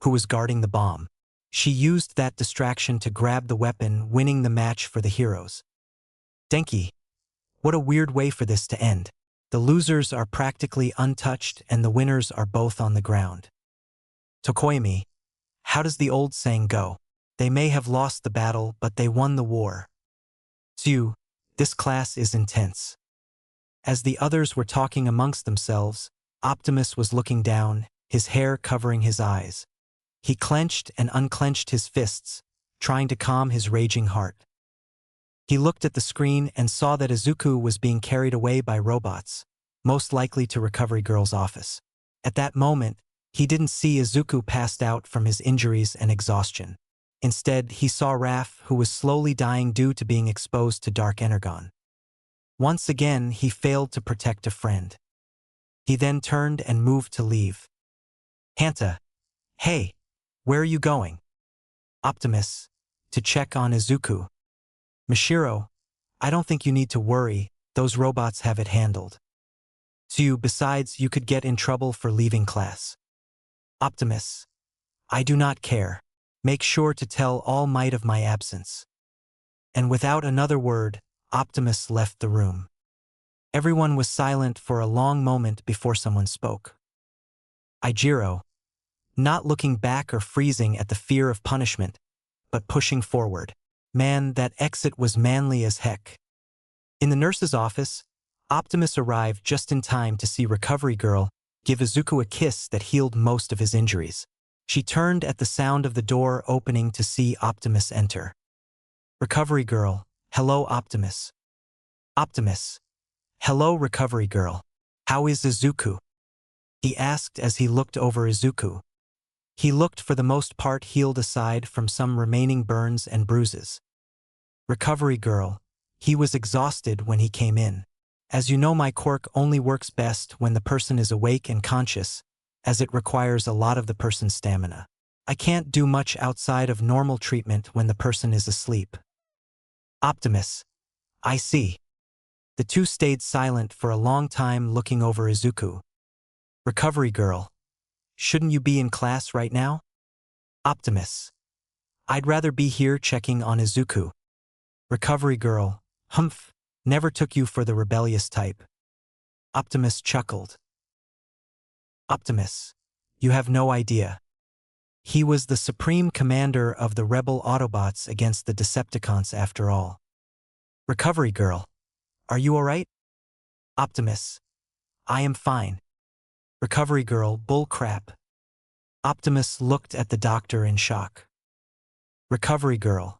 who was guarding the bomb. She used that distraction to grab the weapon, winning the match for the heroes. Denki. What a weird way for this to end. The losers are practically untouched and the winners are both on the ground. Tokoyami. How does the old saying go? They may have lost the battle, but they won the war. Tsu. This class is intense. As the others were talking amongst themselves, Optimus was looking down, his hair covering his eyes. He clenched and unclenched his fists, trying to calm his raging heart. He looked at the screen and saw that Izuku was being carried away by robots, most likely to Recovery Girl's office. At that moment, he didn't see Izuku passed out from his injuries and exhaustion. Instead, he saw Raph, who was slowly dying due to being exposed to dark energon. Once again, he failed to protect a friend. He then turned and moved to leave. Hanta. Hey, where are you going? Optimus. To check on Izuku. Mashiro. I don't think you need to worry, those robots have it handled. Tsu. Besides, you could get in trouble for leaving class. Optimus. I do not care. Make sure to tell All Might of my absence. And without another word, Optimus left the room. Everyone was silent for a long moment before someone spoke. Ijiro, not looking back or freezing at the fear of punishment, but pushing forward. Man, that exit was manly as heck. In the nurse's office, Optimus arrived just in time to see Recovery Girl give Izuku a kiss that healed most of his injuries. She turned at the sound of the door opening to see Optimus enter. Recovery Girl, hello Optimus. Optimus, hello Recovery Girl. How is Izuku? He asked as he looked over Izuku. He looked for the most part healed aside from some remaining burns and bruises. Recovery Girl, he was exhausted when he came in. As you know, my quirk only works best when the person is awake and conscious, as it requires a lot of the person's stamina. I can't do much outside of normal treatment when the person is asleep. Optimus, I see. The two stayed silent for a long time looking over Izuku. Recovery Girl, shouldn't you be in class right now? Optimus, I'd rather be here checking on Izuku. Recovery Girl, humph, never took you for the rebellious type. Optimus chuckled. Optimus, you have no idea. He was the supreme commander of the rebel Autobots against the Decepticons after all. Recovery Girl, are you alright? Optimus, I am fine. Recovery Girl, bull crap. Optimus looked at the doctor in shock. Recovery Girl,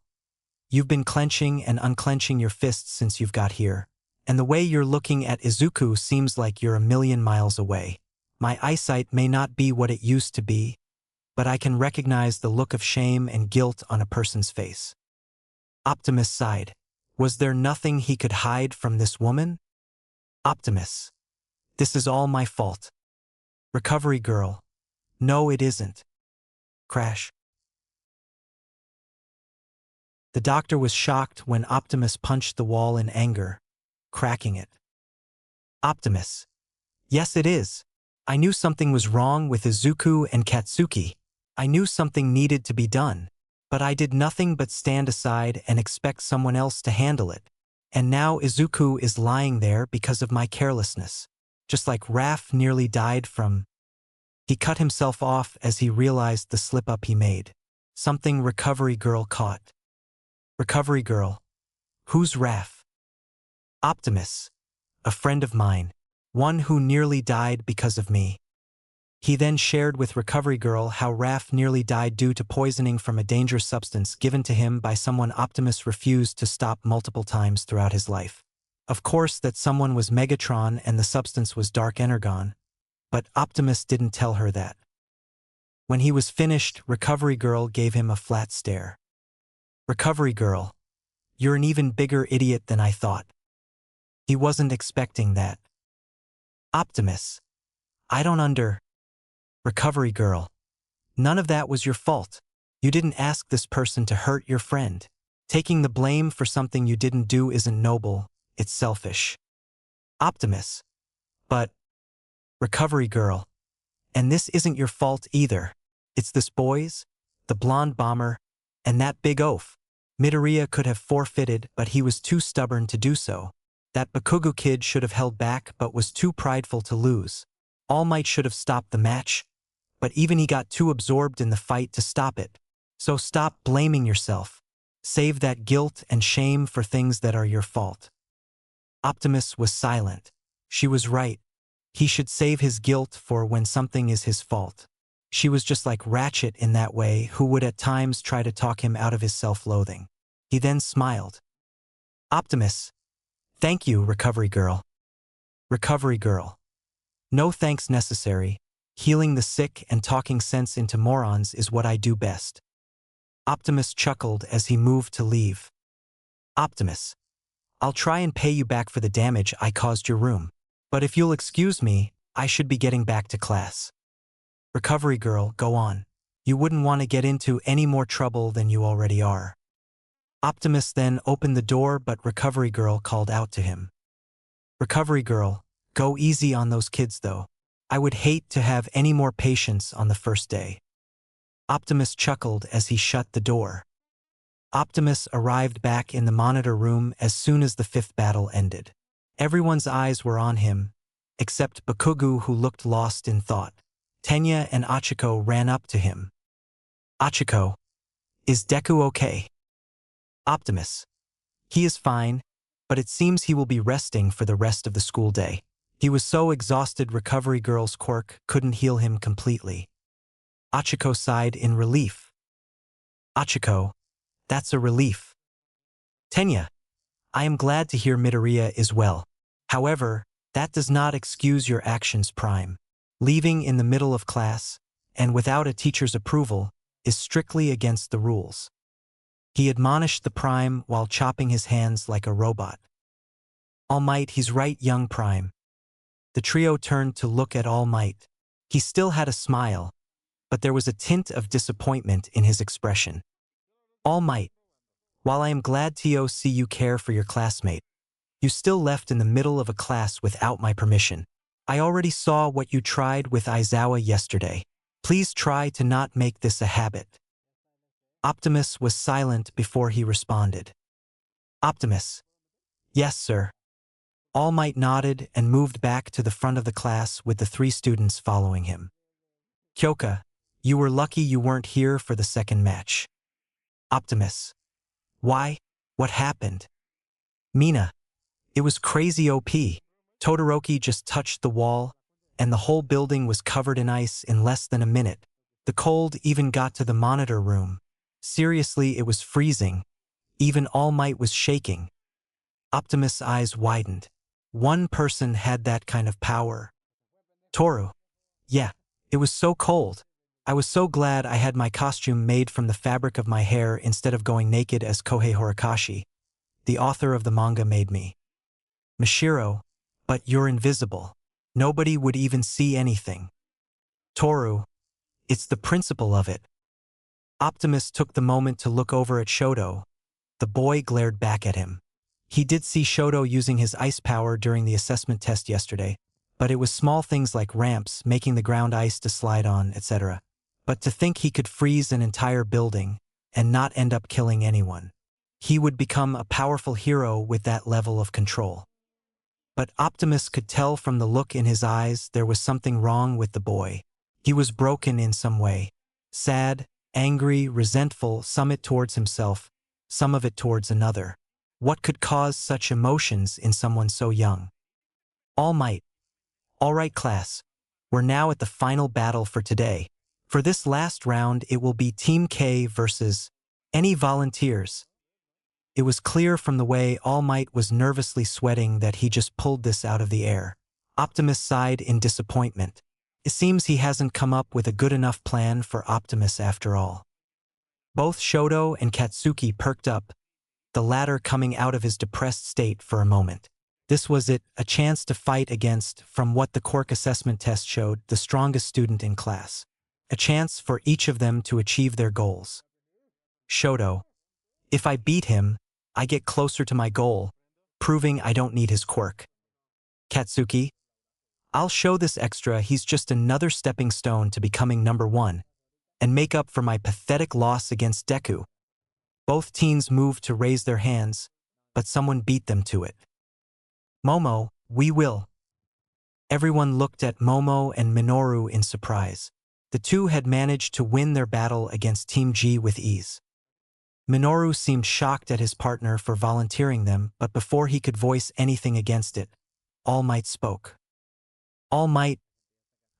you've been clenching and unclenching your fists since you've got here, and the way you're looking at Izuku seems like you're a million miles away. My eyesight may not be what it used to be, but I can recognize the look of shame and guilt on a person's face. Optimus sighed. Was there nothing he could hide from this woman? Optimus, this is all my fault. Recovery Girl, no it isn't. Crash. The doctor was shocked when Optimus punched the wall in anger, cracking it. Optimus, yes it is. I knew something was wrong with Izuku and Katsuki. I knew something needed to be done, but I did nothing but stand aside and expect someone else to handle it. And now Izuku is lying there because of my carelessness. Just like Raph nearly died from... He cut himself off as he realized the slip-up he made. Something Recovery Girl caught. Recovery Girl, who's Raph? Optimus, a friend of mine, one who nearly died because of me. He then shared with Recovery Girl how Raph nearly died due to poisoning from a dangerous substance given to him by someone Optimus refused to stop multiple times throughout his life. Of course that someone was Megatron and the substance was Dark Energon, but Optimus didn't tell her that. When he was finished, Recovery Girl gave him a flat stare. Recovery Girl, you're an even bigger idiot than I thought. He wasn't expecting that. Optimus, I don't Recovery Girl, none of that was your fault. You didn't ask this person to hurt your friend. Taking the blame for something you didn't do isn't noble, it's selfish. Optimus, but... Recovery Girl, and this isn't your fault either. It's this boy's, the blonde bomber, and that big oaf. Midoriya could have forfeited, but he was too stubborn to do so. That Bakugo kid should have held back but was too prideful to lose. All Might should have stopped the match, but even he got too absorbed in the fight to stop it. So stop blaming yourself. Save that guilt and shame for things that are your fault. Optimus was silent. She was right. He should save his guilt for when something is his fault. She was just like Ratchet in that way, who would at times try to talk him out of his self-loathing. He then smiled. Optimus, thank you, Recovery Girl. Recovery Girl, no thanks necessary. Healing the sick and talking sense into morons is what I do best. Optimus chuckled as he moved to leave. Optimus, I'll try and pay you back for the damage I caused your room. But if you'll excuse me, I should be getting back to class. Recovery Girl, go on. You wouldn't want to get into any more trouble than you already are. Optimus then opened the door, but Recovery Girl called out to him. Recovery Girl, go easy on those kids though. I would hate to have any more patients on the first day. Optimus chuckled as he shut the door. Optimus arrived back in the monitor room as soon as the fifth battle ended. Everyone's eyes were on him, except Bakugu, who looked lost in thought. Tenya and Achiko ran up to him. Achiko, is Deku okay? Optimus, he is fine, but it seems he will be resting for the rest of the school day. He was so exhausted recovery girl's quirk couldn't heal him completely. Achiko sighed in relief. Achiko, that's a relief. Tenya, I am glad to hear Midoriya is well. However, that does not excuse your actions, Prime. Leaving in the middle of class, and without a teacher's approval, is strictly against the rules. He admonished the Prime while chopping his hands like a robot. All Might, he's right, young Prime. The trio turned to look at All Might. He still had a smile, but there was a tint of disappointment in his expression. All Might, while I am glad to see you care for your classmate, you still left in the middle of a class without my permission. I already saw what you tried with Aizawa yesterday. Please try to not make this a habit. Optimus was silent before he responded. Optimus. Yes, sir. All Might nodded and moved back to the front of the class with the 3 students following him. Kyoka, you were lucky you weren't here for the second match. Optimus. Why? What happened? Mina. It was crazy OP. Todoroki just touched the wall, and the whole building was covered in ice in less than a minute. The cold even got to the monitor room. Seriously, it was freezing. Even All Might was shaking. Optimus' eyes widened. One person had that kind of power. Toru. Yeah, it was so cold. I was so glad I had my costume made from the fabric of my hair instead of going naked as Kohei Horikoshi, the author of the manga, made me. Mashiro, but you're invisible. Nobody would even see anything. Toru, it's the principle of it. Optimus took the moment to look over at Shoto. The boy glared back at him. He did see Shoto using his ice power during the assessment test yesterday, but it was small things like ramps, making the ground ice to slide on, etc. But to think he could freeze an entire building and not end up killing anyone. He would become a powerful hero with that level of control. But Optimus could tell from the look in his eyes there was something wrong with the boy. He was broken in some way. Sad, angry, resentful, some it towards himself, some of it towards another. What could cause such emotions in someone so young? All Might. All right, class. We're now at the final battle for today. For this last round, it will be Team K versus any volunteers. It was clear from the way All Might was nervously sweating that he just pulled this out of the air. Optimus sighed in disappointment. It seems he hasn't come up with a good enough plan for Optimus after all. Both Shoto and Katsuki perked up, the latter coming out of his depressed state for a moment. This was it, a chance to fight against, from what the quirk assessment test showed, the strongest student in class. A chance for each of them to achieve their goals. Shoto. If I beat him, I get closer to my goal, proving I don't need his quirk. Katsuki. I'll show this extra he's just another stepping stone to becoming number 1, and make up for my pathetic loss against Deku. Both teens moved to raise their hands, but someone beat them to it. Momo, we will. Everyone looked at Momo and Minoru in surprise. The two had managed to win their battle against Team G with ease. Minoru seemed shocked at his partner for volunteering them, but before he could voice anything against it, All Might spoke. All Might.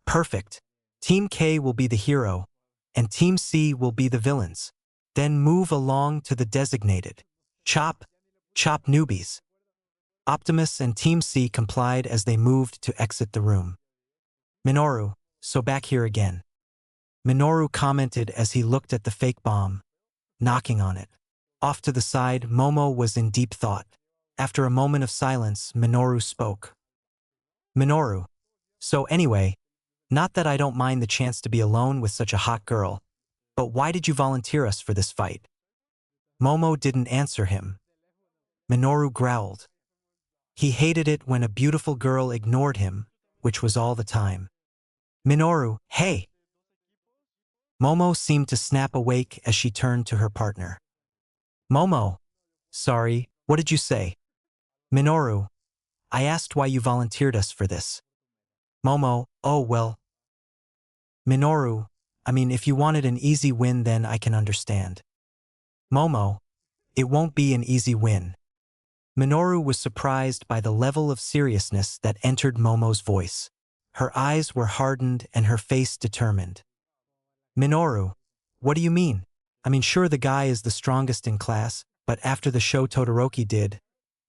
Perfect. Team K will be the hero, and Team C will be the villains. Then move along to the designated. Chop newbies. Optimus and Team C complied as they moved to exit the room. Minoru, so back here again. Minoru commented as he looked at the fake bomb, knocking on it. Off to the side, Momo was in deep thought. After a moment of silence, Minoru spoke. Minoru. So anyway, not that I don't mind the chance to be alone with such a hot girl, but why did you volunteer us for this fight? Momo didn't answer him. Minoru growled. He hated it when a beautiful girl ignored him, which was all the time. Minoru, hey! Momo seemed to snap awake as she turned to her partner. Momo. Sorry, what did you say? Minoru. I asked why you volunteered us for this. Momo, oh well. Minoru, I mean, if you wanted an easy win then I can understand. Momo, it won't be an easy win. Minoru was surprised by the level of seriousness that entered Momo's voice. Her eyes were hardened and her face determined. Minoru, what do you mean? I mean, sure the guy is the strongest in class, but after the show Todoroki did,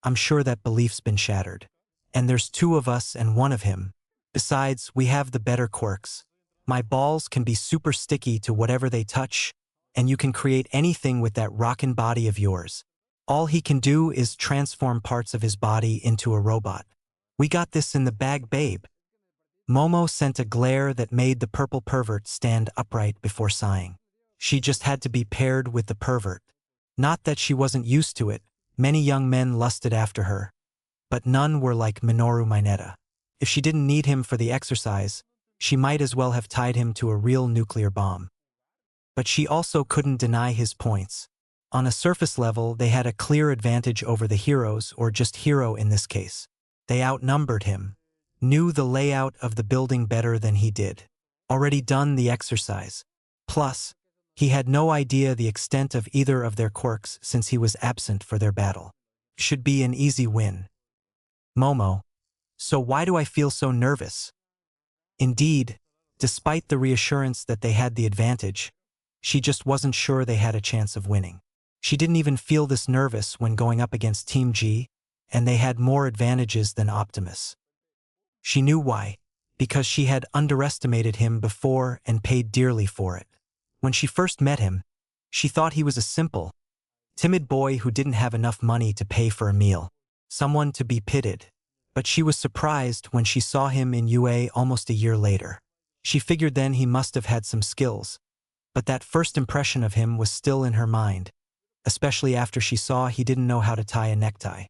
I'm sure that belief's been shattered. And there's two of us and one of him. Besides, we have the better quirks. My balls can be super sticky to whatever they touch, and you can create anything with that rockin' body of yours. All he can do is transform parts of his body into a robot. We got this in the bag, babe. Momo sent a glare that made the purple pervert stand upright before sighing. She just had to be paired with the pervert. Not that she wasn't used to it, many young men lusted after her. But none were like Minoru Mineta. If she didn't need him for the exercise, she might as well have tied him to a real nuclear bomb. But she also couldn't deny his points. On a surface level, they had a clear advantage over the heroes, or just hero in this case. They outnumbered him, knew the layout of the building better than he did, already done the exercise. Plus, he had no idea the extent of either of their quirks since he was absent for their battle. Should be an easy win. Momo, so why do I feel so nervous? Indeed, despite the reassurance that they had the advantage, she just wasn't sure they had a chance of winning. She didn't even feel this nervous when going up against Team G, and they had more advantages than Optimus. She knew why, because she had underestimated him before and paid dearly for it. When she first met him, she thought he was a simple, timid boy who didn't have enough money to pay for a meal, someone to be pitied. But she was surprised when she saw him in UA almost a year later. She figured then he must have had some skills, but that first impression of him was still in her mind, especially after she saw he didn't know how to tie a necktie.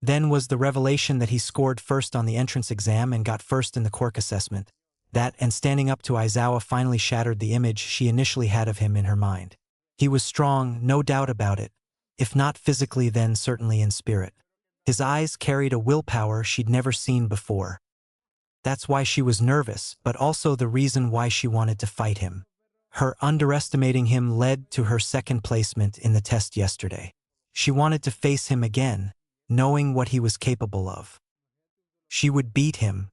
Then was the revelation that he scored first on the entrance exam and got first in the quirk assessment. That and standing up to Aizawa finally shattered the image she initially had of him in her mind. He was strong, no doubt about it, if not physically then certainly in spirit. His eyes carried a willpower she'd never seen before. That's why she was nervous, but also the reason why she wanted to fight him. Her underestimating him led to her second placement in the test yesterday. She wanted to face him again, knowing what he was capable of. She would beat him.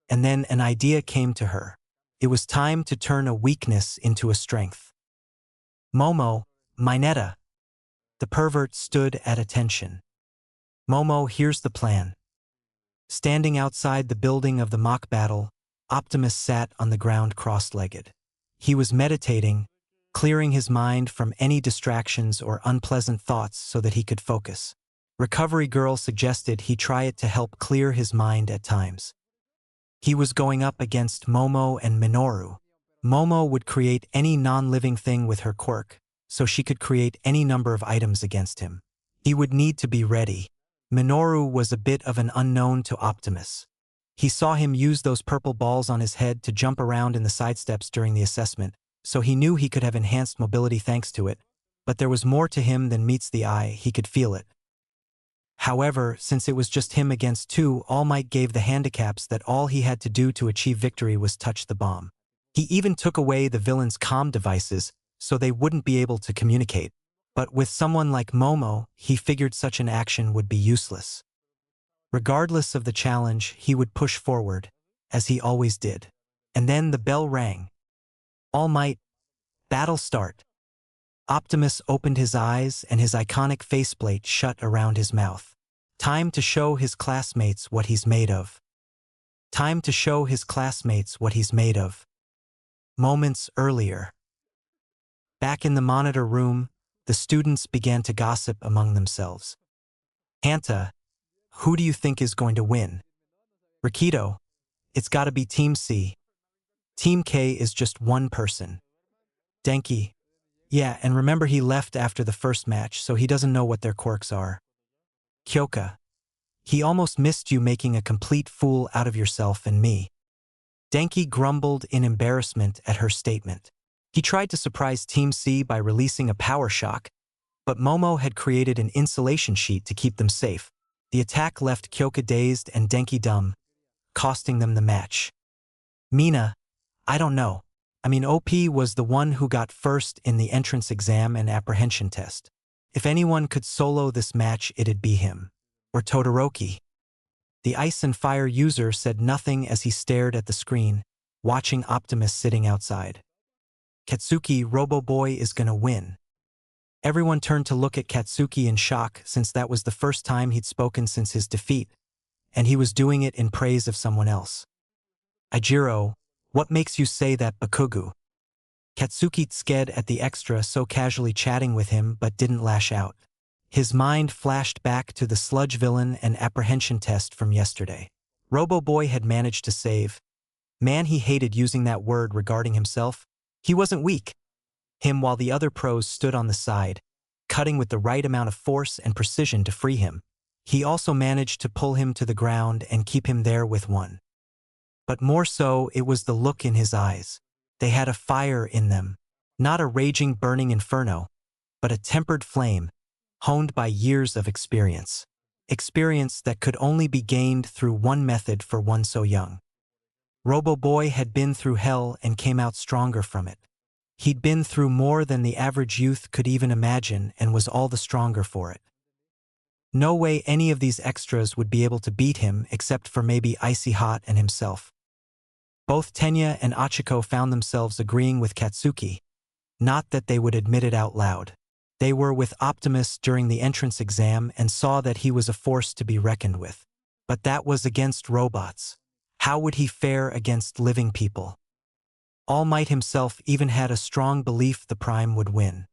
And then an idea came to her. It was time to turn a weakness into a strength. Momo, Mineta. The pervert stood at attention. Momo, here's the plan. Standing outside the building of the mock battle, Optimus sat on the ground cross-legged. He was meditating, clearing his mind from any distractions or unpleasant thoughts so that he could focus. Recovery Girl suggested he try it to help clear his mind at times. He was going up against Momo and Minoru. Momo would create any non-living thing with her quirk, so she could create any number of items against him. He would need to be ready. Minoru was a bit of an unknown to Optimus. He saw him use those purple balls on his head to jump around in the sidesteps during the assessment, so he knew he could have enhanced mobility thanks to it, but there was more to him than meets the eye, he could feel it. However, since it was just him against two, All Might gave the handicaps that all he had to do to achieve victory was touch the bomb. He even took away the villains' comm devices so they wouldn't be able to communicate. But with someone like Momo, he figured such an action would be useless. Regardless of the challenge, he would push forward, as he always did. And then the bell rang. All Might, battle start. Optimus opened his eyes and his iconic faceplate shut around his mouth. Time to show his classmates what he's made of. Time to show his classmates what he's made of. Moments earlier. Back in the monitor room, the students began to gossip among themselves. Hanta, who do you think is going to win? Rikito, it's gotta be Team C. Team K is just one person. Denki, yeah, and remember he left after the first match, so he doesn't know what their quirks are. Kyoka, he almost missed you making a complete fool out of yourself and me. Denki grumbled in embarrassment at her statement. He tried to surprise Team C by releasing a power shock, but Momo had created an insulation sheet to keep them safe. The attack left Kyoka dazed and Denki dumb, costing them the match. Mina, I don't know. OP was the one who got first in the entrance exam and apprehension test. If anyone could solo this match, it'd be him. Or Todoroki. The Ice and Fire user said nothing as he stared at the screen, watching Optimus sitting outside. Katsuki, Robo Boy is gonna win. Everyone turned to look at Katsuki in shock since that was the first time he'd spoken since his defeat, and he was doing it in praise of someone else. Ijiro, what makes you say that, Bakugu? Katsuki sked at the extra so casually chatting with him but didn't lash out. His mind flashed back to the sludge villain and apprehension test from yesterday. Robo Boy had managed to save. Man, he hated using that word regarding himself. He wasn't weak. Him, while the other pros stood on the side, cutting with the right amount of force and precision to free him. He also managed to pull him to the ground and keep him there with one. But more so, it was the look in his eyes. They had a fire in them. Not a raging, burning inferno, but a tempered flame, honed by years of experience. Experience that could only be gained through one method for one so young. Robo Boy had been through hell and came out stronger from it. He'd been through more than the average youth could even imagine and was all the stronger for it. No way any of these extras would be able to beat him except for maybe Icy Hot and himself. Both Tenya and Achiko found themselves agreeing with Katsuki, not that they would admit it out loud. They were with Optimus during the entrance exam and saw that he was a force to be reckoned with. But that was against robots. How would he fare against living people? All Might himself even had a strong belief the Prime would win.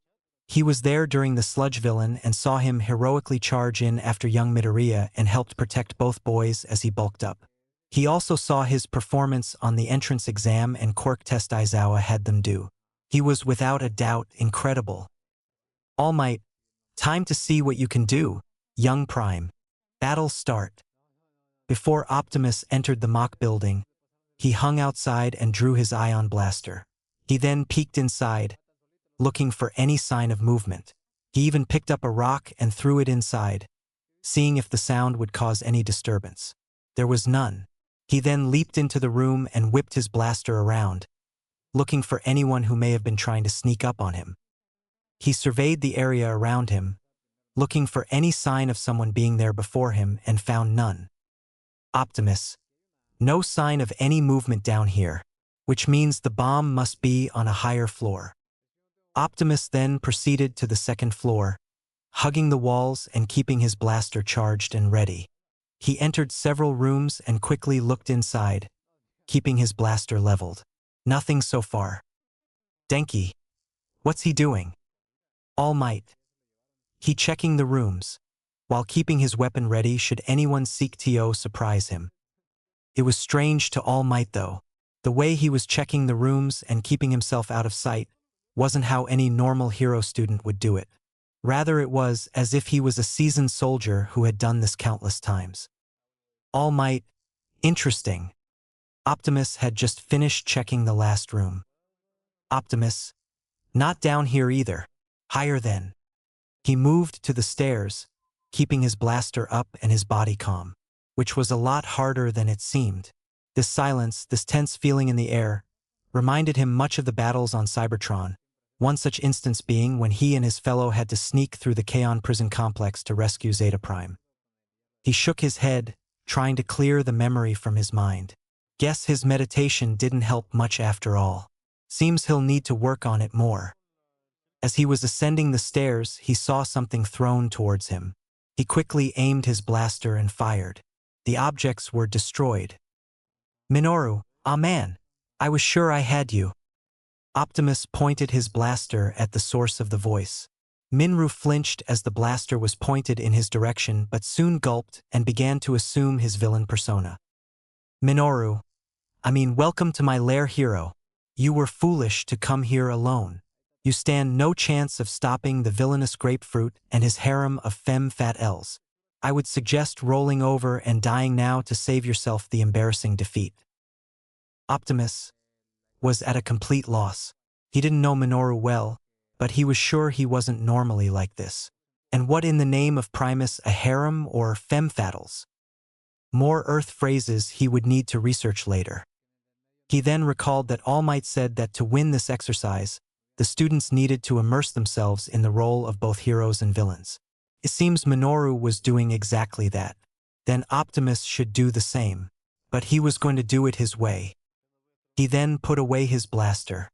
He was there during the sludge villain and saw him heroically charge in after young Midoriya and helped protect both boys as he bulked up. He also saw his performance on the entrance exam and quirk test Aizawa had them do. He was without a doubt incredible. All Might, time to see what you can do, young Prime. Battle start. Before Optimus entered the mock building, he hung outside and drew his ion blaster. He then peeked inside, looking for any sign of movement. He even picked up a rock and threw it inside, seeing if the sound would cause any disturbance. There was none. He then leaped into the room and whipped his blaster around, looking for anyone who may have been trying to sneak up on him. He surveyed the area around him, looking for any sign of someone being there before him, and found none. Optimus. No sign of any movement down here, which means the bomb must be on a higher floor. Optimus then proceeded to the second floor, hugging the walls and keeping his blaster charged and ready. He entered several rooms and quickly looked inside, keeping his blaster leveled. Nothing so far. Denki. What's he doing? All Might. He checking the rooms, while keeping his weapon ready should anyone seek to surprise him. It was strange to All Might though. The way he was checking the rooms and keeping himself out of sight wasn't how any normal hero student would do it. Rather, it was as if he was a seasoned soldier who had done this countless times. All Might. Interesting. Optimus had just finished checking the last room. Optimus. Not down here either. Higher then. He moved to the stairs, keeping his blaster up and his body calm, which was a lot harder than it seemed. This silence, this tense feeling in the air, reminded him much of the battles on Cybertron, one such instance being when he and his fellow had to sneak through the Kaon prison complex to rescue Zeta Prime. He shook his head, trying to clear the memory from his mind. Guess his meditation didn't help much after all. Seems he'll need to work on it more. As he was ascending the stairs, he saw something thrown towards him. He quickly aimed his blaster and fired. The objects were destroyed. Minoru, ah man, I was sure I had you. Optimus pointed his blaster at the source of the voice. Minru flinched as the blaster was pointed in his direction but soon gulped and began to assume his villain persona. Minoru, welcome to my lair, hero. You were foolish to come here alone. You stand no chance of stopping the villainous grapefruit and his harem of femme fatales. I would suggest rolling over and dying now to save yourself the embarrassing defeat. Optimus was at a complete loss. He didn't know Minoru well, but he was sure he wasn't normally like this. And what in the name of Primus a harem or femme fatales? More Earth phrases he would need to research later. He then recalled that All Might said that to win this exercise, the students needed to immerse themselves in the role of both heroes and villains. It seems Minoru was doing exactly that. Then Optimus should do the same. But he was going to do it his way. He then put away his blaster.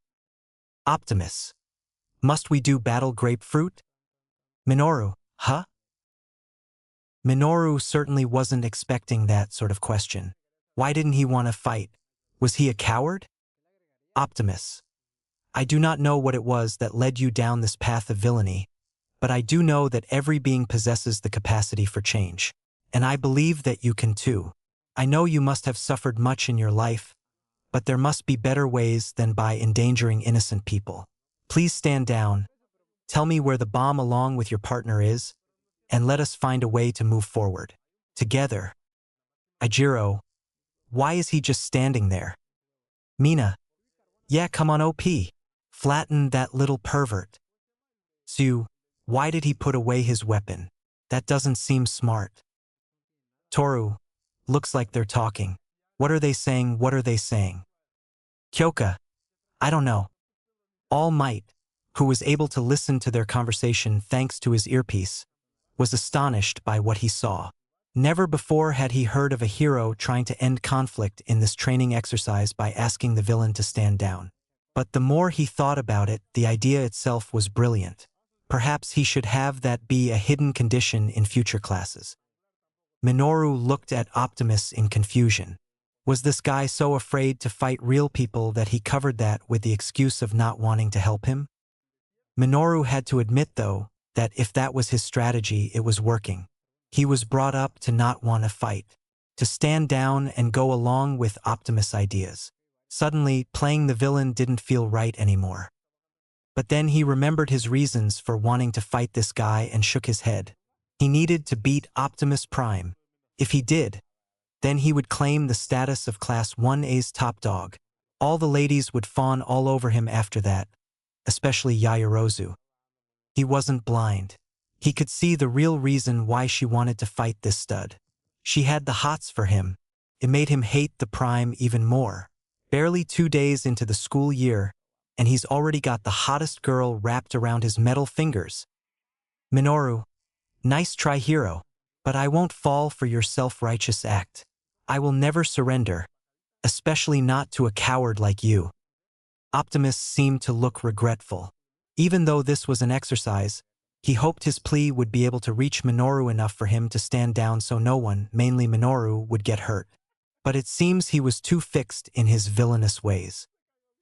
Optimus. Must we do battle grapefruit? Minoru, huh? Minoru certainly wasn't expecting that sort of question. Why didn't he want to fight? Was he a coward? Optimus. I do not know what it was that led you down this path of villainy, but I do know that every being possesses the capacity for change. And I believe that you can too. I know you must have suffered much in your life, but there must be better ways than by endangering innocent people. Please stand down, tell me where the bomb along with your partner is, and let us find a way to move forward. Together. Ijiro. Why is he just standing there? Mina. Yeah, come on OP. Flatten that little pervert. Tsu. Why did he put away his weapon? That doesn't seem smart. Toru. Looks like they're talking. What are they saying? What are they saying? Kyoka. I don't know. All Might, who was able to listen to their conversation thanks to his earpiece, was astonished by what he saw. Never before had he heard of a hero trying to end conflict in this training exercise by asking the villain to stand down. But the more he thought about it, the idea itself was brilliant. Perhaps he should have that be a hidden condition in future classes. Minoru looked at Optimus in confusion. Was this guy so afraid to fight real people that he covered that with the excuse of not wanting to help him? Minoru had to admit, though, that if that was his strategy, it was working. He was brought up to not want to fight, to stand down and go along with Optimus' ideas. Suddenly, playing the villain didn't feel right anymore. But then he remembered his reasons for wanting to fight this guy and shook his head. He needed to beat Optimus Prime. If he did, then he would claim the status of Class 1A's top dog. All the ladies would fawn all over him after that, especially Yaoyorozu. He wasn't blind. He could see the real reason why she wanted to fight this stud. She had the hots for him. It made him hate the Prime even more. Barely 2 days into the school year, and he's already got the hottest girl wrapped around his metal fingers. Minoru. Nice try, hero. But I won't fall for your self-righteous act. I will never surrender, especially not to a coward like you. Optimus seemed to look regretful. Even though this was an exercise, he hoped his plea would be able to reach Minoru enough for him to stand down so no one, mainly Minoru, would get hurt. But it seems he was too fixed in his villainous ways.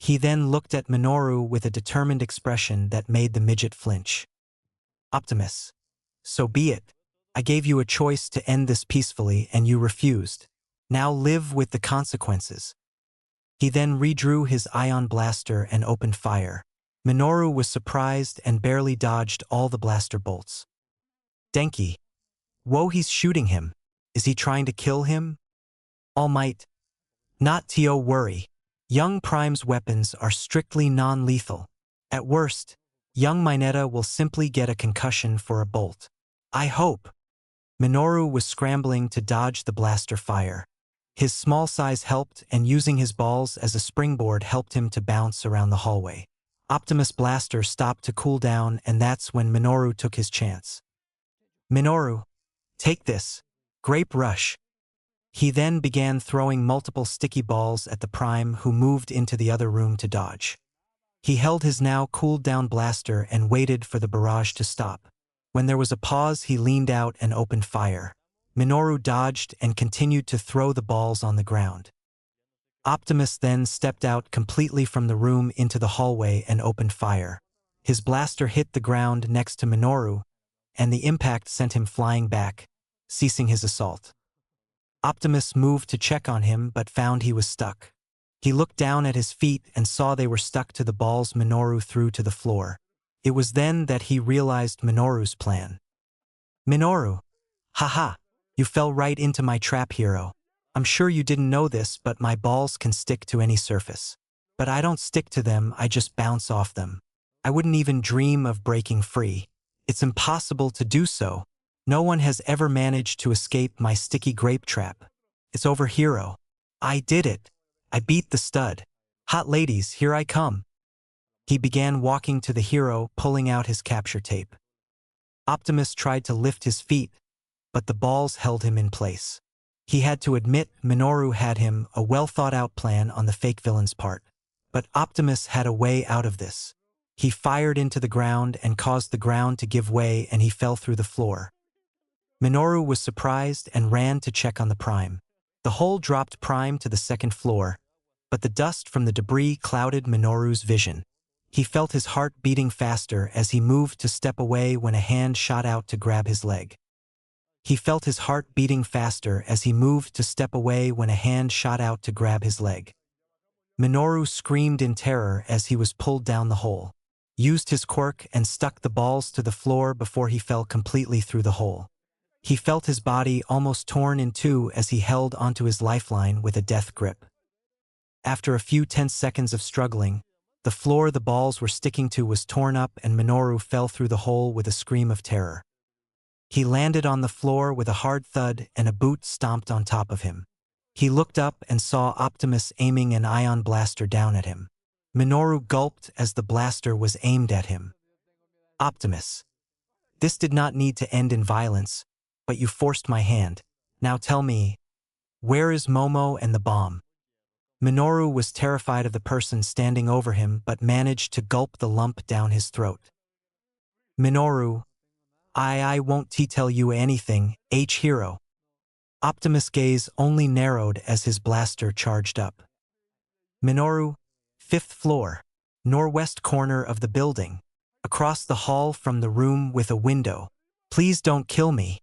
He then looked at Minoru with a determined expression that made the midget flinch. Optimus. So be it. I gave you a choice to end this peacefully and you refused. Now live with the consequences. He then redrew his ion blaster and opened fire. Minoru was surprised and barely dodged all the blaster bolts. Denki. Whoa, he's shooting him. Is he trying to kill him? All Might. Not to worry. Young Prime's weapons are strictly non-lethal. At worst, young Mineta will simply get a concussion for a bolt. I hope. Minoru was scrambling to dodge the blaster fire. His small size helped, and using his balls as a springboard helped him to bounce around the hallway. Optimus' blaster stopped to cool down, and that's when Minoru took his chance. Minoru. Take this. Grape Rush. He then began throwing multiple sticky balls at the Prime, who moved into the other room to dodge. He held his now cooled-down blaster and waited for the barrage to stop. When there was a pause, he leaned out and opened fire. Minoru dodged and continued to throw the balls on the ground. Optimus then stepped out completely from the room into the hallway and opened fire. His blaster hit the ground next to Minoru, and the impact sent him flying back, ceasing his assault. Optimus moved to check on him but found he was stuck. He looked down at his feet and saw they were stuck to the balls Minoru threw to the floor. It was then that he realized Minoru's plan. Minoru. Haha. You fell right into my trap, hero. I'm sure you didn't know this, but my balls can stick to any surface. But I don't stick to them, I just bounce off them. I wouldn't even dream of breaking free. It's impossible to do so. No one has ever managed to escape my sticky grape trap. It's over, hero. I did it. I beat the stud. Hot ladies, here I come. He began walking to the hero, pulling out his capture tape. Optimus tried to lift his feet, but the balls held him in place. He had to admit Minoru had him a well-thought-out plan on the fake villain's part. But Optimus had a way out of this. He fired into the ground and caused the ground to give way, and he fell through the floor. Minoru was surprised and ran to check on the Prime. The hole dropped Prime to the second floor, but the dust from the debris clouded Minoru's vision. He felt his heart beating faster as he moved to step away when a hand shot out to grab his leg. He felt his heart beating faster as he moved to step away when a hand shot out to grab his leg. Minoru screamed in terror as he was pulled down the hole, used his quirk and stuck the balls to the floor before he fell completely through the hole. He felt his body almost torn in two as he held onto his lifeline with a death grip. After a few tense seconds of struggling, the floor the balls were sticking to was torn up and Minoru fell through the hole with a scream of terror. He landed on the floor with a hard thud and a boot stomped on top of him. He looked up and saw Optimus aiming an ion blaster down at him. Minoru gulped as the blaster was aimed at him. Optimus. This did not need to end in violence, but you forced my hand. Now tell me, where is Momo and the bomb? Minoru was terrified of the person standing over him but managed to gulp the lump down his throat. Minoru, I won't tell you anything, hero. Optimus' gaze only narrowed as his blaster charged up. Minoru, 5th floor, northwest corner of the building, across the hall from the room with a window. Please don't kill me.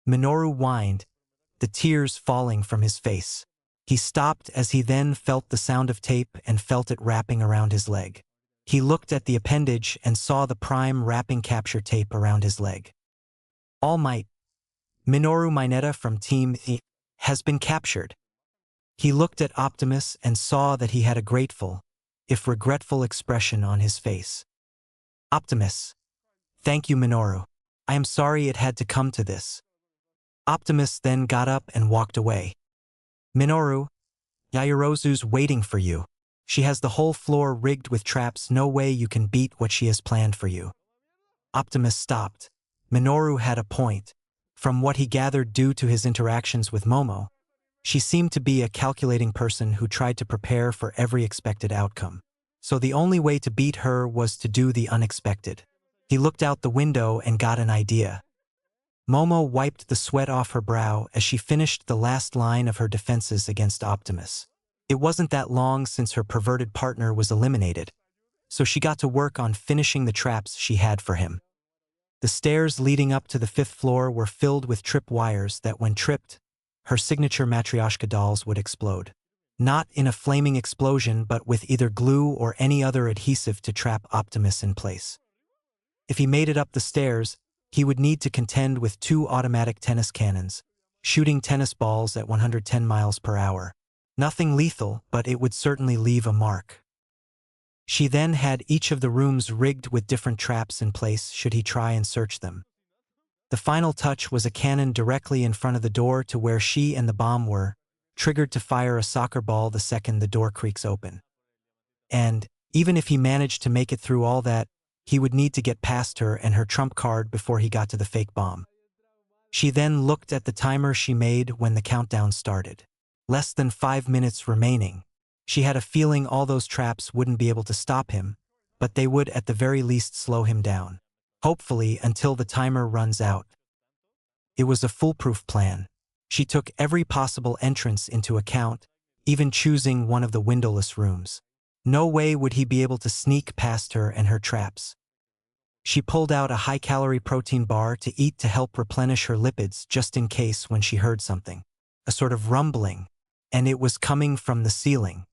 Minoru whined, the tears falling from his face. He stopped as he then felt the sound of tape and felt it wrapping around his leg. He looked at the appendage and saw the Prime wrapping capture tape around his leg. All Might. Minoru Mineta from Team E has been captured. He looked at Optimus and saw that he had a grateful, if regretful expression on his face. Optimus. Thank you, Minoru. I am sorry it had to come to this. Optimus then got up and walked away. Minoru, Yaoyorozu's waiting for you. She has the whole floor rigged with traps, no way you can beat what she has planned for you. Optimus stopped. Minoru had a point. From what he gathered due to his interactions with Momo, she seemed to be a calculating person who tried to prepare for every expected outcome. So the only way to beat her was to do the unexpected. He looked out the window and got an idea. Momo wiped the sweat off her brow as she finished the last line of her defenses against Optimus. It wasn't that long since her perverted partner was eliminated, so she got to work on finishing the traps she had for him. The stairs leading up to the 5th floor were filled with trip wires that, when tripped, her signature Matryoshka dolls would explode. Not in a flaming explosion, but with either glue or any other adhesive to trap Optimus in place. If he made it up the stairs, he would need to contend with 2 automatic tennis cannons, shooting tennis balls at 110 miles per hour. Nothing lethal, but it would certainly leave a mark. She then had each of the rooms rigged with different traps in place should he try and search them. The final touch was a cannon directly in front of the door to where she and the bomb were, triggered to fire a soccer ball the second the door creaks open. And, even if he managed to make it through all that, he would need to get past her and her trump card before he got to the fake bomb. She then looked at the timer she made when the countdown started. Less than 5 minutes remaining. She had a feeling all those traps wouldn't be able to stop him, but they would at the very least slow him down. Hopefully until the timer runs out. It was a foolproof plan. She took every possible entrance into account, even choosing one of the windowless rooms. No way would he be able to sneak past her and her traps. She pulled out a high-calorie protein bar to eat to help replenish her lipids just in case when she heard something. A sort of rumbling, and it was coming from the ceiling.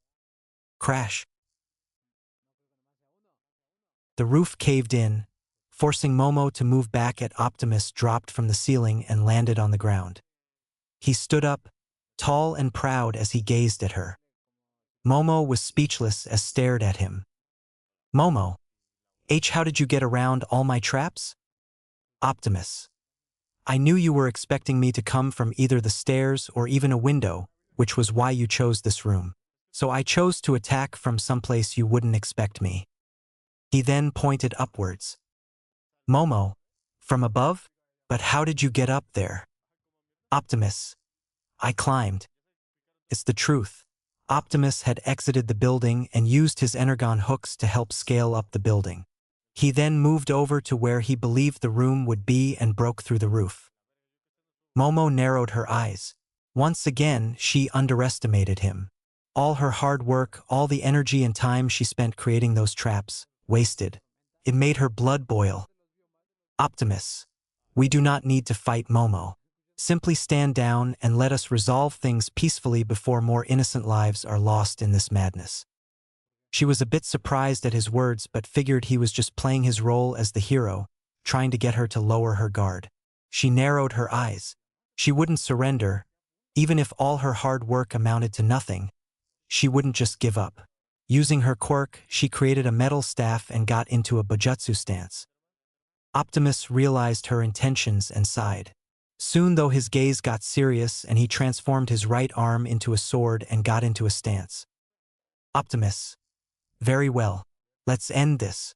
Crash. The roof caved in, forcing Momo to move back as Optimus dropped from the ceiling and landed on the ground. He stood up, tall and proud as he gazed at her. Momo was speechless as stared at him. Momo, how did you get around all my traps? Optimus. I knew you were expecting me to come from either the stairs or even a window, which was why you chose this room. So I chose to attack from someplace you wouldn't expect me. He then pointed upwards. Momo, from above? But how did you get up there? Optimus. I climbed. It's the truth. Optimus had exited the building and used his energon hooks to help scale up the building. He then moved over to where he believed the room would be and broke through the roof. Momo narrowed her eyes. Once again, she underestimated him. All her hard work, all the energy and time she spent creating those traps, wasted. It made her blood boil. Optimus. We do not need to fight Momo. Simply stand down and let us resolve things peacefully before more innocent lives are lost in this madness. She was a bit surprised at his words but figured he was just playing his role as the hero, trying to get her to lower her guard. She narrowed her eyes. She wouldn't surrender. Even if all her hard work amounted to nothing, she wouldn't just give up. Using her quirk, she created a metal staff and got into a bujutsu stance. Optimus realized her intentions and sighed. Soon though his gaze got serious and he transformed his right arm into a sword and got into a stance. Optimus. Very well. Let's end this.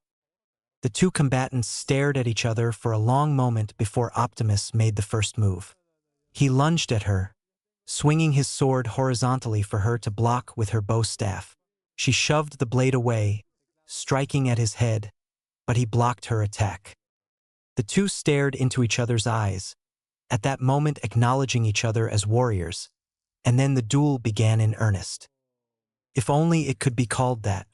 The two combatants stared at each other for a long moment before Optimus made the first move. He lunged at her, swinging his sword horizontally for her to block with her bow staff. She shoved the blade away, striking at his head, but he blocked her attack. The two stared into each other's eyes, at that moment acknowledging each other as warriors, and then the duel began in earnest. If only it could be called that.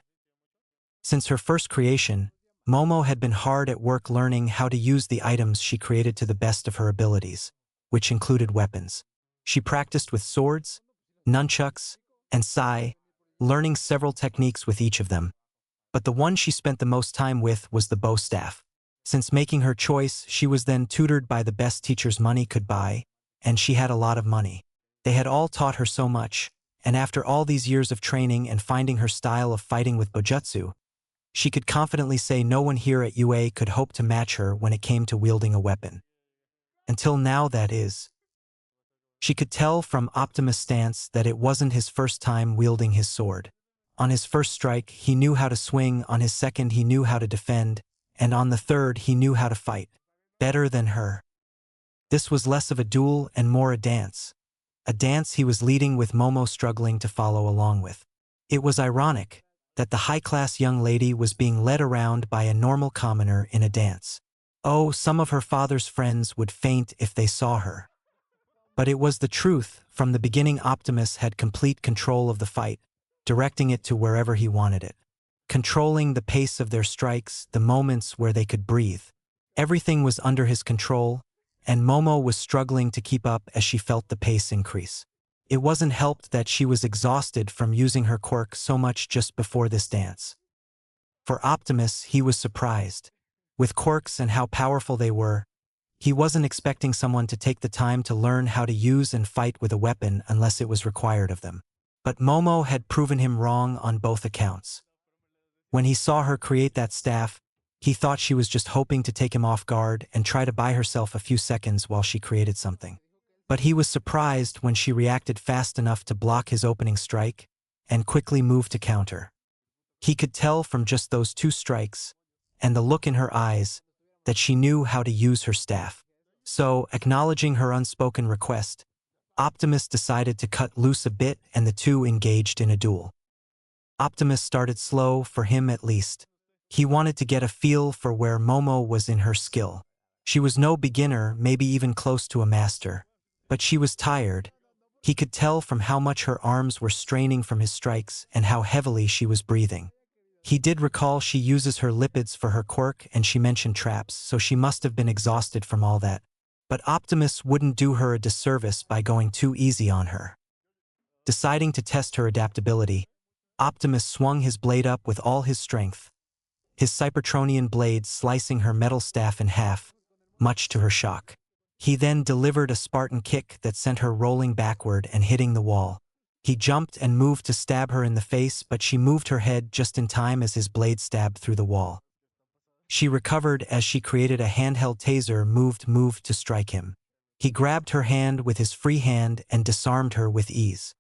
Since her first creation, Momo had been hard at work learning how to use the items she created to the best of her abilities, which included weapons. She practiced with swords, nunchucks, and sai, learning several techniques with each of them. But the one she spent the most time with was the bow staff. Since making her choice, she was then tutored by the best teachers money could buy, and she had a lot of money. They had all taught her so much, and after all these years of training and finding her style of fighting with bojutsu, she could confidently say no one here at UA could hope to match her when it came to wielding a weapon. Until now, that is. She could tell from Optimus' stance that it wasn't his first time wielding his sword. On his first strike, he knew how to swing, on his second he knew how to defend, and on the third he knew how to fight. Better than her. This was less of a duel and more a dance. A dance he was leading with Momo struggling to follow along with. It was ironic that the high-class young lady was being led around by a normal commoner in a dance. Oh, some of her father's friends would faint if they saw her. But it was the truth. From the beginning, Optimus had complete control of the fight, directing it to wherever he wanted it. Controlling the pace of their strikes, the moments where they could breathe. Everything was under his control, and Momo was struggling to keep up as she felt the pace increase. It wasn't helped that she was exhausted from using her quirk so much just before this dance. For Optimus, he was surprised. With quirks and how powerful they were, he wasn't expecting someone to take the time to learn how to use and fight with a weapon unless it was required of them. But Momo had proven him wrong on both accounts. When he saw her create that staff, he thought she was just hoping to take him off guard and try to buy herself a few seconds while she created something. But he was surprised when she reacted fast enough to block his opening strike and quickly move to counter. He could tell from just those two strikes and the look in her eyes that she knew how to use her staff. So, acknowledging her unspoken request, Optimus decided to cut loose a bit and the two engaged in a duel. Optimus started slow, for him at least. He wanted to get a feel for where Momo was in her skill. She was no beginner, maybe even close to a master. But she was tired. He could tell from how much her arms were straining from his strikes and how heavily she was breathing. He did recall she uses her lipids for her quirk and she mentioned traps, so she must have been exhausted from all that. But Optimus wouldn't do her a disservice by going too easy on her. Deciding to test her adaptability, Optimus swung his blade up with all his strength, his Cybertronian blade slicing her metal staff in half, much to her shock. He then delivered a Spartan kick that sent her rolling backward and hitting the wall. He jumped and moved to stab her in the face, but she moved her head just in time as his blade stabbed through the wall. She recovered as she created a handheld taser moved to strike him. He grabbed her hand with his free hand and disarmed her with ease.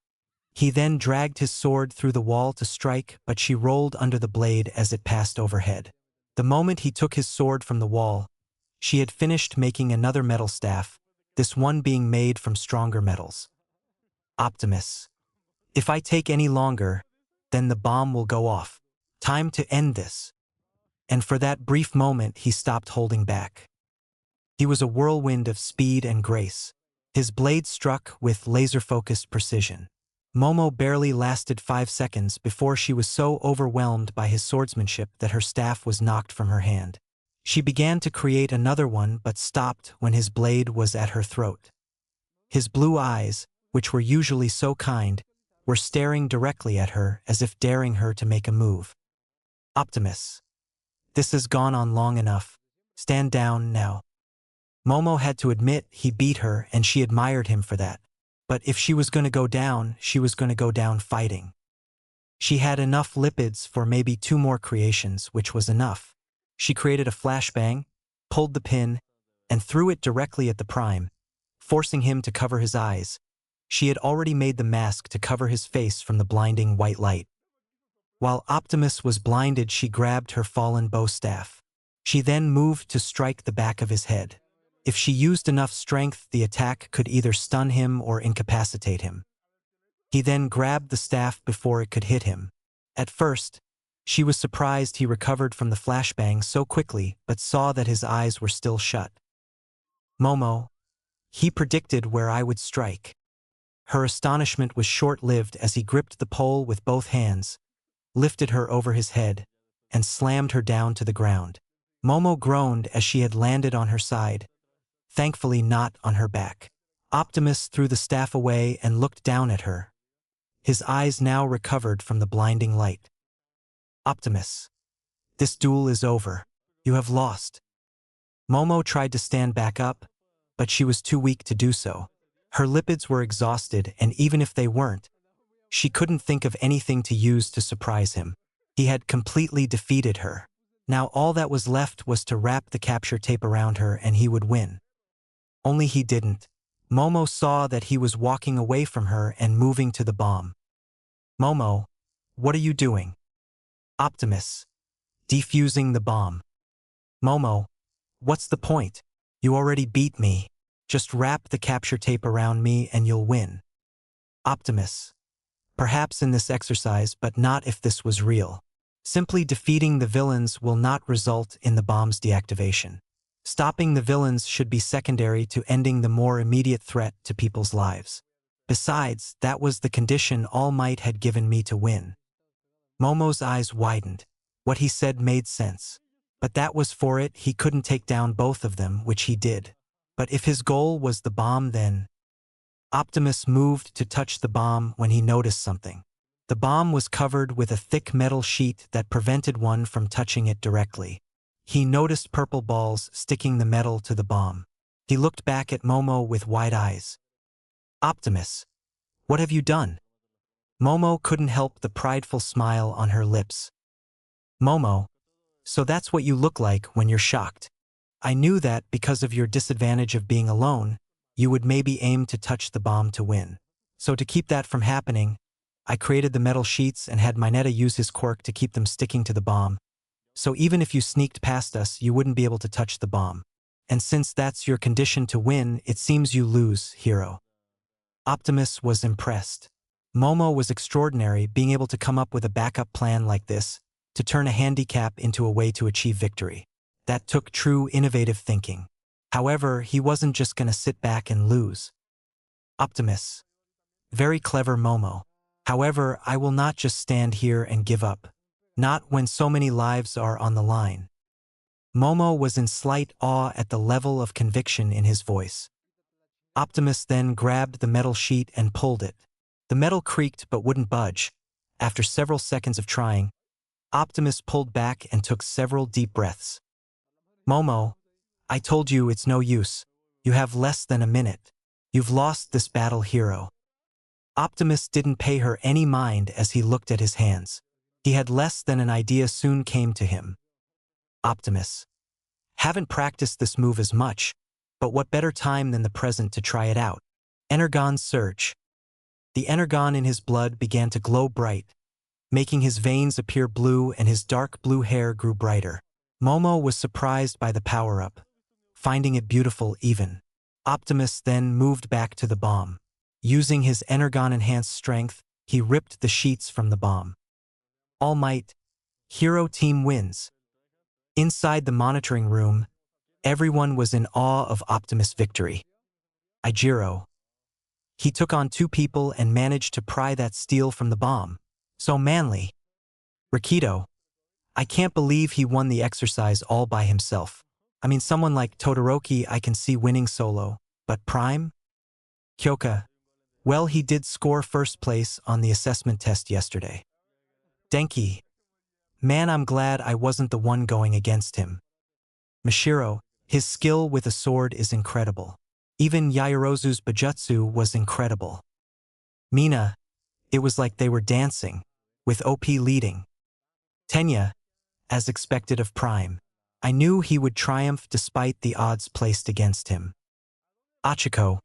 He then dragged his sword through the wall to strike, but she rolled under the blade as it passed overhead. The moment he took his sword from the wall, she had finished making another metal staff, this one being made from stronger metals. Optimus. If I take any longer, then the bomb will go off. Time to end this. And for that brief moment he stopped holding back. He was a whirlwind of speed and grace. His blade struck with laser-focused precision. Momo barely lasted 5 seconds before she was so overwhelmed by his swordsmanship that her staff was knocked from her hand. She began to create another one but stopped when his blade was at her throat. His blue eyes, which were usually so kind, were staring directly at her as if daring her to make a move. Optimus. This has gone on long enough. Stand down now. Momo had to admit he beat her and she admired him for that. But if she was going to go down, she was going to go down fighting. She had enough lipids for maybe 2 more creations, which was enough. She created a flashbang, pulled the pin, and threw it directly at the Prime, forcing him to cover his eyes. She had already made the mask to cover his face from the blinding white light. While Optimus was blinded, she grabbed her fallen bow staff. She then moved to strike the back of his head. If she used enough strength, the attack could either stun him or incapacitate him. He then grabbed the staff before it could hit him. At first, she was surprised he recovered from the flashbang so quickly, but saw that his eyes were still shut. Momo. He predicted where I would strike. Her astonishment was short-lived as he gripped the pole with both hands, lifted her over his head, and slammed her down to the ground. Momo groaned as she had landed on her side, thankfully not on her back. Optimus threw the staff away and looked down at her. His eyes now recovered from the blinding light. Optimus. This duel is over. You have lost. Momo tried to stand back up, but she was too weak to do so. Her lipids were exhausted, and even if they weren't, she couldn't think of anything to use to surprise him. He had completely defeated her. Now all that was left was to wrap the capture tape around her and he would win. Only he didn't. Momo saw that he was walking away from her and moving to the bomb. Momo, what are you doing? Optimus. Defusing the bomb. Momo, what's the point? You already beat me. Just wrap the capture tape around me and you'll win. Optimus. Perhaps in this exercise, but not if this was real. Simply defeating the villains will not result in the bomb's deactivation. Stopping the villains should be secondary to ending the more immediate threat to people's lives. Besides, that was the condition All Might had given me to win. Momo's eyes widened. What he said made sense. But that was for it, he couldn't take down both of them, which he did. But if his goal was the bomb, then... Optimus moved to touch the bomb when he noticed something. The bomb was covered with a thick metal sheet that prevented one from touching it directly. He noticed purple balls sticking the metal to the bomb. He looked back at Momo with wide eyes. Optimus, what have you done? Momo couldn't help the prideful smile on her lips. Momo, so that's what you look like when you're shocked. I knew that because of your disadvantage of being alone, you would maybe aim to touch the bomb to win. So to keep that from happening, I created the metal sheets and had Mineta use his quirk to keep them sticking to the bomb. So even if you sneaked past us, you wouldn't be able to touch the bomb. And since that's your condition to win, it seems you lose, hero. Optimus was impressed. Momo was extraordinary, being able to come up with a backup plan like this, to turn a handicap into a way to achieve victory. That took true innovative thinking. However, he wasn't just going to sit back and lose. Optimus. Very clever, Momo. However, I will not just stand here and give up. Not when so many lives are on the line. Momo was in slight awe at the level of conviction in his voice. Optimus then grabbed the metal sheet and pulled it. The metal creaked but wouldn't budge. After several seconds of trying, Optimus pulled back and took several deep breaths. Momo, I told you it's no use. You have less than a minute. You've lost this battle, hero. Optimus didn't pay her any mind as he looked at his hands. He had less than an idea soon came to him. Optimus. Haven't practiced this move as much, but what better time than the present to try it out? Energon surge. The energon in his blood began to glow bright, making his veins appear blue and his dark blue hair grew brighter. Momo was surprised by the power-up, finding it beautiful even. Optimus then moved back to the bomb. Using his energon-enhanced strength, he ripped the sheets from the bomb. All Might, Hero Team wins. Inside the monitoring room, everyone was in awe of Optimus' victory. Ijiro. He took on 2 people and managed to pry that steel from the bomb. So manly. Rikido. I can't believe he won the exercise all by himself. I mean, someone like Todoroki I can see winning solo, but Prime? Kyoka. Well, he did score first place on the assessment test yesterday. Denki. Man, I'm glad I wasn't the one going against him. Mashiro. His skill with a sword is incredible. Even Yaoyorozu's Bujutsu was incredible. Mina. It was like they were dancing, with OP leading. Tenya. As expected of Prime. I knew he would triumph despite the odds placed against him. Achiko.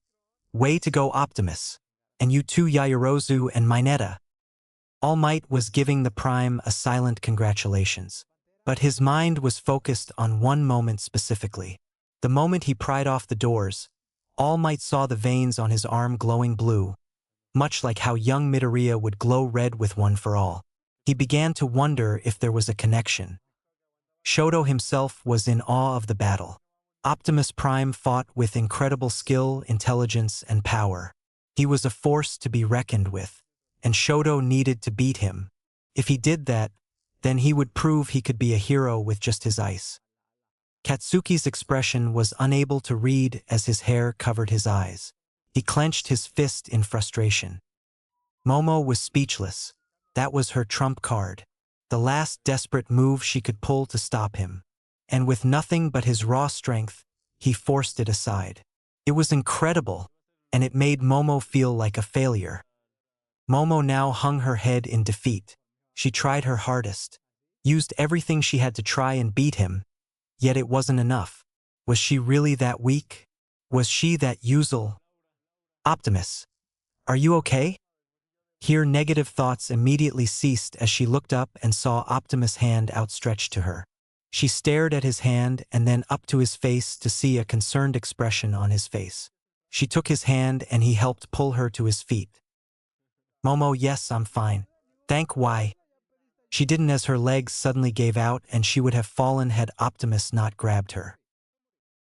Way to go, Optimus. And you too, Yaoyorozu and Mineta. All Might was giving the Prime a silent congratulations. But his mind was focused on one moment specifically. The moment he pried off the doors, All Might saw the veins on his arm glowing blue, much like how young Midoriya would glow red with One for All. He began to wonder if there was a connection. Shoto himself was in awe of the battle. Optimus Prime fought with incredible skill, intelligence, and power. He was a force to be reckoned with, and Shoto needed to beat him. If he did that, then he would prove he could be a hero with just his ice. Katsuki's expression was unable to read as his hair covered his eyes. He clenched his fist in frustration. Momo was speechless. That was her trump card. The last desperate move she could pull to stop him. And with nothing but his raw strength, he forced it aside. It was incredible, and it made Momo feel like a failure. Momo now hung her head in defeat. She tried her hardest, used everything she had to try and beat him, yet it wasn't enough. Was she really that weak? Was she that usual? Optimus. Are you okay? Here negative thoughts immediately ceased as she looked up and saw Optimus' hand outstretched to her. She stared at his hand and then up to his face to see a concerned expression on his face. She took his hand and he helped pull her to his feet. Momo, yes, I'm fine. Thank why. She didn't as her legs suddenly gave out and she would have fallen had Optimus not grabbed her.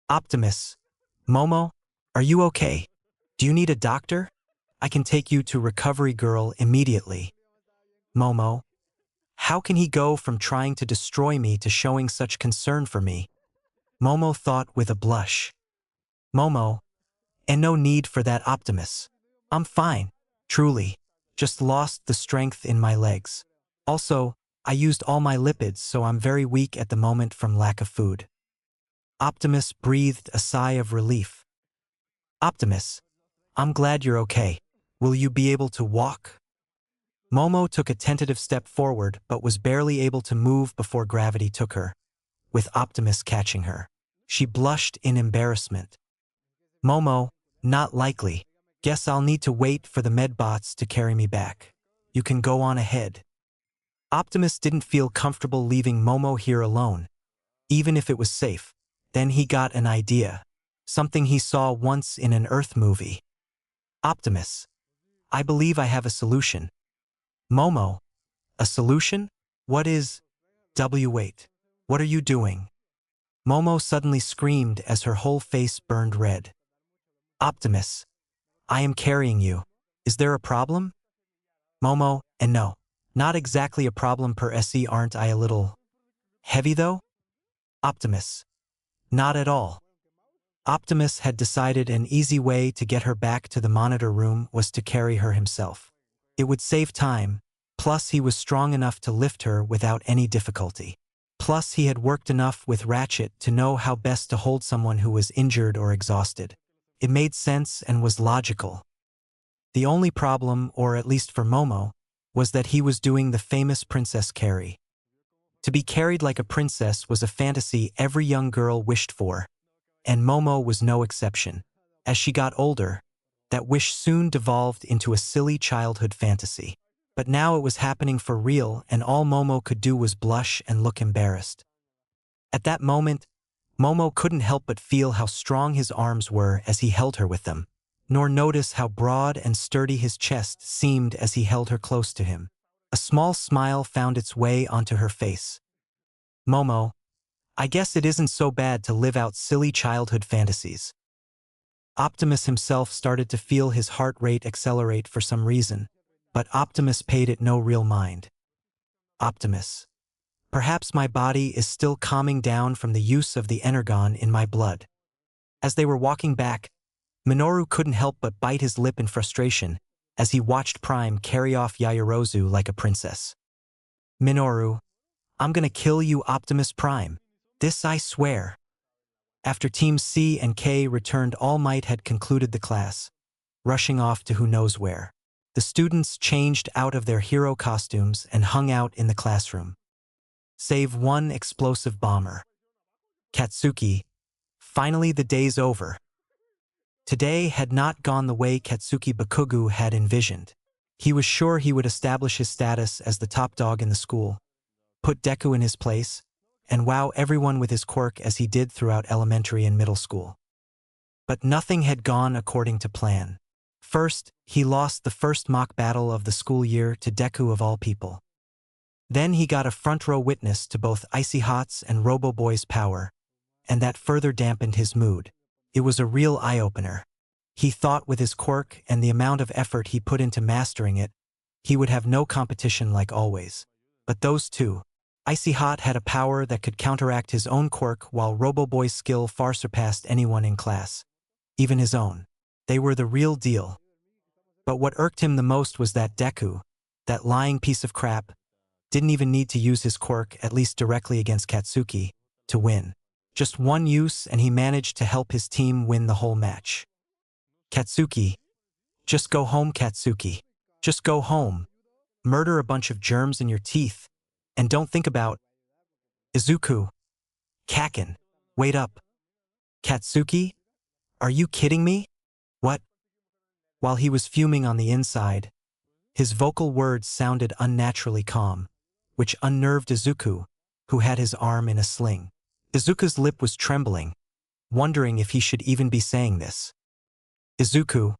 Optimus. Momo, are you okay? Do you need a doctor? I can take you to Recovery Girl immediately. Momo. How can he go from trying to destroy me to showing such concern for me? Momo thought with a blush. Momo. And no need for that, Optimus. I'm fine, truly. Just lost the strength in my legs. Also, I used all my lipids, so I'm very weak at the moment from lack of food. Optimus breathed a sigh of relief. Optimus. I'm glad you're okay. Will you be able to walk? Momo took a tentative step forward but was barely able to move before gravity took her, with Optimus catching her. She blushed in embarrassment. Momo, not likely. Guess I'll need to wait for the medbots to carry me back. You can go on ahead. Optimus didn't feel comfortable leaving Momo here alone, even if it was safe. Then he got an idea. Something he saw once in an Earth movie. Optimus. I believe I have a solution. Momo. A solution? What is... wait. What are you doing? Momo suddenly screamed as her whole face burned red. Optimus. I am carrying you. Is there a problem? Momo, and no. Not exactly a problem per se, aren't I a little... heavy though? Optimus. Not at all. Optimus had decided an easy way to get her back to the monitor room was to carry her himself. It would save time, plus he was strong enough to lift her without any difficulty. Plus he had worked enough with Ratchet to know how best to hold someone who was injured or exhausted. It made sense and was logical. The only problem, or at least for Momo, was that he was doing the famous princess carry. To be carried like a princess was a fantasy every young girl wished for, and Momo was no exception. As she got older, that wish soon devolved into a silly childhood fantasy. But now it was happening for real, and all Momo could do was blush and look embarrassed. At that moment, Momo couldn't help but feel how strong his arms were as he held her with them, nor notice how broad and sturdy his chest seemed as he held her close to him. A small smile found its way onto her face. Momo, I guess it isn't so bad to live out silly childhood fantasies. Optimus himself started to feel his heart rate accelerate for some reason, but Optimus paid it no real mind. Optimus. Perhaps my body is still calming down from the use of the energon in my blood. As they were walking back, Minoru couldn't help but bite his lip in frustration as he watched Prime carry off Yaoyorozu like a princess. Minoru, I'm gonna kill you, Optimus Prime. This I swear. After Teams C and K returned, All Might had concluded the class, rushing off to who knows where. The students changed out of their hero costumes and hung out in the classroom. Save one explosive bomber. Katsuki. Finally the day's over. Today had not gone the way Katsuki Bakugu had envisioned. He was sure he would establish his status as the top dog in the school, put Deku in his place, and wow everyone with his quirk as he did throughout elementary and middle school. But nothing had gone according to plan. First, he lost the first mock battle of the school year to Deku of all people. Then he got a front-row witness to both Icy Hot's and Robo Boy's power, and that further dampened his mood. It was a real eye-opener. He thought with his quirk and the amount of effort he put into mastering it, he would have no competition like always. But those two, Icy Hot had a power that could counteract his own quirk, while Robo Boy's skill far surpassed anyone in class, even his own. They were the real deal. But what irked him the most was that Deku, that lying piece of crap, didn't even need to use his quirk, at least directly against Katsuki, to win. Just one use and he managed to help his team win the whole match. Katsuki. Just go home, Katsuki. Just go home. Murder a bunch of germs in your teeth. And don't think about Izuku. Kakin. Wait up. Katsuki? Are you kidding me? What? While he was fuming on the inside, his vocal words sounded unnaturally calm, which unnerved Izuku, who had his arm in a sling. Izuku's lip was trembling, wondering if he should even be saying this. Izuku,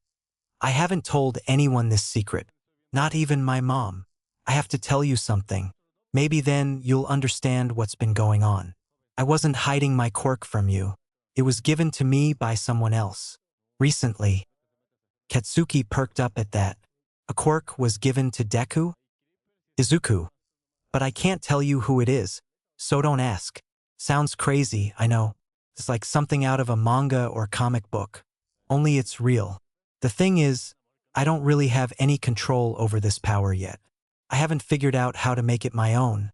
I haven't told anyone this secret, not even my mom. I have to tell you something. Maybe then you'll understand what's been going on. I wasn't hiding my quirk from you. It was given to me by someone else. Recently. Katsuki perked up at that. A quirk was given to Deku? Izuku. But I can't tell you who it is, so don't ask. Sounds crazy, I know. It's like something out of a manga or comic book. Only it's real. The thing is, I don't really have any control over this power yet. I haven't figured out how to make it my own,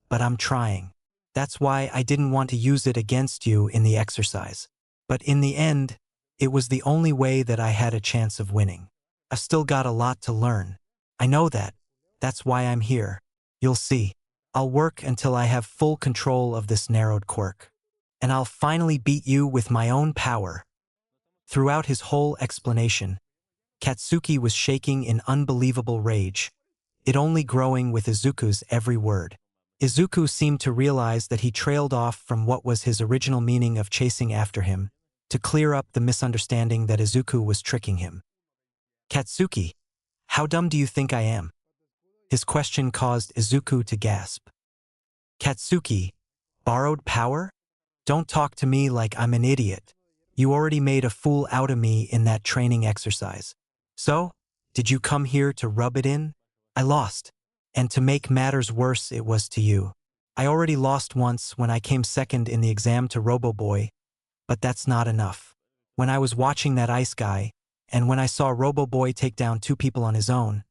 but I'm trying. That's why I didn't want to use it against you in the exercise. But in the end, it was the only way that I had a chance of winning. I've still got a lot to learn. I know that. That's why I'm here. You'll see. I'll work until I have full control of this narrowed quirk. And I'll finally beat you with my own power. Throughout his whole explanation, Katsuki was shaking in unbelievable rage, it only growing with Izuku's every word. Izuku seemed to realize that he trailed off from what was his original meaning of chasing after him, to clear up the misunderstanding that Izuku was tricking him. Katsuki, how dumb do you think I am? His question caused Izuku to gasp. Katsuki, borrowed power? Don't talk to me like I'm an idiot. You already made a fool out of me in that training exercise. So, did you come here to rub it in? I lost. And to make matters worse, it was to you. I already lost once when I came second in the exam to Robo Boy, but that's not enough. When I was watching that ice guy, and when I saw Robo Boy take down two people on his own,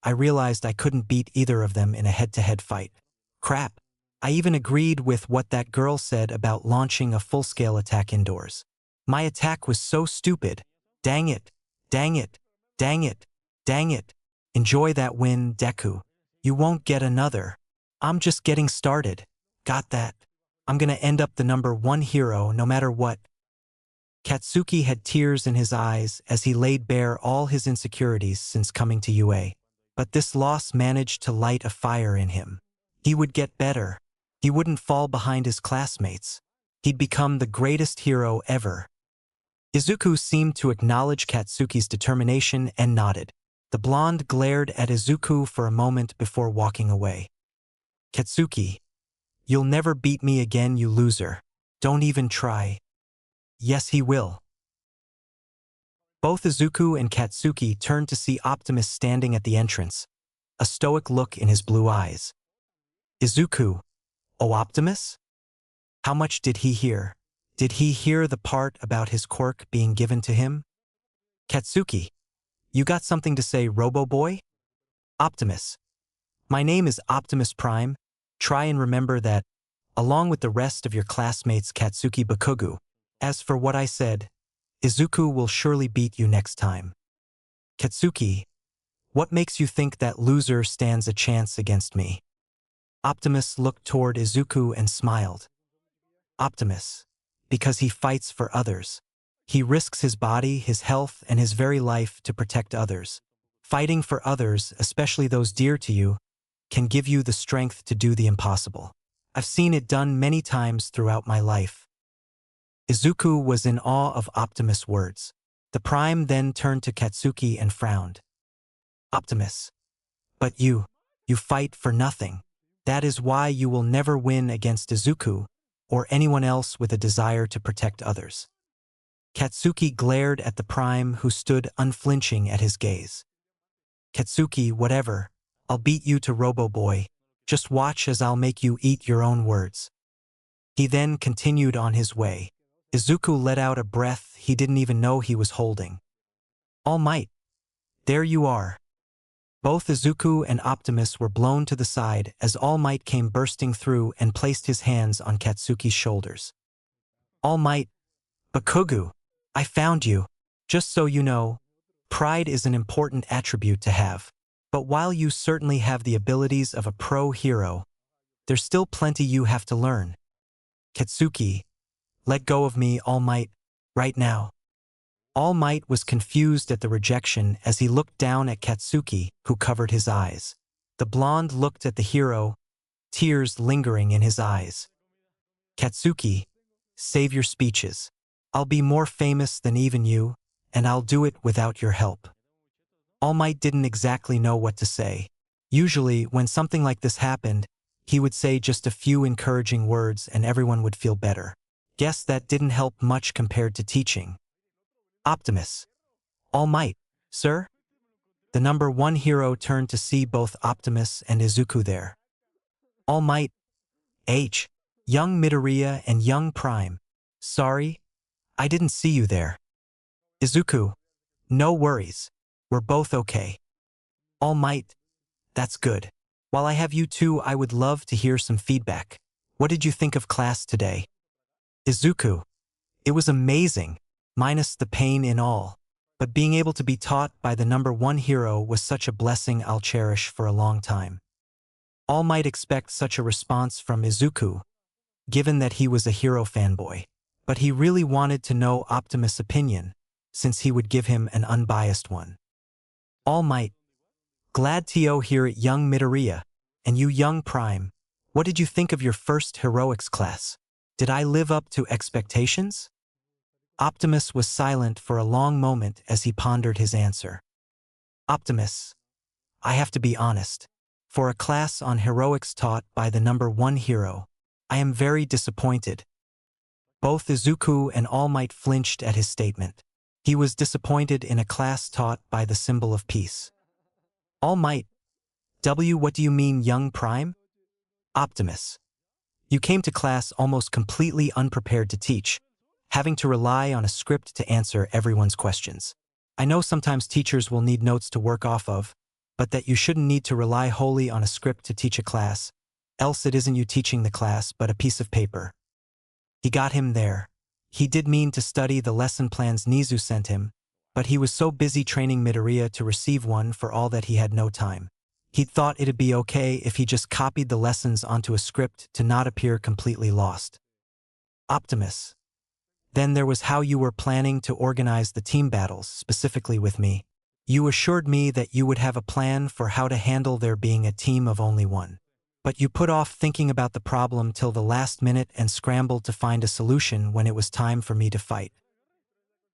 I realized I couldn't beat either of them in a head-to-head fight. Crap. I even agreed with what that girl said about launching a full-scale attack indoors. My attack was so stupid. Dang it. Dang it. Dang it. Dang it. Enjoy that win, Deku. You won't get another. I'm just getting started. Got that. I'm gonna end up the number one hero no matter what. Katsuki had tears in his eyes as he laid bare all his insecurities since coming to UA. But this loss managed to light a fire in him. He would get better. He wouldn't fall behind his classmates. He'd become the greatest hero ever. Izuku seemed to acknowledge Katsuki's determination and nodded. The blonde glared at Izuku for a moment before walking away. Katsuki, you'll never beat me again, you loser. Don't even try. Yes, he will. Both Izuku and Katsuki turned to see Optimus standing at the entrance, a stoic look in his blue eyes. Izuku, oh Optimus? How much did he hear? Did he hear the part about his quirk being given to him? Katsuki, you got something to say, Robo-Boy? Optimus, my name is Optimus Prime. Try and remember that, along with the rest of your classmates, Katsuki Bakugu. As for what I said, Izuku will surely beat you next time. Katsuki, what makes you think that loser stands a chance against me? Optimus looked toward Izuku and smiled. Optimus, because he fights for others. He risks his body, his health, and his very life to protect others. Fighting for others, especially those dear to you, can give you the strength to do the impossible. I've seen it done many times throughout my life. Izuku was in awe of Optimus' words. The Prime then turned to Katsuki and frowned. Optimus, but you fight for nothing. That is why you will never win against Izuku or anyone else with a desire to protect others. Katsuki glared at the Prime, who stood unflinching at his gaze. Katsuki, whatever, I'll beat you to Robo-Boy. Just watch as I'll make you eat your own words. He then continued on his way. Izuku let out a breath he didn't even know he was holding. All Might. There you are. Both Izuku and Optimus were blown to the side as All Might came bursting through and placed his hands on Katsuki's shoulders. All Might. Bakugu, I found you. Just so you know, pride is an important attribute to have. But while you certainly have the abilities of a pro hero, there's still plenty you have to learn. Katsuki, let go of me, All Might, right now. All Might was confused at the rejection as he looked down at Katsuki, who covered his eyes. The blonde looked at the hero, tears lingering in his eyes. Katsuki, save your speeches. I'll be more famous than even you, and I'll do it without your help. All Might didn't exactly know what to say. Usually, when something like this happened, he would say just a few encouraging words and everyone would feel better. Guess that didn't help much compared to teaching. Optimus. All Might, sir? The number one hero turned to see both Optimus and Izuku there. All Might. H. Young Midoriya and Young Prime. Sorry, I didn't see you there. Izuku. No worries. We're both okay. All Might. That's good. While I have you two, I would love to hear some feedback. What did you think of class today? Izuku. It was amazing, minus the pain in all. But being able to be taught by the number one hero was such a blessing I'll cherish for a long time. All might expect such a response from Izuku, given that he was a hero fanboy. But he really wanted to know Optimus' opinion, since he would give him an unbiased one. All Might. Glad to hear it, Young Midoriya. And you, Young Prime, what did you think of your first heroics class? Did I live up to expectations? Optimus was silent for a long moment as he pondered his answer. Optimus, I have to be honest. For a class on heroics taught by the number one hero, I am very disappointed. Both Izuku and All Might flinched at his statement. He was disappointed in a class taught by the symbol of peace. All Might. What do you mean, Young Prime? Optimus. You came to class almost completely unprepared to teach, having to rely on a script to answer everyone's questions. I know sometimes teachers will need notes to work off of, but that you shouldn't need to rely wholly on a script to teach a class, else it isn't you teaching the class but a piece of paper. He got him there. He did mean to study the lesson plans Nizu sent him, but he was so busy training Midoriya to receive one for all that he had no time. He thought it'd be okay if he just copied the lessons onto a script to not appear completely lost. Optimus. Then there was how you were planning to organize the team battles, specifically with me. You assured me that you would have a plan for how to handle there being a team of only one. But you put off thinking about the problem till the last minute and scrambled to find a solution when it was time for me to fight.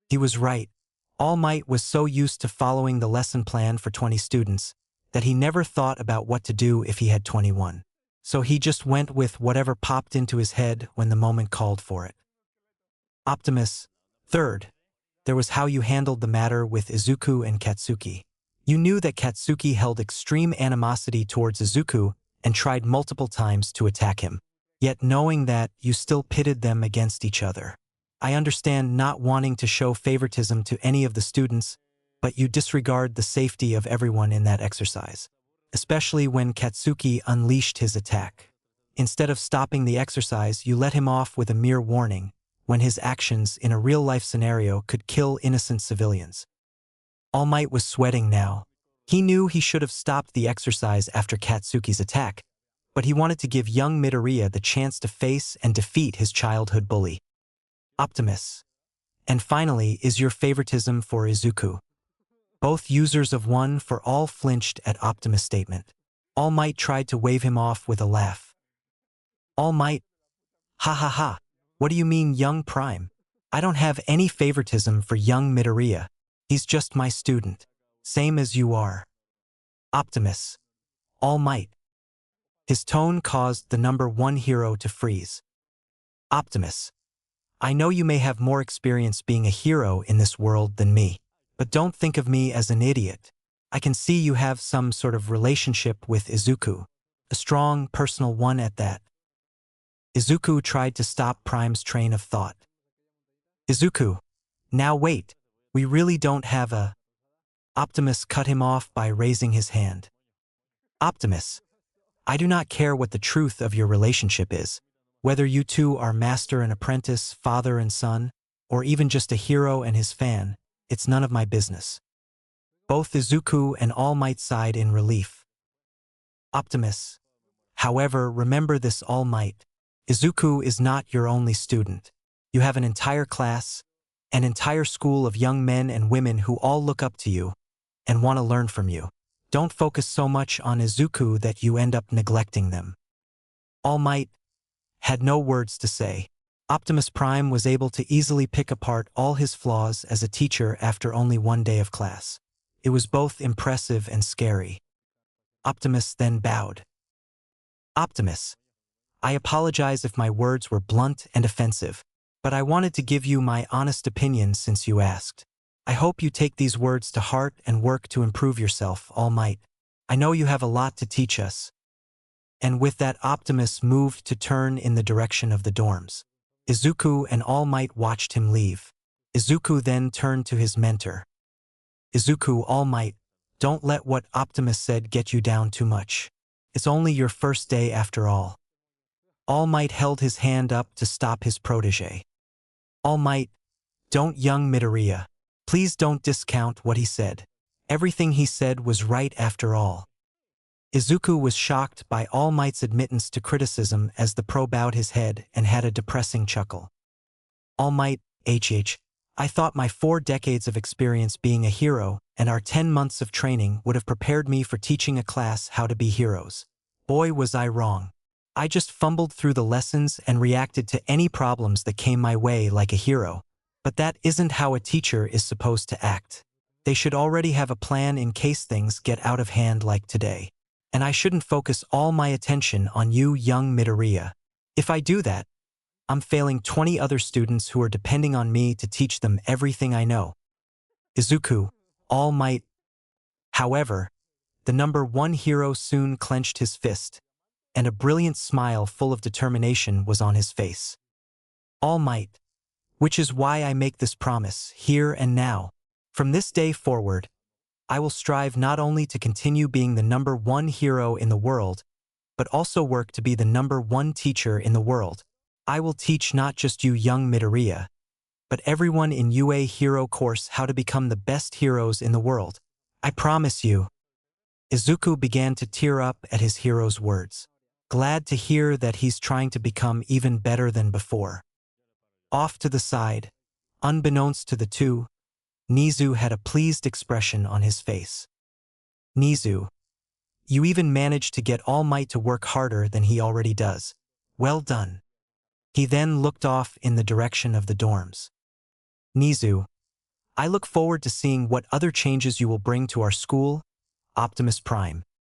He was right. All Might was so used to following the lesson plan for 20 students that he never thought about what to do if he had 21. So he just went with whatever popped into his head when the moment called for it. Optimus. Third, there was how you handled the matter with Izuku and Katsuki. You knew that Katsuki held extreme animosity towards Izuku and tried multiple times to attack him. Yet knowing that, you still pitted them against each other. I understand not wanting to show favoritism to any of the students, but you disregard the safety of everyone in that exercise, especially when Katsuki unleashed his attack. Instead of stopping the exercise, you let him off with a mere warning, when his actions in a real-life scenario could kill innocent civilians. All Might was sweating now. He knew he should have stopped the exercise after Katsuki's attack, but he wanted to give young Midoriya the chance to face and defeat his childhood bully. Optimus. And finally is your favoritism for Izuku. Both users of One for All flinched at Optimus' statement. All Might tried to wave him off with a laugh. All Might. Ha ha ha. What do you mean, young Prime? I don't have any favoritism for young Midoriya. He's just my student. Same as you are. Optimus. All Might. His tone caused the number one hero to freeze. Optimus. I know you may have more experience being a hero in this world than me, but don't think of me as an idiot. I can see you have some sort of relationship with Izuku. A strong, personal one at that. Izuku tried to stop Prime's train of thought. Izuku. Now wait. We really don't have a... Optimus cut him off by raising his hand. Optimus. I do not care what the truth of your relationship is. Whether you two are master and apprentice, father and son, or even just a hero and his fan, it's none of my business. Both Izuku and All Might sighed in relief. Optimus. However, remember this, All Might. Izuku is not your only student. You have an entire class, an entire school of young men and women who all look up to you and want to learn from you. Don't focus so much on Izuku that you end up neglecting them. All Might had no words to say. Optimus Prime was able to easily pick apart all his flaws as a teacher after only one day of class. It was both impressive and scary. Optimus then bowed. Optimus. I apologize if my words were blunt and offensive, but I wanted to give you my honest opinion since you asked. I hope you take these words to heart and work to improve yourself, All Might. I know you have a lot to teach us. And with that, Optimus moved to turn in the direction of the dorms. Izuku and All Might watched him leave. Izuku then turned to his mentor. Izuku, All Might, don't let what Optimus said get you down too much. It's only your first day after all. All Might held his hand up to stop his protege. All Might, don't, young Midoriya. Please don't discount what he said. Everything he said was right after all. Izuku was shocked by All Might's admittance to criticism as the pro bowed his head and had a depressing chuckle. All Might, I thought my 4 decades of experience being a hero and our 10 months of training would have prepared me for teaching a class how to be heroes. Boy, was I wrong. I just fumbled through the lessons and reacted to any problems that came my way like a hero. But that isn't how a teacher is supposed to act. They should already have a plan in case things get out of hand like today. And I shouldn't focus all my attention on you, young Midoriya. If I do that, I'm failing 20 other students who are depending on me to teach them everything I know. Izuku, All Might. However, the number one hero soon clenched his fist, and a brilliant smile full of determination was on his face. All Might. Which is why I make this promise, here and now. From this day forward, I will strive not only to continue being the number one hero in the world, but also work to be the number one teacher in the world. I will teach not just you, young Midoriya, but everyone in UA Hero course how to become the best heroes in the world. I promise you. Izuku began to tear up at his hero's words, glad to hear that he's trying to become even better than before. Off to the side, unbeknownst to the two, Nizu had a pleased expression on his face. Nizu, you even managed to get All Might to work harder than he already does. Well done. He then looked off in the direction of the dorms. Nizu, I look forward to seeing what other changes you will bring to our school, Optimus Prime.